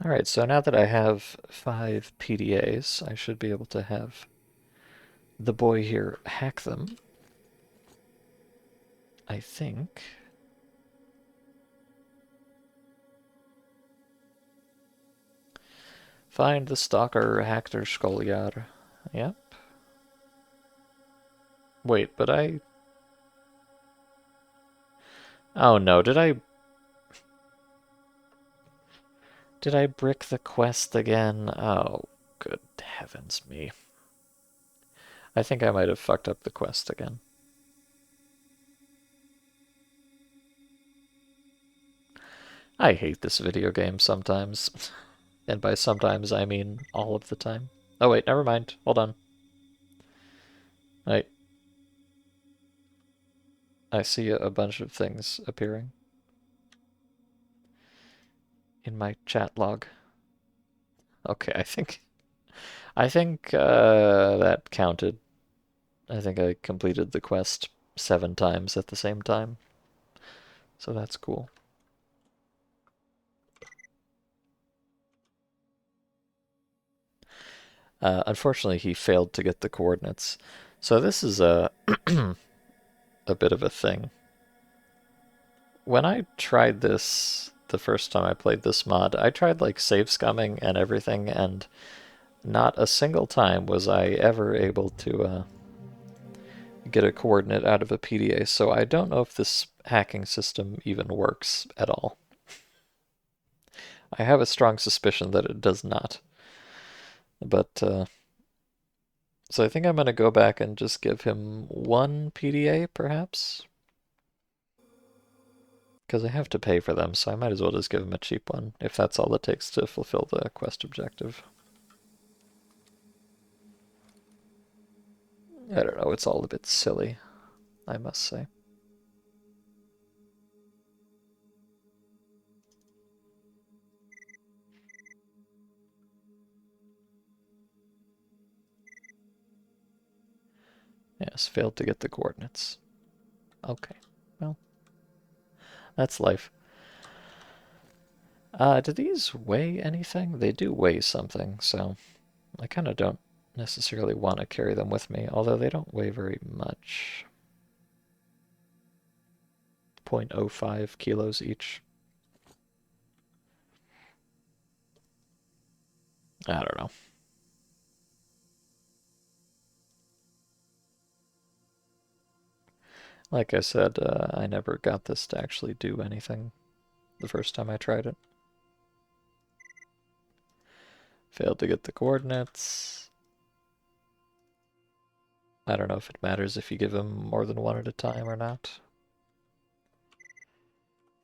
Alright, so now that I have 5 PDAs, I should be able to have the boy here hack them. I think. Find the stalker, hack their Skoljar. Yep. Wait, but I... Oh no, did I brick the quest again? Oh, good heavens me. I think I might have fucked up the quest again. I hate this video game sometimes. And by sometimes, I mean all of the time. Oh wait, never mind. Hold on. I see a bunch of things appearing in my chat log. Okay, I think that counted. I think I completed the quest 7 times at the same time. So that's cool. Unfortunately, he failed to get the coordinates. So this is a a bit of a thing. When I tried this the first time I played this mod, I tried like save scumming and everything, and not a single time was I ever able to get a coordinate out of a PDA, so I don't know if this hacking system even works at all. I have a strong suspicion that it does not. But, so I think I'm going to go back and just give him 1 PDA, perhaps? Because I have to pay for them, so I might as well just give him a cheap one, if that's all it takes to fulfill the quest objective. I don't know, it's all a bit silly, I must say. Yes, failed to get the coordinates. Okay, well, that's life. Do these weigh anything? They do weigh something, so I kind of don't necessarily want to carry them with me, although they don't weigh very much. 0.05 kilos each. I don't know. Like I said, I never got this to actually do anything the first time I tried it. Failed to get the coordinates. I don't know if it matters if you give them more than one at a time or not.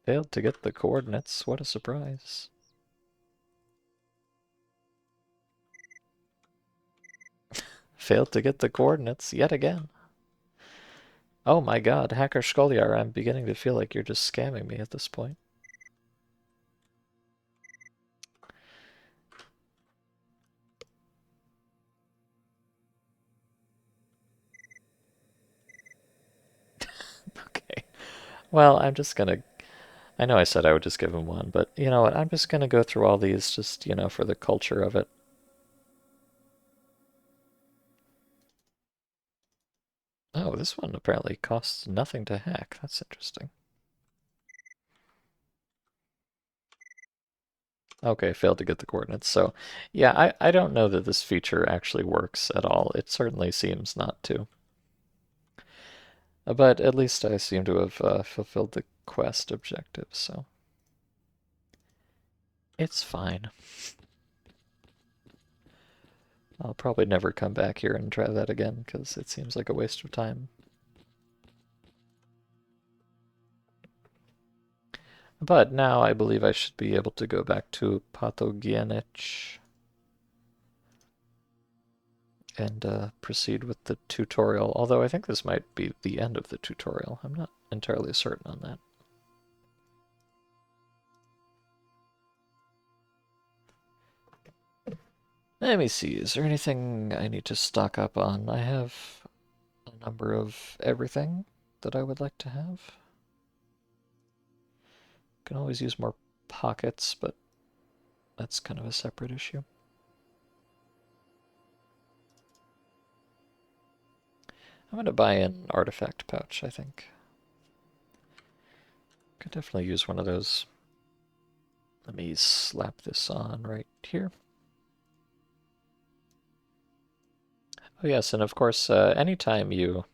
Failed to get the coordinates. What a surprise. Failed to get the coordinates yet again. Oh my god, Hacker Skoliar, I'm beginning to feel like you're just scamming me at this point. Okay. Well, I'm just gonna... I know I said I would just give him 1, but you know what? I'm just gonna go through all these just, you know, for the culture of it. Oh, this one apparently costs nothing to hack. That's interesting. Okay, failed to get the coordinates. So, yeah, I don't know that this feature actually works at all. It certainly seems not to. But at least I seem to have fulfilled the quest objective, so it's fine. I'll probably never come back here and try that again, because it seems like a waste of time. But now I believe I should be able to go back to Patogenich and proceed with the tutorial. Although I think this might be the end of the tutorial. I'm not entirely certain on that. Let me see, is there anything I need to stock up on? I have a number of everything that I would like to have. Can always use more pockets, but that's kind of a separate issue. I'm going to buy an artifact pouch, I think. Could definitely use one of those. Let me slap this on right here. Oh yes, and of course, anytime you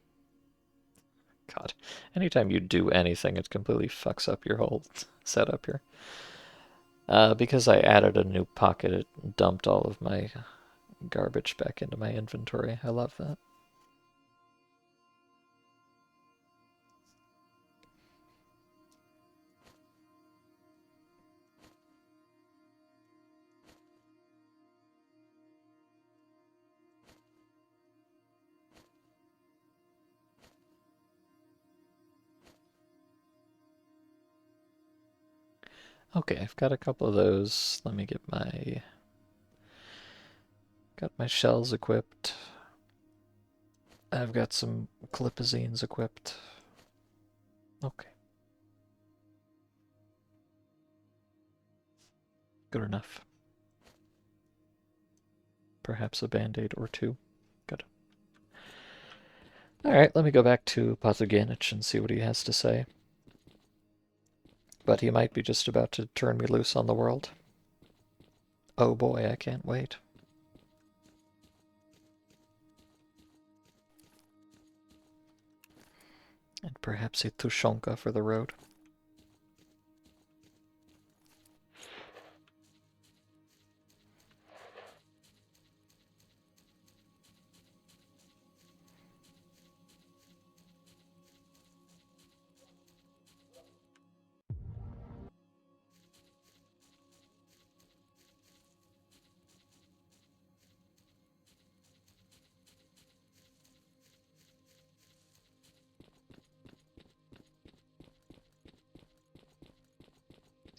do anything, it completely fucks up your whole setup here. Because I added a new pocket, it dumped all of my garbage back into my inventory. I love that. Okay, I've got a couple of those. Let me get got my shells equipped. I've got some clipazines equipped. Okay. Good enough. Perhaps a band-aid or two. Good. Alright, let me go back to Pathogenich and see what he has to say. But he might be just about to turn me loose on the world. Oh boy, I can't wait. And perhaps a tushonka for the road.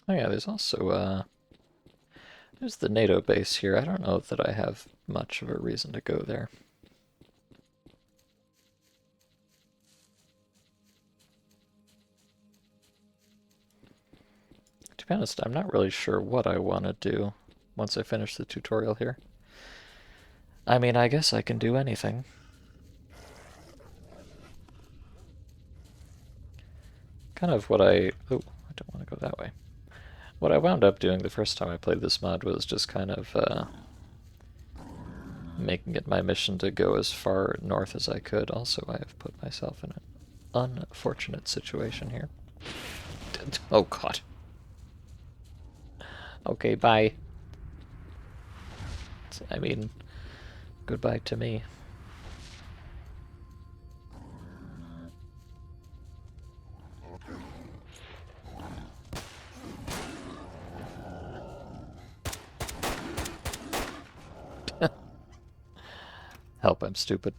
Oh yeah, there's also, there's the NATO base here. I don't know that I have much of a reason to go there. To be honest, I'm not really sure what I want to do once I finish the tutorial here. I mean, I guess I can do anything. Kind of what I don't want to go that way. What I wound up doing the first time I played this mod was just kind of making it my mission to go as far north as I could. Also, I have put myself in an unfortunate situation here. Oh god. Okay, bye. I mean, goodbye to me. Help, I'm stupid.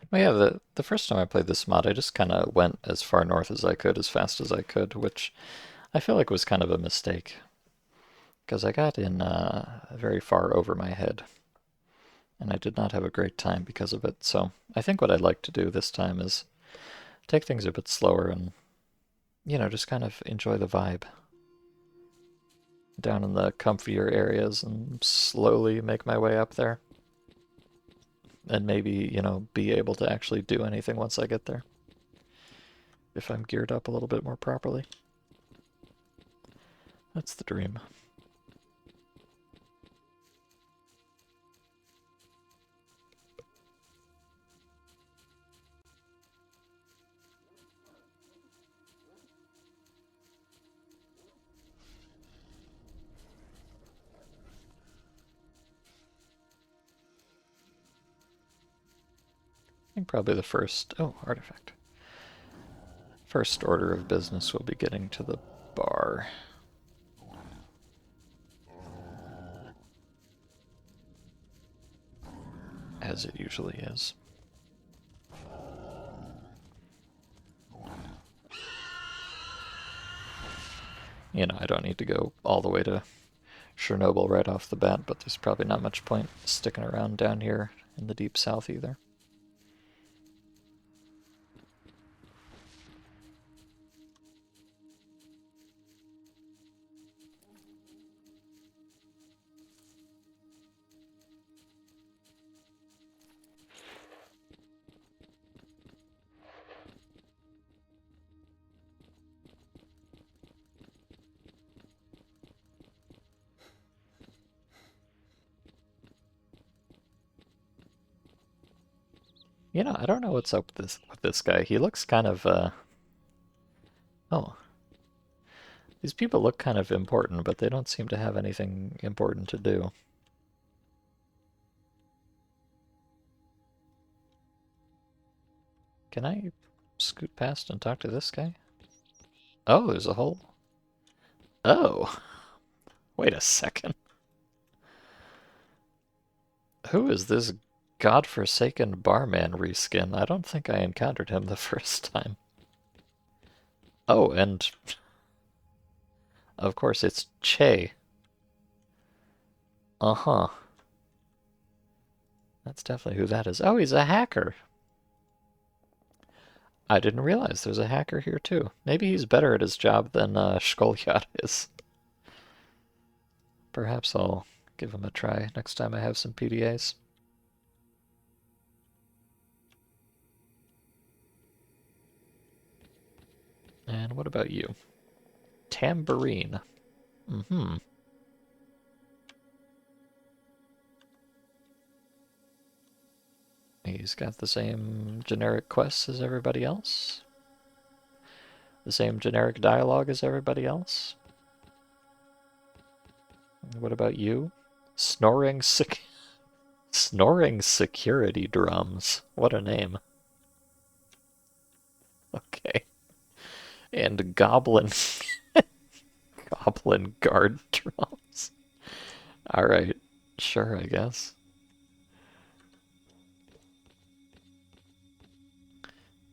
Well, yeah, the first time I played this mod, I just kind of went as far north as I could, as fast as I could, which I feel like was kind of a mistake. Because I got in very far over my head, and I did not have a great time because of it. So I think what I'd like to do this time is take things a bit slower and, you know, just kind of enjoy the vibe down in the comfier areas and slowly make my way up there. And maybe, you know, be able to actually do anything once I get there. If I'm geared up a little bit more properly. That's the dream. I think probably the first... Oh, artifact. First order of business will be getting to the bar. As it usually is. You know, I don't need to go all the way to Chernobyl right off the bat, but there's probably not much point sticking around down here in the deep south either. You know, I don't know what's up with this guy. He looks kind of, oh. These people look kind of important, but they don't seem to have anything important to do. Can I scoot past and talk to this guy? Oh, there's a hole. Oh. Wait a second. Who is this godforsaken barman reskin? I don't think I encountered him the first time. Oh, and of course it's Che. Uh-huh. That's definitely who that is. Oh, he's a hacker. I didn't realize there's a hacker here too. Maybe he's better at his job than Skoljat is. Perhaps I'll give him a try next time I have some PDAs. And what about you? Tambourine. Mm-hmm. He's got the same generic quests as everybody else. The same generic dialogue as everybody else. What about you? Snoring security drums. What a name. Okay. And goblin guard drums. Alright. Sure, I guess.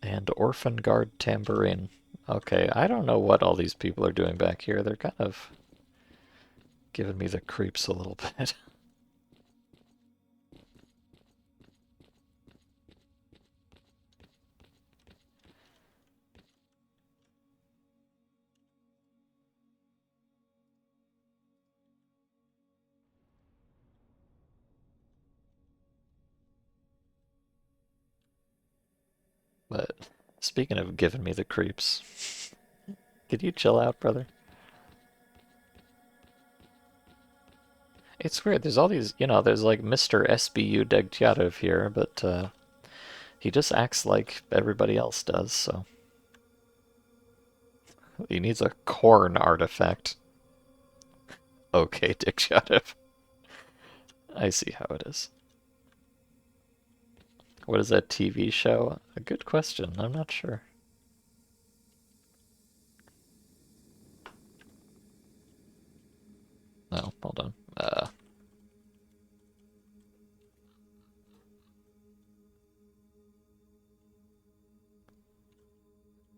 And orphan guard tambourine. Okay, I don't know what all these people are doing back here. They're kind of giving me the creeps a little bit. But speaking of giving me the creeps, could you chill out, brother? It's weird. There's all these, you know, there's like Mr. SBU Degtyarev here, but he just acts like everybody else does, so. He needs a corn artifact. Okay, Degtyarev. I see how it is. What is that TV show? A good question. I'm not sure. No, hold on.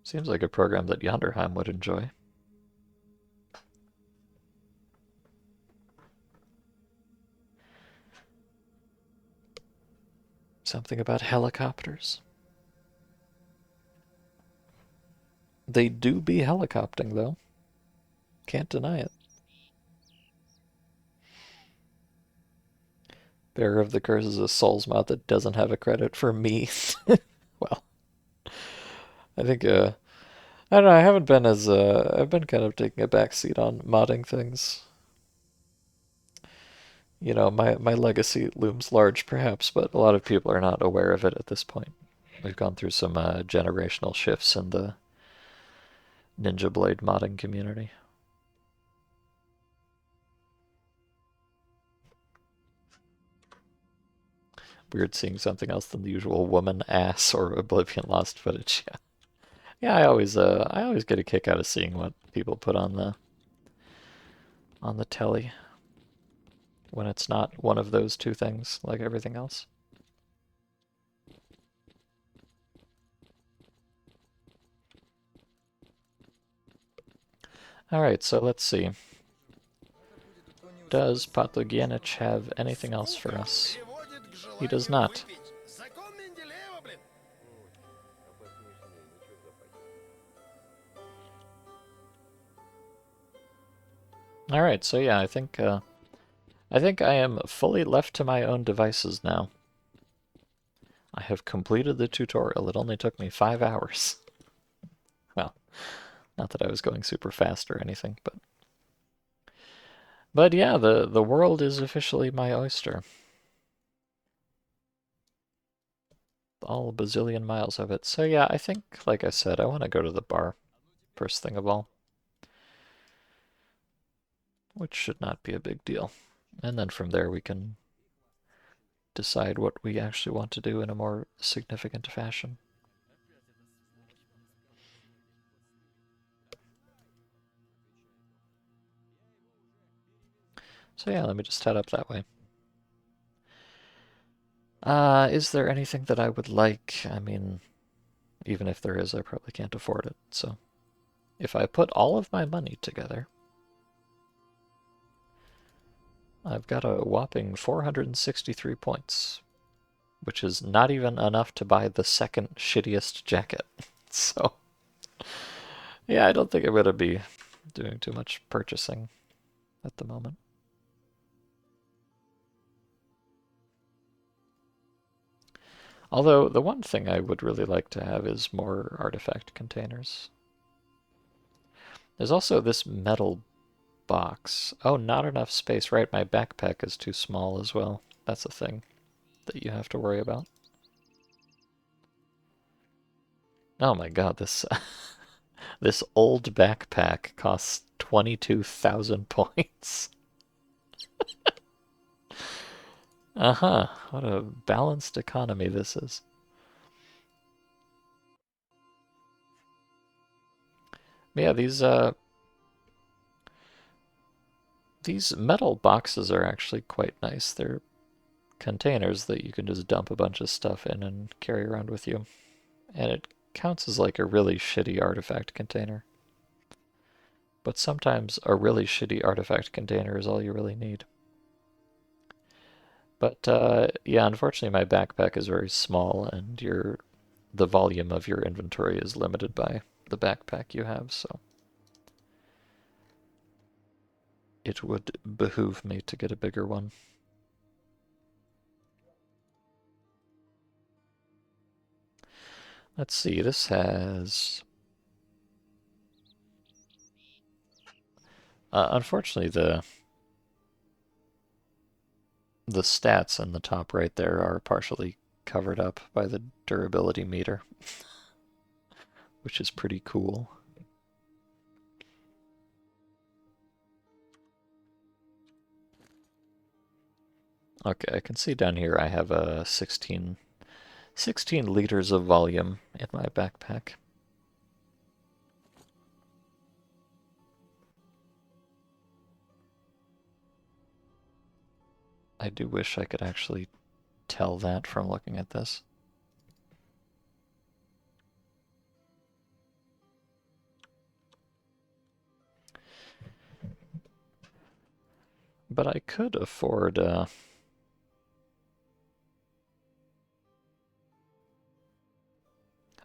Seems like a program that Yonderheim would enjoy. Something about helicopters. They do be helicoptering, though. Can't deny it. Bearer of the Curse is a Souls mod that doesn't have a credit for me. Well, I think, I don't know, I haven't been as, I've been kind of taking a backseat on modding things. You know, my legacy looms large, perhaps, but a lot of people are not aware of it at this point. We've gone through some generational shifts in the Ninja Blade modding community. Weird seeing something else than the usual woman ass or Oblivion Lost footage. Yeah, yeah. I always get a kick out of seeing what people put on the telly when it's not one of those two things like everything else. Alright, so let's see. Does Pathogenich have anything else for us? He does not. Alright, so yeah, I think I am fully left to my own devices now. I have completed the tutorial. It only took me 5 hours. Well, not that I was going super fast or anything, but yeah, the world is officially my oyster. All bazillion miles of it. So yeah, I think, like I said, I want to go to the bar first thing of all, which should not be a big deal. And then from there we can decide what we actually want to do in a more significant fashion. So yeah, let me just head up that way. Is there anything that I would like? I mean, even if there is, I probably can't afford it. So if I put all of my money together, I've got a whopping 463 points, which is not even enough to buy the second shittiest jacket. So yeah, I don't think I'm going to be doing too much purchasing at the moment. Although the one thing I would really like to have is more artifact containers. There's also this metal box. Oh, not enough space. Right, my backpack is too small as well. That's a thing that you have to worry about. Oh my god, this this old backpack costs 22,000 points. Uh-huh. What a balanced economy this is. Yeah, these metal boxes are actually quite nice. They're containers that you can just dump a bunch of stuff in and carry around with you. And it counts as like a really shitty artifact container. But sometimes a really shitty artifact container is all you really need. But yeah, unfortunately my backpack is very small and the volume of your inventory is limited by the backpack you have, so it would behoove me to get a bigger one. Let's see, this has... unfortunately, the stats in the top right there are partially covered up by the durability meter, which is pretty cool. Okay, I can see down here I have a 16 liters of volume in my backpack. I do wish I could actually tell that from looking at this. But I could afford, oh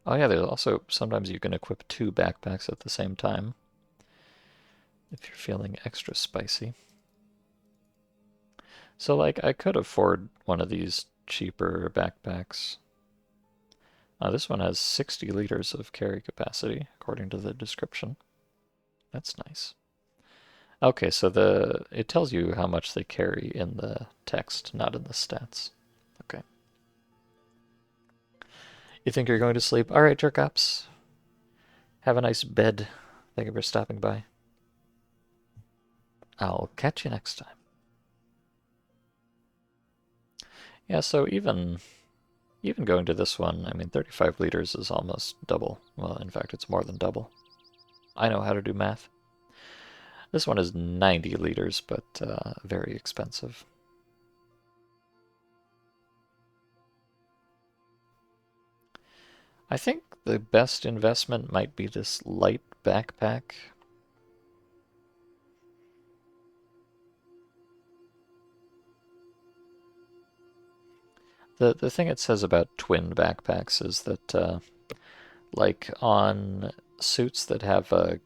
yeah, there's also, sometimes you can equip 2 backpacks at the same time, if you're feeling extra spicy. So, like, I could afford one of these cheaper backpacks. This one has 60 liters of carry capacity, according to the description. That's nice. Okay, so it tells you how much they carry in the text, not in the stats. Okay. You think you're going to sleep? All right, jerk-ops. Have a nice bed. Thank you for stopping by. I'll catch you next time. Yeah, so even going to this one, I mean, 35 liters is almost double. Well, in fact, it's more than double. I know how to do math. This one is 90 liters, but very expensive. I think the best investment might be this light backpack. The thing it says about twin backpacks is that like on suits that have a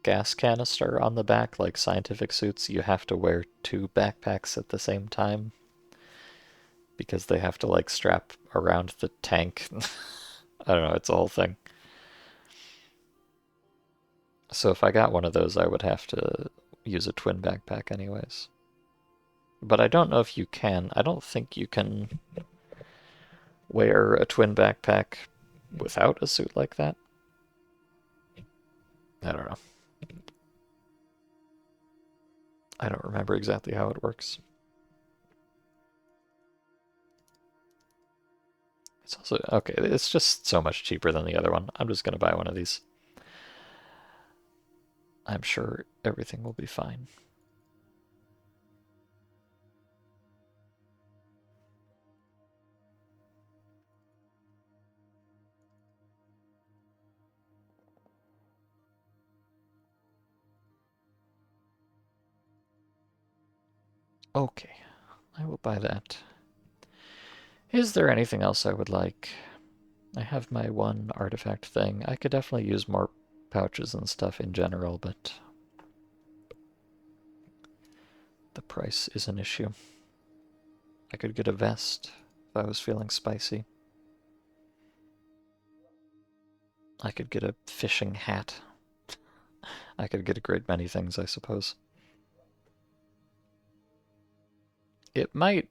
gas canister on the back, like scientific suits, you have to wear two backpacks at the same time because they have to like strap around the tank. I don't know, it's a whole thing. So if I got one of those, I would have to use a twin backpack anyways. But I don't know if you can. I don't think you can wear a twin backpack without a suit like that. I don't know. I don't remember exactly how it works. It's also, okay, it's just so much cheaper than the other one. I'm just gonna buy one of these. I'm sure everything will be fine. Okay, I will buy that. Is there anything else I would like? I have my one artifact thing. I could definitely use more pouches and stuff in general, but the price is an issue. I could get a vest if I was feeling spicy. I could get a fishing hat. I could get a great many things, I suppose. It might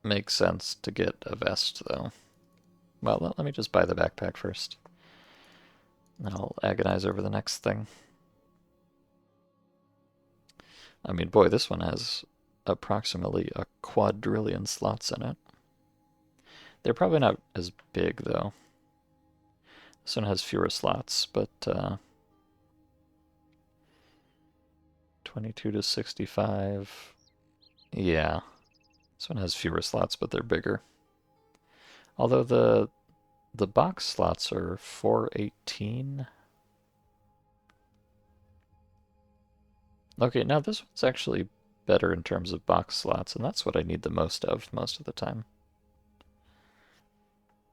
make sense to get a vest, though. Well, let me just buy the backpack first. And I'll agonize over the next thing. I mean, boy, this one has approximately a quadrillion slots in it. They're probably not as big, though. This one has fewer slots, but 22 to 65. Yeah. This one has fewer slots, but they're bigger. Although the box slots are 418. Okay, now this one's actually better in terms of box slots, and that's what I need the most of most of the time.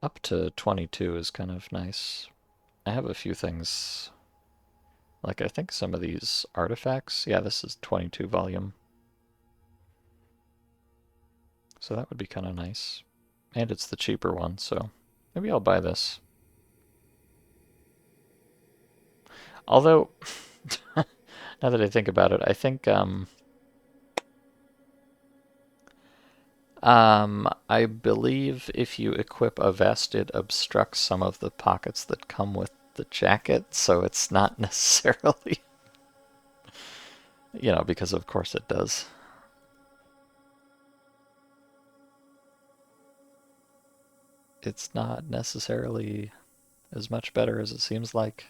Up to 22 is kind of nice. I have a few things, like I think some of these artifacts, yeah, this is 22 volume. So that would be kind of nice. And it's the cheaper one, so maybe I'll buy this. Although, now that I think about it, I think I believe if you equip a vest, it obstructs some of the pockets that come with the jacket, so it's not necessarily, you know, because of course it does. It's not necessarily as much better as it seems like.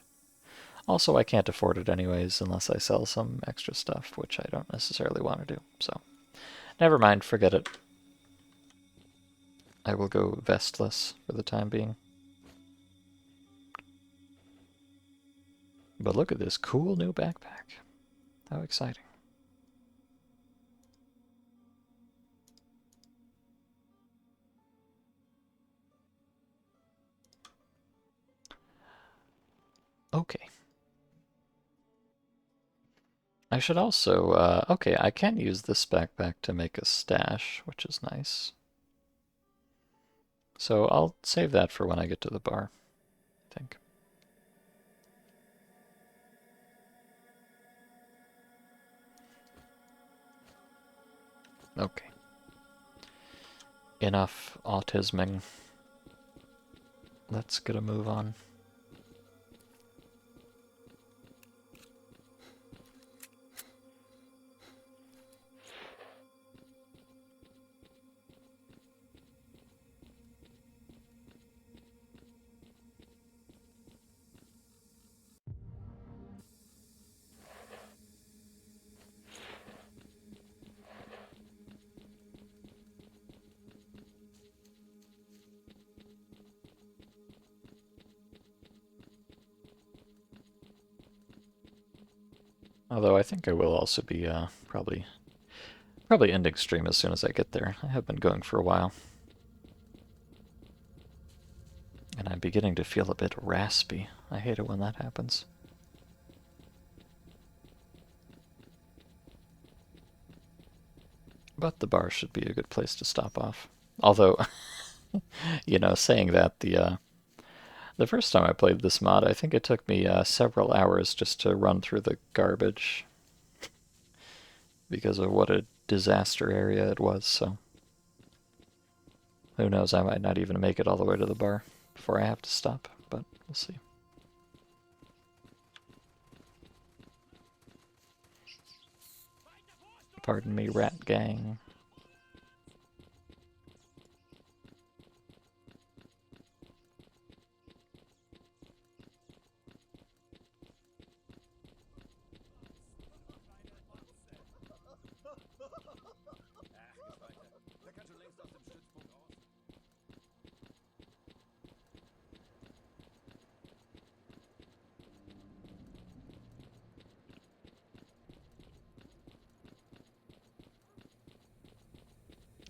Also, I can't afford it anyways unless I sell some extra stuff, which I don't necessarily want to do. So, never mind, forget it. I will go vestless for the time being. But look at this cool new backpack. How exciting. Okay. I should also, okay, I can use this backpack to make a stash, which is nice. So I'll save that for when I get to the bar, I think. Okay. Enough autisming. Let's get a move on. Although I think I will also be probably ending stream as soon as I get there. I have been going for a while. And I'm beginning to feel a bit raspy. I hate it when that happens. But the bar should be a good place to stop off. Although, you know, saying that, the first time I played this mod, I think it took me several hours just to run through the garbage because of what a disaster area it was, so who knows, I might not even make it all the way to the bar before I have to stop, but we'll see. Pardon me, rat gang.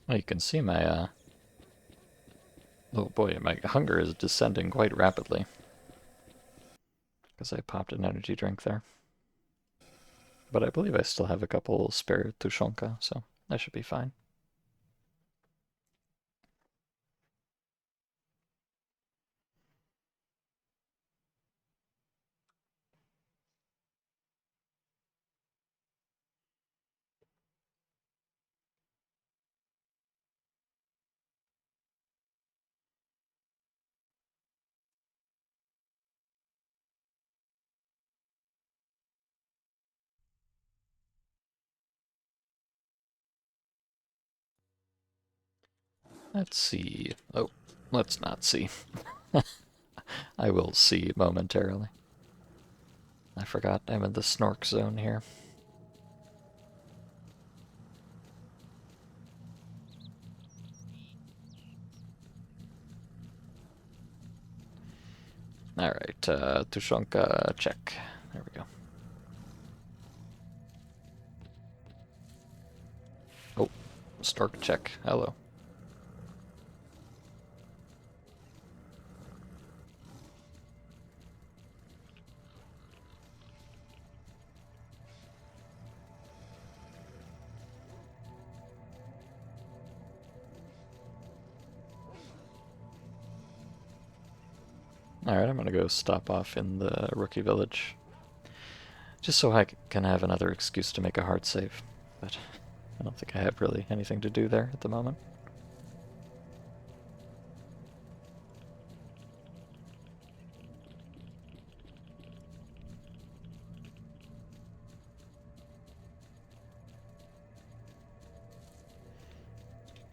Well, you can see my, oh boy, my hunger is descending quite rapidly. Because I popped an energy drink there. But I believe I still have a couple spare tushonka, so that should be fine. Let's see. Oh, let's not see. I will see momentarily. I forgot I'm in the snork zone here. Alright, tushonka check. There we go. Oh, snork check. Hello. Alright, I'm gonna go stop off in the rookie village. Just so I can have another excuse to make a hard save. But I don't think I have really anything to do there at the moment.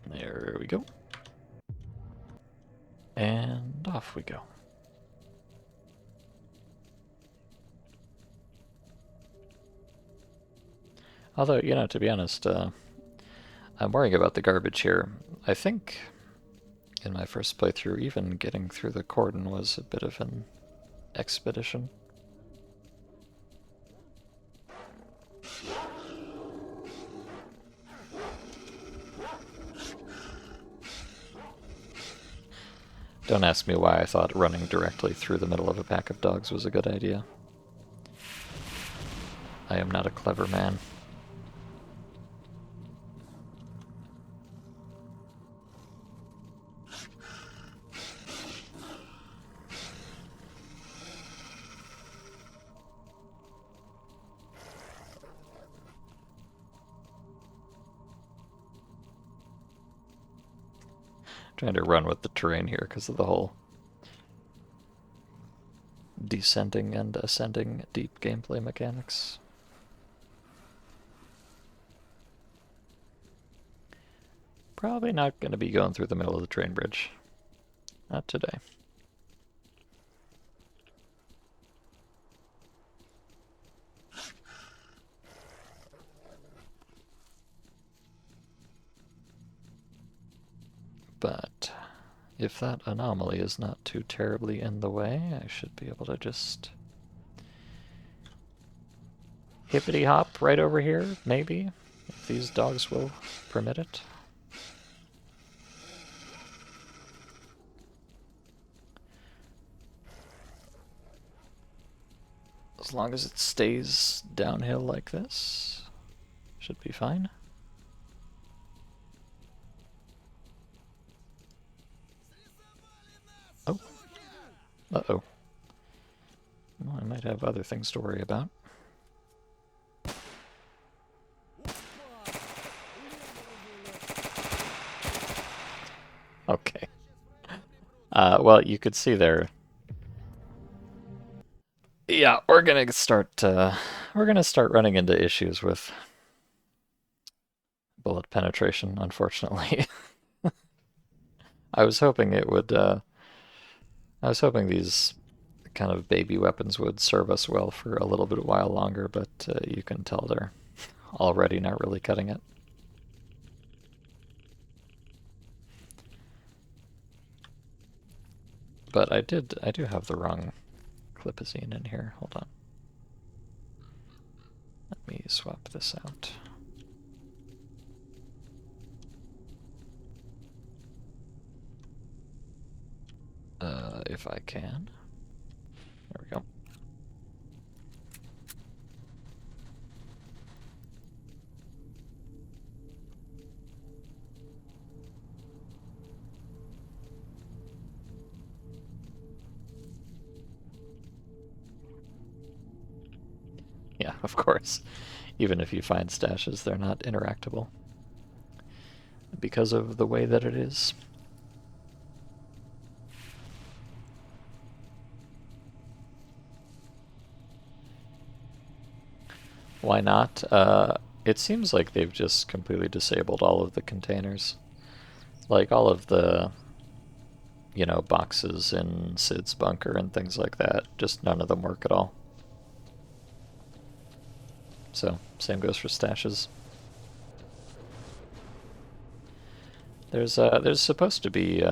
There we go. And off we go. Although, you know, to be honest, I'm worrying about the garbage here. I think in my first playthrough, even getting through the cordon was a bit of an expedition. Don't ask me why I thought running directly through the middle of a pack of dogs was a good idea. I am not a clever man. Trying to run with the terrain here because of the whole descending and ascending deep gameplay mechanics. Probably not going to be going through the middle of the train bridge. Not today. But if that anomaly is not too terribly in the way, I should be able to just hippity hop right over here, maybe, if these dogs will permit it. As long as it stays downhill like this, should be fine. Oh. Uh-oh. Well, I might have other things to worry about. Okay. Well, you could see there. Yeah, we're gonna start running into issues with bullet penetration, unfortunately. I was hoping it would, I was hoping these kind of baby weapons would serve us well for a little bit of while longer, but you can tell they're already not really cutting it. But I do have the wrong clipazine in here. Hold on. Let me swap this out. If I can. There we go. Yeah, of course. Even if you find stashes, they're not interactable because of the way that it is. Why not? It seems like they've just completely disabled all of the containers. Like all of the, you know, boxes in Sid's bunker and things like that. Just none of them work at all. So, same goes for stashes. There's supposed to be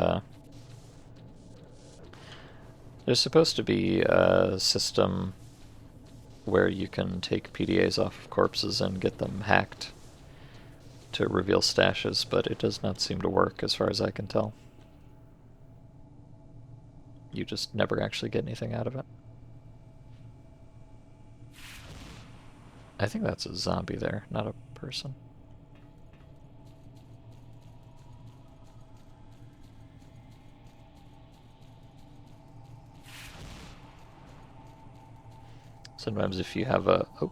a system where you can take PDAs off of corpses and get them hacked to reveal stashes, but it does not seem to work as far as I can tell. You just never actually get anything out of it. I think that's a zombie there, not a person. Sometimes if you have a... Oh.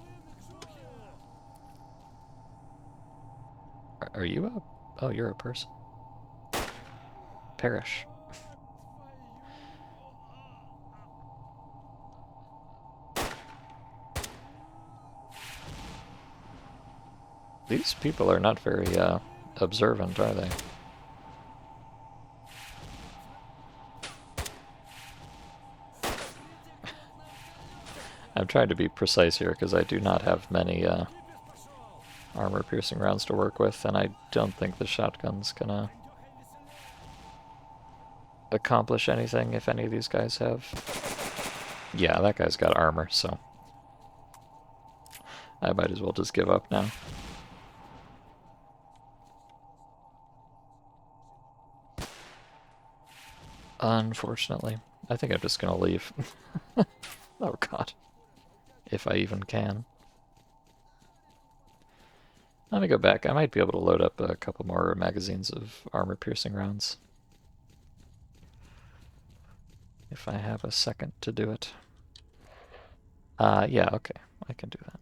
Are you a... Oh, you're a person. Perish. These people are not very observant, are they? I'm trying to be precise here because I do not have many armor-piercing rounds to work with, and I don't think the shotgun's gonna accomplish anything if any of these guys have. Yeah, that guy's got armor, so I might as well just give up now. Unfortunately. I think I'm just gonna leave. Oh god. If I even can. Let me go back. I might be able to load up a couple more magazines of armor-piercing rounds. If I have a second to do it. Yeah, okay. I can do that.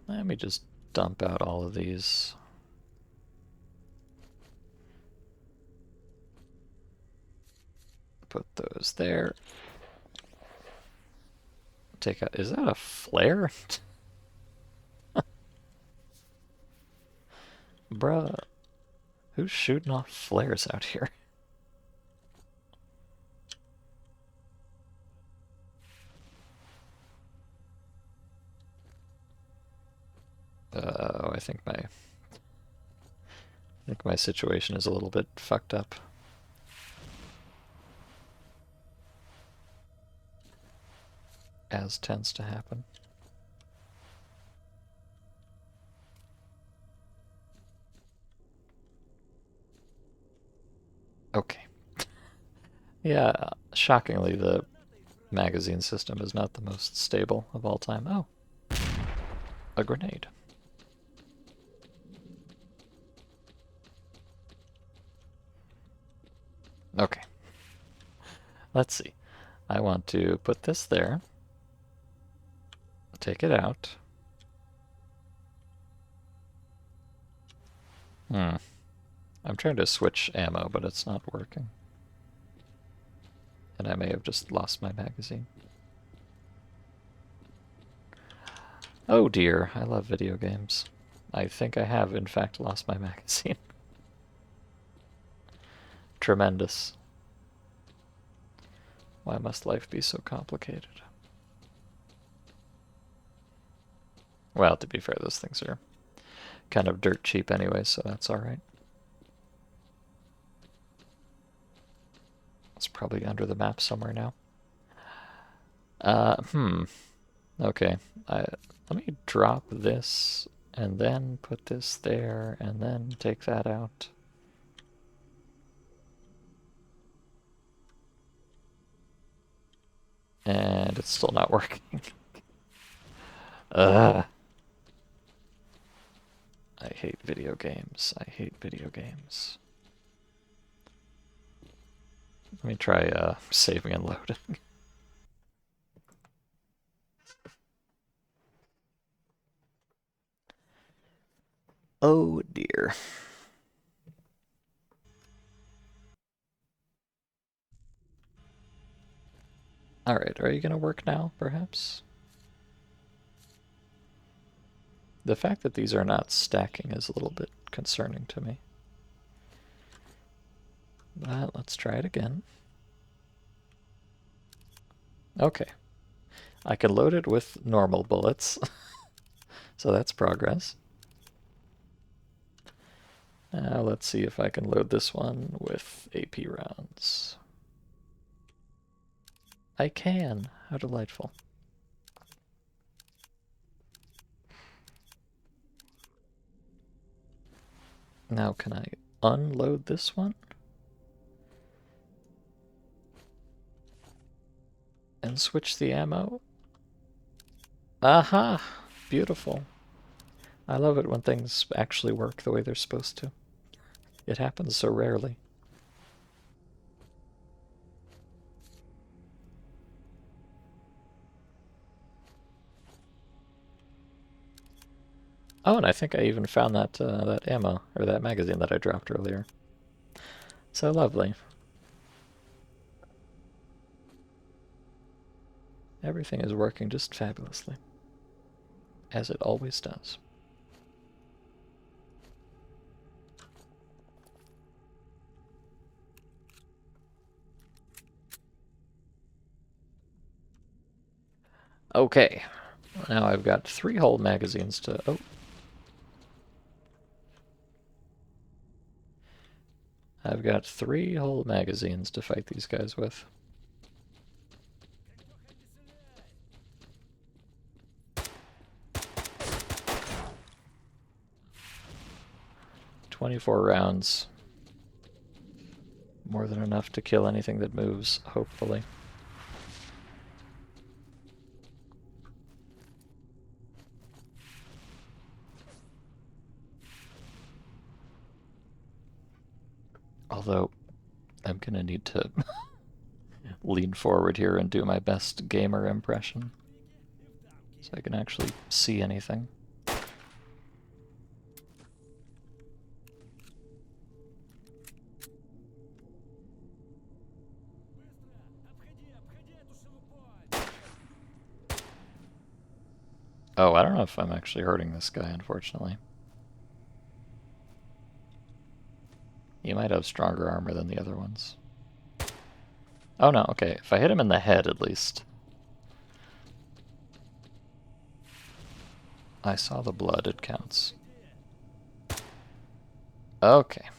Let me just dump out all of these. Put those there. Take out... Is that a flare? Bruh. Who's shooting off flares out here? I think my situation is a little bit fucked up. As tends to happen. Okay. Yeah, shockingly, the magazine system is not the most stable of all time. Oh, a grenade. Okay, let's see. I want to put this there, take it out. I'm trying to switch ammo, but it's not working. And I may have just lost my magazine. Oh dear, I love video games. I think I have, in fact, lost my magazine. Tremendous. Why must life be so complicated? Well, to be fair, those things are kind of dirt cheap anyway, so that's alright. It's probably under the map somewhere now. Okay. Let me drop this, and then put this there, and then take that out. And it's still not working. Ugh. I hate video games. I hate video games. Let me try saving and loading. Oh dear. Alright, are you gonna work now, perhaps? The fact that these are not stacking is a little bit concerning to me. But let's try it again. Okay. I can load it with normal bullets. So that's progress. Now let's see if I can load this one with AP rounds. I can. How delightful. Now can I unload this one? And switch the ammo? Aha! Beautiful. I love it when things actually work the way they're supposed to. It happens so rarely. Oh, and I think I even found that that ammo, or that magazine that I dropped earlier. So lovely. Everything is working just fabulously. As it always does. Okay. Now I've got 3 whole magazines to... Oh. I've got 3 whole magazines to fight these guys with. "24 rounds. More than enough to kill anything that moves, hopefully. Although, I'm gonna need to lean forward here and do my best gamer impression. So I can actually see anything. Oh, I don't know if I'm actually hurting this guy, unfortunately. He might have stronger armor than the other ones. Oh no, okay. If I hit him in the head, at least. I saw the blood, it counts. Okay.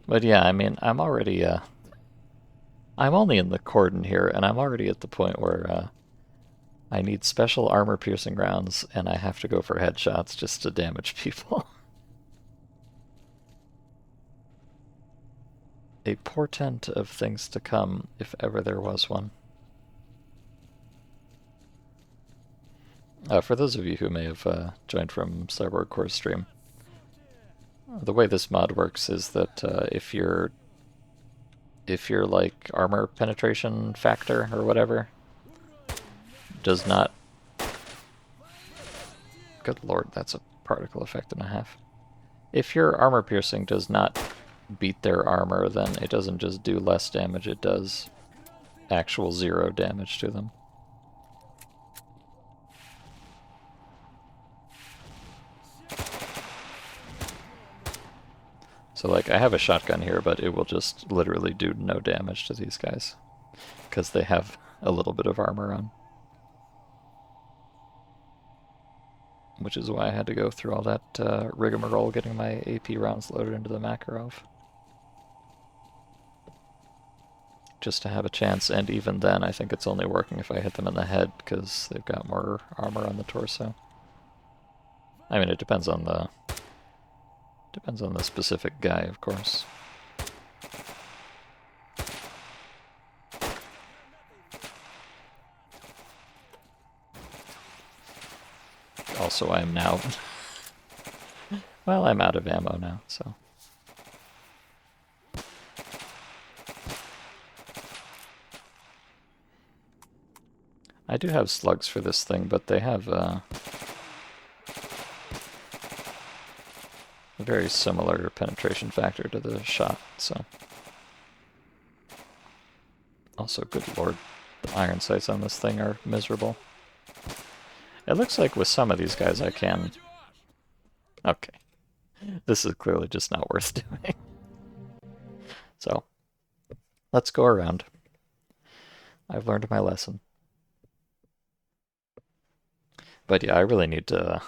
But yeah, I mean, I'm already, I'm only in the cordon here, and I'm already at the point where, I need special armor-piercing rounds, and I have to go for headshots just to damage people. a portent of things to come, if ever there was one. For those of you who may have joined from Cyborg Core's stream, the way this mod works is that if your like armor penetration factor or whatever does not, good lord, that's a particle effect and a half. If your armor piercing does not beat their armor, then it doesn't just do less damage, it does actual 0 damage to them. So like, I have a shotgun here, but it will just literally do no damage to these guys, because they have a little bit of armor on. Which is why I had to go through all that rigmarole getting my AP rounds loaded into the Makarov. Just to have a chance, and even then I think it's only working if I hit them in the head, because they've got more armor on the torso. I mean, it depends on the specific guy, of course. Also, I'm now... well, I'm out of ammo now, so... I do have slugs for this thing, but they have a very similar penetration factor to the shot, so... Also, good lord, the iron sights on this thing are miserable. It looks like with some of these guys I can... Okay. This is clearly just not worth doing. So, let's go around. I've learned my lesson. But yeah, I really need to...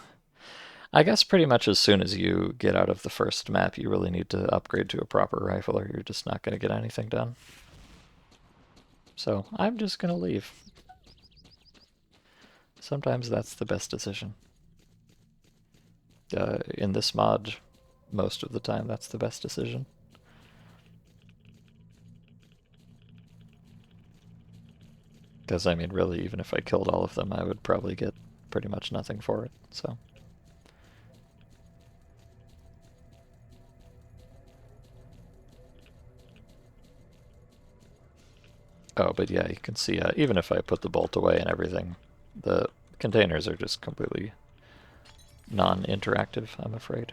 I guess pretty much as soon as you get out of the first map, you really need to upgrade to a proper rifle, or you're just not going to get anything done. So, I'm just going to leave. Sometimes that's the best decision. In this mod, most of the time that's the best decision. Because, I mean, really, even if I killed all of them, I would probably get pretty much nothing for it, so... Oh, but yeah, you can see, even if I put the bolt away and everything, the containers are just completely non-interactive, I'm afraid.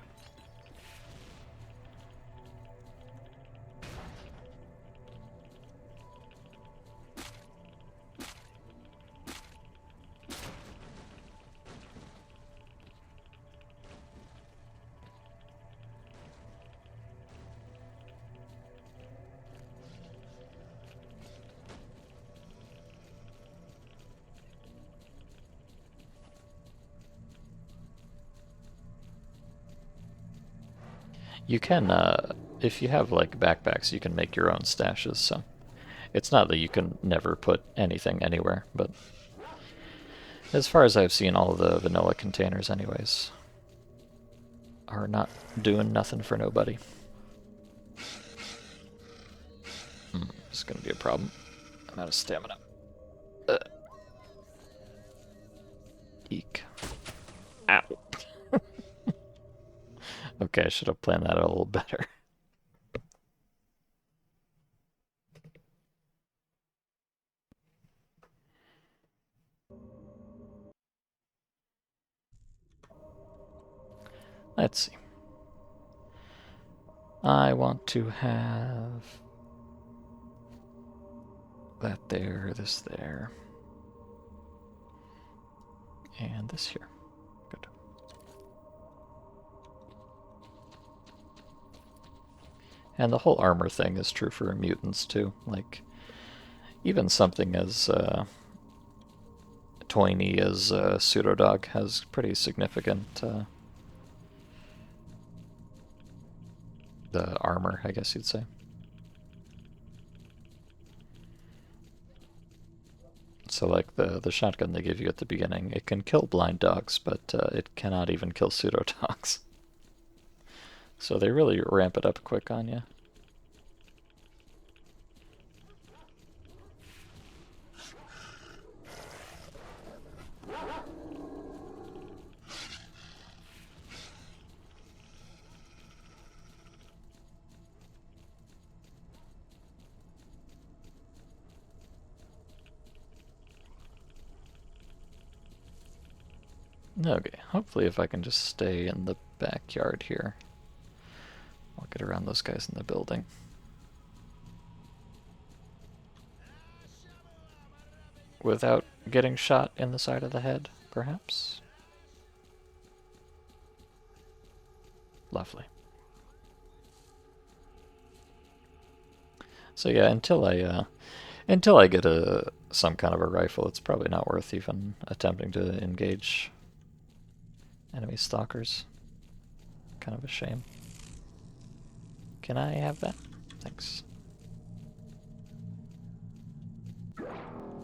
You can, if you have like backpacks, you can make your own stashes, so it's not that you can never put anything anywhere, but as far as I've seen, all of the vanilla containers anyways are not doing nothing for nobody. This is gonna be a problem. I'm out of stamina. Eek. Ow. Okay, I should have planned that out a little better. Let's see. I want to have that there, this there, and this here. Good. And the whole armor thing is true for mutants too. Like, even something as toiny as Pseudodog has pretty significant the armor, I guess you'd say. So like the shotgun they give you at the beginning, it can kill blind dogs, but it cannot even kill pseudodogs. So they really ramp it up quick on you. Okay, hopefully if I can just stay in the backyard here, I'll get around those guys in the building. Without getting shot in the side of the head, perhaps? Lovely. So yeah, until I get some kind of a rifle, it's probably not worth even attempting to engage enemy stalkers. Kind of a shame. Can I have that? Thanks.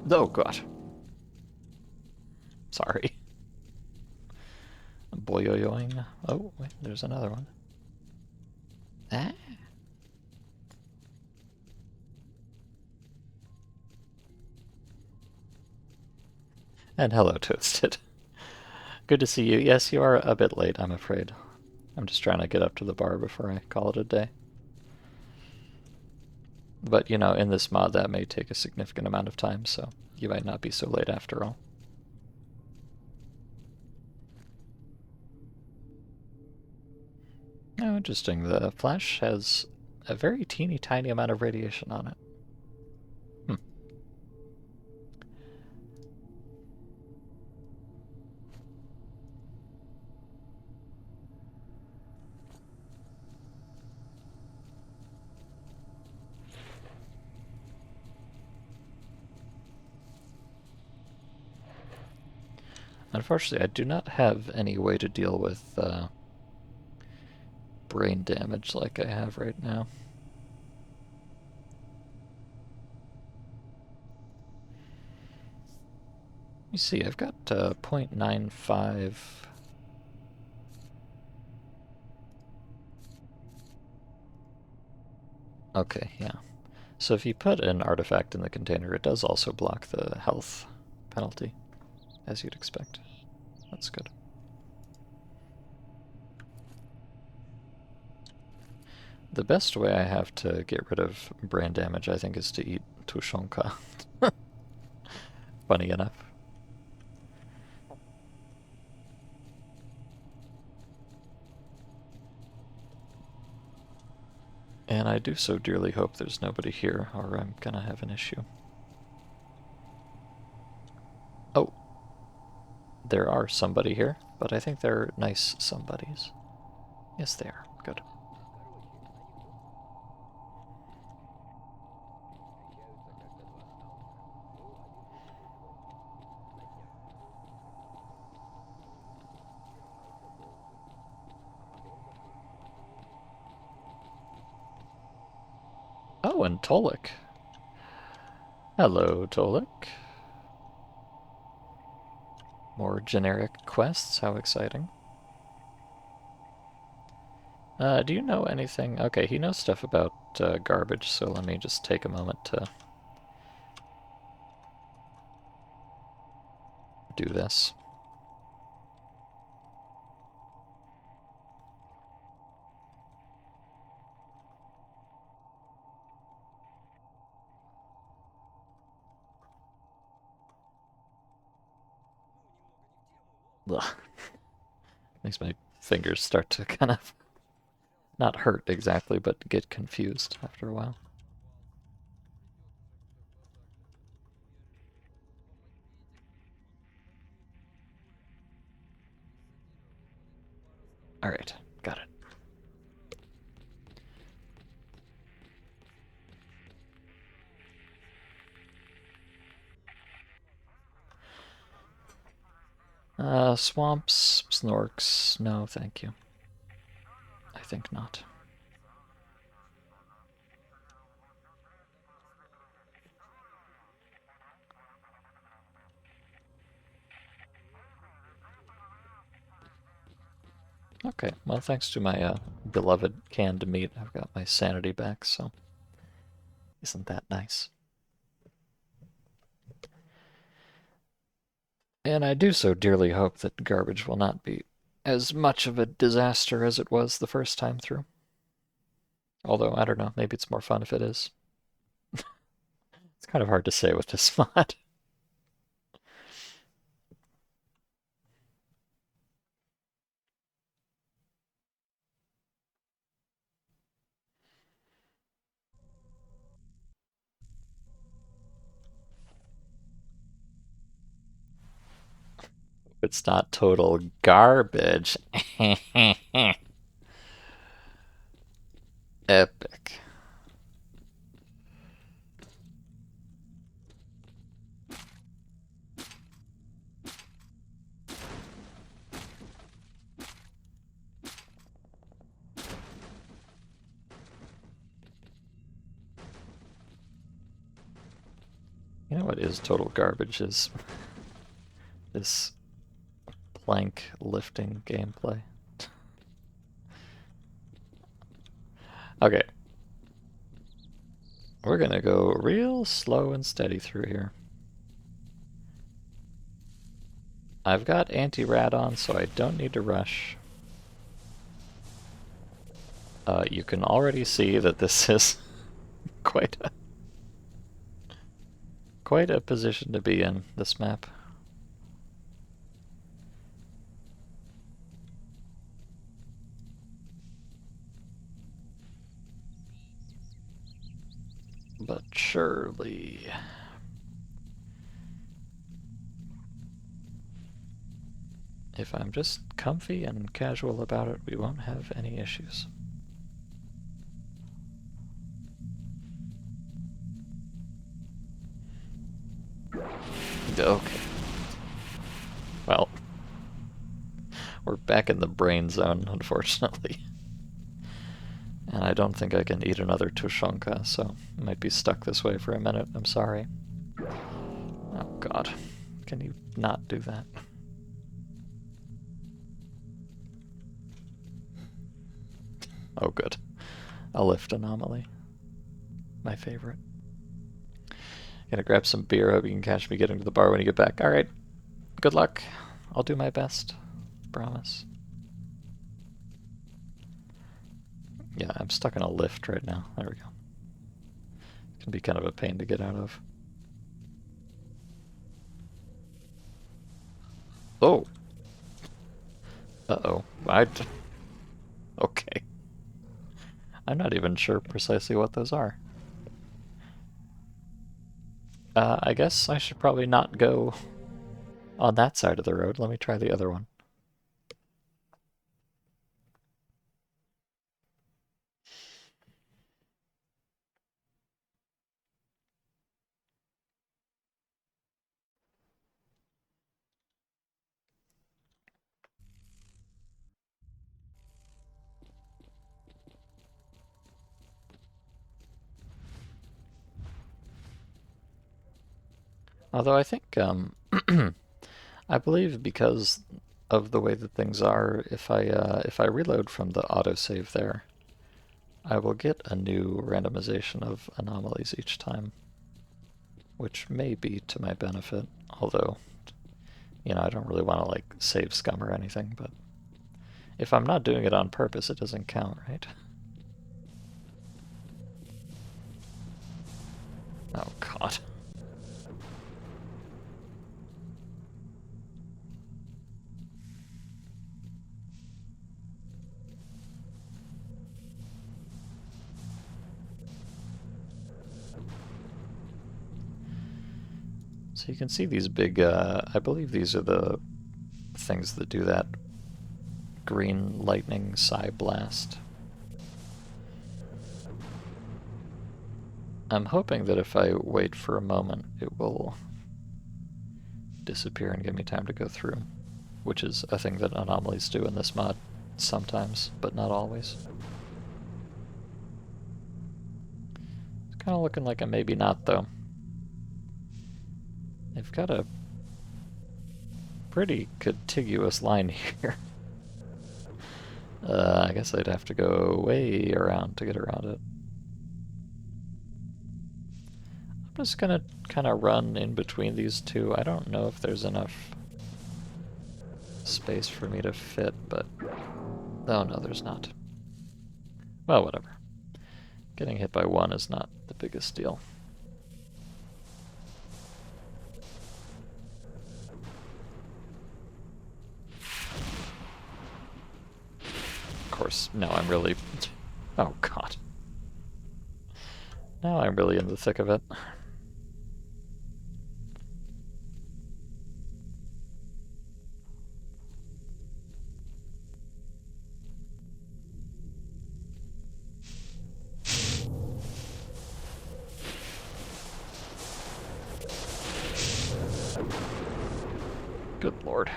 Oh god. Sorry. Boyoyoing. Oh, wait, there's another one. Ah. And hello, Toasted. Good to see you. Yes, you are a bit late, I'm afraid. I'm just trying to get up to the bar before I call it a day. But, you know, in this mod that may take a significant amount of time, so you might not be so late after all. Oh, interesting. The flash has a very teeny tiny amount of radiation on it. Unfortunately, I do not have any way to deal with brain damage like I have right now. You see, I've got 0.95. Okay, yeah. So if you put an artifact in the container, it does also block the health penalty, as you'd expect. That's good. The best way I have to get rid of brain damage, I think, is to eat tushonka. Funny enough. And I do so dearly hope there's nobody here, or I'm gonna have an issue. Oh. There are somebody here, but I think they're nice somebodies. Yes, they are. Good. Oh, and Tolik. Hello, Tolik. More generic quests, how exciting. Do you know anything? Okay, he knows stuff about garbage, so let me just take a moment to do this. Ugh. Makes my fingers start to kind of not hurt exactly, but get confused after a while. Alright, got it. Swamps, snorks, no thank you. I think not. Okay, well thanks to my beloved canned meat, I've got my sanity back, so isn't that nice? And I do so dearly hope that garbage will not be as much of a disaster as it was the first time through. Although, I don't know, maybe it's more fun if it is. It's kind of hard to say with this mod. It's not total garbage. Epic. You know what is total garbage is this plank lifting gameplay. Okay. We're gonna go real slow and steady through here. I've got anti-rad on, so I don't need to rush. You can already see that this is quite a position to be in, this map. But surely... if I'm just comfy and casual about it, we won't have any issues. Okay. Well, we're back in the brain zone, unfortunately. And I don't think I can eat another tushonka, so I might be stuck this way for a minute. I'm sorry. Oh god. Can you not do that? Oh good. A lift anomaly. My favorite. Gonna grab some beer. Hope you can catch me getting to the bar when you get back. Alright. Good luck. I'll do my best. Promise. Yeah, I'm stuck in a lift right now. There we go. It can be kind of a pain to get out of. Oh! Uh-oh. Okay. I'm not even sure precisely what those are. I guess I should probably not go on that side of the road. Let me try the other one. Although I think, I believe because of the way that things are, if I reload from the autosave there, I will get a new randomization of anomalies each time, which may be to my benefit, although, you know, I don't really want to, like, save scum or anything, but if I'm not doing it on purpose, it doesn't count, right? Oh, God. So you can see these big, I believe these are the things that do that green lightning psi blast. I'm hoping that if I wait for a moment, it will disappear and give me time to go through, which is a thing that anomalies do in this mod sometimes, but not always. It's kind of looking like a maybe not, though. They've got a pretty contiguous line here. I guess I'd have to go way around to get around it. I'm just gonna kind of run in between these two. I don't know if there's enough space for me to fit, but... oh no, there's not. Well, whatever. Getting hit by one is not the biggest deal. Of course, now I'm really... oh god. Now I'm really in the thick of it. Good lord.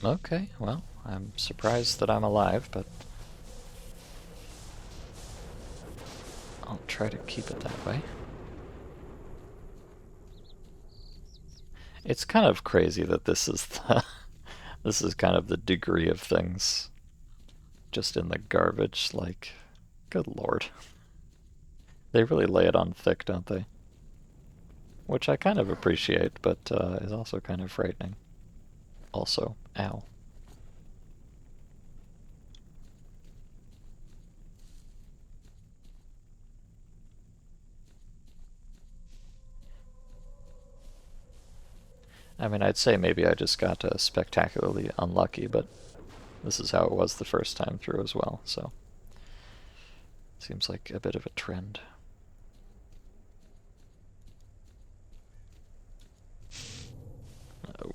Okay, well, I'm surprised that I'm alive, but I'll try to keep it that way. It's kind of crazy that this is this is kind of the degree of things just in the garbage, like, good lord. They really lay it on thick, don't they? Which I kind of appreciate, but is also kind of frightening. Also, ow. I mean, I'd say maybe I just got spectacularly unlucky, but this is how it was the first time through as well, so seems like a bit of a trend. Oh.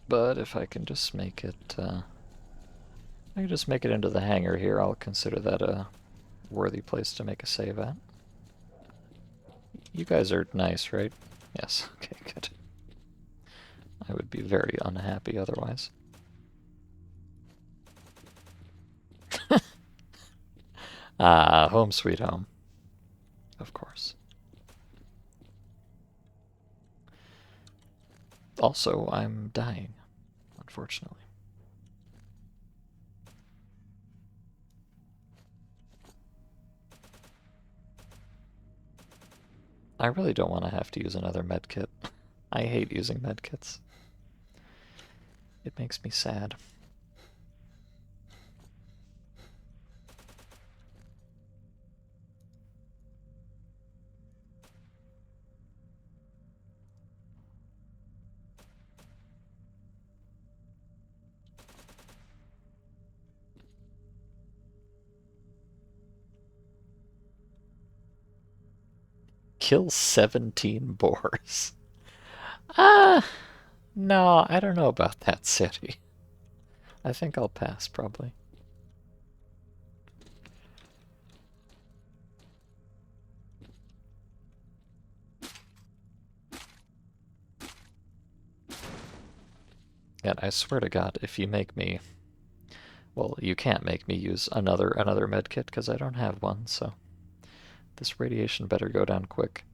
But if I can just make it, I can just make it into the hangar here, I'll consider that a worthy place to make a save at. You guys are nice, right? Yes, okay, good. I would be very unhappy otherwise. Ah, home sweet home. Of course. Also, I'm dying, unfortunately. I really don't want to have to use another medkit. I hate using medkits. It makes me sad. Kill 17 boars. Ah, no, I don't know about that city. I think I'll pass, probably. Yet I swear to God, if you make me... Well, you can't make me use another medkit, because I don't have one, so... This radiation better go down quick.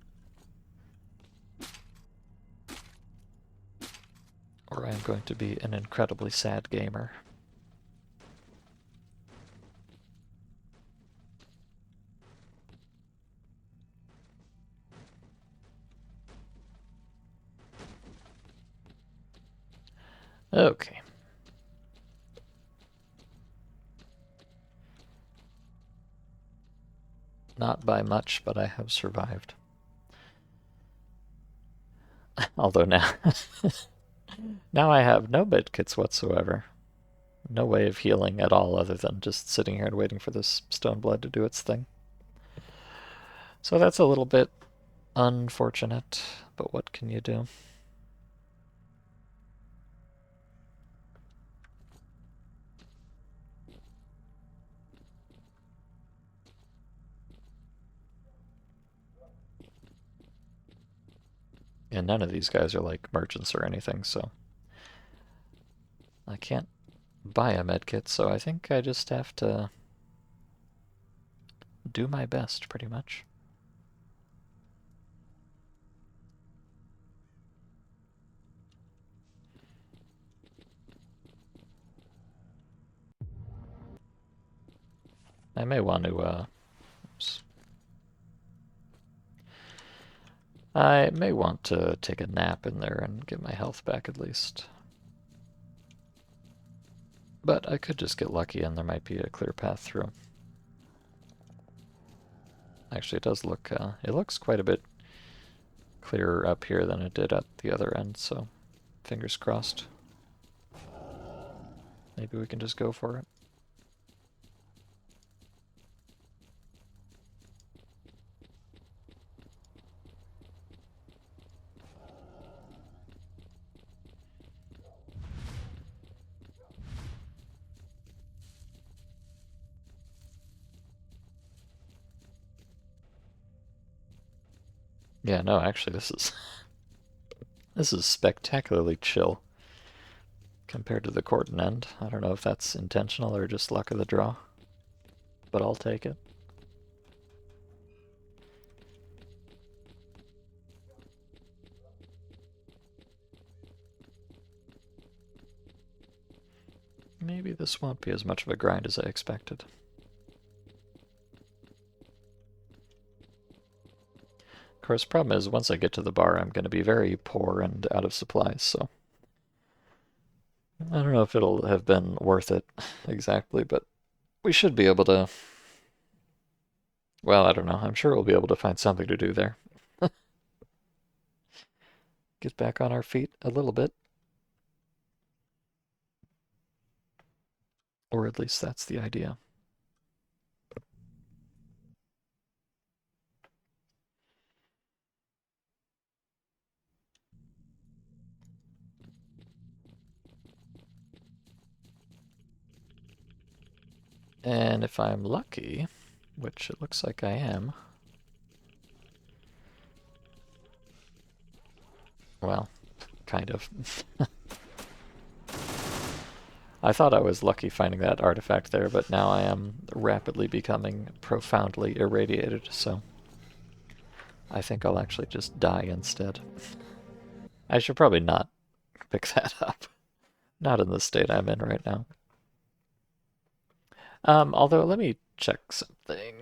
Or I am going to be an incredibly sad gamer. Okay. Not by much, but I have survived. Although now... now I have no medkits whatsoever. No way of healing at all other than just sitting here and waiting for this stone blood to do its thing. So that's a little bit unfortunate, but what can you do? And none of these guys are like merchants or anything, so I can't buy a medkit, so I think I just have to do my best, pretty much. I may want to, oops. I may want to take a nap in there and get my health back at least. But I could just get lucky and there might be a clear path through. Actually, it does look, it looks quite a bit clearer up here than it did at the other end, so fingers crossed. Maybe we can just go for it. Yeah, no, actually this is this is spectacularly chill compared to the Corton end. I don't know if that's intentional or just luck of the draw, but I'll take it. Maybe this won't be as much of a grind as I expected. Of course, problem is once I get to the bar, I'm going to be very poor and out of supplies, so I don't know if it'll have been worth it exactly, but we should be able to. Well, I don't know. I'm sure we'll be able to find something to do there. Get back on our feet a little bit. Or at least that's the idea. And if I'm lucky, which it looks like I am, well, kind of. I thought I was lucky finding that artifact there, but now I am rapidly becoming profoundly irradiated, so I think I'll actually just die instead. I should probably not pick that up. Not in the state I'm in right now. Although, let me check something.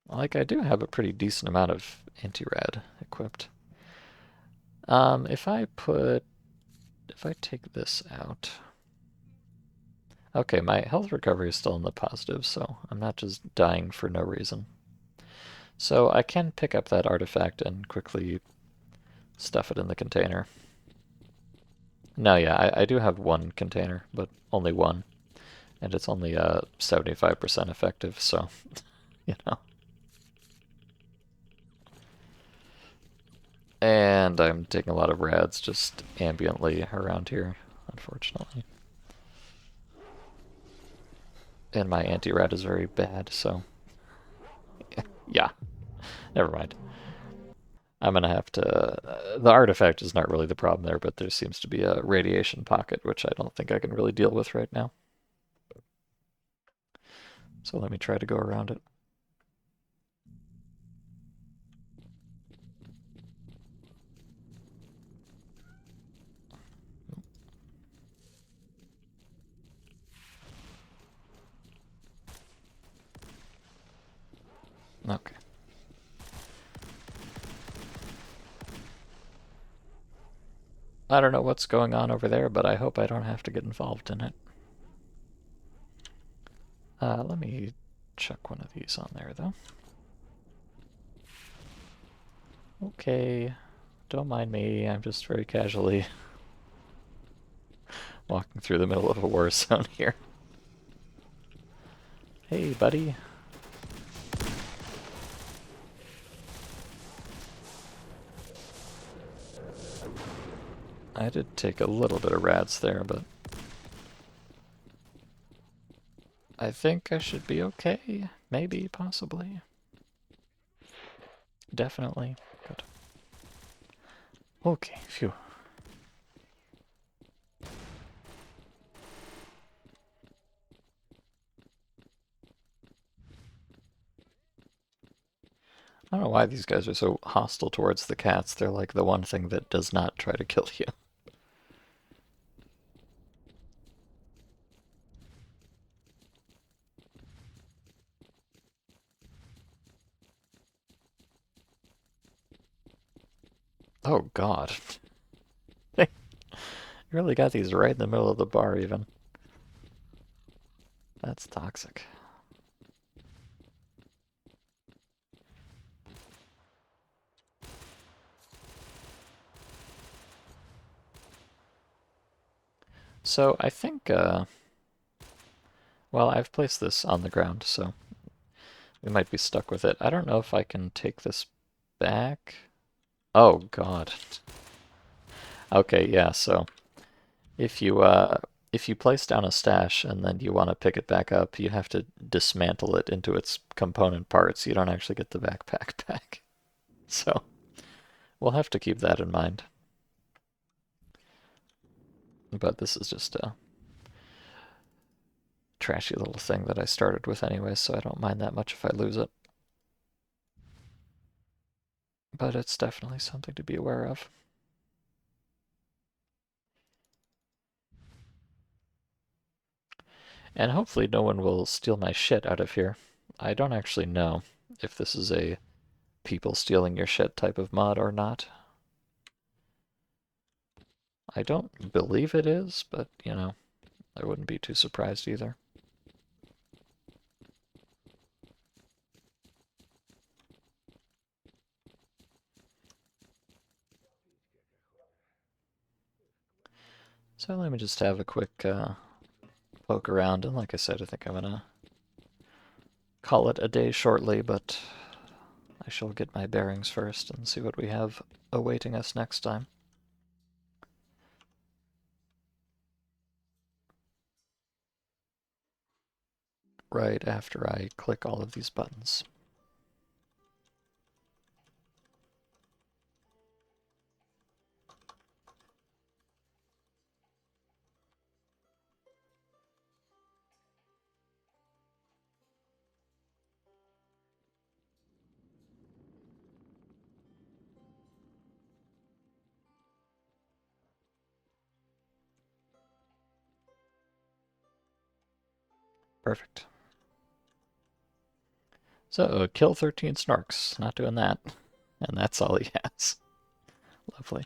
Like, I do have a pretty decent amount of anti-rad equipped. If I take this out... Okay, my health recovery is still in the positive, so I'm not just dying for no reason. So I can pick up that artifact and quickly stuff it in the container. No, yeah, I do have one container, but only one. And it's only 75% effective, so, you know. And I'm taking a lot of rads just ambiently around here, unfortunately. And my anti-rad is very bad, so... yeah, never mind. I'm gonna have to... the artifact is not really the problem there, but there seems to be a radiation pocket, which I don't think I can really deal with right now. So let me try to go around it. Okay. I don't know what's going on over there, but I hope I don't have to get involved in it. Let me chuck one of these on there, though. Okay, don't mind me, I'm just very casually walking through the middle of a war zone here. Hey, buddy. I did take a little bit of rads there, but I think I should be okay. Maybe, possibly. Definitely. Good. Okay, phew. I don't know why these guys are so hostile towards the cats. They're like the one thing that does not try to kill you. Oh god. You really got these right in the middle of the bar even. That's toxic. So I think, well, I've placed this on the ground, so we might be stuck with it. I don't know if I can take this back. Oh, God. Okay, yeah, so if you place down a stash and then you want to pick it back up, you have to dismantle it into its component parts. You don't actually get the backpack back. So we'll have to keep that in mind. But this is just a trashy little thing that I started with anyway, so I don't mind that much if I lose it. But it's definitely something to be aware of. And hopefully no one will steal my shit out of here. I don't actually know if this is a people stealing your shit type of mod or not. I don't believe it is, but, you know, I wouldn't be too surprised either. So let me just have a quick poke around, and like I said, I think I'm gonna call it a day shortly, but I shall get my bearings first and see what we have awaiting us next time. Right after I click all of these buttons. Perfect. So, kill 13 Snorks. Not doing that. And that's all he has. Lovely.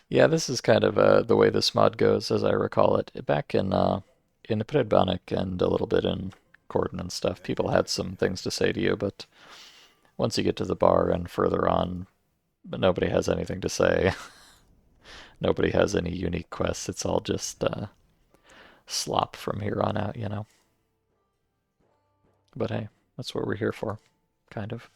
Yeah, this is kind of the way this mod goes, as I recall it. Back in Predbonic and a little bit in Corden and stuff, people had some things to say to you, but once you get to the bar and further on, nobody has anything to say. Nobody has any unique quests. It's all just slop from here on out, you know. But hey, that's what we're here for, kind of.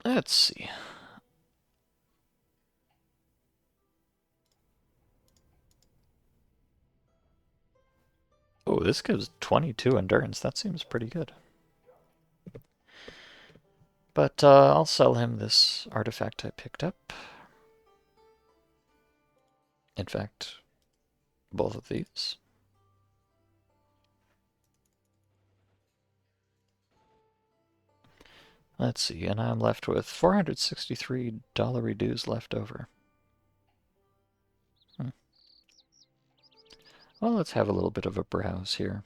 Let's see. Oh, this gives 22 endurance. That seems pretty good. But I'll sell him this artifact I picked up. In fact, both of these. Let's see, and I'm left with $463 dues left over. Well, let's have a little bit of a browse here.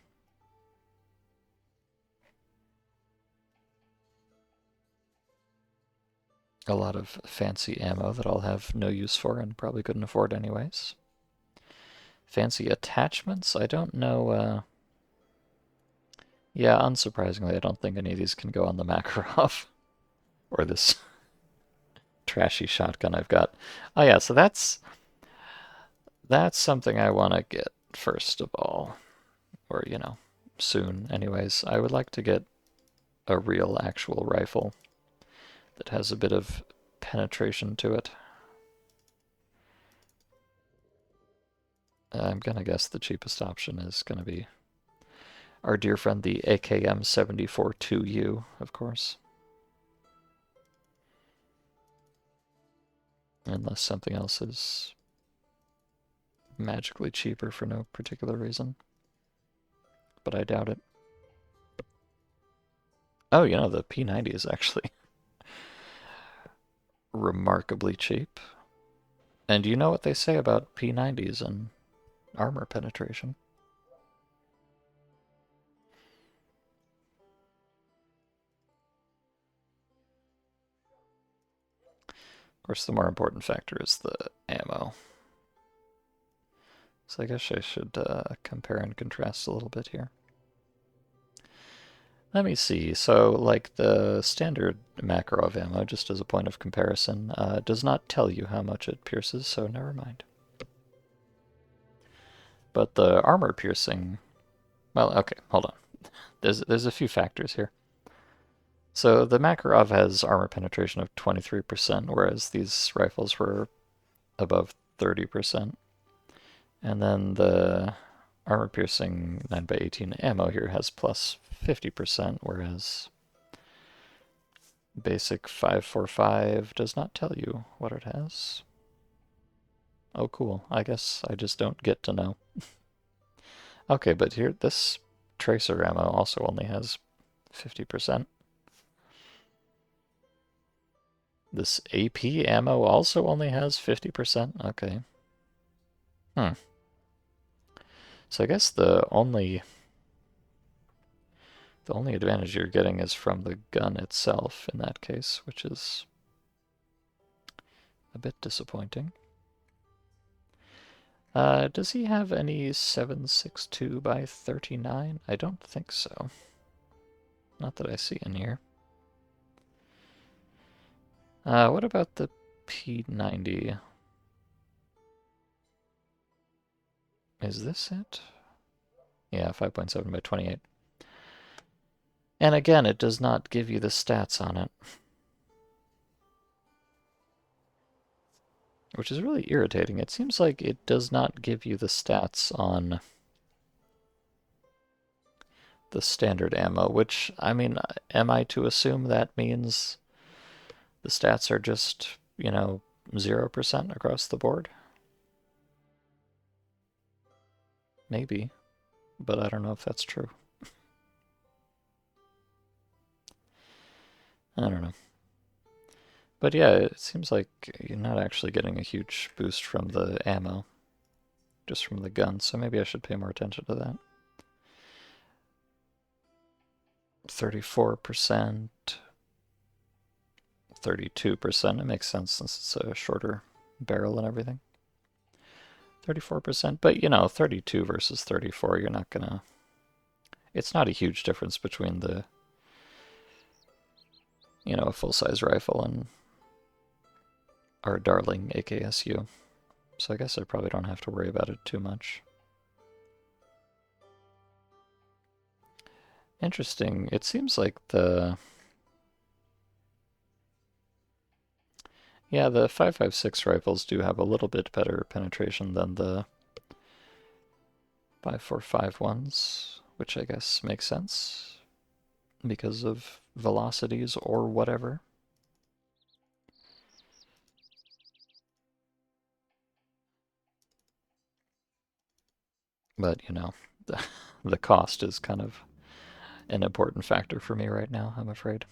A lot of fancy ammo that I'll have no use for and probably couldn't afford anyways. Fancy attachments? I don't know, yeah, unsurprisingly, I don't think any of these can go on the Makarov. Or this trashy shotgun I've got. Oh yeah, so that's something I want to get first of all. Or, you know, soon anyways. I would like to get a real actual rifle that has a bit of penetration to it. I'm gonna guess the cheapest option is gonna be our dear friend the AKM 74-2U, of course. Unless something else is magically cheaper for no particular reason. But I doubt it. Oh, you know, the P90 is actually remarkably cheap. And you know what they say about P90s and armor penetration? Of course, the more important factor is the ammo. So I guess I should compare and contrast a little bit here. Let me see. So, like the standard Makarov ammo, just as a point of comparison, does not tell you how much it pierces, so never mind. But the armor piercing, well, okay, hold on. There's a few factors here. So the Makarov has armor penetration of 23%, whereas these rifles were above 30%. And then the armor piercing 9x18 ammo here has plus 50%, whereas basic 545 does not tell you what it has. Oh, cool. I guess I just don't get to know. Okay, but here, this tracer ammo also only has 50%. This AP ammo also only has 50%? Okay. So I guess the only advantage you're getting is from the gun itself in that case, which is a bit disappointing. Does he have any 7.62 by 39? I don't think so. Not that I see in here. What about the P90? Is this it? Yeah, 5.7 by 28. And again, it does not give you the stats on it. Which is really irritating. It seems like it does not give you the stats on the standard ammo, which, I mean, am I to assume that means the stats are just, 0% across the board? Maybe, but I don't know if that's true. I don't know. But yeah, it seems like you're not actually getting a huge boost from the ammo, just from the gun, so maybe I should pay more attention to that. 34%, 32%, it makes sense since it's a shorter barrel and everything. 34%, but 32 versus 34, you're not gonna... It's not a huge difference between the, a full-size rifle and our darling AKSU. So I guess I probably don't have to worry about it too much. Interesting. It seems like the 5.56 rifles do have a little bit better penetration than the 5.45 ones, which I guess makes sense because of velocities or whatever. But, the cost is kind of an important factor for me right now, I'm afraid.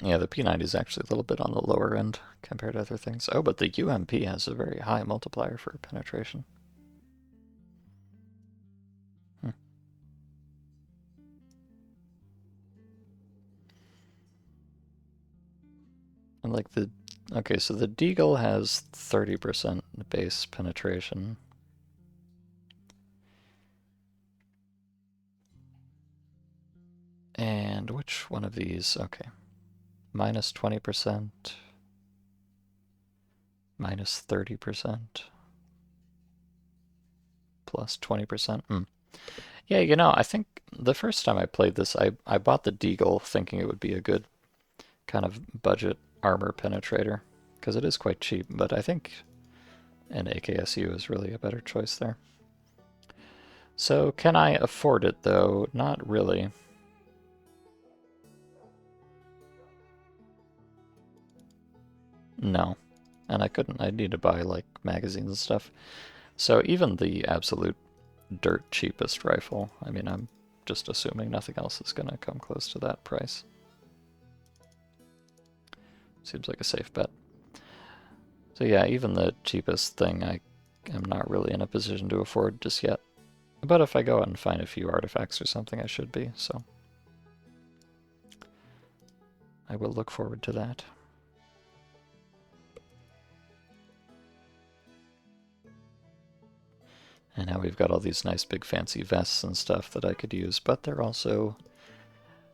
Yeah, the P90 is actually a little bit on the lower end compared to other things. Oh, but the UMP has a very high multiplier for penetration. And like okay, so the Deagle has 30% base penetration. And which one of these? Okay. Minus 20%. Minus 30%. Plus 20%. Yeah, I think the first time I played this, I bought the Deagle thinking it would be a good kind of budget armor penetrator, because it is quite cheap, but I think an AKSU is really a better choice there. So can I afford it though? Not really. No. And I couldn't. I'd need to buy like magazines and stuff. So even the absolute dirt cheapest rifle, I mean, I'm just assuming nothing else is going to come close to that price. Seems like a safe bet. So yeah, even the cheapest thing I am not really in a position to afford just yet. But if I go out and find a few artifacts or something, I should be, so I will look forward to that. And now we've got all these nice big fancy vests and stuff that I could use, but they're also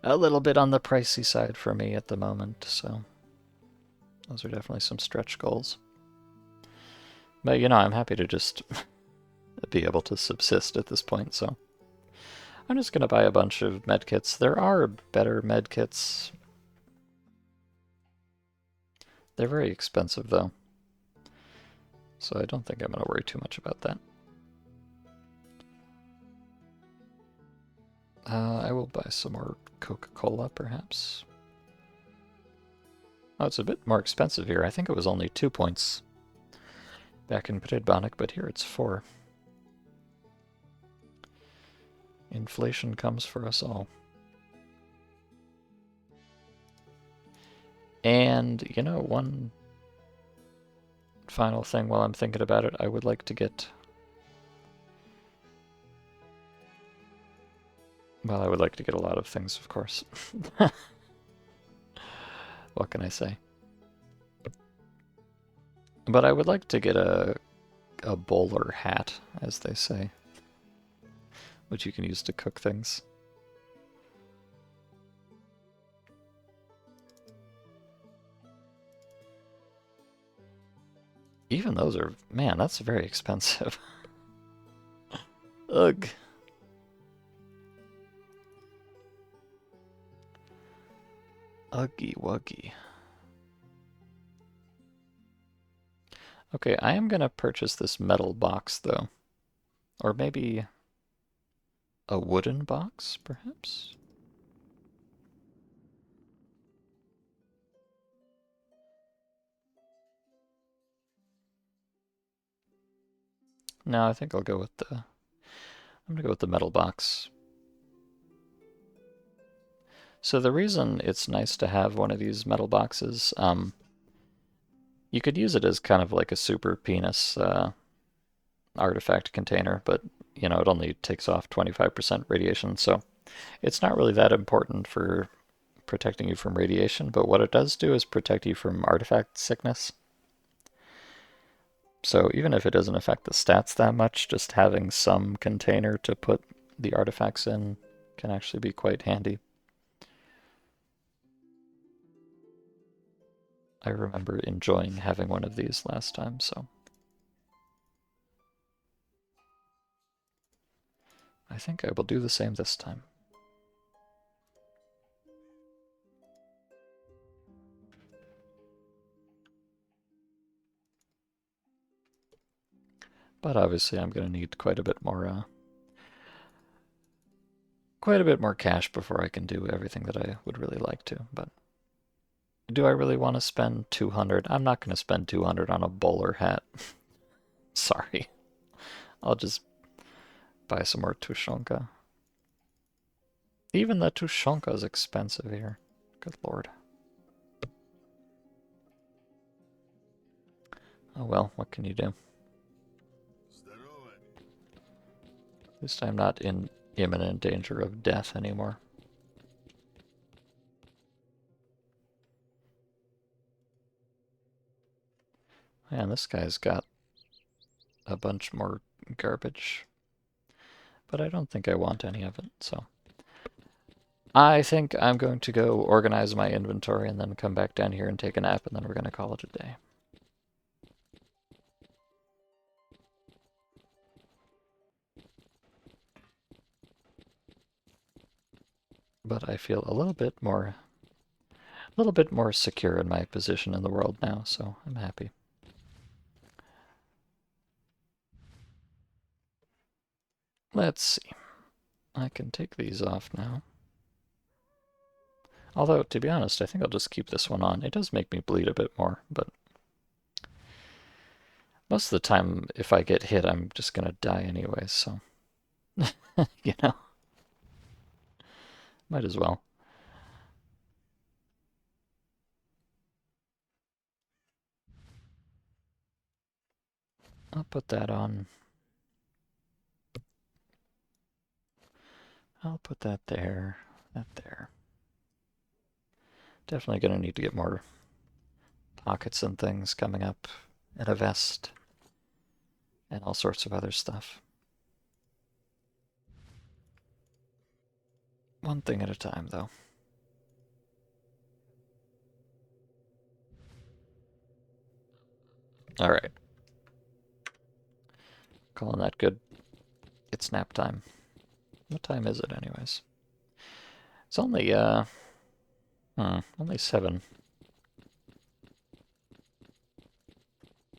a little bit on the pricey side for me at the moment, so those are definitely some stretch goals. But, you know, I'm happy to just be able to subsist at this point, so I'm just going to buy a bunch of medkits. There are better medkits. They're very expensive, though, so I don't think I'm going to worry too much about that. I will buy some more Coca-Cola, perhaps. Oh, it's a bit more expensive here. I think it was only 2 points back in Predbonic, but here it's 4. Inflation comes for us all. And, you know, one final thing while I'm thinking about it, I would like to get... Well, I would like to get a lot of things, of course. What can I say? But I would like to get a bowler hat, as they say, which you can use to cook things. Even those are... Man, that's very expensive. Ugh. Uggy wuggy. Okay, I am gonna purchase this metal box, though. Or maybe a wooden box, perhaps? No, I think I'll go with the... I'm gonna go with the metal box. So the reason it's nice to have one of these metal boxes, you could use it as kind of like a super penis artifact container, but, you know, it only takes off 25% radiation, so it's not really that important for protecting you from radiation, but what it does do is protect you from artifact sickness. So even if it doesn't affect the stats that much, just having some container to put the artifacts in can actually be quite handy. I remember enjoying having one of these last time, so I think I will do the same this time. But obviously I'm going to need quite a bit more cash before I can do everything that I would really like to. But do I really want to spend 200? I'm not going to spend 200 on a bowler hat. Sorry. I'll just buy some more Tushonka. Even the Tushonka is expensive here. Good lord. Oh well, what can you do? At least I'm not in imminent danger of death anymore. Man, this guy's got a bunch more garbage. But I don't think I want any of it, so... I think I'm going to go organize my inventory and then come back down here and take a nap, and then we're going to call it a day. But I feel a little bit more secure in my position in the world now, so I'm happy. Let's see. I can take these off now. Although, to be honest, I think I'll just keep this one on. It does make me bleed a bit more, but most of the time, if I get hit, I'm just gonna die anyways, so... you know? Might as well. I'll put that on. I'll put that there, that there. Definitely gonna need to get more pockets and things coming up, and a vest, and all sorts of other stuff. One thing at a time, though. Alright. Calling that good. It's nap time. What time is it, anyways? It's only, only 7.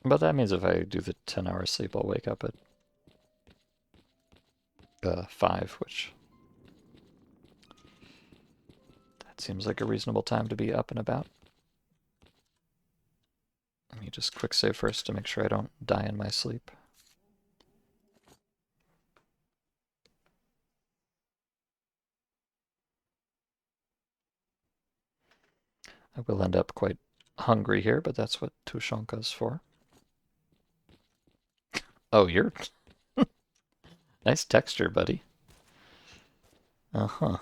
But that means if I do the 10-hour sleep, I'll wake up at 5, which... that seems like a reasonable time to be up and about. Let me just quick save first to make sure I don't die in my sleep. I will end up quite hungry here, but that's what Tushonka's for. Oh, you're... nice texture, buddy. Uh-huh.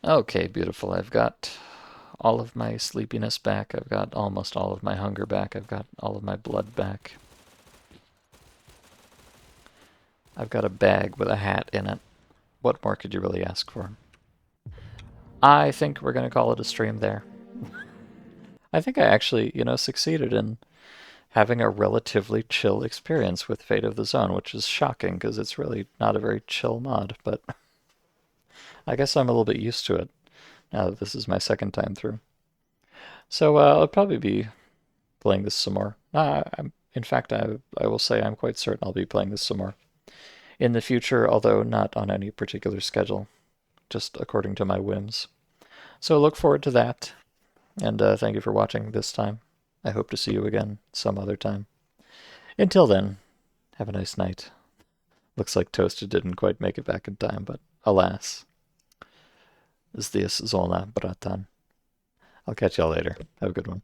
Okay, beautiful. I've got all of my sleepiness back. I've got almost all of my hunger back. I've got all of my blood back. I've got a bag with a hat in it. What more could you really ask for? I think we're going to call it a stream there. I think I actually, succeeded in having a relatively chill experience with Fate of the Zone, which is shocking because it's really not a very chill mod, but I guess I'm a little bit used to it now that this is my second time through. So I'll probably be playing this some more. In fact, I will say I'm quite certain I'll be playing this some more in the future, although not on any particular schedule, just according to my whims. So look forward to that, and thank you for watching this time. I hope to see you again some other time. Until then, have a nice night. Looks like Toasted didn't quite make it back in time, but alas. Zdjes Zolna Bratan. I'll catch y'all later. Have a good one.